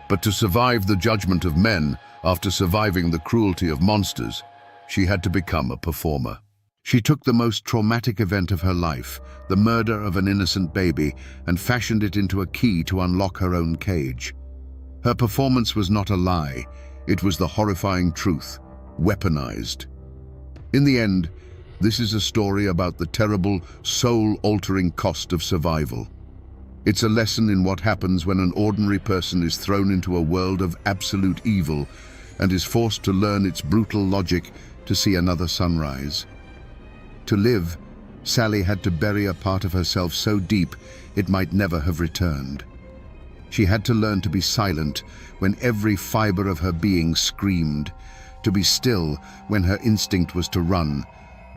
But to survive the judgment of men after surviving the cruelty of monsters, she had to become a performer. She took the most traumatic event of her life, the murder of an innocent baby, and fashioned it into a key to unlock her own cage. Her performance was not a lie, it was the horrifying truth, weaponized. In the end, this is a story about the terrible, soul-altering cost of survival. It's a lesson in what happens when an ordinary person is thrown into a world of absolute evil and is forced to learn its brutal logic to see another sunrise. To live, Sally had to bury a part of herself so deep it might never have returned. She had to learn to be silent when every fiber of her being screamed, to be still when her instinct was to run,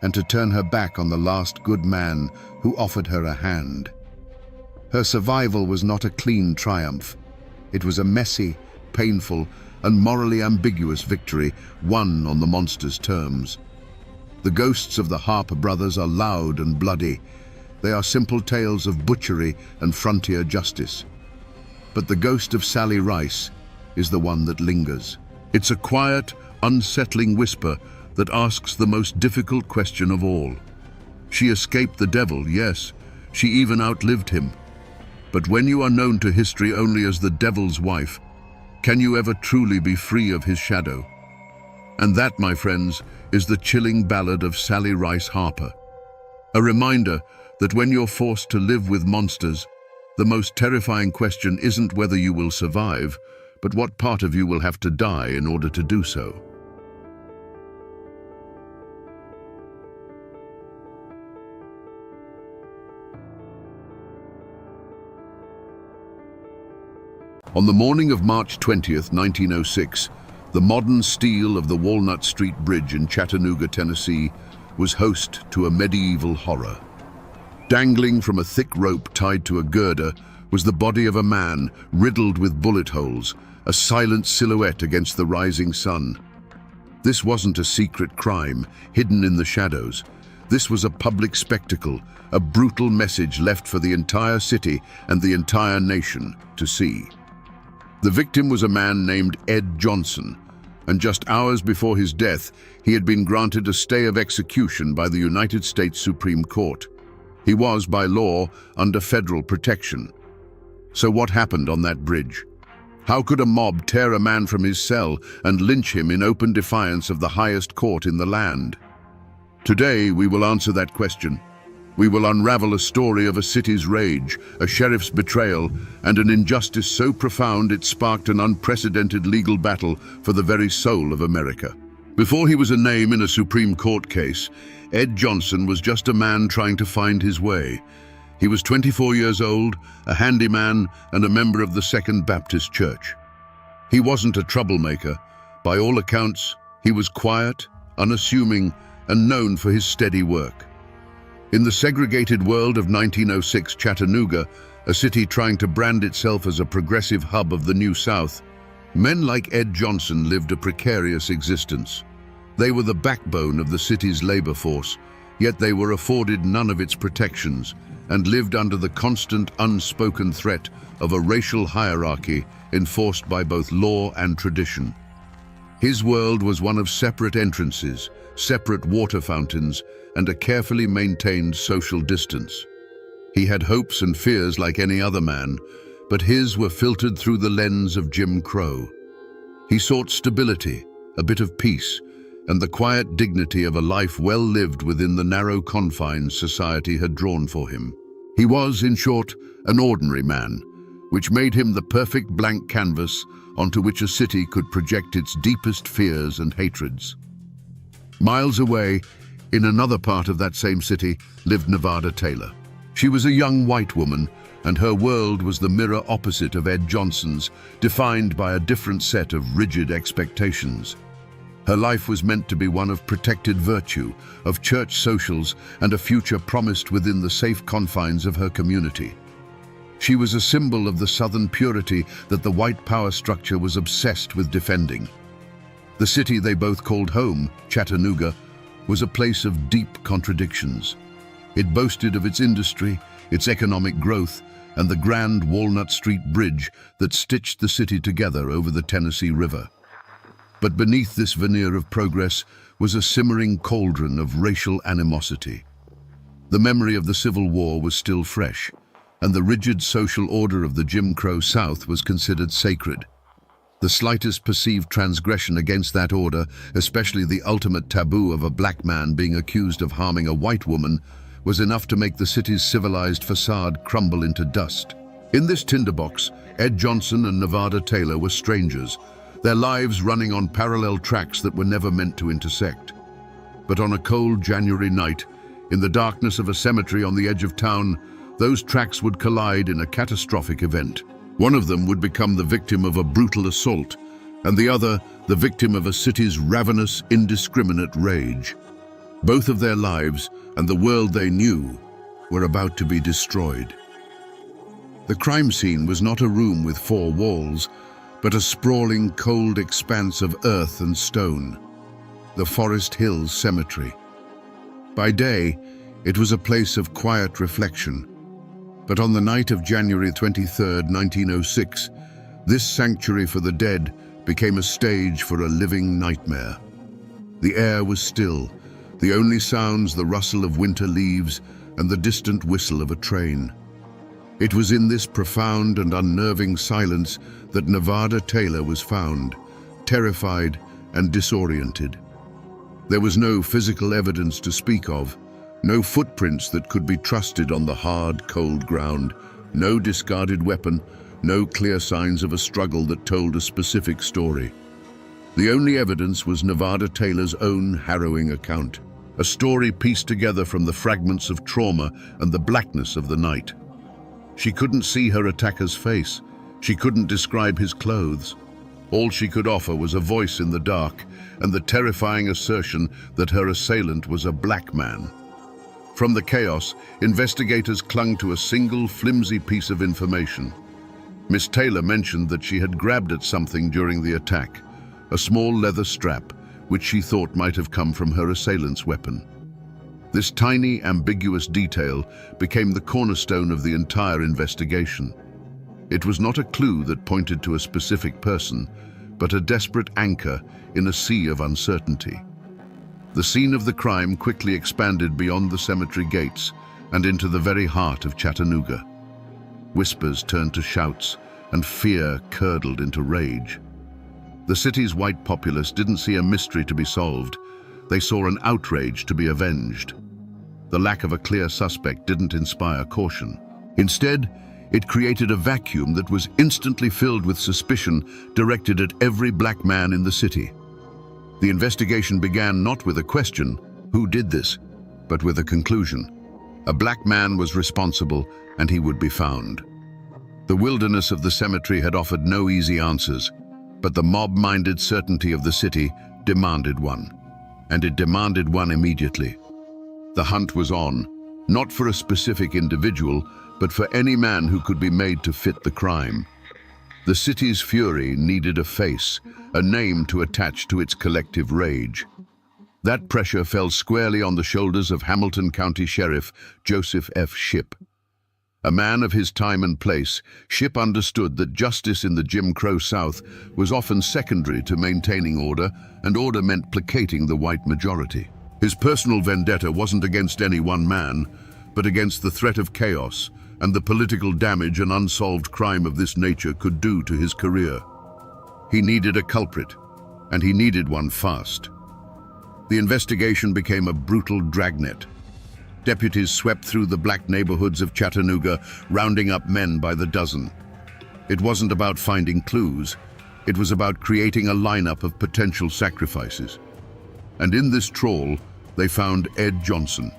and to turn her back on the last good man who offered her a hand. Her survival was not a clean triumph. It was a messy, painful, and morally ambiguous victory won on the monster's terms. The ghosts of the Harper brothers are loud and bloody. They are simple tales of butchery and frontier justice. But the ghost of Sally Rice is the one that lingers. It's a quiet, unsettling whisper that asks the most difficult question of all. She escaped the devil, yes, she even outlived him. But when you are known to history only as the devil's wife, can you ever truly be free of his shadow? And that, my friends, is the chilling ballad of Sally Rice Harper. A reminder that when you're forced to live with monsters, the most terrifying question isn't whether you will survive, but what part of you will have to die in order to do so. On the morning of March 20th, 1906, the modern steel of the Walnut Street Bridge in Chattanooga, Tennessee, was host to a medieval horror. Dangling from a thick rope tied to a girder was the body of a man riddled with bullet holes, a silent silhouette against the rising sun. This wasn't a secret crime hidden in the shadows. This was a public spectacle, a brutal message left for the entire city and the entire nation to see. The victim was a man named Ed Johnson, and just hours before his death, he had been granted a stay of execution by the United States Supreme Court. He was, by law, under federal protection. So what happened on that bridge? How could a mob tear a man from his cell and lynch him in open defiance of the highest court in the land? Today, we will answer that question. We will unravel a story of a city's rage, a sheriff's betrayal, and an injustice so profound it sparked an unprecedented legal battle for the very soul of America. Before he was a name in a Supreme Court case, Ed Johnson was just a man trying to find his way. He was 24 years old, a handyman, and a member of the Second Baptist Church. He wasn't a troublemaker. By all accounts, he was quiet, unassuming, and known for his steady work. In the segregated world of 1906 Chattanooga, a city trying to brand itself as a progressive hub of the New South, men like Ed Johnson lived a precarious existence. They were the backbone of the city's labor force, yet they were afforded none of its protections and lived under the constant unspoken threat of a racial hierarchy enforced by both law and tradition. His world was one of separate entrances, separate water fountains, and a carefully maintained social distance. He had hopes and fears like any other man, but his were filtered through the lens of Jim Crow. He sought stability, a bit of peace, and the quiet dignity of a life well lived within the narrow confines society had drawn for him. He was, in short, an ordinary man, which made him the perfect blank canvas onto which a city could project its deepest fears and hatreds. Miles away, in another part of that same city, lived Nevada Taylor. She was a young white woman, and her world was the mirror opposite of Ed Johnson's, defined by a different set of rigid expectations. Her life was meant to be one of protected virtue, of church socials, and a future promised within the safe confines of her community. She was a symbol of the Southern purity that the white power structure was obsessed with defending. The city they both called home, Chattanooga, was a place of deep contradictions. It boasted of its industry, its economic growth, and the grand Walnut Street Bridge that stitched the city together over the Tennessee River. But beneath this veneer of progress was a simmering cauldron of racial animosity. The memory of the Civil War was still fresh, and the rigid social order of the Jim Crow South was considered sacred. The slightest perceived transgression against that order, especially the ultimate taboo of a black man being accused of harming a white woman, was enough to make the city's civilized facade crumble into dust. In this tinderbox, Ed Johnson and Nevada Taylor were strangers, their lives running on parallel tracks that were never meant to intersect. But on a cold January night, in the darkness of a cemetery on the edge of town, those tracks would collide in a catastrophic event. One of them would become the victim of a brutal assault, and the other the victim of a city's ravenous, indiscriminate rage. Both of their lives and the world they knew were about to be destroyed. The crime scene was not a room with four walls, but a sprawling, cold expanse of earth and stone, the Forest Hills Cemetery. By day, it was a place of quiet reflection, but on the night of January 23, 1906, this sanctuary for the dead became a stage for a living nightmare. The air was still, the only sounds the rustle of winter leaves and the distant whistle of a train. It was in this profound and unnerving silence that Nevada Taylor was found, terrified and disoriented. There was no physical evidence to speak of, no footprints that could be trusted on the hard, cold ground, no discarded weapon, no clear signs of a struggle that told a specific story. The only evidence was Nevada Taylor's own harrowing account, a story pieced together from the fragments of trauma and the blackness of the night. She couldn't see her attacker's face, She couldn't describe his clothes. All she could offer was a voice in the dark and the terrifying assertion that her assailant was a black man. From the chaos, investigators clung to a single flimsy piece of information. Miss Taylor mentioned that she had grabbed at something during the attack, a small leather strap, which she thought might have come from her assailant's weapon. This tiny, ambiguous detail became the cornerstone of the entire investigation. It was not a clue that pointed to a specific person, but a desperate anchor in a sea of uncertainty. The scene of the crime quickly expanded beyond the cemetery gates and into the very heart of Chattanooga. Whispers turned to shouts, and fear curdled into rage. The city's white populace didn't see a mystery to be solved. They saw an outrage to be avenged. The lack of a clear suspect didn't inspire caution. Instead, it created a vacuum that was instantly filled with suspicion directed at every black man in the city. The investigation began not with a question, who did this, but with a conclusion. A black man was responsible, and he would be found. The wilderness of the cemetery had offered no easy answers, but the mob-minded certainty of the city demanded one, and it demanded one immediately. The hunt was on, not for a specific individual, but for any man who could be made to fit the crime. The city's fury needed a face, a name to attach to its collective rage. That pressure fell squarely on the shoulders of Hamilton County Sheriff Joseph F. Shipp. A man of his time and place, Shipp understood that justice in the Jim Crow South was often secondary to maintaining order, and order meant placating the white majority. His personal vendetta wasn't against any one man, but against the threat of chaos and the political damage an unsolved crime of this nature could do to his career. He needed a culprit, and he needed one fast. The investigation became a brutal dragnet. Deputies swept through the black neighborhoods of Chattanooga, rounding up men by the dozen. It wasn't about finding clues. It was about creating a lineup of potential sacrifices. And in this trawl, they found Ed Johnson.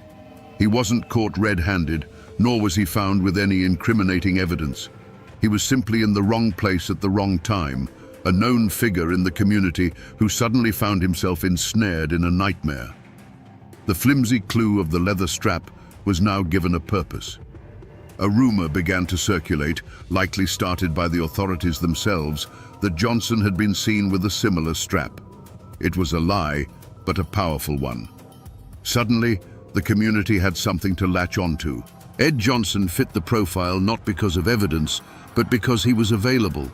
He wasn't caught red-handed, nor was he found with any incriminating evidence. He was simply in the wrong place at the wrong time, a known figure in the community who suddenly found himself ensnared in a nightmare. The flimsy clue of the leather strap was now given a purpose. A rumor began to circulate, likely started by the authorities themselves, that Johnson had been seen with a similar strap. It was a lie, but a powerful one. Suddenly, the community had something to latch onto. Ed Johnson fit the profile not because of evidence, but because he was available.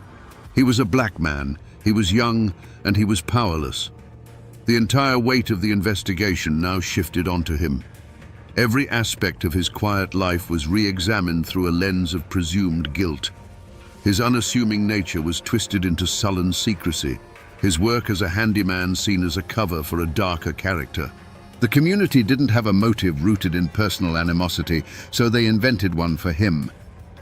He was a black man, he was young, and he was powerless. The entire weight of the investigation now shifted onto him. Every aspect of his quiet life was re-examined through a lens of presumed guilt. His unassuming nature was twisted into sullen secrecy, his work as a handyman seen as a cover for a darker character. The community didn't have a motive rooted in personal animosity, so they invented one for him.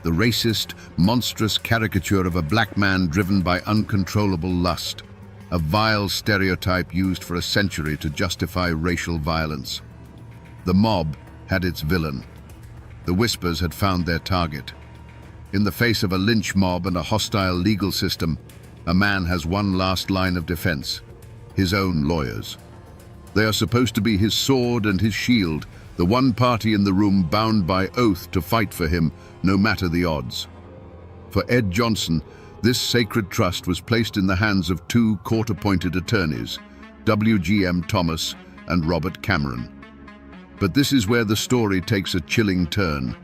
The racist, monstrous caricature of a black man driven by uncontrollable lust. A vile stereotype used for a century to justify racial violence. The mob had its villain. The Whispers had found their target. In the face of a lynch mob and a hostile legal system, a man has one last line of defense: his own lawyers. They are supposed to be his sword and his shield, the one party in the room bound by oath to fight for him, no matter the odds. For Ed Johnson, this sacred trust was placed in the hands of two court-appointed attorneys, W.G.M. Thomas and Robert Cameron. But this is where the story takes a chilling turn.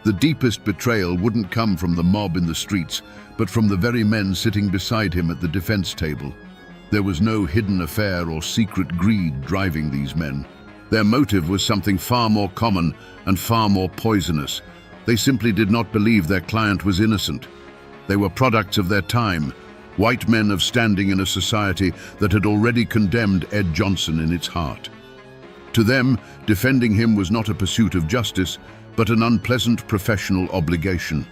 The deepest betrayal wouldn't come from the mob in the streets, but from the very men sitting beside him at the defense table. There was no hidden affair or secret greed driving these men. Their motive was something far more common and far more poisonous. They simply did not believe their client was innocent. They were products of their time, white men of standing in a society that had already condemned Ed Johnson in its heart. To them, defending him was not a pursuit of justice, but an unpleasant professional obligation.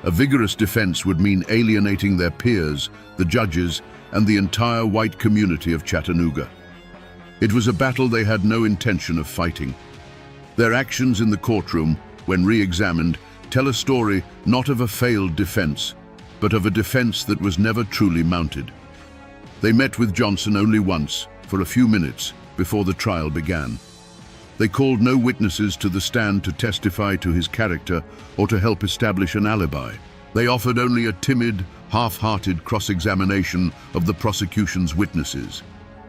A vigorous defense would mean alienating their peers, the judges, and the entire white community of Chattanooga. It was a battle they had no intention of fighting. Their actions in the courtroom, when re-examined, tell a story not of a failed defense, but of a defense that was never truly mounted. They met with Johnson only once, for a few minutes, before the trial began. They called no witnesses to the stand to testify to his character or to help establish an alibi. They offered only a timid, half-hearted cross-examination of the prosecution's witnesses.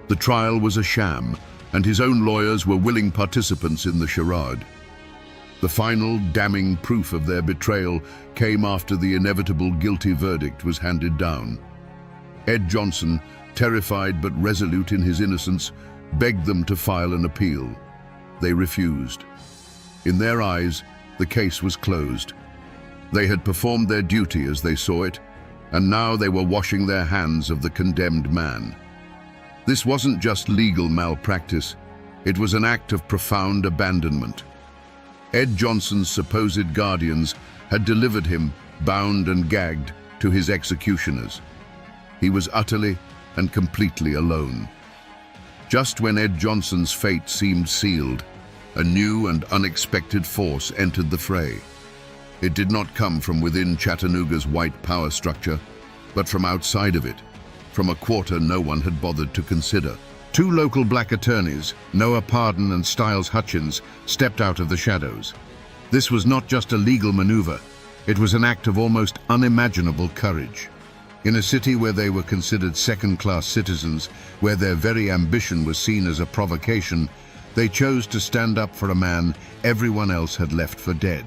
The trial was a sham, and his own lawyers were willing participants in the charade. The final, damning proof of their betrayal came after the inevitable guilty verdict was handed down. Ed Johnson, terrified but resolute in his innocence, begged them to file an appeal. They refused. In their eyes, the case was closed. They had performed their duty as they saw it, and now they were washing their hands of the condemned man. This wasn't just legal malpractice, it was an act of profound abandonment. Ed Johnson's supposed guardians had delivered him, bound and gagged, to his executioners. He was utterly and completely alone. Just when Ed Johnson's fate seemed sealed, a new and unexpected force entered the fray. It did not come from within Chattanooga's white power structure, but from outside of it, from a quarter no one had bothered to consider. Two local black attorneys, Noah Pardon and Styles Hutchins, stepped out of the shadows. This was not just a legal maneuver, it was an act of almost unimaginable courage. In a city where they were considered second-class citizens, where their very ambition was seen as a provocation, they chose to stand up for a man everyone else had left for dead.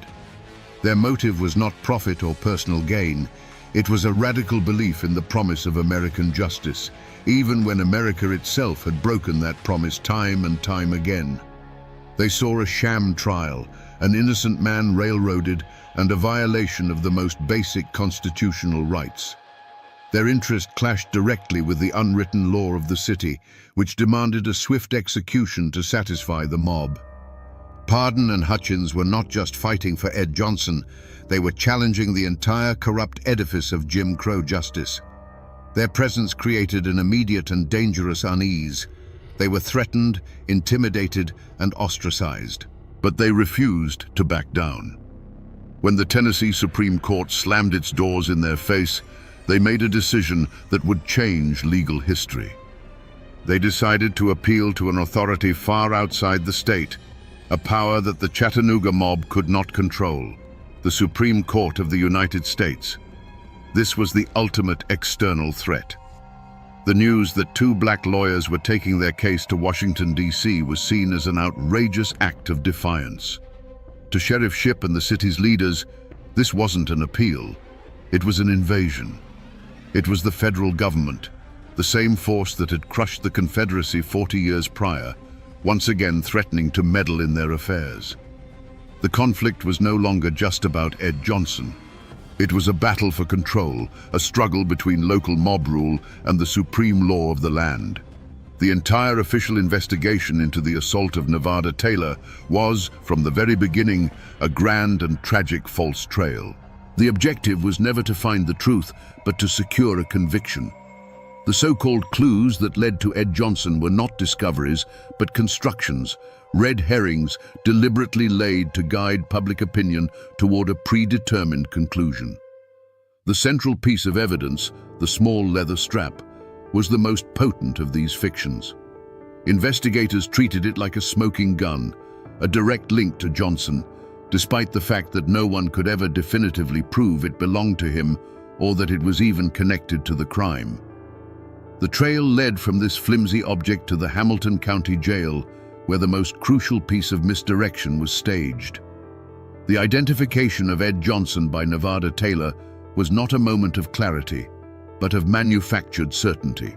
Their motive was not profit or personal gain. It was a radical belief in the promise of American justice, even when America itself had broken that promise time and time again. They saw a sham trial, an innocent man railroaded, and a violation of the most basic constitutional rights. Their interest clashed directly with the unwritten law of the city, which demanded a swift execution to satisfy the mob. Pardon and Hutchins were not just fighting for Ed Johnson, they were challenging the entire corrupt edifice of Jim Crow justice. Their presence created an immediate and dangerous unease. They were threatened, intimidated, and ostracized. But they refused to back down. When the Tennessee Supreme Court slammed its doors in their face, they made a decision that would change legal history. They decided to appeal to an authority far outside the state, a power that the Chattanooga mob could not control, the Supreme Court of the United States. This was the ultimate external threat. The news that two black lawyers were taking their case to Washington, D.C. was seen as an outrageous act of defiance. To Sheriff Shipp and the city's leaders, this wasn't an appeal, it was an invasion. It was the federal government, the same force that had crushed the Confederacy 40 years prior, once again threatening to meddle in their affairs. The conflict was no longer just about Ed Johnson. It was a battle for control, a struggle between local mob rule and the supreme law of the land. The entire official investigation into the assault of Nevada Taylor was, from the very beginning, a grand and tragic false trail. The objective was never to find the truth, but to secure a conviction. The so-called clues that led to Ed Johnson were not discoveries, but constructions, red herrings deliberately laid to guide public opinion toward a predetermined conclusion. The central piece of evidence, the small leather strap, was the most potent of these fictions. Investigators treated it like a smoking gun, a direct link to Johnson, despite the fact that no one could ever definitively prove it belonged to him or that it was even connected to the crime. The trail led from this flimsy object to the Hamilton County Jail, where the most crucial piece of misdirection was staged. The identification of Ed Johnson by Nevada Taylor was not a moment of clarity, but of manufactured certainty.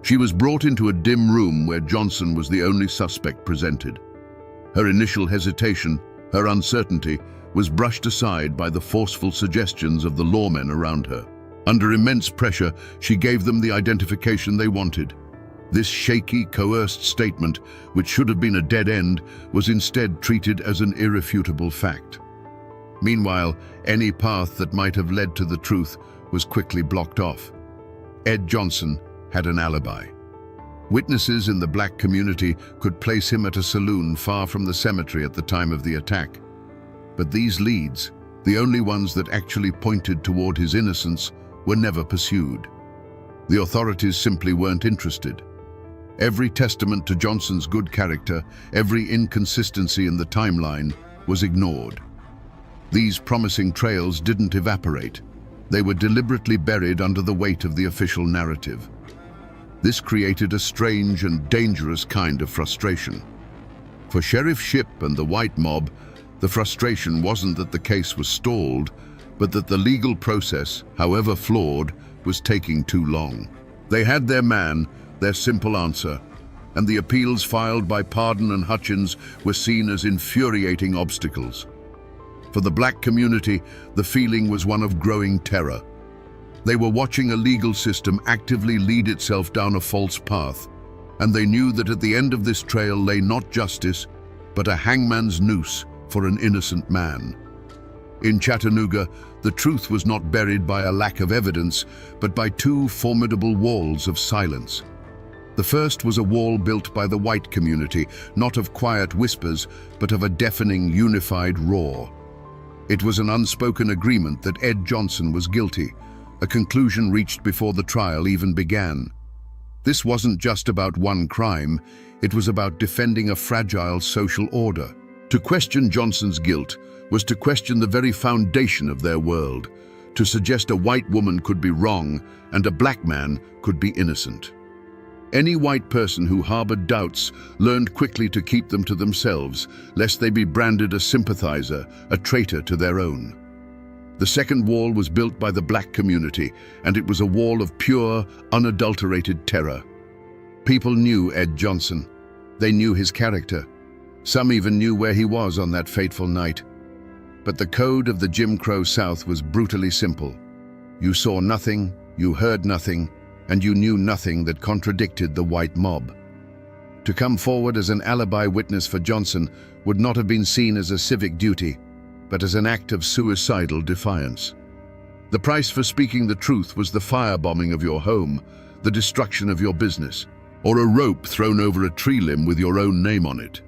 She was brought into a dim room where Johnson was the only suspect presented. Her initial hesitation, her uncertainty, was brushed aside by the forceful suggestions of the lawmen around her. Under immense pressure, she gave them the identification they wanted. This shaky, coerced statement, which should have been a dead end, was instead treated as an irrefutable fact. Meanwhile, any path that might have led to the truth was quickly blocked off. Ed Johnson had an alibi. Witnesses in the black community could place him at a saloon far from the cemetery at the time of the attack. But these leads, The only ones that actually pointed toward his innocence were never pursued. The authorities simply weren't interested. Every testament to Johnson's good character, every inconsistency in the timeline, was ignored. These promising trails didn't evaporate. They were deliberately buried under the weight of the official narrative. This created a strange and dangerous kind of frustration. For Sheriff Shipp and the white mob, the frustration wasn't that the case was stalled, but that the legal process, however flawed, was taking too long. They had their man, their simple answer, and the appeals filed by Pardon and Hutchins were seen as infuriating obstacles. For the black community, the feeling was one of growing terror. They were watching a legal system actively lead itself down a false path, and they knew that at the end of this trail lay not justice, but a hangman's noose for an innocent man. In Chattanooga, the truth was not buried by a lack of evidence, but by two formidable walls of silence. The first was a wall built by the white community, not of quiet whispers, but of a deafening, unified roar. It was an unspoken agreement that Ed Johnson was guilty, a conclusion reached before the trial even began. This wasn't just about one crime, it was about defending a fragile social order. To question Johnson's guilt was to question the very foundation of their world, to suggest a white woman could be wrong and a black man could be innocent. Any white person who harbored doubts learned quickly to keep them to themselves, lest they be branded a sympathizer, a traitor to their own. The second wall was built by the black community, and it was a wall of pure, unadulterated terror. People knew Ed Johnson. They knew his character. Some even knew where he was on that fateful night. But the code of the Jim Crow South was brutally simple. You saw nothing, you heard nothing, and you knew nothing that contradicted the white mob. To come forward as an alibi witness for Johnson would not have been seen as a civic duty, but as an act of suicidal defiance. The price for speaking the truth was the firebombing of your home, the destruction of your business, or a rope thrown over a tree limb with your own name on it.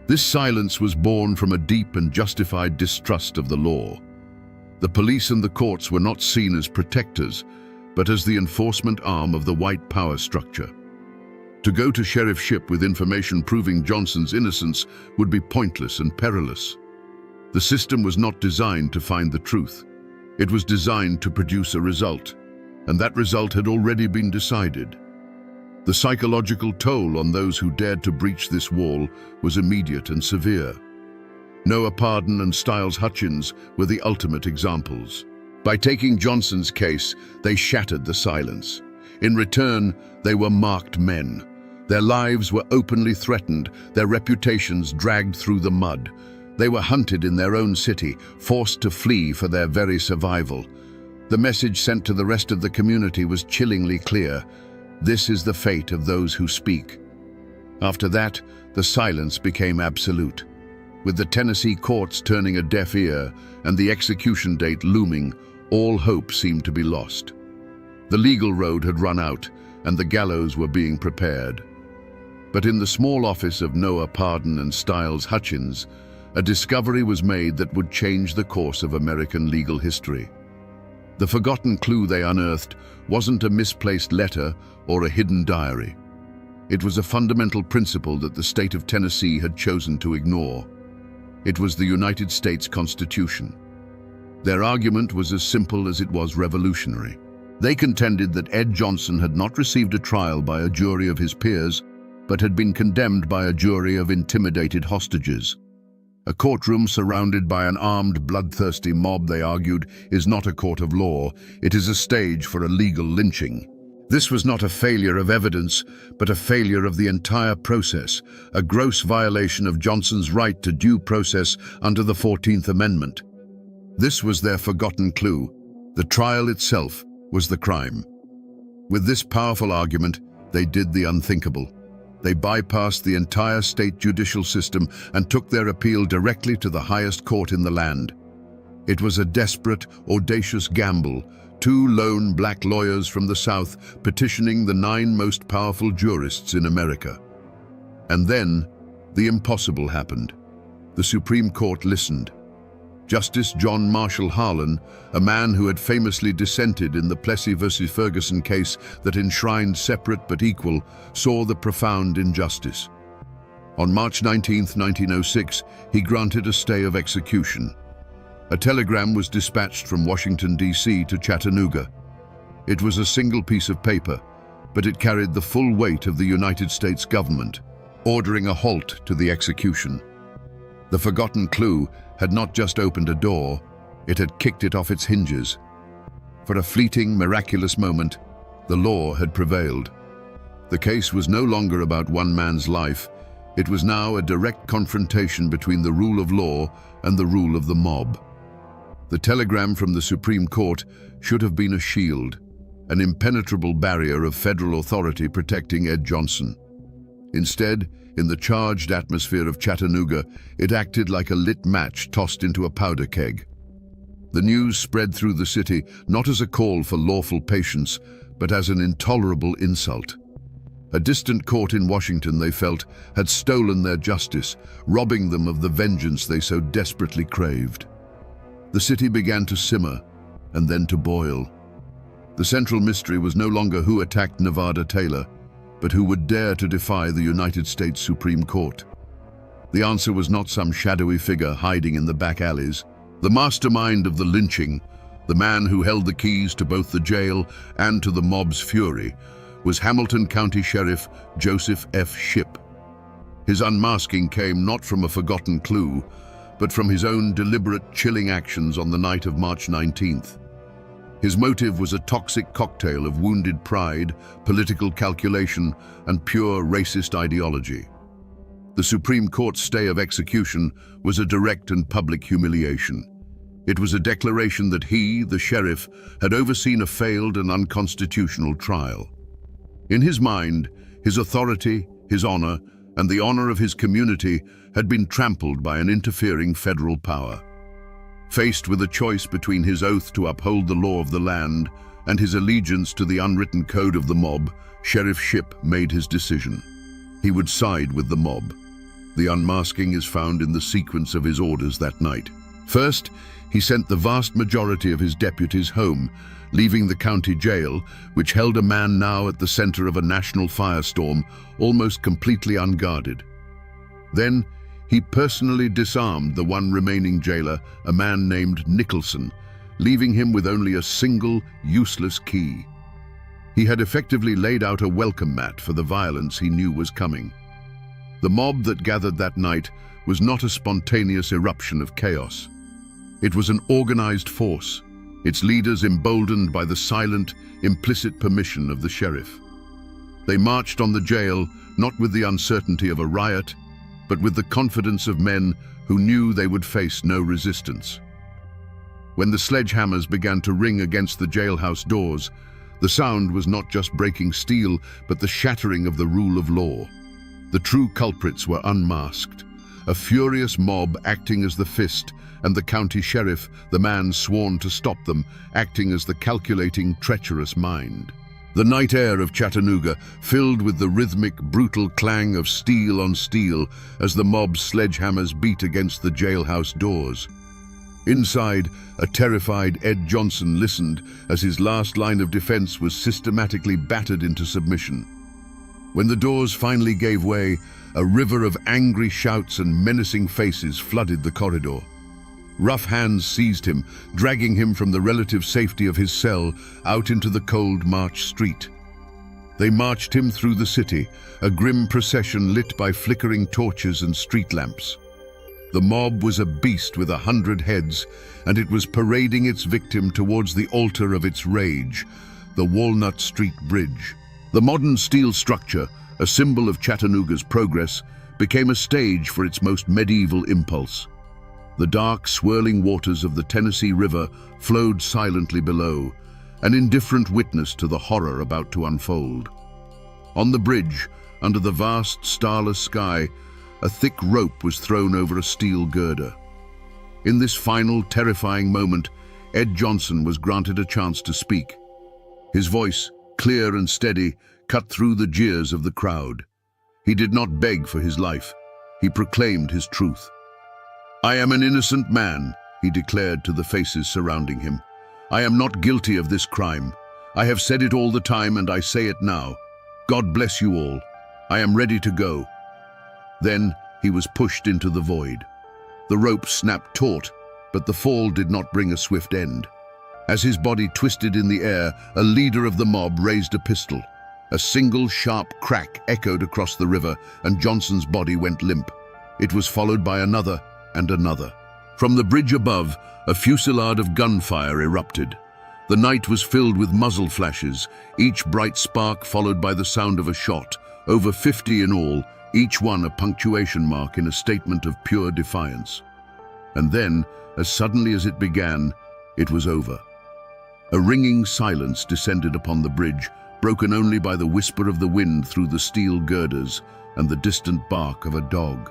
This silence was born from a deep and justified distrust of the law. The police and the courts were not seen as protectors, but as the enforcement arm of the white power structure. To go to Sheriff Shipp with information proving Johnson's innocence would be pointless and perilous. The system was not designed to find the truth. It was designed to produce a result, and that result had already been decided. The psychological toll on those who dared to breach this wall was immediate and severe. Noah Pardon and Styles Hutchins were the ultimate examples. By taking Johnson's case, they shattered the silence. In return, they were marked men. Their lives were openly threatened, their reputations dragged through the mud. They were hunted in their own city, forced to flee for their very survival. The message sent to the rest of the community was chillingly clear. This is the fate of those who speak. After that, the silence became absolute. With the Tennessee courts turning a deaf ear and the execution date looming, all hope seemed to be lost. The legal road had run out, and the gallows were being prepared. But in the small office of Noah Pardon and Styles Hutchins, a discovery was made that would change the course of American legal history. The forgotten clue they unearthed wasn't a misplaced letter or a hidden diary. It was a fundamental principle that the state of Tennessee had chosen to ignore. It was the United States Constitution. Their argument was as simple as it was revolutionary. They contended that Ed Johnson had not received a trial by a jury of his peers, but had been condemned by a jury of intimidated hostages. A courtroom surrounded by an armed, bloodthirsty mob, they argued, is not a court of law. It is a stage for a legal lynching. This was not a failure of evidence, but a failure of the entire process, a gross violation of Johnson's right to due process under the 14th Amendment. This was their forgotten clue. The trial itself was the crime. With this powerful argument, they did the unthinkable. They bypassed the entire state judicial system and took their appeal directly to the highest court in the land. It was a desperate, audacious gamble, two lone black lawyers from the South petitioning the 9 most powerful jurists in America. And then, the impossible happened. The Supreme Court listened. Justice John Marshall Harlan, a man who had famously dissented in the Plessy versus Ferguson case that enshrined separate but equal, saw the profound injustice. On March 19, 1906, he granted a stay of execution. A telegram was dispatched from Washington, D.C. to Chattanooga. It was a single piece of paper, but it carried the full weight of the United States government, ordering a halt to the execution. The forgotten clue had not just opened a door, it had kicked it off its hinges. For a fleeting, miraculous moment, the law had prevailed. The case was no longer about one man's life. It was now a direct confrontation between the rule of law and the rule of the mob. The telegram from the Supreme Court should have been a shield, an impenetrable barrier of federal authority protecting Ed Johnson. Instead, in the charged atmosphere of Chattanooga, it acted like a lit match tossed into a powder keg. The news spread through the city not as a call for lawful patience, but as an intolerable insult. A distant court in Washington, they felt, had stolen their justice, robbing them of the vengeance they so desperately craved. The city began to simmer, and then to boil. The central mystery was no longer who attacked Nevada Taylor, but who would dare to defy the United States Supreme Court. The answer was not some shadowy figure hiding in the back alleys. The mastermind of the lynching, the man who held the keys to both the jail and to the mob's fury, was Hamilton County Sheriff Joseph F. Shipp. His unmasking came not from a forgotten clue, but from his own deliberate, chilling actions on the night of March 19th. His motive was a toxic cocktail of wounded pride, political calculation, and pure racist ideology. The Supreme Court's stay of execution was a direct and public humiliation. It was a declaration that he, the sheriff, had overseen a failed and unconstitutional trial. In his mind, his authority, his honor, and the honor of his community had been trampled by an interfering federal power. Faced with a choice between his oath to uphold the law of the land and his allegiance to the unwritten code of the mob, Sheriff Shipp made his decision. He would side with the mob. The unmasking is found in the sequence of his orders that night. First, he sent the vast majority of his deputies home, leaving the county jail, which held a man now at the center of a national firestorm, almost completely unguarded. Then, he personally disarmed the one remaining jailer, a man named Nicholson, leaving him with only a single, useless key. He had effectively laid out a welcome mat for the violence he knew was coming. The mob that gathered that night was not a spontaneous eruption of chaos. It was an organized force, its leaders emboldened by the silent, implicit permission of the sheriff. They marched on the jail, not with the uncertainty of a riot, but with the confidence of men who knew they would face no resistance. When the sledgehammers began to ring against the jailhouse doors, the sound was not just breaking steel, but the shattering of the rule of law. The true culprits were unmasked, a furious mob acting as the fist, and the county sheriff, the man sworn to stop them, acting as the calculating, treacherous mind. The night air of Chattanooga filled with the rhythmic, brutal clang of steel on steel as the mob's sledgehammers beat against the jailhouse doors. Inside, a terrified Ed Johnson listened as his last line of defense was systematically battered into submission. When the doors finally gave way, a river of angry shouts and menacing faces flooded the corridor. Rough hands seized him, dragging him from the relative safety of his cell out into the cold March street. They marched him through the city, a grim procession lit by flickering torches and street lamps. The mob was a beast with 100 heads, and it was parading its victim towards the altar of its rage, the Walnut Street Bridge. The modern steel structure, a symbol of Chattanooga's progress, became a stage for its most medieval impulse. The dark, swirling waters of the Tennessee River flowed silently below, an indifferent witness to the horror about to unfold. On the bridge, under the vast, starless sky, a thick rope was thrown over a steel girder. In this final, terrifying moment, Ed Johnson was granted a chance to speak. His voice, clear and steady, cut through the jeers of the crowd. He did not beg for his life. He proclaimed his truth. "I am an innocent man, he declared to the faces surrounding him. "I am not guilty of this crime. I have said it all the time and I say it now. God bless you all. I am ready to go." Then he was pushed into the void. The rope snapped taut, but the fall did not bring a swift end. As his body twisted in the air, a leader of the mob raised a pistol. A single sharp crack echoed across the river, and Johnson's body went limp. It was followed by another and another. From the bridge above, a fusillade of gunfire erupted. The night was filled with muzzle flashes, each bright spark followed by the sound of a shot. Over 50 in all, each one a punctuation mark in a statement of pure defiance. And then, as suddenly as it began, it was over. A ringing silence descended upon the bridge, broken only by the whisper of the wind through the steel girders and the distant bark of a dog.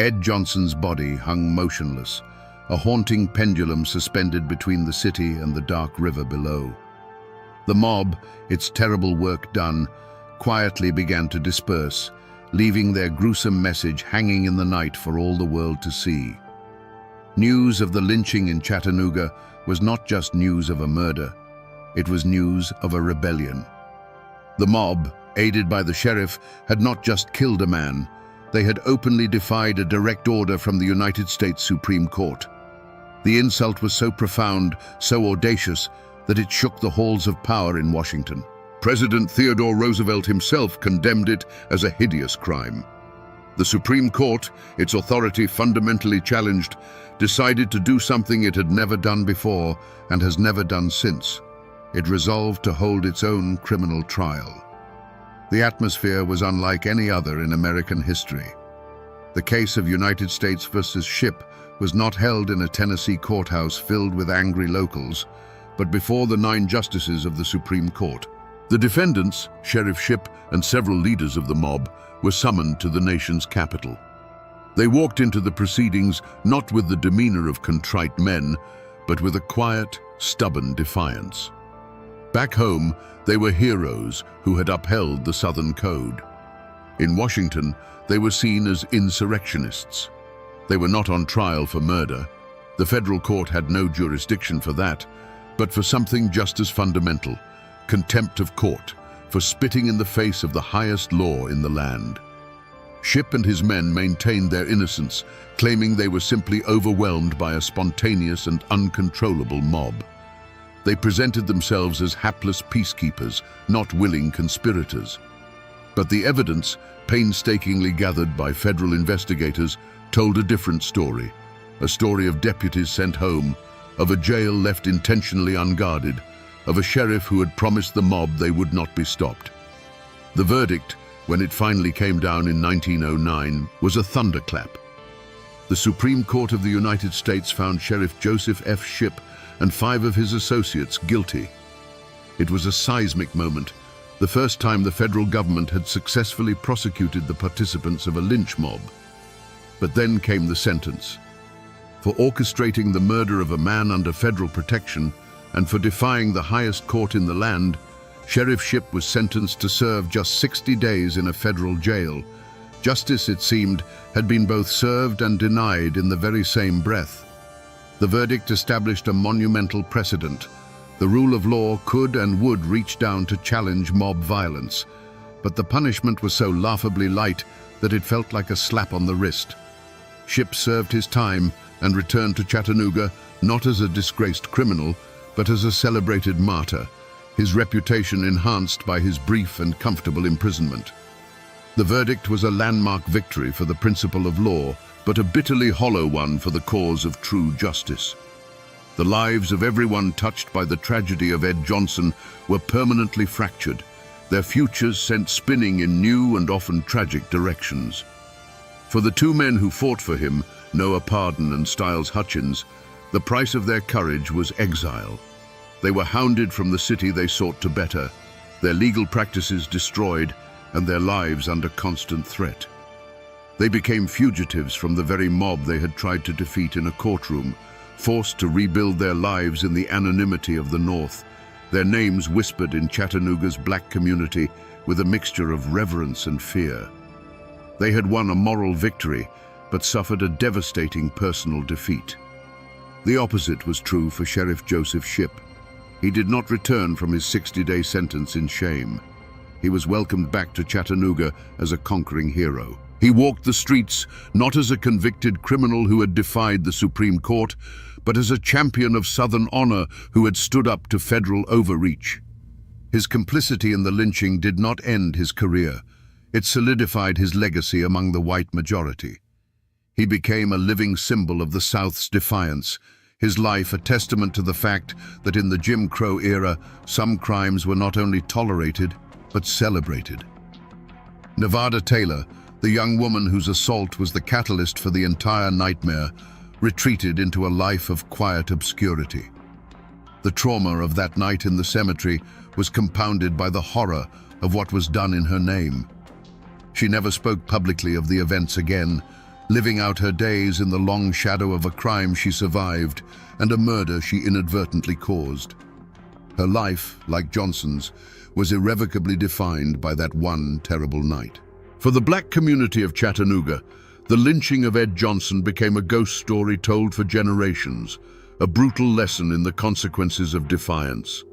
Ed Johnson's body hung motionless, a haunting pendulum suspended between the city and the dark river below. The mob, its terrible work done, quietly began to disperse, leaving their gruesome message hanging in the night for all the world to see. News of the lynching in Chattanooga was not just news of a murder, it was news of a rebellion. The mob, aided by the sheriff, had not just killed a man, they had openly defied a direct order from the United States Supreme Court. The insult was so profound, so audacious, that it shook the halls of power in Washington. President Theodore Roosevelt himself condemned it as a hideous crime. The Supreme Court, its authority fundamentally challenged, decided to do something it had never done before and has never done since. It resolved to hold its own criminal trial. The atmosphere was unlike any other in American history. The case of United States versus Shipp was not held in a Tennessee courthouse filled with angry locals, but before the 9 justices of the Supreme Court. The defendants, Sheriff Shipp and several leaders of the mob, were summoned to the nation's capital. They walked into the proceedings not with the demeanor of contrite men, but with a quiet, stubborn defiance. Back home, they were heroes who had upheld the Southern Code. In Washington, they were seen as insurrectionists. They were not on trial for murder. The federal court had no jurisdiction for that, but for something just as fundamental, contempt of court, for spitting in the face of the highest law in the land. Shipp and his men maintained their innocence, claiming they were simply overwhelmed by a spontaneous and uncontrollable mob. They presented themselves as hapless peacekeepers, not willing conspirators. But the evidence, painstakingly gathered by federal investigators, told a different story. A story of deputies sent home, of a jail left intentionally unguarded, of a sheriff who had promised the mob they would not be stopped. The verdict, when it finally came down in 1909, was a thunderclap. The Supreme Court of the United States found Sheriff Joseph F. Shipp and 5 of his associates guilty. It was a seismic moment, the first time the federal government had successfully prosecuted the participants of a lynch mob. But then came the sentence. For orchestrating the murder of a man under federal protection and for defying the highest court in the land, Sheriff Shipp was sentenced to serve just 60 days in a federal jail. Justice, it seemed, had been both served and denied in the very same breath. The verdict established a monumental precedent. The rule of law could and would reach down to challenge mob violence, but the punishment was so laughably light that it felt like a slap on the wrist. Shipp served his time and returned to Chattanooga not as a disgraced criminal, but as a celebrated martyr, his reputation enhanced by his brief and comfortable imprisonment. The verdict was a landmark victory for the principle of law, but a bitterly hollow one for the cause of true justice. The lives of everyone touched by the tragedy of Ed Johnson were permanently fractured, their futures sent spinning in new and often tragic directions. For the 2 men who fought for him, Noah Pardon and Styles Hutchins, the price of their courage was exile. They were hounded from the city they sought to better, their legal practices destroyed, and their lives under constant threat. They became fugitives from the very mob they had tried to defeat in a courtroom, forced to rebuild their lives in the anonymity of the North, their names whispered in Chattanooga's black community with a mixture of reverence and fear. They had won a moral victory, but suffered a devastating personal defeat. The opposite was true for Sheriff Joseph Shipp. He did not return from his 60-day sentence in shame. He was welcomed back to Chattanooga as a conquering hero. He walked the streets not as a convicted criminal who had defied the Supreme Court, but as a champion of Southern honor who had stood up to federal overreach. His complicity in the lynching did not end his career. It solidified his legacy among the white majority. He became a living symbol of the South's defiance, his life a testament to the fact that in the Jim Crow era, some crimes were not only tolerated, but celebrated. Nevada Taylor, the young woman whose assault was the catalyst for the entire nightmare, retreated into a life of quiet obscurity. The trauma of that night in the cemetery was compounded by the horror of what was done in her name. She never spoke publicly of the events again, living out her days in the long shadow of a crime she survived and a murder she inadvertently caused. Her life, like Johnson's, was irrevocably defined by that one terrible night. For the black community of Chattanooga, the lynching of Ed Johnson became a ghost story told for generations, a brutal lesson in the consequences of defiance.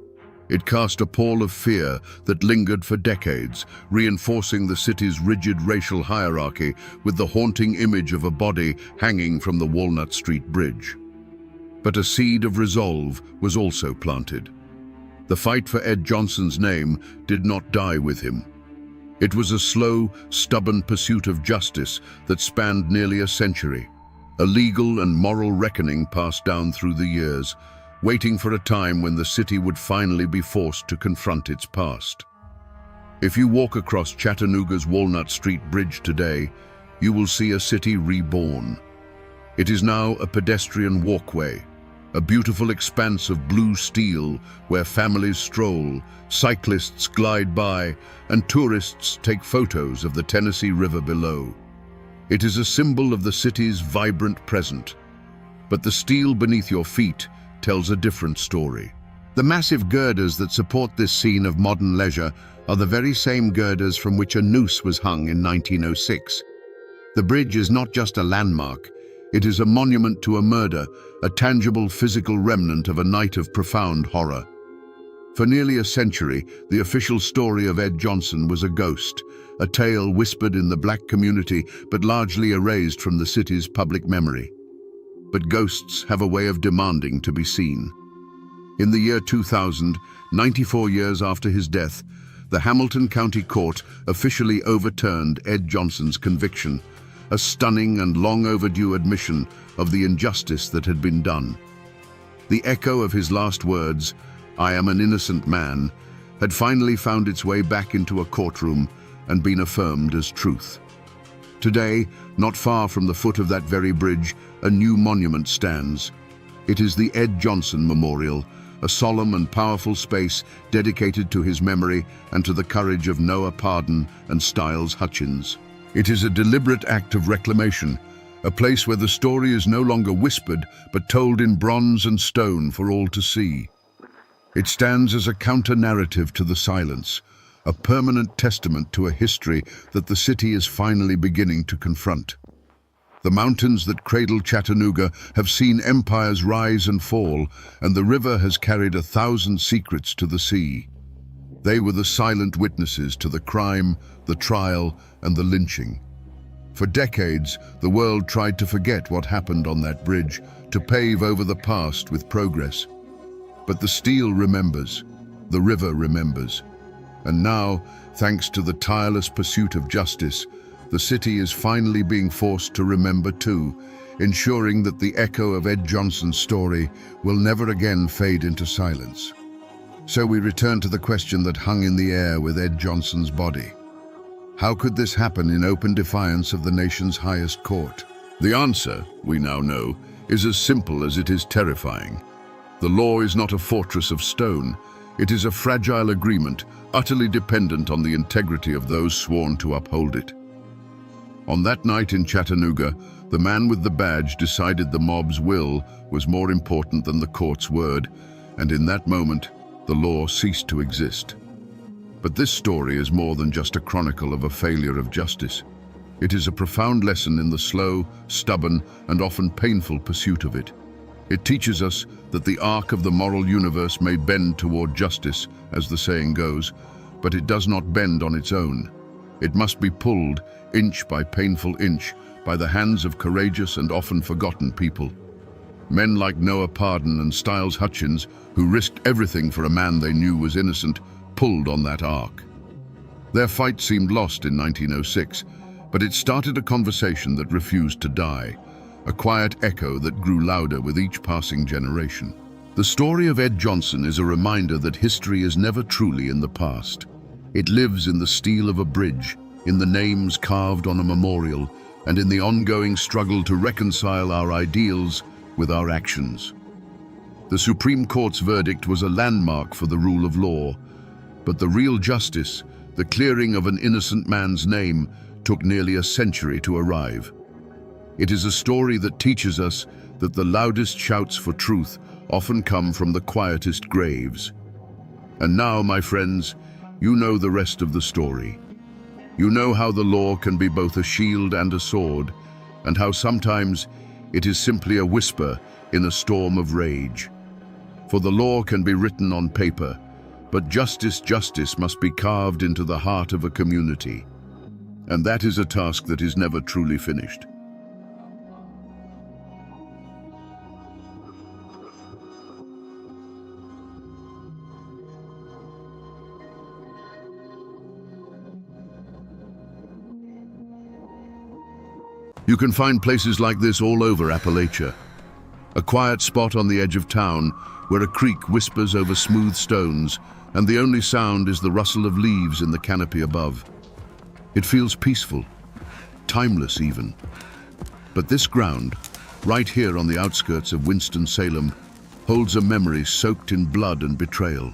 It cast a pall of fear that lingered for decades, reinforcing the city's rigid racial hierarchy with the haunting image of a body hanging from the Walnut Street Bridge. But a seed of resolve was also planted. The fight for Ed Johnson's name did not die with him. It was a slow, stubborn pursuit of justice that spanned nearly a century, a legal and moral reckoning passed down through the years, waiting for a time when the city would finally be forced to confront its past. If you walk across Chattanooga's Walnut Street Bridge today, you will see a city reborn. It is now a pedestrian walkway, a beautiful expanse of blue steel where families stroll, cyclists glide by, and tourists take photos of the Tennessee River below. It is a symbol of the city's vibrant present. But the steel beneath your feet tells a different story. The massive girders that support this scene of modern leisure are the very same girders from which a noose was hung in 1906. The bridge is not just a landmark, it is a monument to a murder, a tangible physical remnant of a night of profound horror. For nearly a century, the official story of Ed Johnson was a ghost, a tale whispered in the black community but largely erased from the city's public memory. But ghosts have a way of demanding to be seen. In the year 2000, 94 years after his death, the Hamilton County Court officially overturned Ed Johnson's conviction, a stunning and long overdue admission of the injustice that had been done. The echo of his last words, "I am an innocent man," had finally found its way back into a courtroom and been affirmed as truth. Today, not far from the foot of that very bridge, a new monument stands. It is the Ed Johnson Memorial, a solemn and powerful space dedicated to his memory and to the courage of Noah Pardon and Styles Hutchins. It is a deliberate act of reclamation, a place where the story is no longer whispered but told in bronze and stone for all to see. It stands as a counter-narrative to the silence, a permanent testament to a history that the city is finally beginning to confront. The mountains that cradle Chattanooga have seen empires rise and fall, and the river has carried 1,000 secrets to the sea. They were the silent witnesses to the crime, the trial, and the lynching. For decades, the world tried to forget what happened on that bridge, to pave over the past with progress. But the steel remembers, the river remembers. And now, thanks to the tireless pursuit of justice, the city is finally being forced to remember too, ensuring that the echo of Ed Johnson's story will never again fade into silence. So we return to the question that hung in the air with Ed Johnson's body. How could this happen in open defiance of the nation's highest court? The answer, we now know, is as simple as it is terrifying. The law is not a fortress of stone. It is a fragile agreement, utterly dependent on the integrity of those sworn to uphold it. On that night in Chattanooga, the man with the badge decided the mob's will was more important than the court's word, and in that moment, the law ceased to exist. But this story is more than just a chronicle of a failure of justice. It is a profound lesson in the slow, stubborn, and often painful pursuit of it. It teaches us that the arc of the moral universe may bend toward justice, as the saying goes, but it does not bend on its own. It must be pulled, inch by painful inch, by the hands of courageous and often forgotten people. Men like Noah Pardon and Styles Hutchins, who risked everything for a man they knew was innocent, pulled on that arc. Their fight seemed lost in 1906, but it started a conversation that refused to die, a quiet echo that grew louder with each passing generation. The story of Ed Johnson is a reminder that history is never truly in the past. It lives in the steel of a bridge, in the names carved on a memorial, and in the ongoing struggle to reconcile our ideals with our actions. The Supreme Court's verdict was a landmark for the rule of law, but the real justice, the clearing of an innocent man's name, took nearly a century to arrive. It is a story that teaches us that the loudest shouts for truth often come from the quietest graves. And now, my friends, you know the rest of the story. You know how the law can be both a shield and a sword, and how sometimes it is simply a whisper in a storm of rage. For the law can be written on paper, but justice must be carved into the heart of a community. And that is a task that is never truly finished. You can find places like this all over Appalachia. A quiet spot on the edge of town where a creek whispers over smooth stones and the only sound is the rustle of leaves in the canopy above. It feels peaceful, timeless even. But this ground, right here on the outskirts of Winston-Salem, holds a memory soaked in blood and betrayal.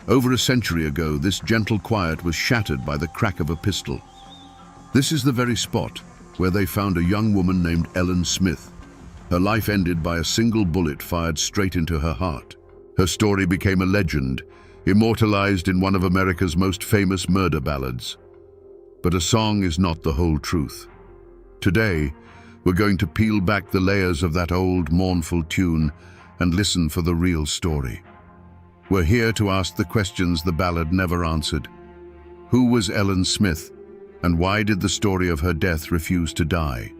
Over a century ago, this gentle quiet was shattered by the crack of a pistol. This is the very spot where they found a young woman named Ellen Smith. Her life ended by a single bullet fired straight into her heart. Her story became a legend, immortalized in one of America's most famous murder ballads. But a song is not the whole truth. Today, we're going to peel back the layers of that old, mournful tune and listen for the real story. We're here to ask the questions the ballad never answered. Who was Ellen Smith? And why did the story of her death refuse to die?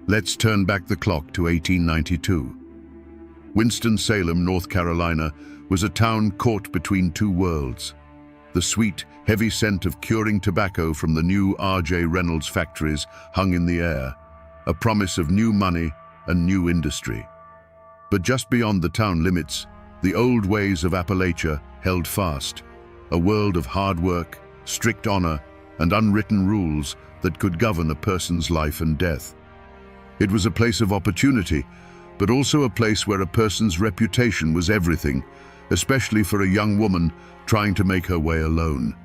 Let's turn back the clock to 1892. Winston-Salem, North Carolina, was a town caught between two worlds. The sweet, heavy scent of curing tobacco from the new R.J. Reynolds factories hung in the air, a promise of new money and new industry. But just beyond the town limits, the old ways of Appalachia held fast, a world of hard work, strict honor, and unwritten rules that could govern a person's life and death. It was a place of opportunity, but also a place where a person's reputation was everything, especially for a young woman trying to make her way alone.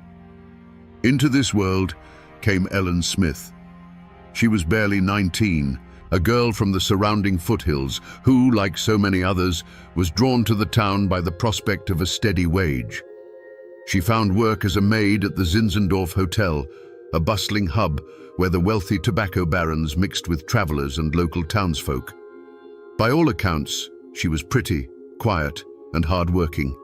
Into this world came Ellen Smith. She was barely 19, a girl from the surrounding foothills who, like so many others, was drawn to the town by the prospect of a steady wage. She found work as a maid at the Zinzendorf Hotel, a bustling hub where the wealthy tobacco barons mixed with travelers and local townsfolk. By all accounts, she was pretty, quiet, and hard-working.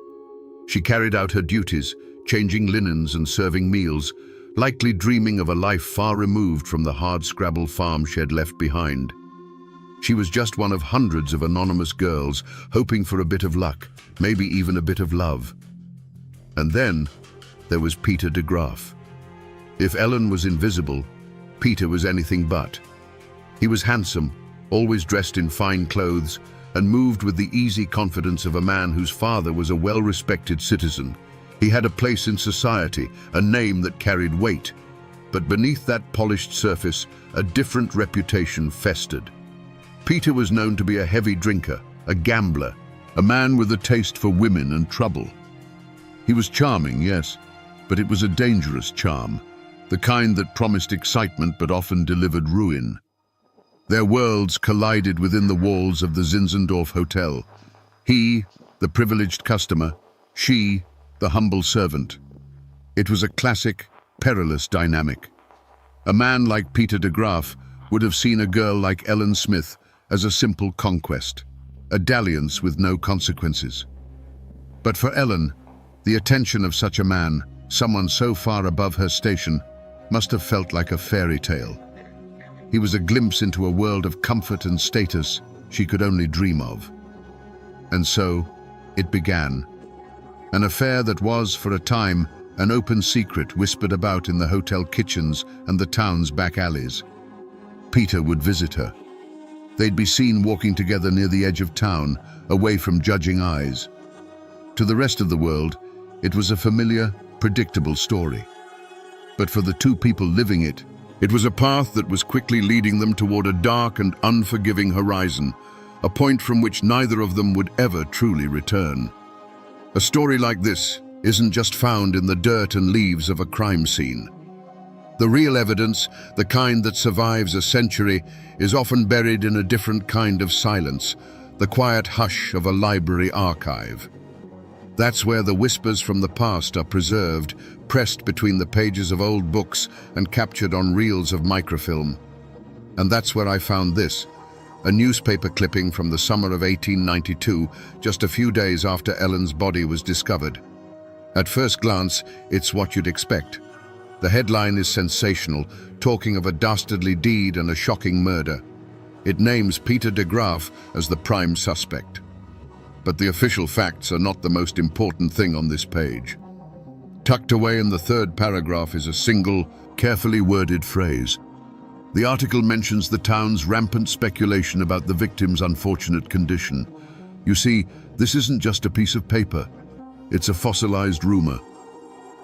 She carried out her duties, changing linens and serving meals, likely dreaming of a life far removed from the hard-scrabble farm she had left behind. She was just one of hundreds of anonymous girls hoping for a bit of luck, maybe even a bit of love. And then there was Peter de Graaf. If Ellen was invisible, Peter was anything but. He was handsome, always dressed in fine clothes, and moved with the easy confidence of a man whose father was a well-respected citizen. He had a place in society, a name that carried weight. But beneath that polished surface, a different reputation festered. Peter was known to be a heavy drinker, a gambler, a man with a taste for women and trouble. He was charming, yes, but it was a dangerous charm, the kind that promised excitement but often delivered ruin. Their worlds collided within the walls of the Zinzendorf Hotel. He, the privileged customer, she, the humble servant. It was a classic, perilous dynamic. A man like Peter de Graaf would have seen a girl like Ellen Smith as a simple conquest. a dalliance with no consequences. But for Ellen, the attention of such a man, someone so far above her station, must have felt like a fairy tale. He was a glimpse into a world of comfort and status she could only dream of. And so, it began. An affair that was, for a time, an open secret whispered about in the hotel kitchens and the town's back alleys. Peter would visit her. They'd be seen walking together near the edge of town, away from judging eyes. To the rest of the world, it was a familiar, predictable story. But for the two people living it, it was a path that was quickly leading them toward a dark and unforgiving horizon, a point from which neither of them would ever truly return. A story like this isn't just found in the dirt and leaves of a crime scene. The real evidence, the kind that survives a century, is often buried in a different kind of silence, the quiet hush of a library archive. That's where the whispers from the past are preserved, pressed between the pages of old books and captured on reels of microfilm. And that's where I found this, a newspaper clipping from the summer of 1892, just a few days after Ellen's body was discovered. At first glance, it's what you'd expect. The headline is sensational, talking of a dastardly deed and a shocking murder. It names Peter de Graaf as the prime suspect. But the official facts are not the most important thing on this page. Tucked away in the third paragraph is a single, carefully worded phrase. The article mentions the town's rampant speculation about the victim's unfortunate condition. You see, this isn't just a piece of paper. It's a fossilized rumor.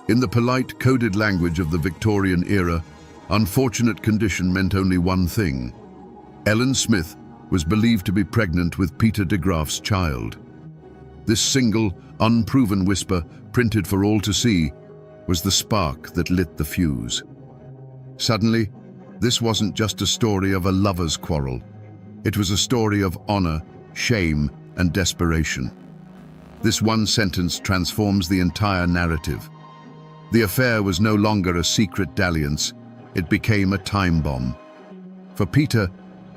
In the polite, coded language of the Victorian era, unfortunate condition meant only one thing. Ellen Smith was believed to be pregnant with Peter de Graaf's child. This single, unproven whisper, printed for all to see, was the spark that lit the fuse. Suddenly, this wasn't just a story of a lover's quarrel. It was a story of honor, shame, and desperation. This one sentence transforms the entire narrative. The affair was no longer a secret dalliance. It became a time bomb. For Peter,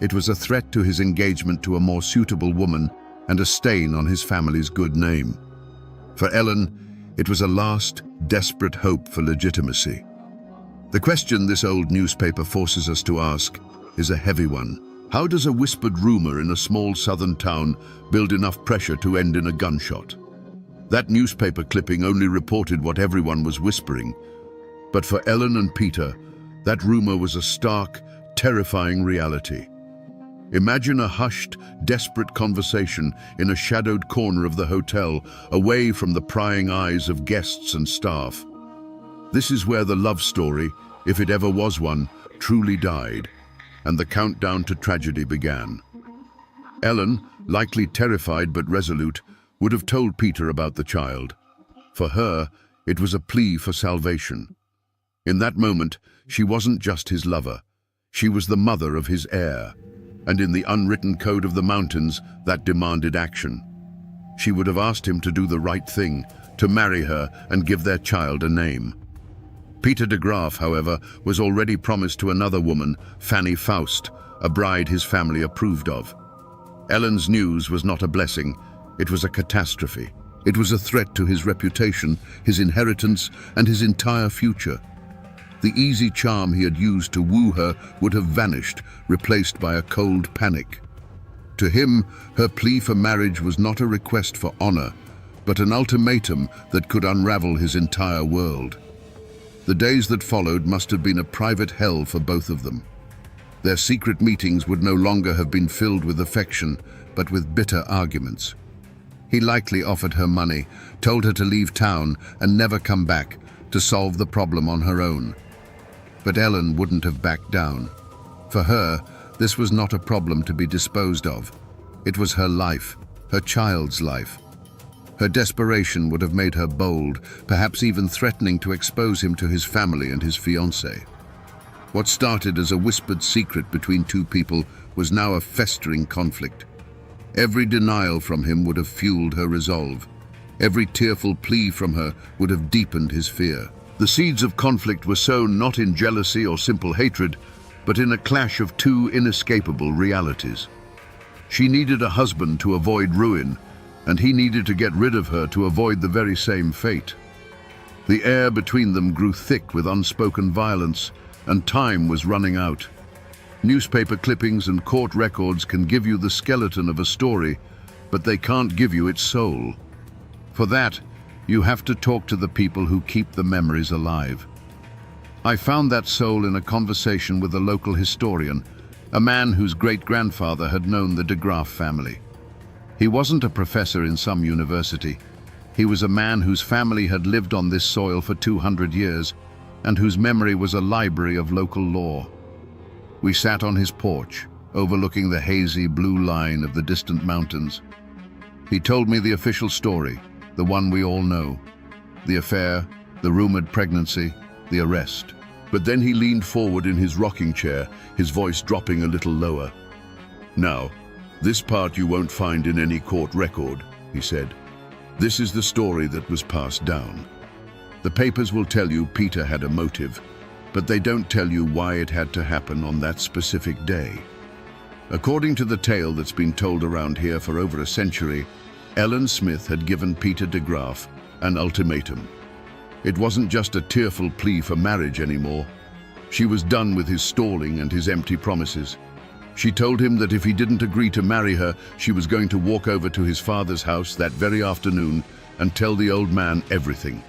it was a threat to his engagement to a more suitable woman and a stain on his family's good name. For Ellen, it was a last, desperate hope for legitimacy. The question this old newspaper forces us to ask is a heavy one. How does a whispered rumor in a small southern town build enough pressure to end in a gunshot? That newspaper clipping only reported what everyone was whispering. But for Ellen and Peter, that rumor was a stark, terrifying reality. Imagine a hushed, desperate conversation in a shadowed corner of the hotel, away from the prying eyes of guests and staff. This is where the love story, if it ever was one, truly died, and the countdown to tragedy began. Ellen, likely terrified but resolute, would have told Peter about the child. For her, it was a plea for salvation. In that moment, she wasn't just his lover. She was the mother of his heir. And in the unwritten code of the mountains, that demanded action. She would have asked him to do the right thing, to marry her and give their child a name. Peter de Graaf, however, was already promised to another woman, Fanny Faust, a bride his family approved of. Ellen's news was not a blessing, it was a catastrophe. It was a threat to his reputation, his inheritance, and his entire future. The easy charm he had used to woo her would have vanished, replaced by a cold panic. To him, her plea for marriage was not a request for honor, but an ultimatum that could unravel his entire world. The days that followed must have been a private hell for both of them. Their secret meetings would no longer have been filled with affection, but with bitter arguments. He likely offered her money, told her to leave town and never come back, to solve the problem on her own. But Ellen wouldn't have backed down. For her, this was not a problem to be disposed of. It was her life, her child's life. Her desperation would have made her bold, perhaps even threatening to expose him to his family and his fiancée. What started as a whispered secret between two people was now a festering conflict. Every denial from him would have fueled her resolve. Every tearful plea from her would have deepened his fear. The seeds of conflict were sown not in jealousy or simple hatred, but in a clash of two inescapable realities. She needed a husband to avoid ruin, and he needed to get rid of her to avoid the very same fate. The air between them grew thick with unspoken violence, and time was running out. Newspaper clippings and court records can give you the skeleton of a story, but they can't give you its soul. For that, you have to talk to the people who keep the memories alive. I found that soul in a conversation with a local historian, a man whose great-grandfather had known the de Graaf family. He wasn't a professor in some university. He was a man whose family had lived on this soil for 200 years, and whose memory was a library of local lore. We sat on his porch, overlooking the hazy blue line of the distant mountains. He told me the official story, the one we all know. The affair, the rumored pregnancy, the arrest. But then he leaned forward in his rocking chair, his voice dropping a little lower. "Now, this part you won't find in any court record," he said. "This is the story that was passed down. The papers will tell you Peter had a motive, but they don't tell you why it had to happen on that specific day. According to the tale that's been told around here for over a century, Ellen Smith had given Peter de Graaf an ultimatum. It wasn't just a tearful plea for marriage anymore. She was done with his stalling and his empty promises. She told him that if he didn't agree to marry her, she was going to walk over to his father's house that very afternoon and tell the old man everything.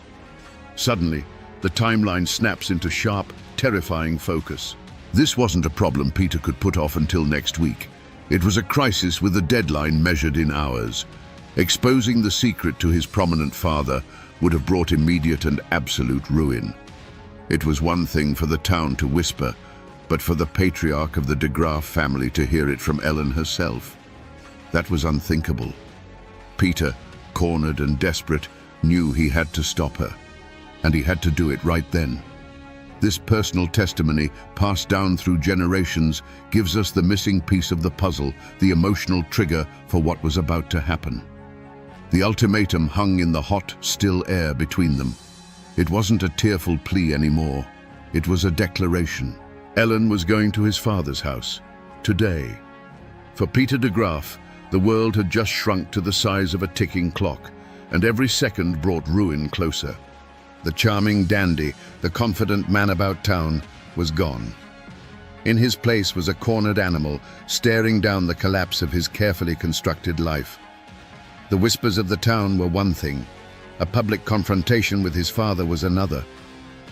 Suddenly, the timeline snaps into sharp, terrifying focus. This wasn't a problem Peter could put off until next week. It was a crisis with a deadline measured in hours. Exposing the secret to his prominent father would have brought immediate and absolute ruin. It was one thing for the town to whisper, but for the patriarch of the de Graaf family to hear it from Ellen herself. That was unthinkable. Peter, cornered and desperate, knew he had to stop her, and he had to do it right then. This personal testimony, passed down through generations, gives us the missing piece of the puzzle, the emotional trigger for what was about to happen. The ultimatum hung in the hot, still air between them. It wasn't a tearful plea anymore. It was a declaration. Ellen was going to his father's house, today. For Peter de Graaf, the world had just shrunk to the size of a ticking clock, and every second brought ruin closer. The charming dandy, the confident man about town, was gone. In his place was a cornered animal, staring down the collapse of his carefully constructed life. The whispers of the town were one thing. A public confrontation with his father was another.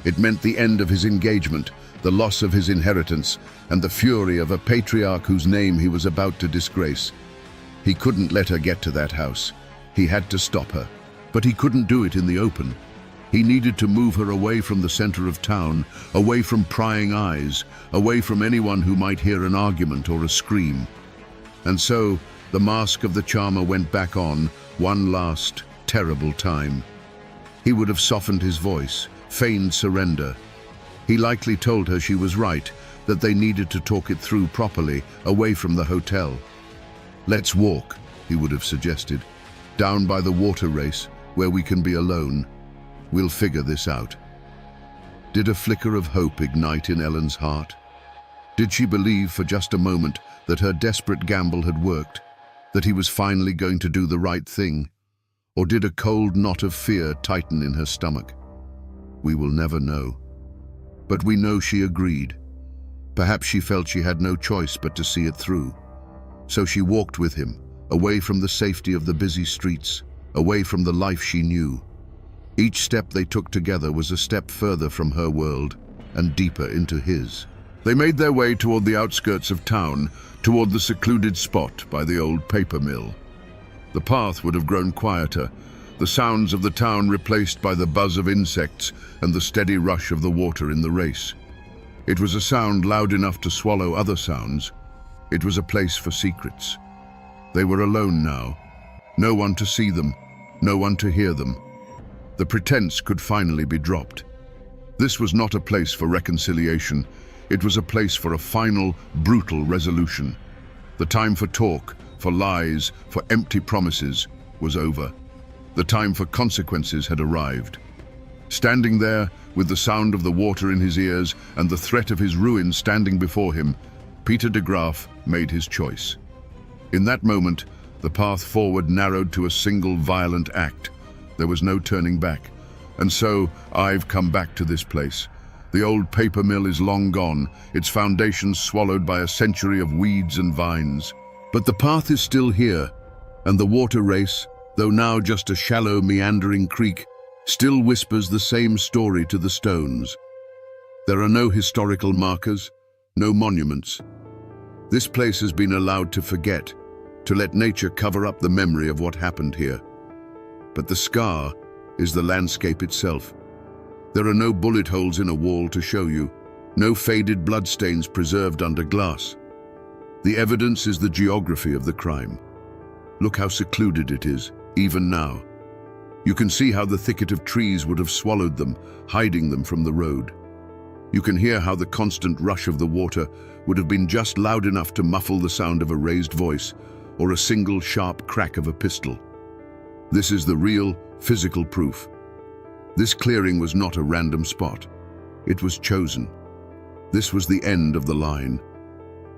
It meant the end of his engagement, the loss of his inheritance, and the fury of a patriarch whose name he was about to disgrace. He couldn't let her get to that house. He had to stop her. But he couldn't do it in the open. He needed to move her away from the center of town, away from prying eyes, away from anyone who might hear an argument or a scream. And so, the mask of the charmer went back on, one last, terrible time. He would have softened his voice, feigned surrender. He likely told her she was right, that they needed to talk it through properly, away from the hotel. "Let's walk," he would have suggested, "down by the water race, where we can be alone. We'll figure this out." Did a flicker of hope ignite in Ellen's heart? Did she believe for just a moment that her desperate gamble had worked, that he was finally going to do the right thing? Or did a cold knot of fear tighten in her stomach? We will never know. But we know she agreed. Perhaps she felt she had no choice but to see it through. So she walked with him, away from the safety of the busy streets, away from the life she knew. Each step they took together was a step further from her world and deeper into his. They made their way toward the outskirts of town, toward the secluded spot by the old paper mill. The path would have grown quieter, the sounds of the town replaced by the buzz of insects and the steady rush of the water in the race. It was a sound loud enough to swallow other sounds. It was a place for secrets. They were alone now. No one to see them, no one to hear them. The pretense could finally be dropped. This was not a place for reconciliation. It was a place for a final, brutal resolution. The time for talk, for lies, for empty promises was over. The time for consequences had arrived. Standing there, with the sound of the water in his ears and the threat of his ruin standing before him, Peter de Graaf made his choice. In that moment, the path forward narrowed to a single violent act. There was no turning back. And so, I've come back to this place. The old paper mill is long gone, its foundations swallowed by a century of weeds and vines. But the path is still here, and the water race, though now just a shallow, meandering creek, still whispers the same story to the stones. There are no historical markers, no monuments. This place has been allowed to forget, to let nature cover up the memory of what happened here. But the scar is the landscape itself. There are no bullet holes in a wall to show you, no faded bloodstains preserved under glass. The evidence is the geography of the crime. Look how secluded it is, even now. You can see how the thicket of trees would have swallowed them, hiding them from the road. You can hear how the constant rush of the water would have been just loud enough to muffle the sound of a raised voice or a single sharp crack of a pistol. This is the real, physical proof. This clearing was not a random spot. It was chosen. This was the end of the line.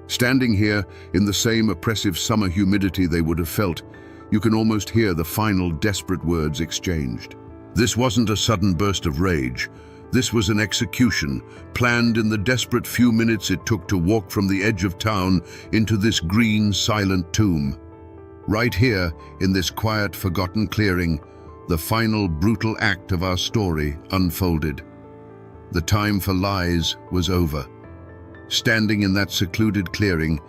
Standing here, in the same oppressive summer humidity they would have felt, you can almost hear the final desperate words exchanged. This wasn't a sudden burst of rage. This was an execution, planned in the desperate few minutes it took to walk from the edge of town into this green, silent tomb. Right here, in this quiet, forgotten clearing, the final brutal act of our story unfolded. The time for lies was over. Standing in that secluded clearing,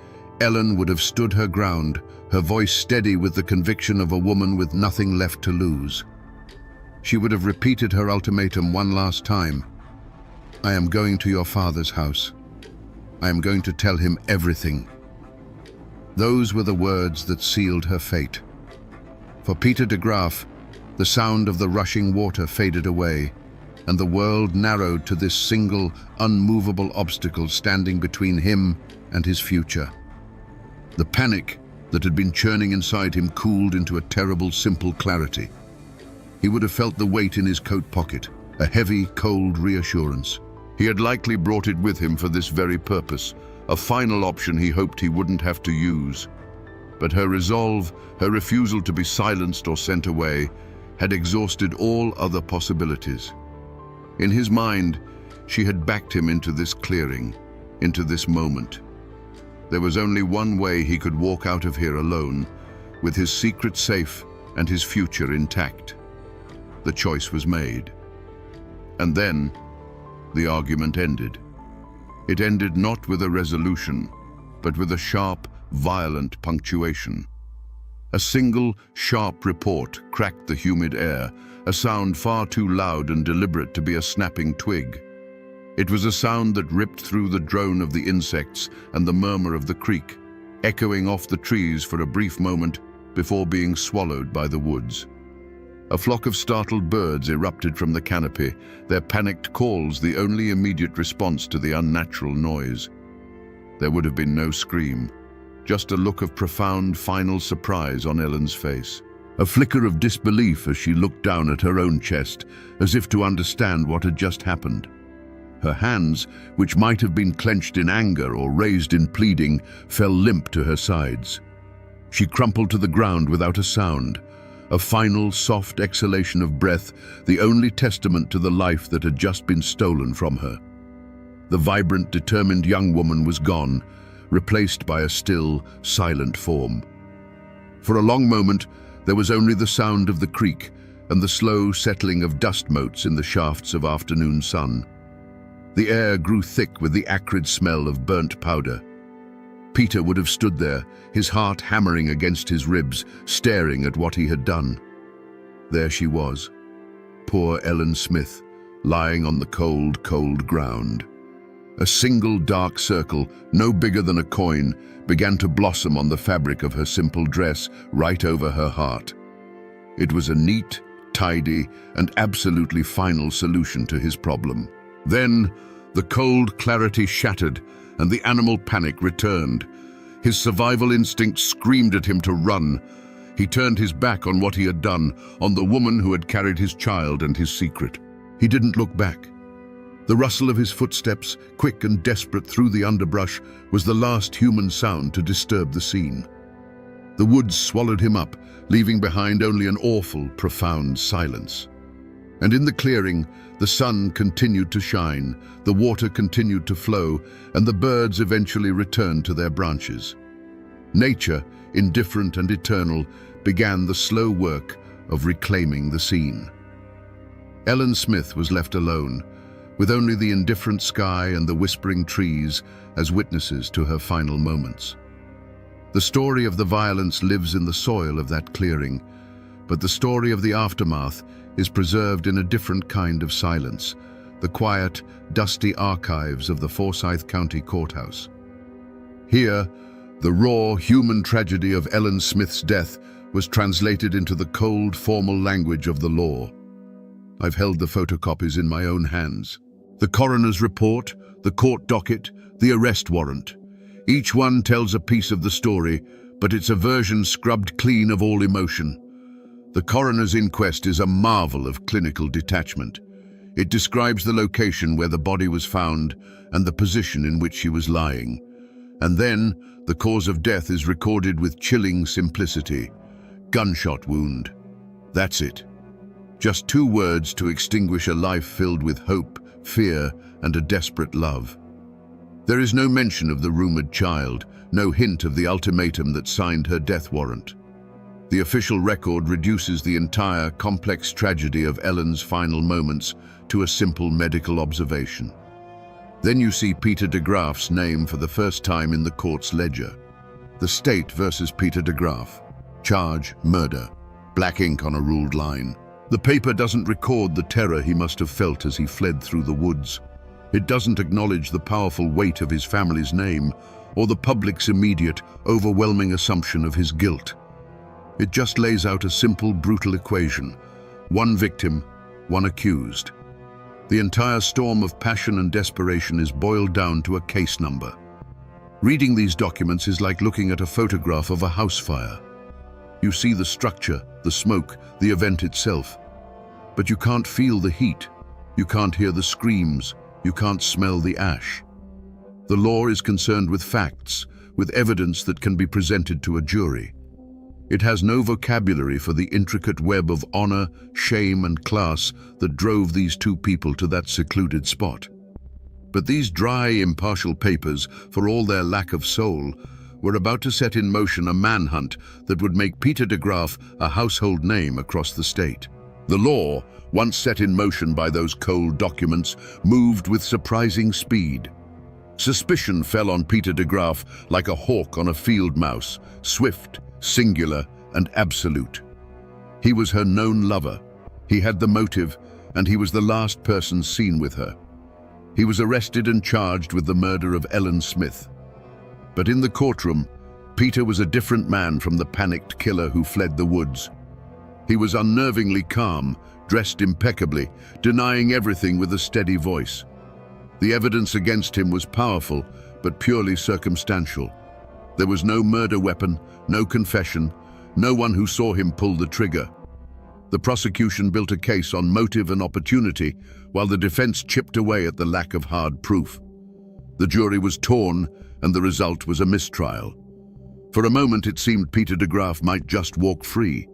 Ellen would have stood her ground, her voice steady with the conviction of a woman with nothing left to lose. She would have repeated her ultimatum one last time. I am going to your father's house. I am going to tell him everything. Those were the words that sealed her fate. For Peter de Graaf, the sound of the rushing water faded away, and the world narrowed to this single, unmovable obstacle standing between him and his future. The panic that had been churning inside him cooled into a terrible, simple clarity. He would have felt the weight in his coat pocket, a heavy, cold reassurance. He had likely brought it with him for this very purpose, a final option he hoped he wouldn't have to use. But her resolve, her refusal to be silenced or sent away, had exhausted all other possibilities. In his mind, she had backed him into this clearing, into this moment. There was only one way he could walk out of here alone, with his secret safe and his future intact. The choice was made. And then, the argument ended. It ended not with a resolution, but with a sharp, violent punctuation. A single, sharp report cracked the humid air, a sound far too loud and deliberate to be a snapping twig. It was a sound that ripped through the drone of the insects and the murmur of the creek, echoing off the trees for a brief moment before being swallowed by the woods. A flock of startled birds erupted from the canopy, their panicked calls the only immediate response to the unnatural noise. There would have been no scream, just a look of profound, final surprise on Ellen's face. A flicker of disbelief as she looked down at her own chest, as if to understand what had just happened. Her hands, which might have been clenched in anger or raised in pleading, fell limp to her sides. She crumpled to the ground without a sound, a final, soft exhalation of breath, the only testament to the life that had just been stolen from her. The vibrant, determined young woman was gone, replaced by a still, silent form. For a long moment, there was only the sound of the creek and the slow settling of dust motes in the shafts of afternoon sun. The air grew thick with the acrid smell of burnt powder. Peter would have stood there, his heart hammering against his ribs, staring at what he had done. There she was, poor Ellen Smith, lying on the cold, cold ground. A single dark circle, no bigger than a coin, began to blossom on the fabric of her simple dress right over her heart. It was a neat, tidy, and absolutely final solution to his problem. Then, the cold clarity shattered, and the animal panic returned. His survival instinct screamed at him to run. He turned his back on what he had done, on the woman who had carried his child and his secret. He didn't look back. The rustle of his footsteps, quick and desperate through the underbrush, was the last human sound to disturb the scene. The woods swallowed him up, leaving behind only an awful, profound silence. And in the clearing, the sun continued to shine, the water continued to flow, and the birds eventually returned to their branches. Nature, indifferent and eternal, began the slow work of reclaiming the scene. Ellen Smith was left alone, with only the indifferent sky and the whispering trees as witnesses to her final moments. The story of the violence lives in the soil of that clearing, but the story of the aftermath is preserved in a different kind of silence, the quiet, dusty archives of the Forsyth County Courthouse. Here, the raw, human tragedy of Ellen Smith's death was translated into the cold, formal language of the law. I've held the photocopies in my own hands. The coroner's report, the court docket, the arrest warrant. Each one tells a piece of the story, but it's a version scrubbed clean of all emotion. The coroner's inquest is a marvel of clinical detachment. It describes the location where the body was found and the position in which she was lying. And then, the cause of death is recorded with chilling simplicity. Gunshot wound. That's it. Just 2 words to extinguish a life filled with hope, fear, and a desperate love. There is no mention of the rumored child, no hint of the ultimatum that signed her death warrant. The official record reduces the entire complex tragedy of Ellen's final moments to a simple medical observation. Then you see Peter de Graaf's name for the first time in the court's ledger. The state versus Peter de Graaf. Charge, murder. Black ink on a ruled line. The paper doesn't record the terror he must have felt as he fled through the woods. It doesn't acknowledge the powerful weight of his family's name or the public's immediate, overwhelming assumption of his guilt. It just lays out a simple, brutal equation. 1 victim, 1 accused. The entire storm of passion and desperation is boiled down to a case number. Reading these documents is like looking at a photograph of a house fire. You see the structure, the smoke, the event itself. But you can't feel the heat. You can't hear the screams. You can't smell the ash. The law is concerned with facts, with evidence that can be presented to a jury. It has no vocabulary for the intricate web of honor, shame, and class that drove these 2 people to that secluded spot. But these dry, impartial papers, for all their lack of soul, were about to set in motion a manhunt that would make Peter de Graaf a household name across the state. The law, once set in motion by those cold documents, moved with surprising speed. Suspicion fell on Peter de Graaf like a hawk on a field mouse, swift, singular, and absolute. He was her known lover. He had the motive, and he was the last person seen with her. He was arrested and charged with the murder of Ellen Smith. But in the courtroom, Peter was a different man from the panicked killer who fled the woods. He was unnervingly calm, dressed impeccably, denying everything with a steady voice. The evidence against him was powerful, but purely circumstantial. There was no murder weapon, no confession, no one who saw him pull the trigger. The prosecution built a case on motive and opportunity, while the defense chipped away at the lack of hard proof. The jury was torn, and the result was a mistrial. For a moment it seemed Peter de Graaf might just walk free.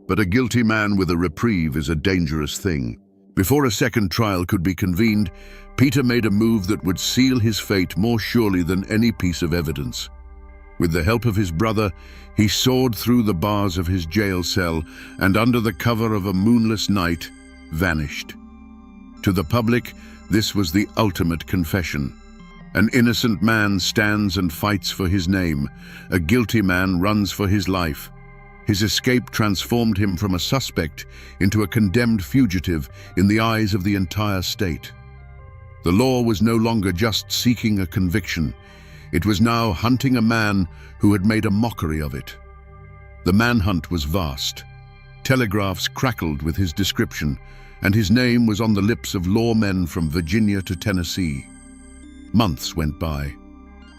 But a guilty man with a reprieve is a dangerous thing. Before a second trial could be convened, Peter made a move that would seal his fate more surely than any piece of evidence. With the help of his brother, he soared through the bars of his jail cell and, under the cover of a moonless night, vanished. To the public, this was the ultimate confession. An innocent man stands and fights for his name. A guilty man runs for his life. His escape transformed him from a suspect into a condemned fugitive in the eyes of the entire state. The law was no longer just seeking a conviction. It was now hunting a man who had made a mockery of it. The manhunt was vast. Telegraphs crackled with his description, and his name was on the lips of lawmen from Virginia to Tennessee. Months went by.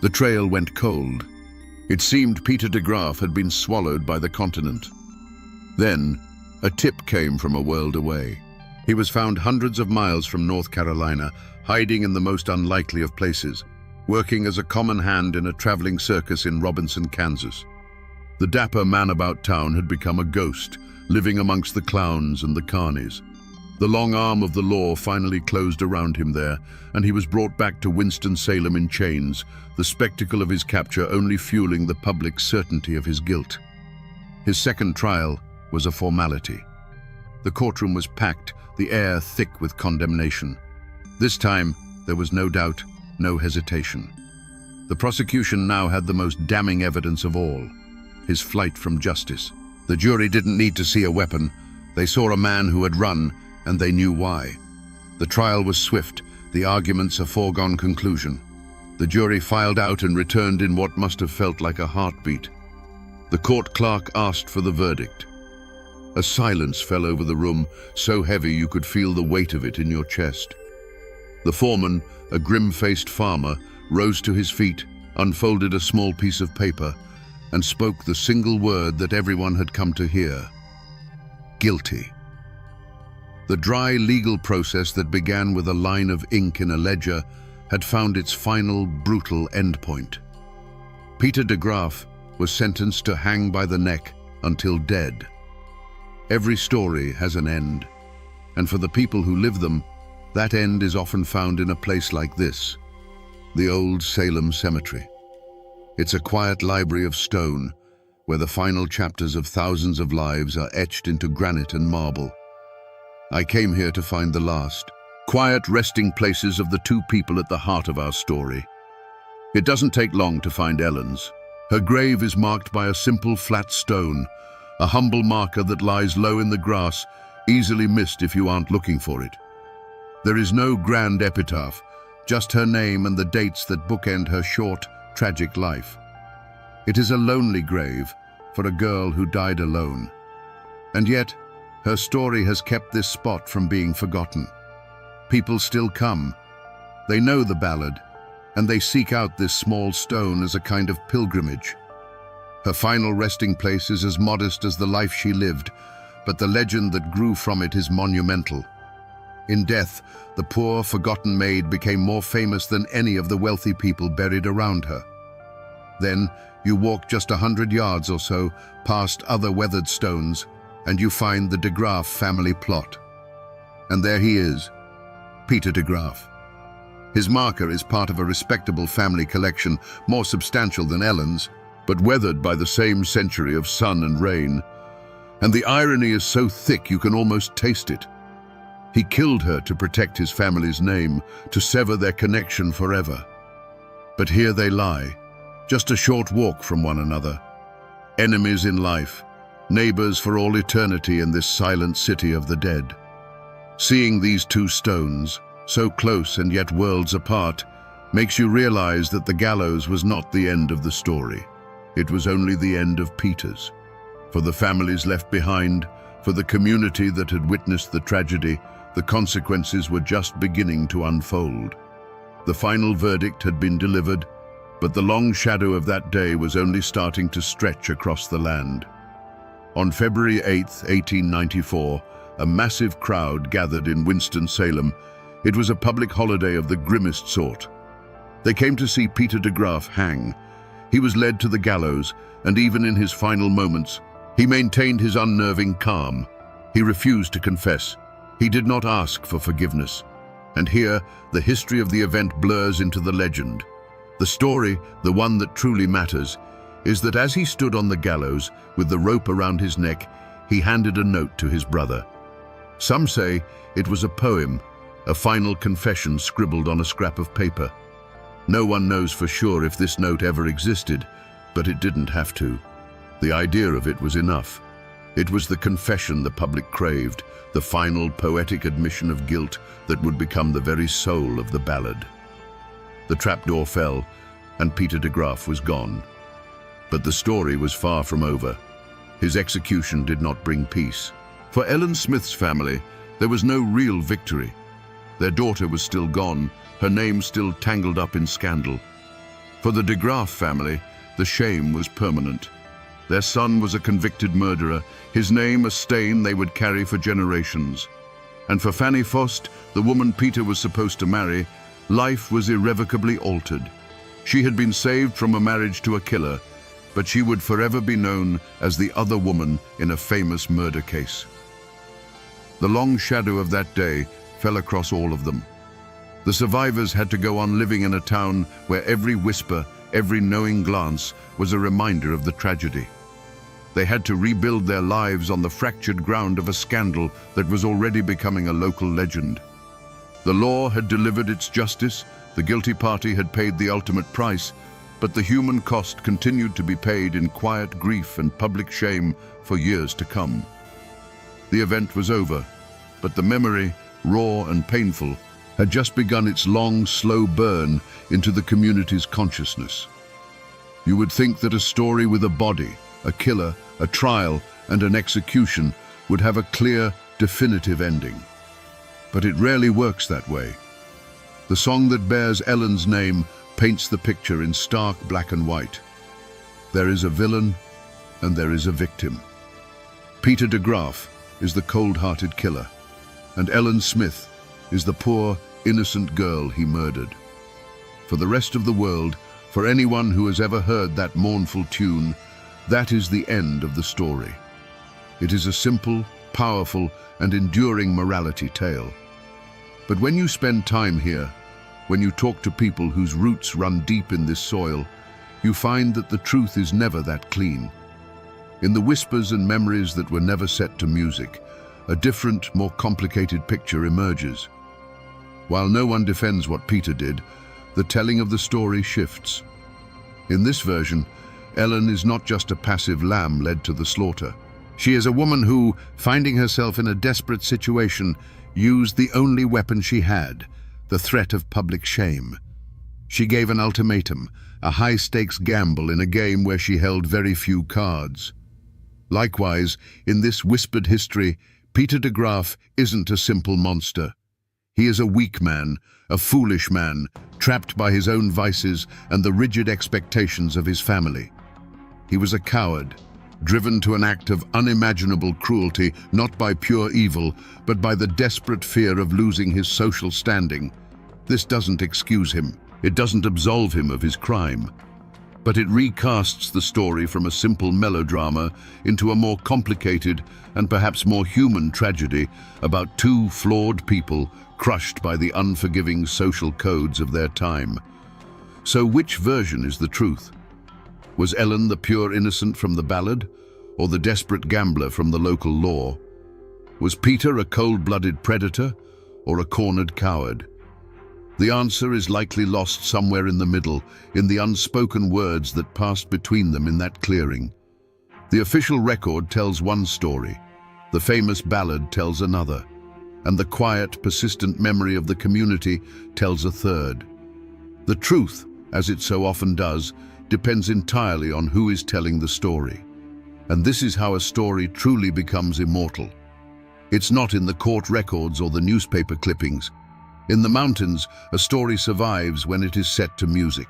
The trail went cold. It seemed Peter de Graaf had been swallowed by the continent. Then, a tip came from a world away. He was found hundreds of miles from North Carolina, hiding in the most unlikely of places, working as a common hand in a traveling circus in Robinson, Kansas. The dapper man about town had become a ghost, living amongst the clowns and the carnies. The long arm of the law finally closed around him there, and he was brought back to Winston-Salem in chains, the spectacle of his capture only fueling the public certainty of his guilt. His second trial was a formality. The courtroom was packed, the air thick with condemnation. This time, there was no doubt, no hesitation. The prosecution now had the most damning evidence of all: his flight from justice. The jury didn't need to see a weapon. They saw a man who had run, and they knew why. The trial was swift, the arguments a foregone conclusion. The jury filed out and returned in what must have felt like a heartbeat. The court clerk asked for the verdict. A silence fell over the room, so heavy you could feel the weight of it in your chest. The foreman, a grim-faced farmer, rose to his feet, unfolded a small piece of paper, and spoke the single word that everyone had come to hear: guilty. The dry legal process that began with a line of ink in a ledger had found its final, brutal endpoint. Peter de Graaf was sentenced to hang by the neck until dead. Every story has an end, and for the people who live them, that end is often found in a place like this, the old Salem Cemetery. It's a quiet library of stone, where the final chapters of thousands of lives are etched into granite and marble. I came here to find the last, quiet resting places of the two people at the heart of our story. It doesn't take long to find Ellen's. Her grave is marked by a simple flat stone, a humble marker that lies low in the grass, easily missed if you aren't looking for it. There is no grand epitaph, just her name and the dates that bookend her short, tragic life. It is a lonely grave for a girl who died alone. And yet, her story has kept this spot from being forgotten. People still come. They know the ballad, and they seek out this small stone as a kind of pilgrimage. Her final resting place is as modest as the life she lived, but the legend that grew from it is monumental. In death, the poor, forgotten maid became more famous than any of the wealthy people buried around her. Then, you walk just 100 yards or so past other weathered stones, and you find the de Graaf family plot. And there he is, Peter de Graaf. His marker is part of a respectable family collection, more substantial than Ellen's, but weathered by the same century of sun and rain. And the irony is so thick you can almost taste it. He killed her to protect his family's name, to sever their connection forever. But here they lie, just a short walk from one another. Enemies in life, neighbors for all eternity in this silent city of the dead. Seeing these two stones, so close and yet worlds apart, makes you realize that the gallows was not the end of the story. It was only the end of Peter's. For the families left behind, for the community that had witnessed the tragedy, the consequences were just beginning to unfold. The final verdict had been delivered, but the long shadow of that day was only starting to stretch across the land. On February 8, 1894, a massive crowd gathered in Winston-Salem. It was a public holiday of the grimmest sort. They came to see Peter de Graaf hang. He was led to the gallows, and even in his final moments, he maintained his unnerving calm. He refused to confess. He did not ask for forgiveness. And here, the history of the event blurs into the legend. The story, the one that truly matters, is that as he stood on the gallows with the rope around his neck, he handed a note to his brother. Some say it was a poem, a final confession scribbled on a scrap of paper. No one knows for sure if this note ever existed, but it didn't have to. The idea of it was enough. It was the confession the public craved, the final poetic admission of guilt that would become the very soul of the ballad. The trapdoor fell, and Peter de Graaf was gone. But the story was far from over. His execution did not bring peace. For Ellen Smith's family, there was no real victory. Their daughter was still gone, her name still tangled up in scandal. For the de Graaf family, the shame was permanent. Their son was a convicted murderer, his name a stain they would carry for generations. And for Fanny Fost, the woman Peter was supposed to marry, life was irrevocably altered. She had been saved from a marriage to a killer, but she would forever be known as the other woman in a famous murder case. The long shadow of that day fell across all of them. The survivors had to go on living in a town where every whisper, every knowing glance was a reminder of the tragedy. They had to rebuild their lives on the fractured ground of a scandal that was already becoming a local legend. The law had delivered its justice, the guilty party had paid the ultimate price, but the human cost continued to be paid in quiet grief and public shame for years to come. The event was over, but the memory, raw and painful, had just begun its long, slow burn into the community's consciousness. You would think that a story with a body, a killer, a trial, and an execution would have a clear, definitive ending. But it rarely works that way. The song that bears Ellen's name paints the picture in stark black and white. There is a villain, and there is a victim. Peter de Graaf is the cold-hearted killer, and Ellen Smith is the poor, innocent girl he murdered. For the rest of the world, for anyone who has ever heard that mournful tune, that is the end of the story. It is a simple, powerful, and enduring morality tale. But when you spend time here, when you talk to people whose roots run deep in this soil, you find that the truth is never that clean. In the whispers and memories that were never set to music, a different, more complicated picture emerges. While no one defends what Peter did, the telling of the story shifts. In this version, Ellen is not just a passive lamb led to the slaughter. She is a woman who, finding herself in a desperate situation, used the only weapon she had, the threat of public shame. She gave an ultimatum, a high-stakes gamble in a game where she held very few cards. Likewise, in this whispered history, Peter de Graaf isn't a simple monster. He is a weak man, a foolish man, trapped by his own vices and the rigid expectations of his family. He was a coward, driven to an act of unimaginable cruelty, not by pure evil, but by the desperate fear of losing his social standing. This doesn't excuse him. It doesn't absolve him of his crime. But it recasts the story from a simple melodrama into a more complicated and perhaps more human tragedy about two flawed people crushed by the unforgiving social codes of their time. So which version is the truth? Was Ellen the pure innocent from the ballad, or the desperate gambler from the local law? Was Peter a cold-blooded predator, or a cornered coward? The answer is likely lost somewhere in the middle, in the unspoken words that passed between them in that clearing. The official record tells one story, the famous ballad tells another, and the quiet, persistent memory of the community tells a third. The truth, as it so often does, depends entirely on who is telling the story. And this is how a story truly becomes immortal. It's not in the court records or the newspaper clippings. In the mountains, a story survives when it is set to music.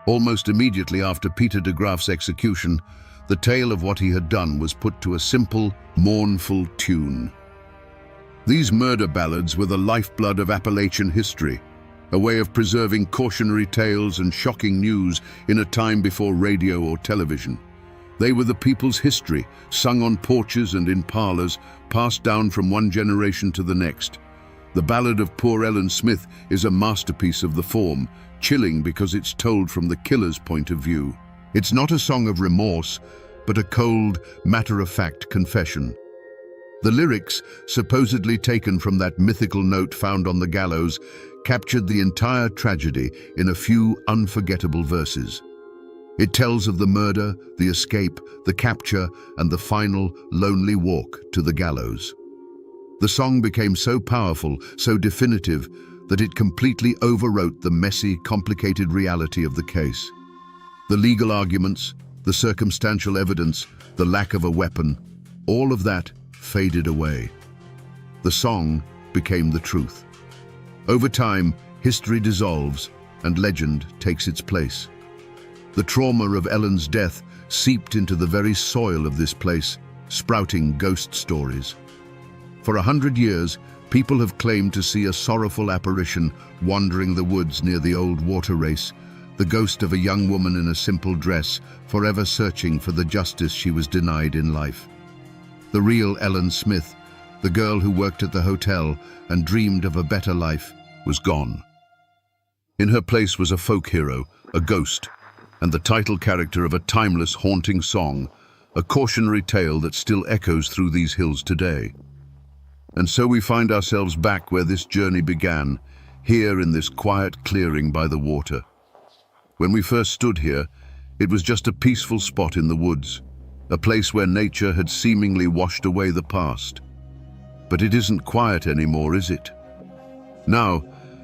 Almost immediately after Peter de Graaf's execution, the tale of what he had done was put to a simple, mournful tune. These murder ballads were the lifeblood of Appalachian history, a way of preserving cautionary tales and shocking news in a time before radio or television. They were the people's history, sung on porches and in parlors, passed down from one generation to the next. The ballad of Poor Ellen Smith is a masterpiece of the form, chilling because it's told from the killer's point of view. It's not a song of remorse, but a cold, matter-of-fact confession. The lyrics, supposedly taken from that mythical note found on the gallows, captured the entire tragedy in a few unforgettable verses. It tells of the murder, the escape, the capture, and the final, lonely walk to the gallows. The song became so powerful, so definitive, that it completely overwrote the messy, complicated reality of the case. The legal arguments, the circumstantial evidence, the lack of a weapon, all of that faded away. The song became the truth. Over time, history dissolves and legend takes its place. The trauma of Ellen's death seeped into the very soil of this place, sprouting ghost stories. For 100 years, people have claimed to see a sorrowful apparition wandering the woods near the old water race, the the ghost of a young woman in a simple dress, forever searching for the justice she was denied in life. The real Ellen Smith, the girl who worked at the hotel and dreamed of a better life, was gone. In her place was a folk hero, a ghost, and the title character of a timeless, haunting song, a cautionary tale that still echoes through these hills today. And so we find ourselves back where this journey began, here in this quiet clearing by the water. When we first stood here, it was just a peaceful spot in the woods, a place where nature had seemingly washed away the past. But it isn't quiet anymore, is it? Now,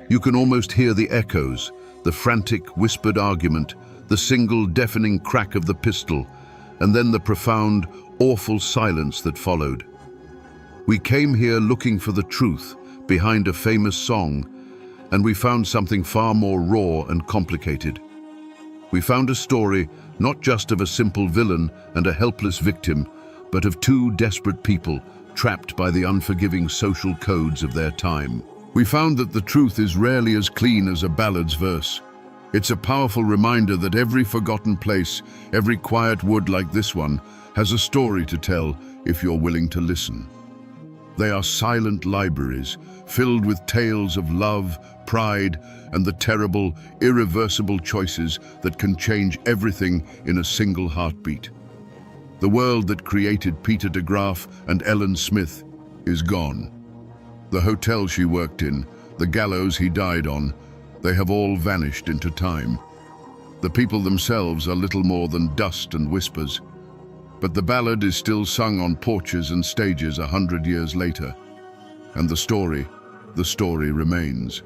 you can almost hear the echoes, the frantic, whispered argument, the single deafening crack of the pistol, and then the profound, awful silence that followed. We came here looking for the truth behind a famous song, and we found something far more raw and complicated. We found a story not just of a simple villain and a helpless victim, but of two desperate people trapped by the unforgiving social codes of their time. We found that the truth is rarely as clean as a ballad's verse. It's a powerful reminder that every forgotten place, every quiet wood like this one, has a story to tell if you're willing to listen. They are silent libraries, filled with tales of love, pride, and the terrible, irreversible choices that can change everything in a single heartbeat. The world that created Peter de Graaf and Ellen Smith is gone. The hotel she worked in, the gallows he died on, they have all vanished into time. The people themselves are little more than dust and whispers. But the ballad is still sung on porches and stages 100 years later. And the story remains.